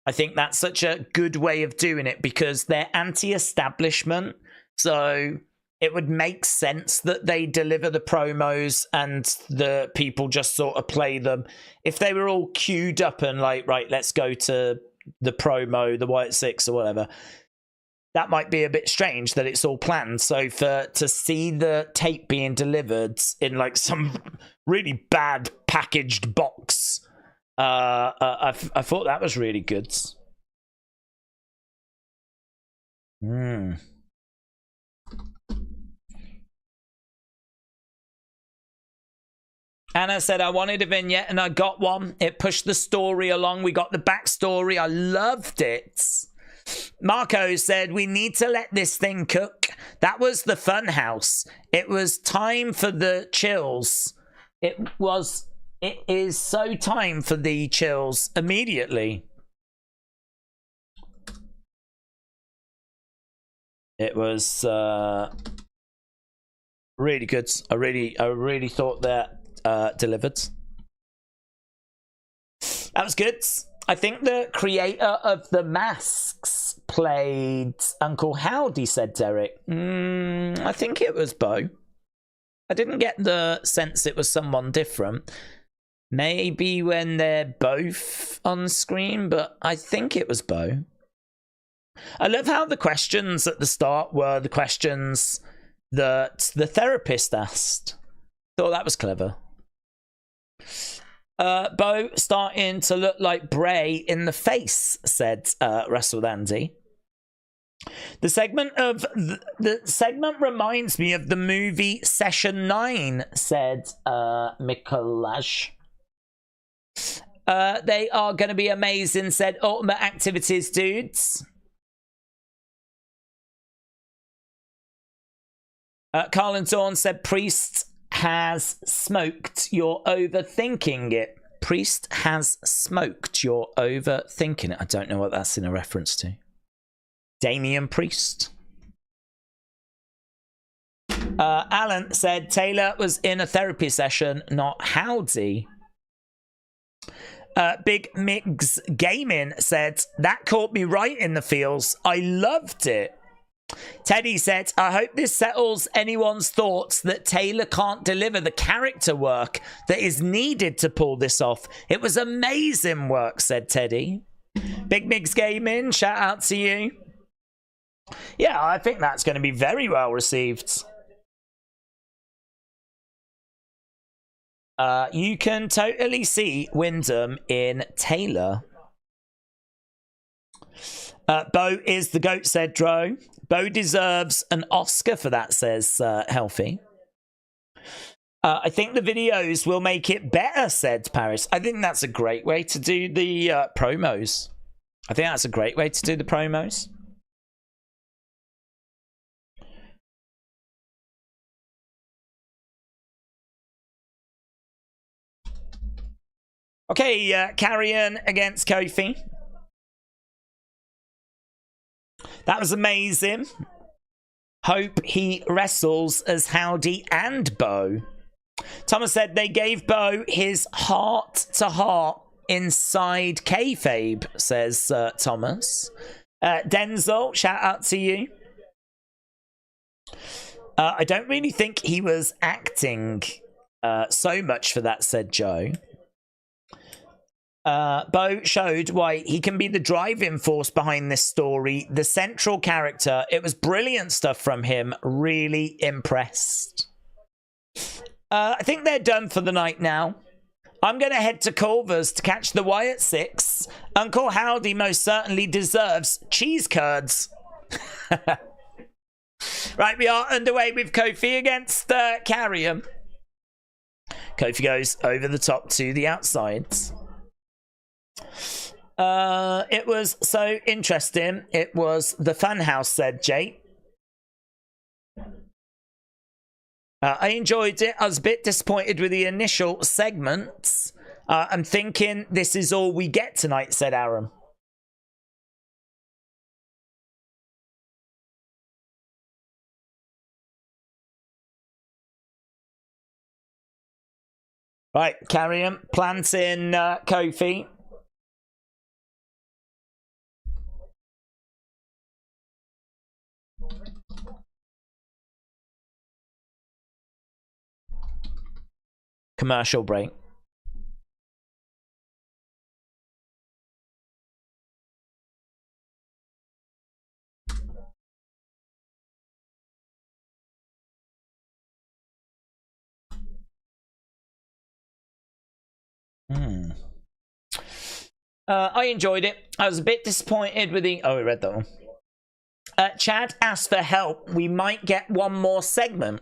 S1: I think that's such a good way of doing it because they're anti-establishment, so it would make sense that they deliver the promos and the people just sort of play them. If they were all queued up and like, right, let's go to the promo, the Wyatt Six or whatever, that might be a bit strange that it's all planned. So to see the tape being delivered in like some really bad packaged box, I thought that was really good. Anna said, I wanted a vignette and I got one. It pushed the story along. We got the backstory. I loved it. Marco said, we need to let this thing cook. That was the fun house. It was time for the chills. It is so time for the chills immediately. It was really good. I really thought that delivered. That was good. I think the creator of the masks played Uncle Howdy, said Derek. I think it was Bo. I didn't get the sense it was someone different. Maybe when they're both on screen, but I think it was Bo. I love how the questions at the start were the questions that the therapist asked. Thought that was clever. Bo starting to look like Bray in the face, said Wrestle Andy. The segment reminds me of the movie Session 9, said Mikolaj. They are going to be amazing, said Ultimate Activities dudes. Carl and Dawn said Priest has smoked, you're overthinking it. Priest has smoked, you're overthinking it. I don't know what that's in a reference to. Damian Priest. Alan said Taylor was in a therapy session, not Howdy. Big Migs Gaming said that caught me right in the feels. I loved it. Teddy said, I hope this settles anyone's thoughts that Taylor can't deliver the character work that is needed to pull this off. It was amazing work, said Teddy. Big Migs Gaming, shout out to you. Yeah, I think that's going to be very well received. You can totally see Wyndham in Taylor. Bo is the GOAT, said Dro. Bo deserves an Oscar for that, says Healthy. I think the videos will make it better, said Paris. I think that's a great way to do the promos. Okay, Karrion against Kofi. That was amazing. Hope he wrestles as Howdy and Bo. Thomas said they gave Bo his heart-to-heart inside kayfabe, says Thomas. Denzel, shout out to you. I don't really think he was acting so much for that, said Joe. Bo showed why he can be the driving force behind this story, the central character. It was brilliant stuff from him. Really impressed. I think they're done for the night now. I'm going to head to Culver's to catch the Wyatt 6. Uncle Howdy most certainly deserves cheese curds. Right, we are underway with Kofi against Karrion. Kofi goes over the top to the outsides. It was so interesting. It was the funhouse, said Jake. I enjoyed it. I was a bit disappointed with the initial segments. I'm thinking this is all we get tonight, said Aaron. Right, Karrion planting Kofi. Commercial break. I enjoyed it. I was a bit disappointed with the... Oh, we read that one. Chad asked for help. We might get one more segment.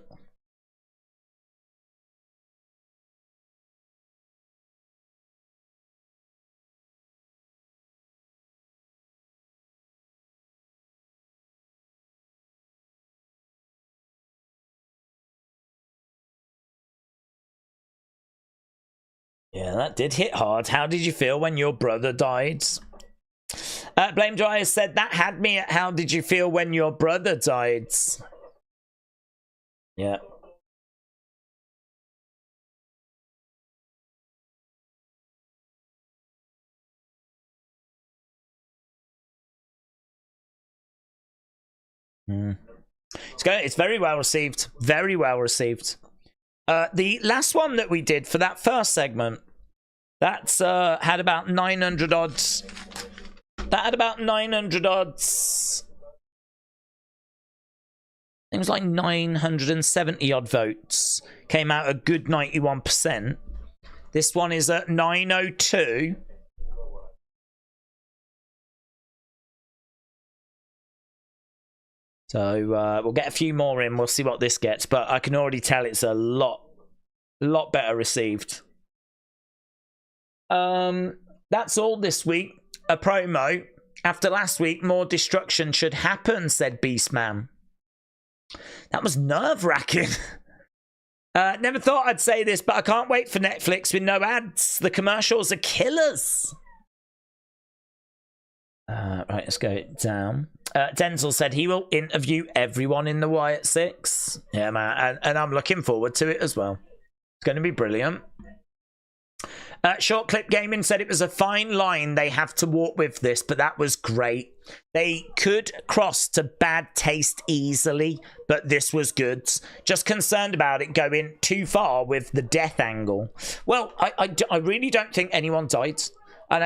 S1: Yeah, that did hit hard. How did you feel when your brother died? Blame Dryer said that had me at how did you feel when your brother died? Yeah. It's very well received. Very well received. The last one that we did for that first segment, that's had about 900 odds. That had about 900 odds. It was like 970 odd votes. Came out a good 91%. This one is at 902. So we'll get a few more in. We'll see what this gets. But I can already tell it's a lot better received. That's all this week. A promo. After last week, more destruction should happen, said Beastman. That was nerve-wracking. Never thought I'd say this, but I can't wait for Netflix with no ads. The commercials are killers. Right, let's go down. Denzel said he will interview everyone in the Wyatt 6. Yeah, man, and I'm looking forward to it as well. It's going to be brilliant. Short Clip Gaming said it was a fine line they have to walk with this, but that was great. They could cross to bad taste easily, but this was good. Just concerned about it going too far with the death angle. Well, I really don't think anyone died. And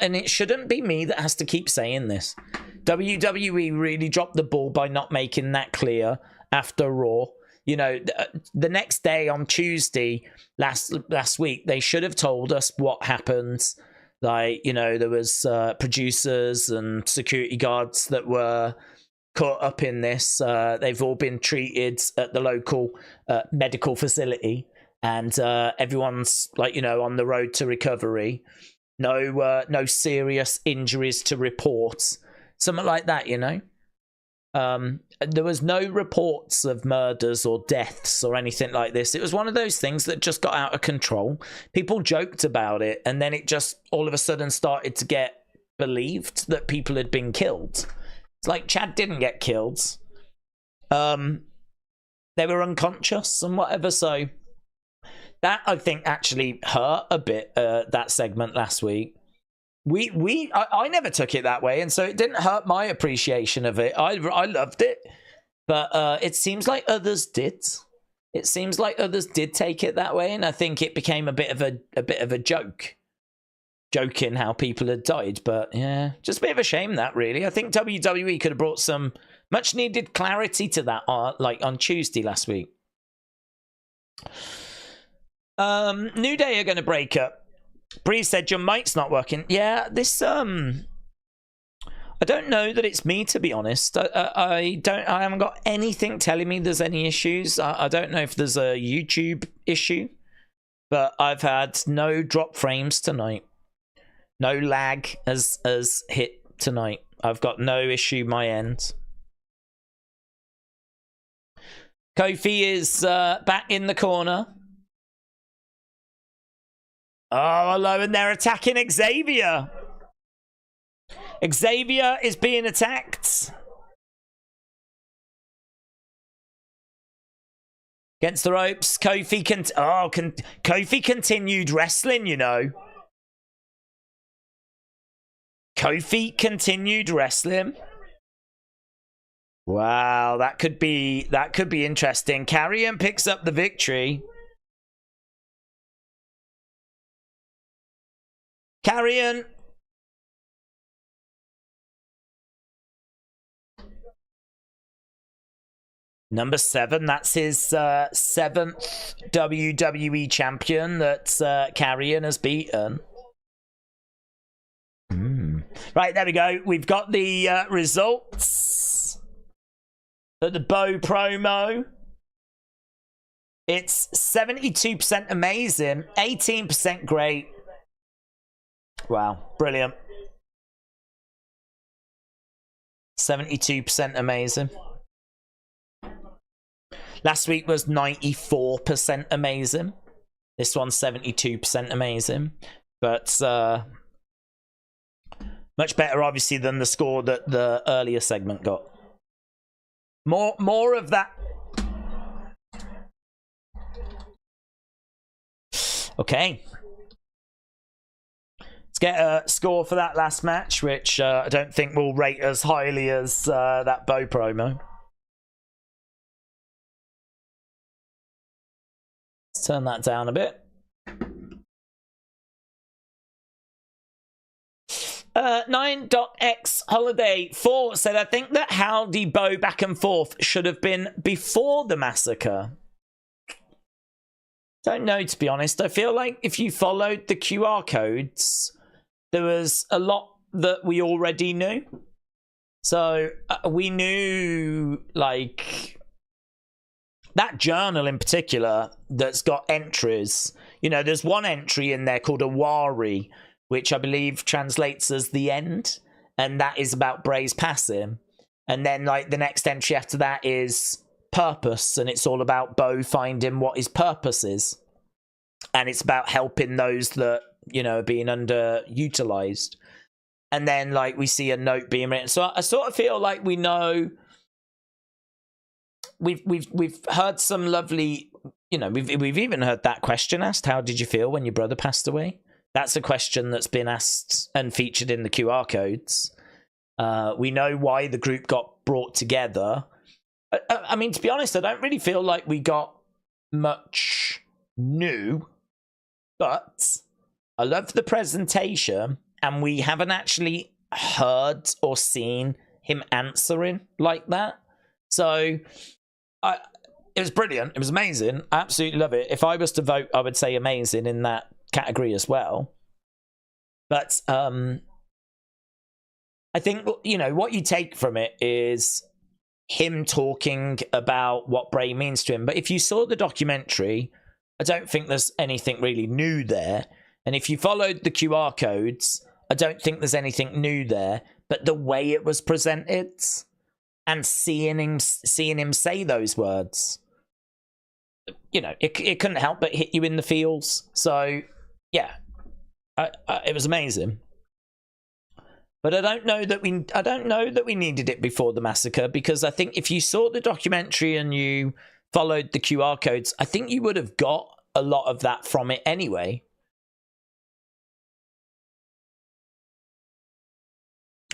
S1: and it shouldn't be me that has to keep saying this. WWE really dropped the ball by not making that clear after Raw. You know, the next day on Tuesday last week, they should have told us what happened. Like, you know, there was producers and security guards that were caught up in this. They've all been treated at the local medical facility, and everyone's, like, you know, on the road to recovery. No serious injuries to report. Something like that, you know. There was no reports of murders or deaths or anything like this. It was one of those things that just got out of control. People joked about it, and then it just all of a sudden started to get believed that people had been killed. It's like Chad didn't get killed. They were unconscious and whatever. So that, I think, actually hurt a bit, that segment last week. I never took it that way, and so it didn't hurt my appreciation of it. I loved it, but it seems like others did. It seems like others did take it that way, and I think it became a bit of a joke, joking how people had died. But yeah, just a bit of a shame that, really. I think WWE could have brought some much needed clarity to that, like on Tuesday last week. New Day are going to break up. Bree said your mic's not working. Yeah, this I don't know that it's me, to be honest. I haven't got anything telling me there's any issues. I don't know if there's a YouTube issue, but I've had no drop frames tonight. No lag has hit tonight. I've got no issue my end. Kofi is back in the corner. Oh, hello, and they're attacking Xavier. Xavier is being attacked. Against the ropes. Kofi Kofi continued wrestling, you know. Kofi continued wrestling. Wow, that could be interesting. Karrion picks up the victory. Karrion. Number 7, that's his 7th WWE champion that Karrion has beaten. Right, there we go. We've got the results for the Bo promo. It's 72% amazing, 18% great. Wow, brilliant. 72% amazing. Last week was 94% amazing. This one's 72% amazing. But much better, obviously, than the score that the earlier segment got. More of that. Okay. Get a score for that last match, which I don't think will rate as highly as that Bo promo. Let's turn that down a bit. 9.x Holiday 4 said, I think that Howdy Bo back and forth should have been before the massacre. Don't know, to be honest. I feel like if you followed the QR codes, there was a lot that we already knew. So we knew, like, that journal in particular that's got entries. You know, there's one entry in there called a Wari, which I believe translates as the end. And that is about Bray's passing. And then, like, the next entry after that is purpose. And it's all about Bo finding what his purpose is. And it's about helping those that, you know, being underutilized. And then, like, we see a note being written. So I sort of feel like we know. We've heard some lovely, you know, we've even heard that question asked. How did you feel when your brother passed away? That's a question that's been asked and featured in the QR codes. We know why the group got brought together. I mean, to be honest, I don't really feel like we got much new, but I love the presentation, and we haven't actually heard or seen him answering like that. So it was brilliant. It was amazing. I absolutely love it. If I was to vote, I would say amazing in that category as well. But I think, you know, what you take from it is him talking about what Bray means to him. But if you saw the documentary, I don't think there's anything really new there. And if you followed the QR codes, I don't think there's anything new there. But the way it was presented and seeing him say those words, you know, it couldn't help but hit you in the feels. So, yeah, it was amazing. But I don't know that we needed it before the massacre, because I think if you saw the documentary and you followed the QR codes, I think you would have got a lot of that from it anyway.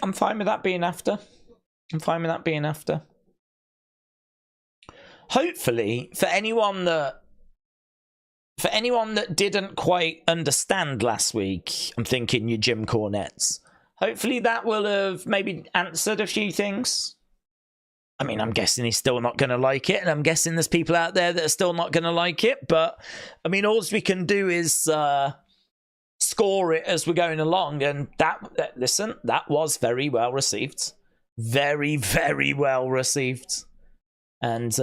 S1: I'm fine with that being after. Hopefully, for anyone that didn't quite understand last week, I'm thinking your Jim Cornettes. Hopefully that will have maybe answered a few things. I mean, I'm guessing he's still not going to like it, and I'm guessing there's people out there that are still not going to like it, but, I mean, all we can do is score it as we're going along, and listen, that was very well received. Very, very well received. And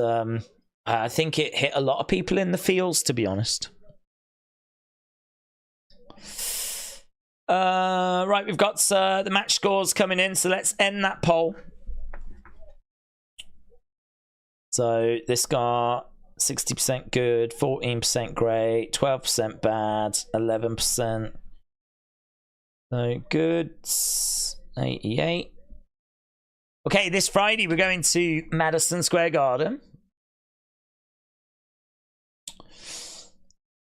S1: I think it hit a lot of people in the feels, to be honest. Right, we've got the match scores coming in, so let's end that poll. So this got 60% good, 14% great, 12% bad, 11% so good, 88. Okay, this Friday we're going to Madison Square Garden.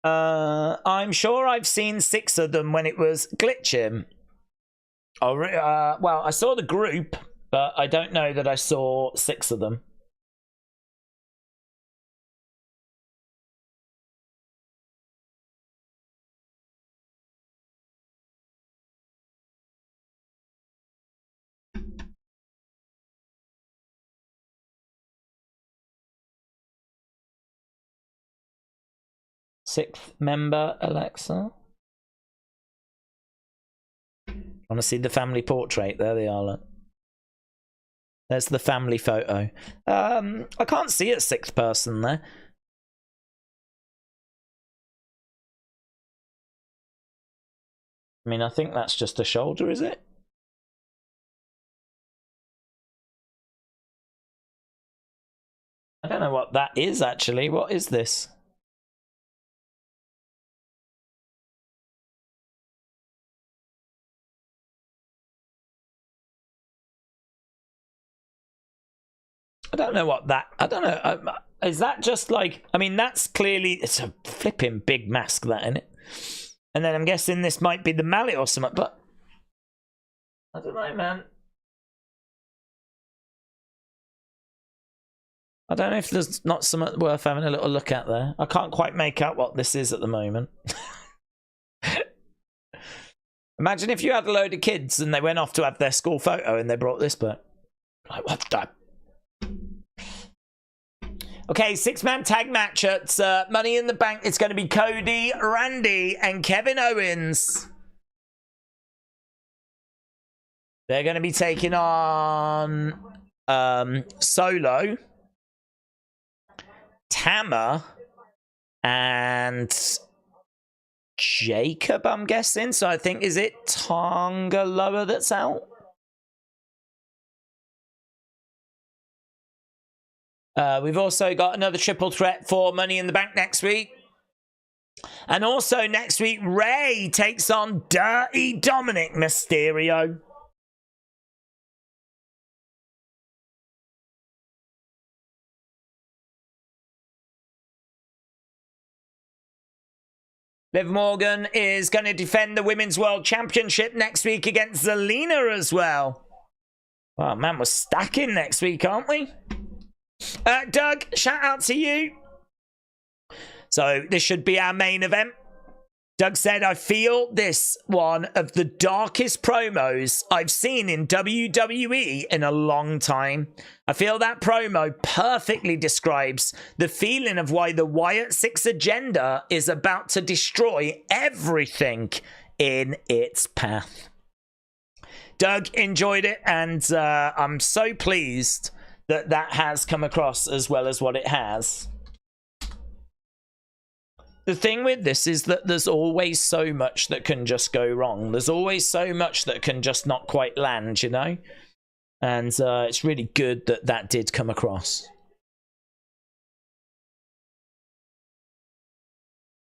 S1: I'm sure I've seen 6 of them when it was glitching. Well, I saw the group, but I don't know that I saw 6 of them. Sixth member, Alexa. Want to see the family portrait? There they are. Look. There's the family photo. I can't see a 6th person there. I mean, I think that's just a shoulder, is it? I don't know what that is, actually. What is this? I don't know what that... I don't know. Is that just like... I mean, that's clearly... It's a flipping big mask, that, isn't it? And then I'm guessing this might be the mallet or something, but... I don't know, man. I don't know if there's not something worth having a little look at there. I can't quite make out what this is at the moment. Imagine if you had a load of kids and they went off to have their school photo and they brought this back. Like, what the... Okay, 6-man tag match at Money in the Bank. It's going to be Cody, Randy, and Kevin Owens. They're going to be taking on Solo, Tama, and Jacob, I'm guessing. So I think, is it Tonga Loa that's out? We've also got another triple threat for Money in the Bank next week. And also next week, Ray takes on Dirty Dominic Mysterio. Liv Morgan is going to defend the Women's World Championship next week against Zelina as well. Well, man, we're stacking next week, aren't we? Doug, shout out to you. So this should be our main event. Doug said, I feel this one of the darkest promos I've seen in WWE in a long time. I feel that promo perfectly describes the feeling of why the Wyatt 6 agenda is about to destroy everything in its path. Doug enjoyed it, and I'm so pleased that that has come across as well as what it has. The thing with this is that there's always so much that can just go wrong. There's always so much that can just not quite land, you know? And it's really good that that did come across.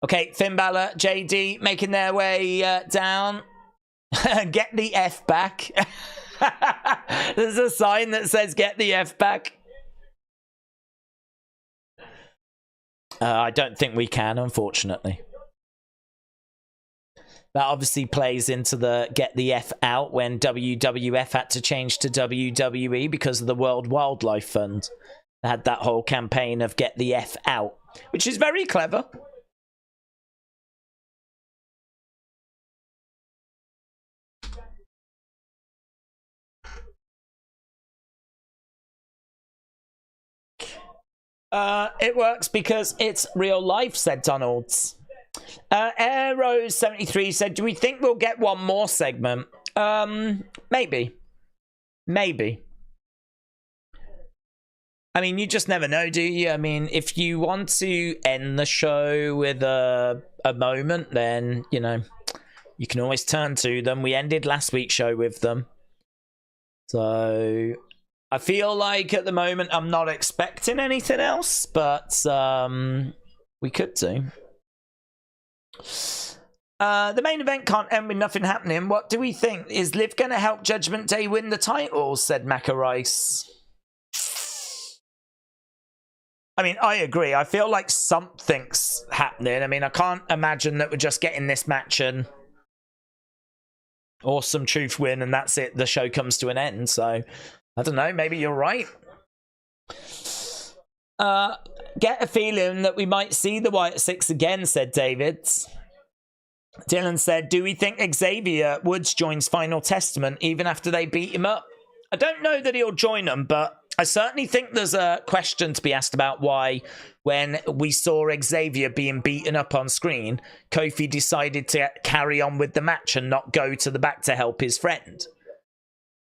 S1: Okay, Finn Balor, JD making their way down. Get the F back. There's a sign that says get the F back. I don't think we can, unfortunately. That obviously plays into the get the F out when WWF had to change to WWE because of the World Wildlife Fund. They had that whole campaign of get the F out, which is very clever. It works because it's real life, said Donalds. Arrow73 said, do we think we'll get one more segment? Maybe. Maybe. I mean, you just never know, do you? I mean, if you want to end the show with a moment, then, you know, you can always turn to them. We ended last week's show with them. So I feel like at the moment I'm not expecting anything else, but we could do. The main event can't end with nothing happening. What do we think? Is Liv going to help Judgment Day win the titles? Said Macarice. I mean, I agree. I feel like something's happening. I mean, I can't imagine that we're just getting this match and Awesome Truth win and that's it. The show comes to an end. So I don't know. Maybe you're right. Get a feeling that we might see the Wyatt 6 again, said David. Dylan said, do we think Xavier Woods joins Final Testament even after they beat him up? I don't know that he'll join them, but I certainly think there's a question to be asked about why, when we saw Xavier being beaten up on screen, Kofi decided to carry on with the match and not go to the back to help his friend.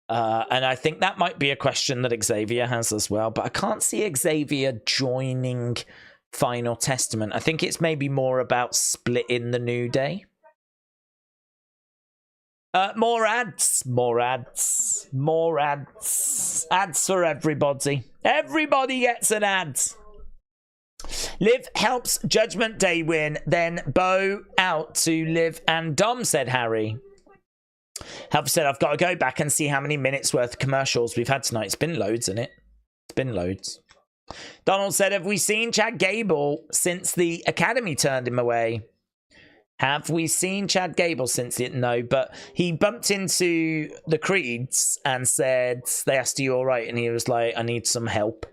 S1: And I think that might be a question that Xavier has as well, but I can't see Xavier joining Final Testament. I think it's maybe more about splitting the New Day. More ads, more ads, more ads. Ads for everybody. Everybody gets an ad. Liv helps Judgment Day win, then bow out to Liv and Dom, said Harry. Help said, I've got to go back and see how many minutes worth of commercials we've had tonight. It's been loads, isn't it? It's been loads. Donald said, have we seen Chad Gable since the Academy turned him away? Have we seen Chad Gable since it? No, but he bumped into the Creeds and said, they asked, are you all right? And he was like, I need some help.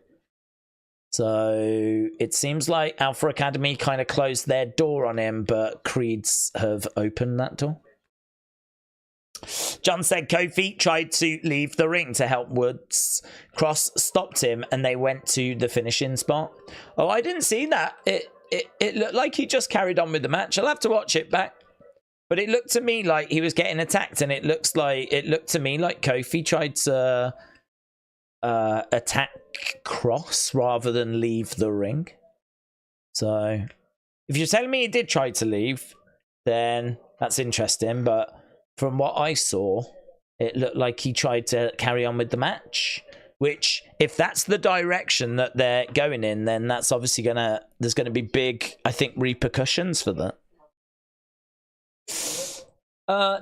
S1: So it seems like Alpha Academy kind of closed their door on him, but Creeds have opened that door. John said Kofi tried to leave the ring to help Woods. Kross stopped him and they went to the finishing spot. Oh, I didn't see that. It looked like he just carried on with the match. I'll have to watch it back. But it looked to me like he was getting attacked, and it looked to me like Kofi tried to attack Kross rather than leave the ring. So if you're telling me he did try to leave, then that's interesting. But from what I saw, it looked like he tried to carry on with the match. Which, if that's the direction that they're going in, then that's obviously there's gonna be big, I think, repercussions for that.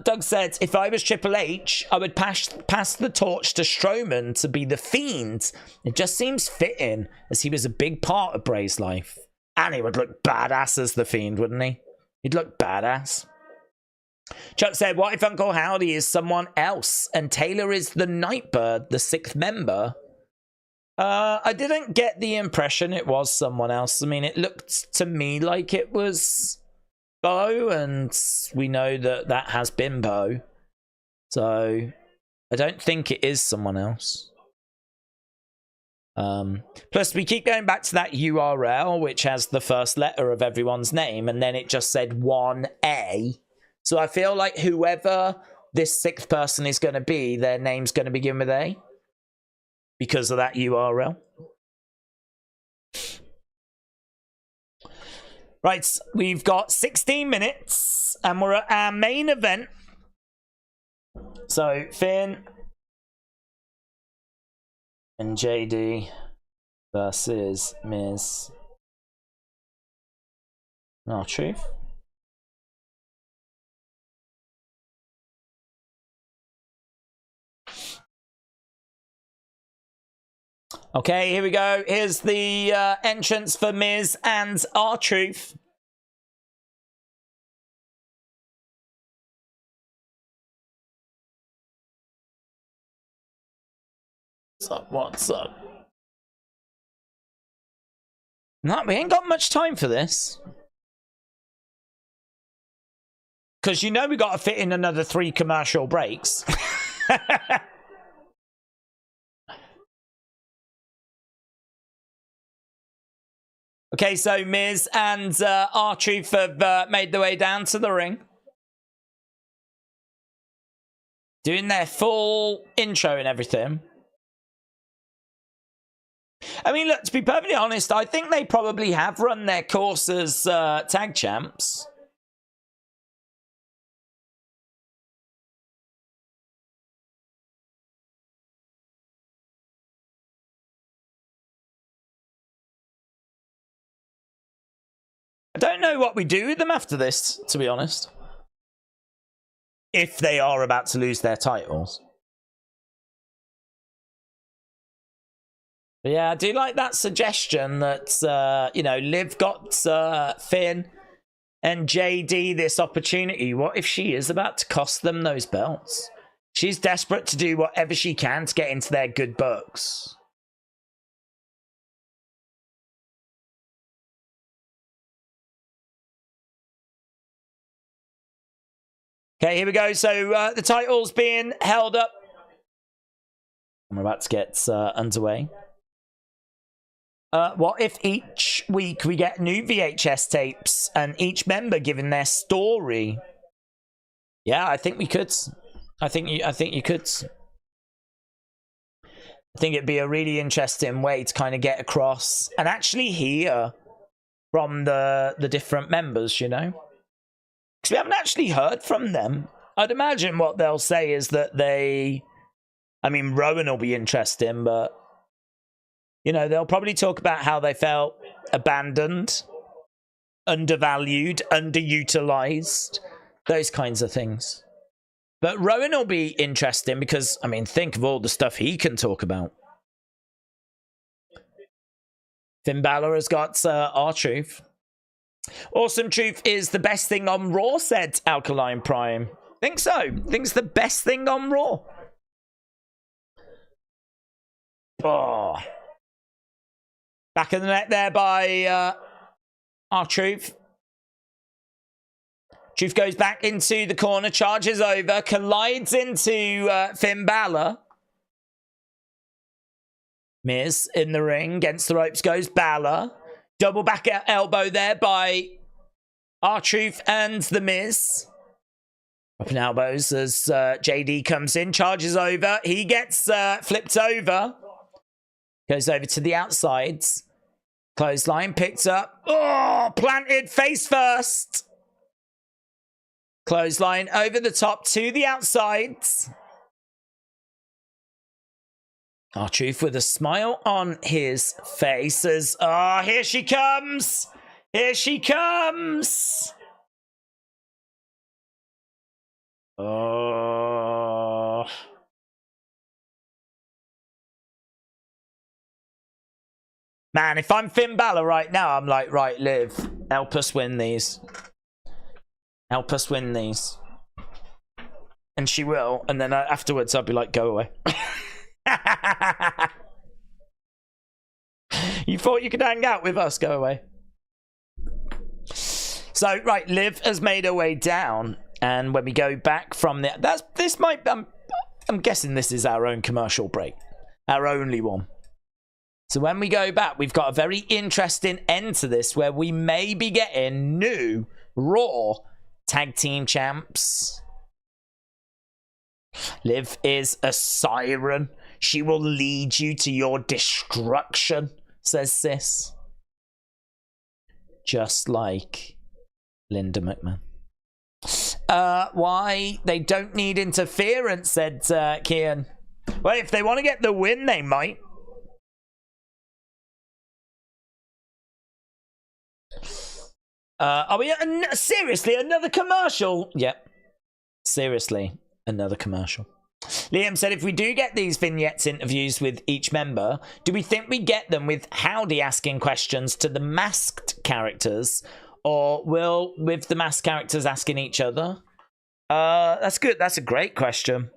S1: Doug said, if I was Triple H, I would pass the torch to Strowman to be the Fiend. It just seems fitting, as he was a big part of Bray's life. And he would look badass as the Fiend, wouldn't he? He'd look badass. Chuck said, what if Uncle Howdy is someone else and Taylor is the Nightbird, the 6th member? I didn't get the impression it was someone else. I mean, it looked to me like it was Bo, and we know that that has been Bo. So I don't think it is someone else. Plus, we keep going back to that URL, which has the first letter of everyone's name, and then it just said 1A. So I feel like whoever this 6th person is going to be, their name's going to begin with A because of that URL. Right, we've got 16 minutes and we're at our main event. So Finn and JD versus Miz. R-Truth. Okay, here we go. Here's the entrance for Miz and R-Truth. What's up? What's up? No, we ain't got much time for this. Because you know we got to fit in another 3 commercial breaks. Okay, so Miz and R-Truth have made their way down to the ring. Doing their full intro and everything. I mean, look, to be perfectly honest, I think they probably have run their course as tag champs. I don't know what we do with them after this, to be honest. If they are about to lose their titles. But yeah, I do like that suggestion that, you know, Liv got Finn and JD this opportunity. What if she is about to cost them those belts? She's desperate to do whatever she can to get into their good books. Okay, here we go. So the title's being held up. We're about to get underway. What if each week we get new VHS tapes and each member giving their story? Yeah, I think we could. I think you could. I think it'd be a really interesting way to kind of get across and actually hear from the different members, you know? Because we haven't actually heard from them. I'd imagine what they'll say is that they... I mean, Rowan will be interesting, but... You know, they'll probably talk about how they felt abandoned, undervalued, underutilized, those kinds of things. But Rowan will be interesting because, I mean, think of all the stuff he can talk about. Finn Balor has got R-Truth. Awesome Truth is the best thing on Raw, said Alkaline Prime. Think so. Think's the best thing on Raw. Oh. Back of the net there by R-Truth. Truth goes back into the corner, charges over, collides into Finn Balor. Miz in the ring, against the ropes goes Balor. Double back elbow there by R-Truth and the Miz. Dropping elbows as JD comes in, charges over. He gets flipped over. Goes over to the outsides. Clothesline picked up. Oh, planted face first. Clothesline over the top to the outsides. R-Truth with a smile on his face as, oh, here she comes. Here she comes. Oh. Man, if I'm Finn Balor right now, I'm like, right, Liv, help us win these. Help us win these. And she will. And then afterwards, I'll be like, go away. You thought you could hang out with us? Go away. So, right, Liv has made her way down. And when we go back from there, I'm guessing this is our own commercial break. Our only one. So when we go back, we've got a very interesting end to this where we may be getting new Raw Tag Team Champs. Liv is a siren. She will lead you to your destruction, says Sis. Just like Linda McMahon. Why? They don't need interference, said Kian. Well, if they want to get the win, they might. Are we seriously another commercial? Yep. Seriously, another commercial. Liam said, if we do get these vignettes interviews with each member, do we think we get them with Howdy asking questions to the masked characters, or will with the masked characters asking each other? That's good. That's a great question.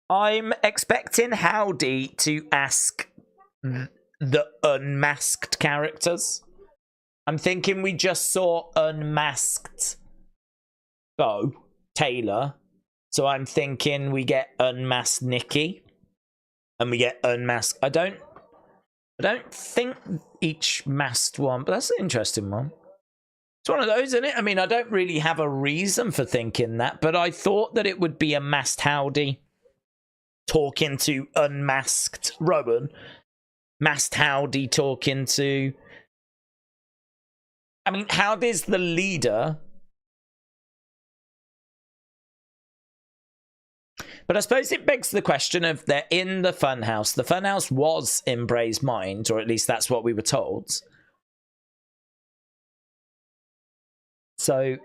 S1: I'm expecting Howdy to ask the unmasked characters. I'm thinking we just saw unmasked Bo, Taylor. So I'm thinking we get unmasked Nikki. And we get unmasked. I don't think each masked one, but that's an interesting one. It's one of those, isn't it? I mean, I don't really have a reason for thinking that, but I thought that it would be a masked Howdy talking to unmasked Rowan. Masked Howdy talking to... I mean, Howdy's the leader. But I suppose it begs the question of they're in the funhouse. The funhouse was in Bray's mind, or at least that's what we were told. So,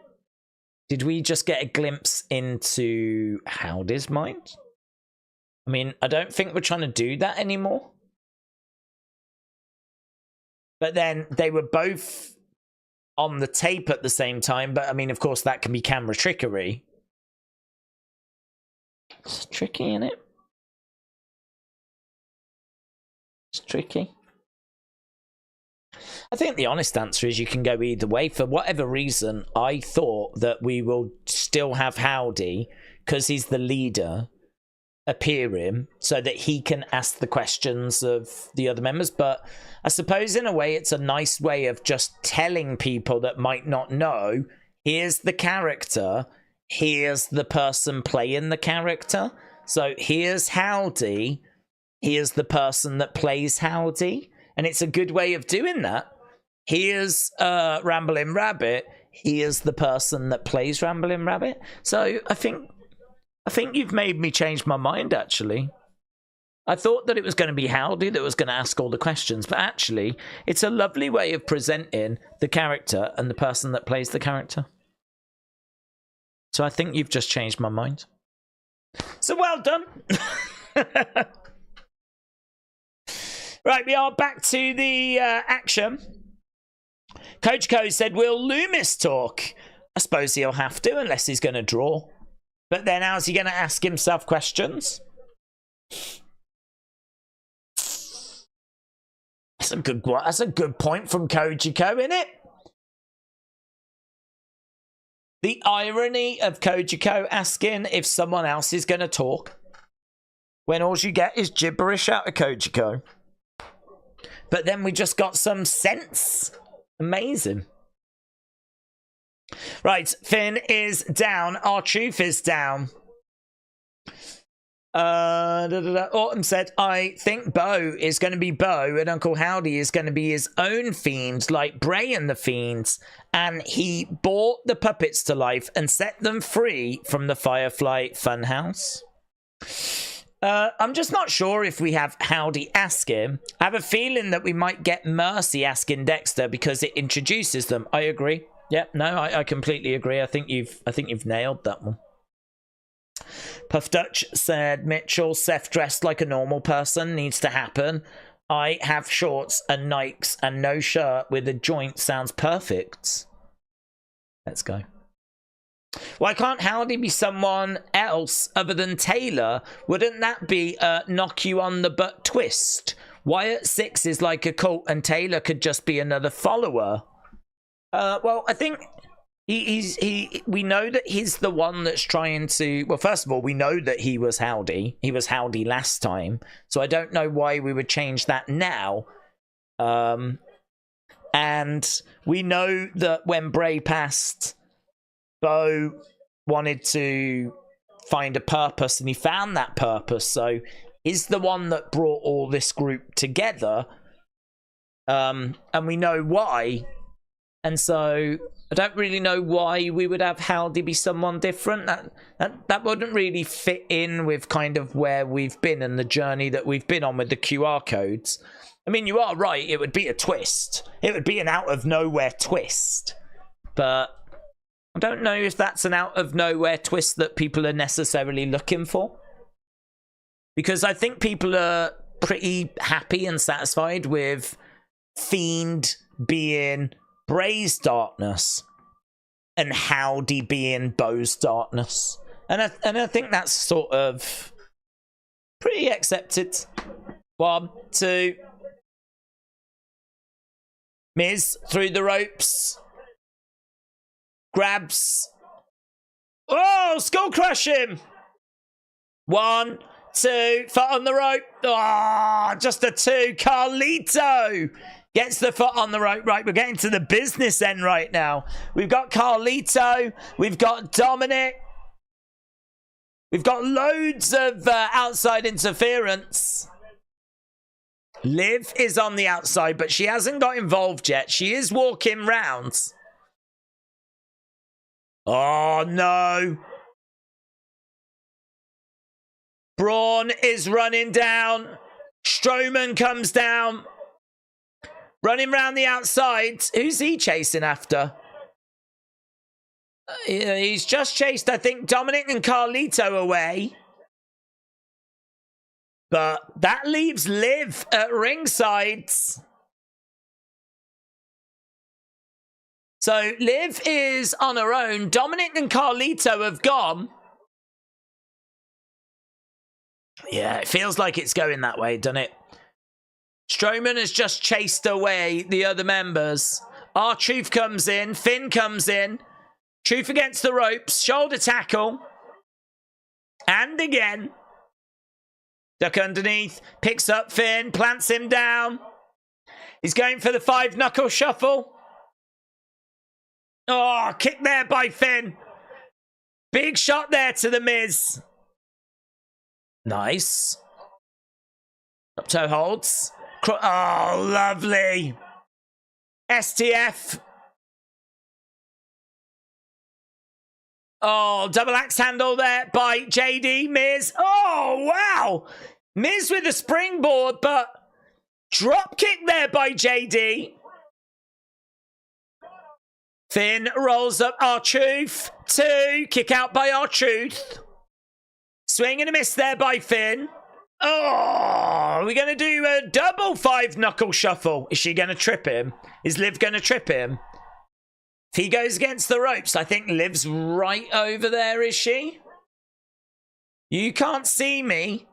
S1: did we just get a glimpse into Howdy's mind? I mean, I don't think we're trying to do that anymore. But then they were both on the tape at the same time, but I mean, of course, that can be camera trickery. It's tricky, isn't it? It's tricky. I think the honest answer is you can go either way. For whatever reason, I thought that we will still have Howdy, because he's the leader, appearing so that he can ask the questions of the other members. But I suppose in a way it's a nice way of just telling people that might not know, here's the character, here's the person playing the character. So here's Howdy, here's the person that plays Howdy. And it's a good way of doing that. Here's Ramblin' Rabbit, here's the person that plays Ramblin' Rabbit. So I think you've made me change my mind, actually. I thought that it was going to be Howdy that was going to ask all the questions, but actually, it's a lovely way of presenting the character and the person that plays the character. So I think you've just changed my mind. So well done. Right, we are back to the action. Coach Co said, will Loomis talk? I suppose he'll have to, unless he's going to draw. But then how's he going to ask himself questions? That's a good point from Koji Co, isn't it? The irony of Koji Co asking if someone else is going to talk when all you get is gibberish out of Koji Co. But then we just got some sense. Amazing. Right, Finn is down. R-Truth is down. Autumn said, I think Bo is going to be Bo and Uncle Howdy is going to be his own fiend, like Bray and the Fiends. And he brought the puppets to life and set them free from the Firefly Funhouse. I'm just not sure if we have Howdy ask him. I have a feeling that we might get Mercy asking Dexter because it introduces them. I agree. Yep, no, I completely agree. I think you've nailed that one. Puff Dutch said, Mitchell, Seth dressed like a normal person needs to happen. I have shorts and Nikes and no shirt with a joint sounds perfect. Let's go. Why can't Howdy be someone else other than Taylor? Wouldn't that be a knock you on the butt twist? Wyatt 6 is like a cult and Taylor could just be another follower. Well, I think We know that he's the one that's trying to. Well, first of all, we know that he was Howdy. He was Howdy last time, so I don't know why we would change that now. And we know that when Bray passed, Bo wanted to find a purpose, and he found that purpose. So he's the one that brought all this group together, and we know why. And so I don't really know why we would have Howdy be someone different. That wouldn't really fit in with kind of where we've been and the journey that we've been on with the QR codes. I mean, you are right. It would be a twist. It would be an out-of-nowhere twist. But I don't know if that's an out-of-nowhere twist that people are necessarily looking for. Because I think people are pretty happy and satisfied with Fiend being Bray's darkness and Howdy being Bo's darkness. And I think that's sort of pretty accepted. 1, 2... Miz through the ropes. Grabs. Oh, skull crush him. 1, 2, foot on the rope. Oh, just a 2. Carlito gets the foot on the rope. Right, we're getting to the business end right now. We've got Carlito. We've got Dominic. We've got loads of outside interference. Liv is on the outside, but she hasn't got involved yet. She is walking rounds. Oh, no. Braun is running down. Strowman comes down. Running round the outside. Who's he chasing after? He's just chased, I think, Dominic and Carlito away. But that leaves Liv at ringside. So Liv is on her own. Dominic and Carlito have gone. Yeah, it feels like it's going that way, doesn't it? Strowman has just chased away the other members. R-Truth comes in. Finn comes in. Truth against the ropes. Shoulder tackle. And again. Duck underneath, picks up Finn, plants him down. He's going for the 5-knuckle shuffle. Oh, kick there by Finn. Big shot there to the Miz. Nice. Up toe holds. Oh, lovely. STF. Oh, double axe handle there by JD. Miz. Oh, wow. Miz with a springboard, but drop kick there by JD. Finn rolls up R-Truth. 2. Kick out by R-Truth. Swing and a miss there by Finn. Oh, we're going to do a double 5-knuckle shuffle. Is she going to trip him? Is Liv going to trip him? If he goes against the ropes, I think Liv's right over there, is she? You can't see me.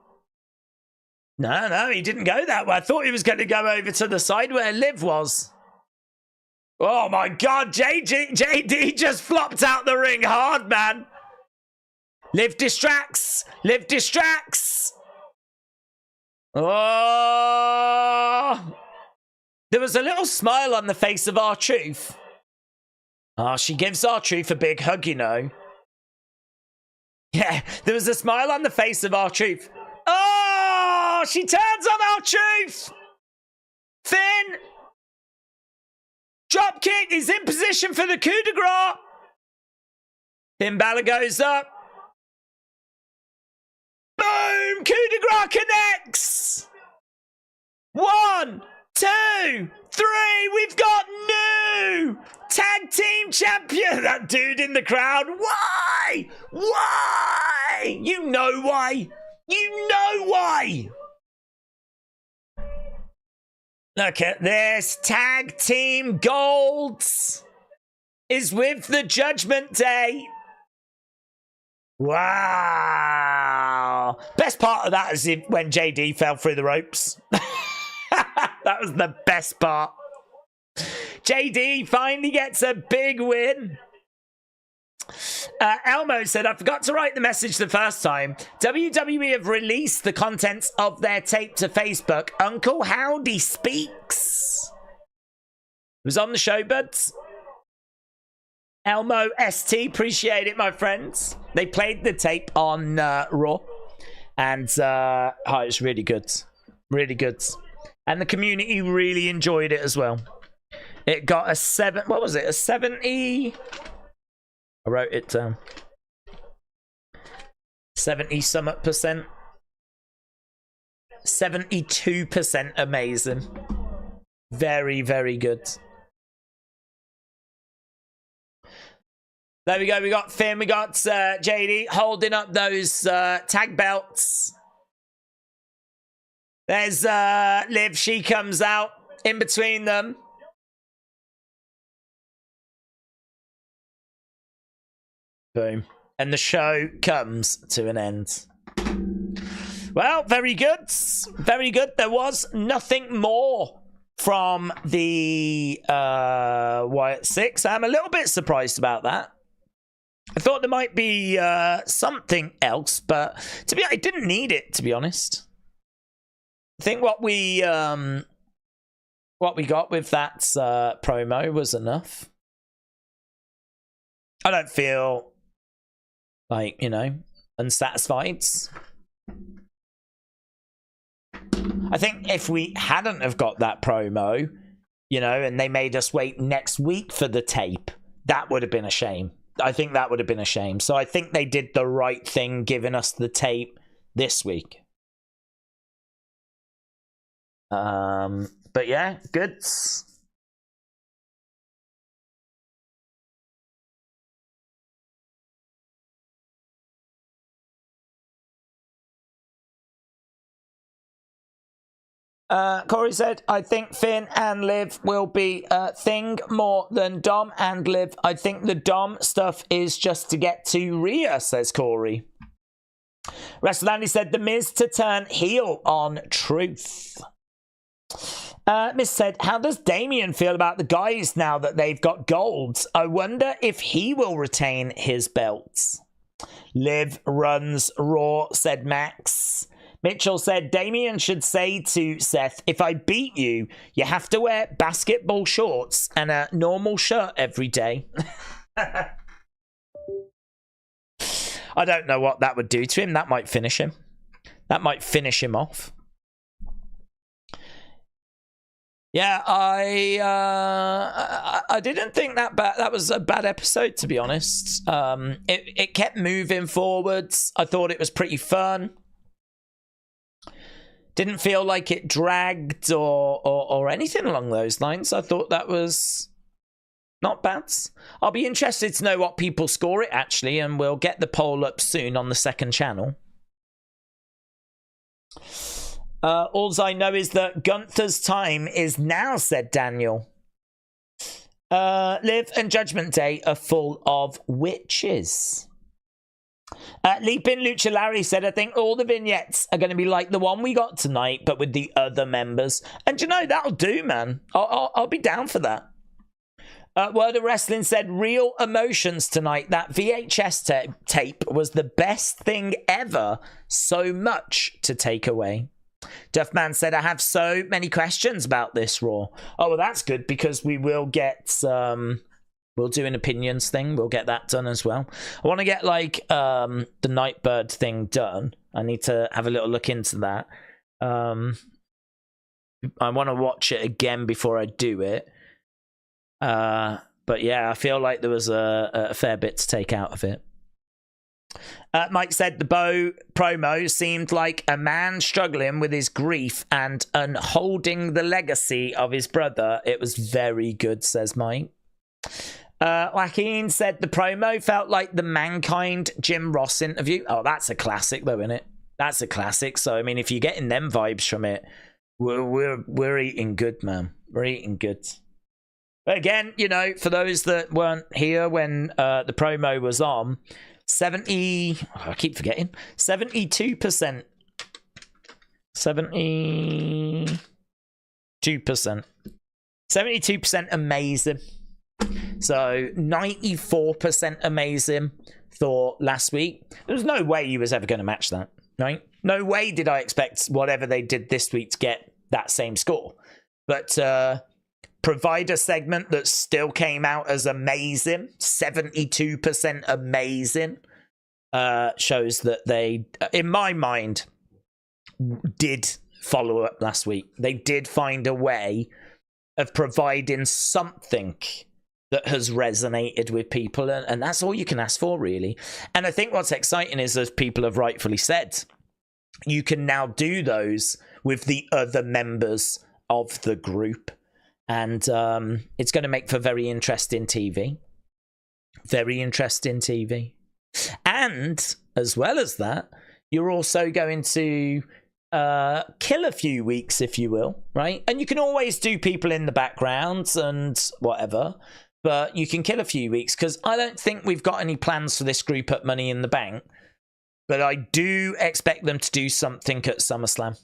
S1: No, he didn't go that way. I thought he was going to go over to the side where Liv was. Oh my God, JD just flopped out the ring hard, man. Liv distracts. Liv distracts. Oh. There was a little smile on the face of R-Truth. Oh, she gives R-Truth a big hug, you know. Yeah, there was a smile on the face of R-Truth. Oh, she turns on R-Truth. Finn. Drop kick. He's in position for the coup de grace. Finn Balor goes up. Boom! Coup de grace connects. 1, 2, 3. We've got new tag team champion. That dude in the crowd. Why? Why? You know why. You know why. Look at this. Tag team gold is with the Judgment Day. Wow. Best part of that is when JD fell through the ropes. That was the best part. JD finally gets a big win. Elmo said, I forgot to write the message the first time. WWE have released the contents of their tape to Facebook. Uncle Howdy speaks. Was on the show, buds. Elmo ST, appreciate it, my friends. They played the tape on Raw. And it's really good. Really good. And the community really enjoyed it as well. It got a 7... What was it? A 70... I wrote it down. 70% 72% amazing. Very, very good. There we go. We got Finn. We got JD holding up those tag belts. There's Liv. She comes out in between them. Boom. And the show comes to an end. Well, very good. Very good. There was nothing more from the Wyatt 6. I'm a little bit surprised about that. I thought there might be something else, but to be honest, I didn't need it, to be honest. I think what we got with that promo was enough. I don't feel like, unsatisfied. I think if we hadn't have got that promo, and they made us wait next week for the tape, that would have been a shame. I think that would have been a shame. So I think they did the right thing giving us the tape this week. But yeah, good. Corey said, I think Finn and Liv will be a thing more than Dom and Liv. I think the Dom stuff is just to get to Rhea, says Corey. WrestleLandy said, The Miz to turn heel on Truth. Miz said, how does Damien feel about the guys now that they've got golds? I wonder if he will retain his belts. Liv runs Raw, said Max. Mitchell said, Damien should say to Seth, if I beat you, you have to wear basketball shorts and a normal shirt every day. I don't know what that would do to him. That might finish him. That might finish him off. Yeah, I didn't think that was a bad episode, to be honest. It kept moving forwards. I thought it was pretty fun. Didn't feel like it dragged or anything along those lines. I thought that was not bad. I'll be interested to know what people score it, actually, and we'll get the poll up soon on the second channel. All I know is that Gunther's time is now, said Daniel. Liv and Judgment Day are full of witches. Leapin' Lucha Larry said, I think all the vignettes are going to be like the one we got tonight, but with the other members. And that'll do, man. I'll be down for that. Word of Wrestling said, real emotions tonight. That VHS tape was the best thing ever. So much to take away. Duffman said, I have so many questions about this Raw. Oh, well, that's good, because we will get... we'll do an opinions thing. We'll get that done as well. I want to get, the Nightbird thing done. I need to have a little look into that. I want to watch it again before I do it. But yeah, I feel like there was a fair bit to take out of it. Mike said the Bo promo seemed like a man struggling with his grief and unholding the legacy of his brother. It was very good, says Mike. Joaquin said the promo felt like the Mankind Jim Ross interview. Oh, that's a classic, though, isn't it? That's a classic. So, I mean, if you're getting them vibes from it, we're eating good, man. We're eating good. But again, for those that weren't here when the promo was on, 72%. 72% amazing. So 94% amazing thought last week. There was no way you was ever going to match that, right? No way did I expect whatever they did this week to get that same score. But provider segment that still came out as amazing, 72% amazing, shows that they, in my mind, did follow up last week. They did find a way of providing something that has resonated with people, and that's all you can ask for, really. And I think what's exciting is, as people have rightfully said, you can now do those with the other members of the group, and it's going to make for very interesting TV. Very interesting TV. And as well as that, you're also going to kill a few weeks, if you will, right? And you can always do people in the background and whatever, but you can kill a few weeks, because I don't think we've got any plans for this group at Money in the Bank, but I do expect them to do something at SummerSlam.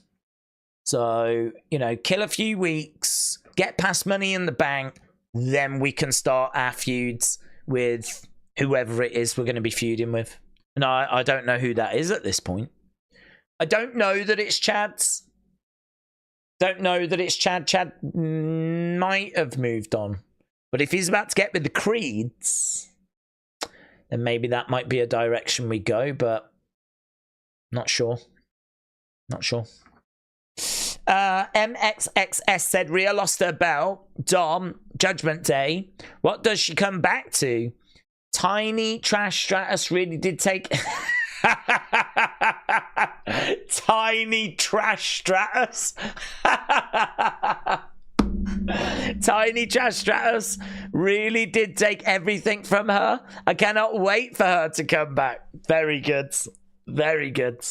S1: So, you know, kill a few weeks, get past Money in the Bank, then we can start our feuds with whoever it is we're going to be feuding with. And I don't know who that is at this point. I don't know that it's Chad's. Don't know that it's Chad. Chad might have moved on. But if he's about to get with the Creeds, then maybe that might be a direction we go, but not sure. Not sure. MXXS said Rhea lost her belt. Dom, Judgment Day. What does she come back to? Tiny Trash Stratus really did take... Tiny Trash Stratus. Tiny Trash Stratus really did take everything from her. I cannot wait for her to come back. Very good. Very good.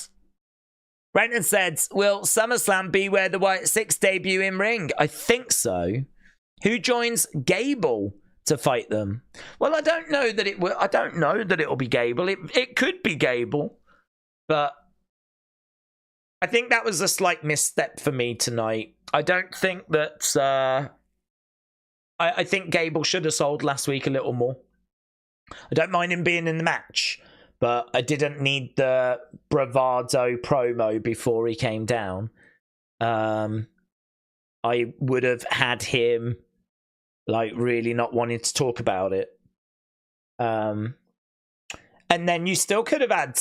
S1: Brenton said, will SummerSlam be where the Wyatt Six debut in ring? I think so. Who joins Gable to fight them? Well, I don't know that it will. I don't know that it will be Gable. It could be Gable, but I think that was a slight misstep for me tonight. I don't think that. I think Gable should have sold last week a little more. I don't mind him being in the match, but I didn't need the bravado promo before he came down. I would have had him like really not wanting to talk about it. And then you still could have had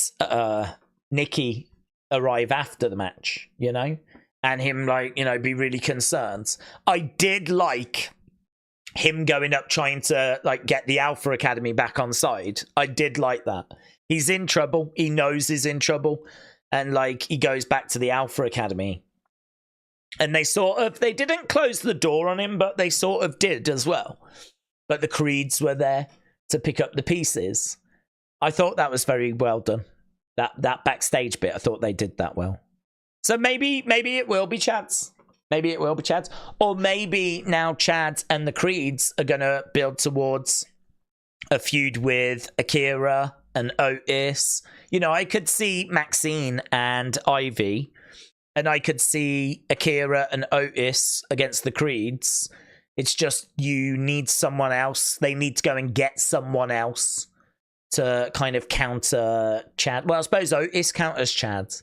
S1: Nikki arrive after the match, you know, and him like, you know, be really concerned. I did like him going up trying to like get the Alpha Academy back on side. I did like that. He's in trouble. He knows he's in trouble. And like he goes back to the Alpha Academy. And they didn't close the door on him, but they sort of did as well. But the Creeds were there to pick up the pieces. I thought that was very well done. That backstage bit, I thought they did that well. So maybe it will be Chad's. Maybe it will be Chad's. Or maybe now Chad and the Creeds are going to build towards a feud with Akira and Otis. You know, I could see Maxine and Ivy. And I could see Akira and Otis against the Creeds. It's just you need someone else. They need to go and get someone else to kind of counter Chad. Well, I suppose Otis counters Chad.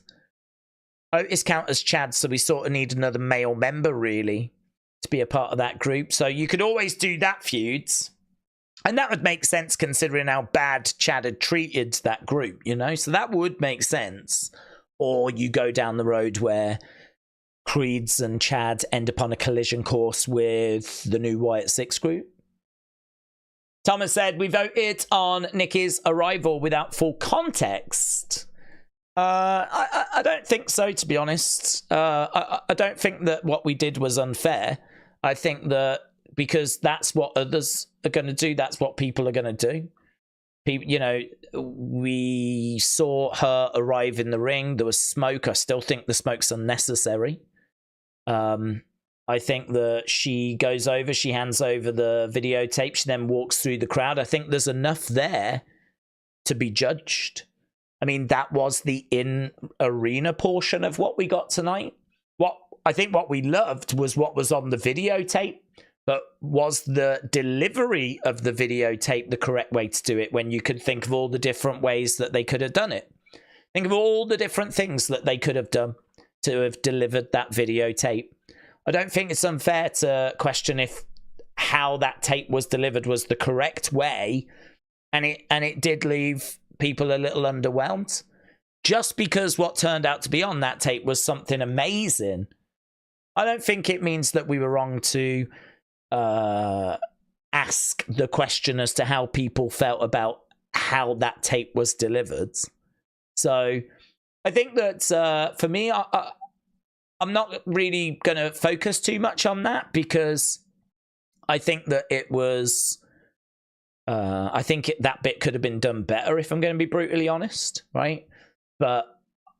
S1: Otis counters Chad, so we sort of need another male member, really, to be a part of that group. So you could always do that feuds. And that would make sense considering how bad Chad had treated that group, you know? So that would make sense. Or you go down the road where Creeds and Chad end up on a collision course with the new Wyatt Six group. Thomas said, we voted on Nikki's arrival without full context. I don't think so, to be honest. I don't think that what we did was unfair. I think that because that's what others are going to do, that's what people are going to do. People, you know, we saw her arrive in the ring. There was smoke. I still think the smoke's unnecessary. I think that she goes over, she hands over the videotape, she then walks through the crowd. I think there's enough there to be judged. I mean, that was the in-arena portion of what we got tonight. I think what we loved was what was on the videotape. But was the delivery of the videotape the correct way to do it when you could think of all the different ways that they could have done it? Think of all the different things that they could have done to have delivered that videotape. I don't think it's unfair to question if how that tape was delivered was the correct way, and it did leave people a little underwhelmed. Just because what turned out to be on that tape was something amazing, I don't think it means that we were wrong to ask the question as to how people felt about how that tape was delivered. So I think that for me, I'm not really going to focus too much on that, because I think that it was that bit could have been done better, if I'm going to be brutally honest, right? But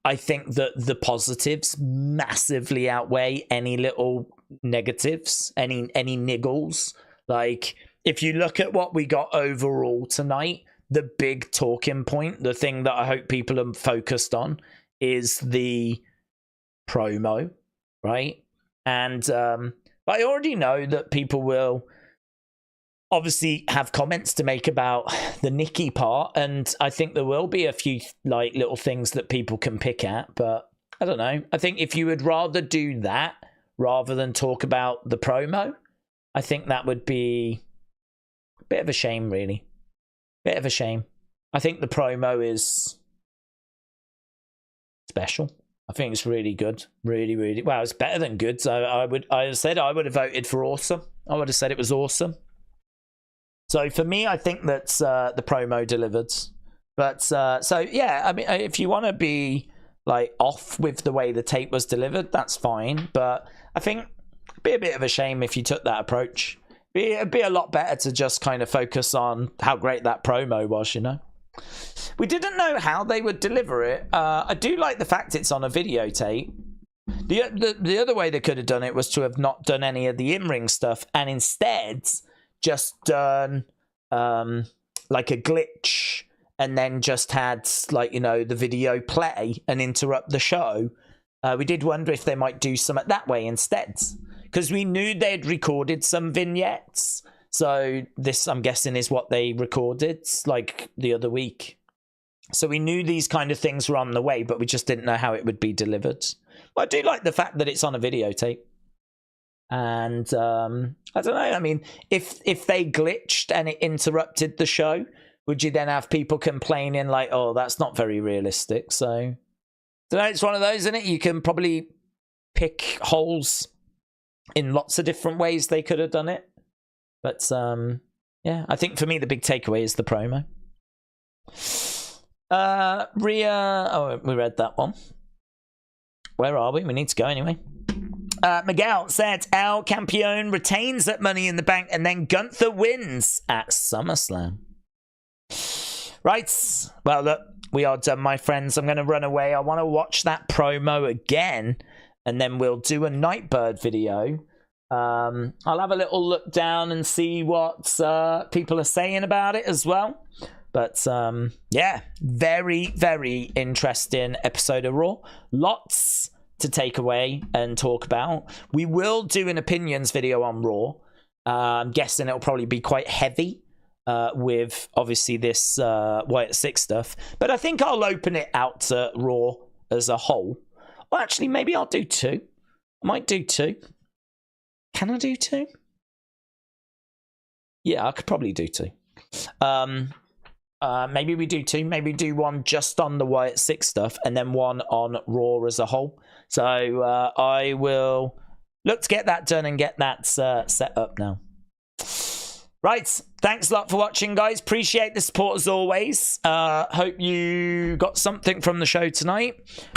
S1: I think that the positives massively outweigh any little negatives, any niggles. Like, if you look at what we got overall tonight, the big talking point, the thing that I hope people are focused on, is the promo, right? And I already know that people will obviously have comments to make about the Nikki part, and I think there will be a few like little things that people can pick at, but I don't know. I think if you would rather do that rather than talk about the promo, I think that would be a bit of a shame, really. Bit of a shame. I think the promo is special. I think it's really good. Really, really. Well, it's better than good. So I would have voted for awesome. I would have said it was awesome. So for me, I think that's the promo delivered. But so yeah, I mean, if you want to be like off with the way the tape was delivered, that's fine. But I think it'd be a bit of a shame if you took that approach. It'd be a lot better to just kind of focus on how great that promo was, you know? We didn't know how they would deliver it. I do like the fact it's on a videotape. The other way they could have done it was to have not done any of the in-ring stuff and instead just done like a glitch and then just had, like, you know, the video play and interrupt the show. We did wonder if they might do something that way instead, because we knew they'd recorded some vignettes. So this, I'm guessing, is what they recorded like the other week. So we knew these kind of things were on the way, but we just didn't know how it would be delivered. Well, I do like the fact that it's on a videotape. And I don't know. I mean, if they glitched and it interrupted the show, would you then have people complaining like, oh, that's not very realistic? So I don't know, it's one of those, isn't it? You can probably pick holes in lots of different ways they could have done it. But yeah, I think for me the big takeaway is the promo. Rhea, oh, we read that one. Where are we? We need to go anyway. Miguel said El Campeon retains at Money in the Bank and then Gunther wins at SummerSlam. Right. Well, look, we are done, my friends. I'm going to run away. I want to watch that promo again, and then we'll do a Nightbird video. I'll have a little look down and see what people are saying about it as well. But yeah, very, very interesting episode of Raw. Lots to take away and talk about. We will do an opinions video on Raw. I'm guessing it'll probably be quite heavy with obviously this Wyatt 6 stuff. But I think I'll open it out to Raw as a whole. Well, actually, maybe I'll do 2. I might do 2. Can I do 2? Yeah, I could probably do 2. Maybe we do 2. Maybe do one just on the Wyatt 6 stuff and then one on Raw as a whole. So I will look to get that done and get that set up now. Right. Thanks a lot for watching, guys. Appreciate the support as always. Hope you got something from the show tonight.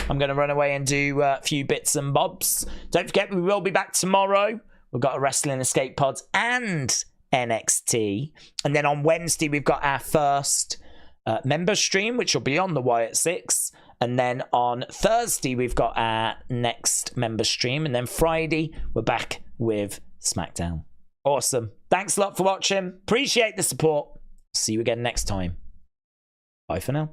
S1: I'm going to run away and do a few bits and bobs. Don't forget, we will be back tomorrow. We've got a Wrestling Escape Pods and NXT. And then on Wednesday, we've got our first member stream, which will be on the Wyatt 6. And then on Thursday, we've got our next member stream. And then Friday, we're back with SmackDown. Awesome. Thanks a lot for watching. Appreciate the support. See you again next time. Bye for now.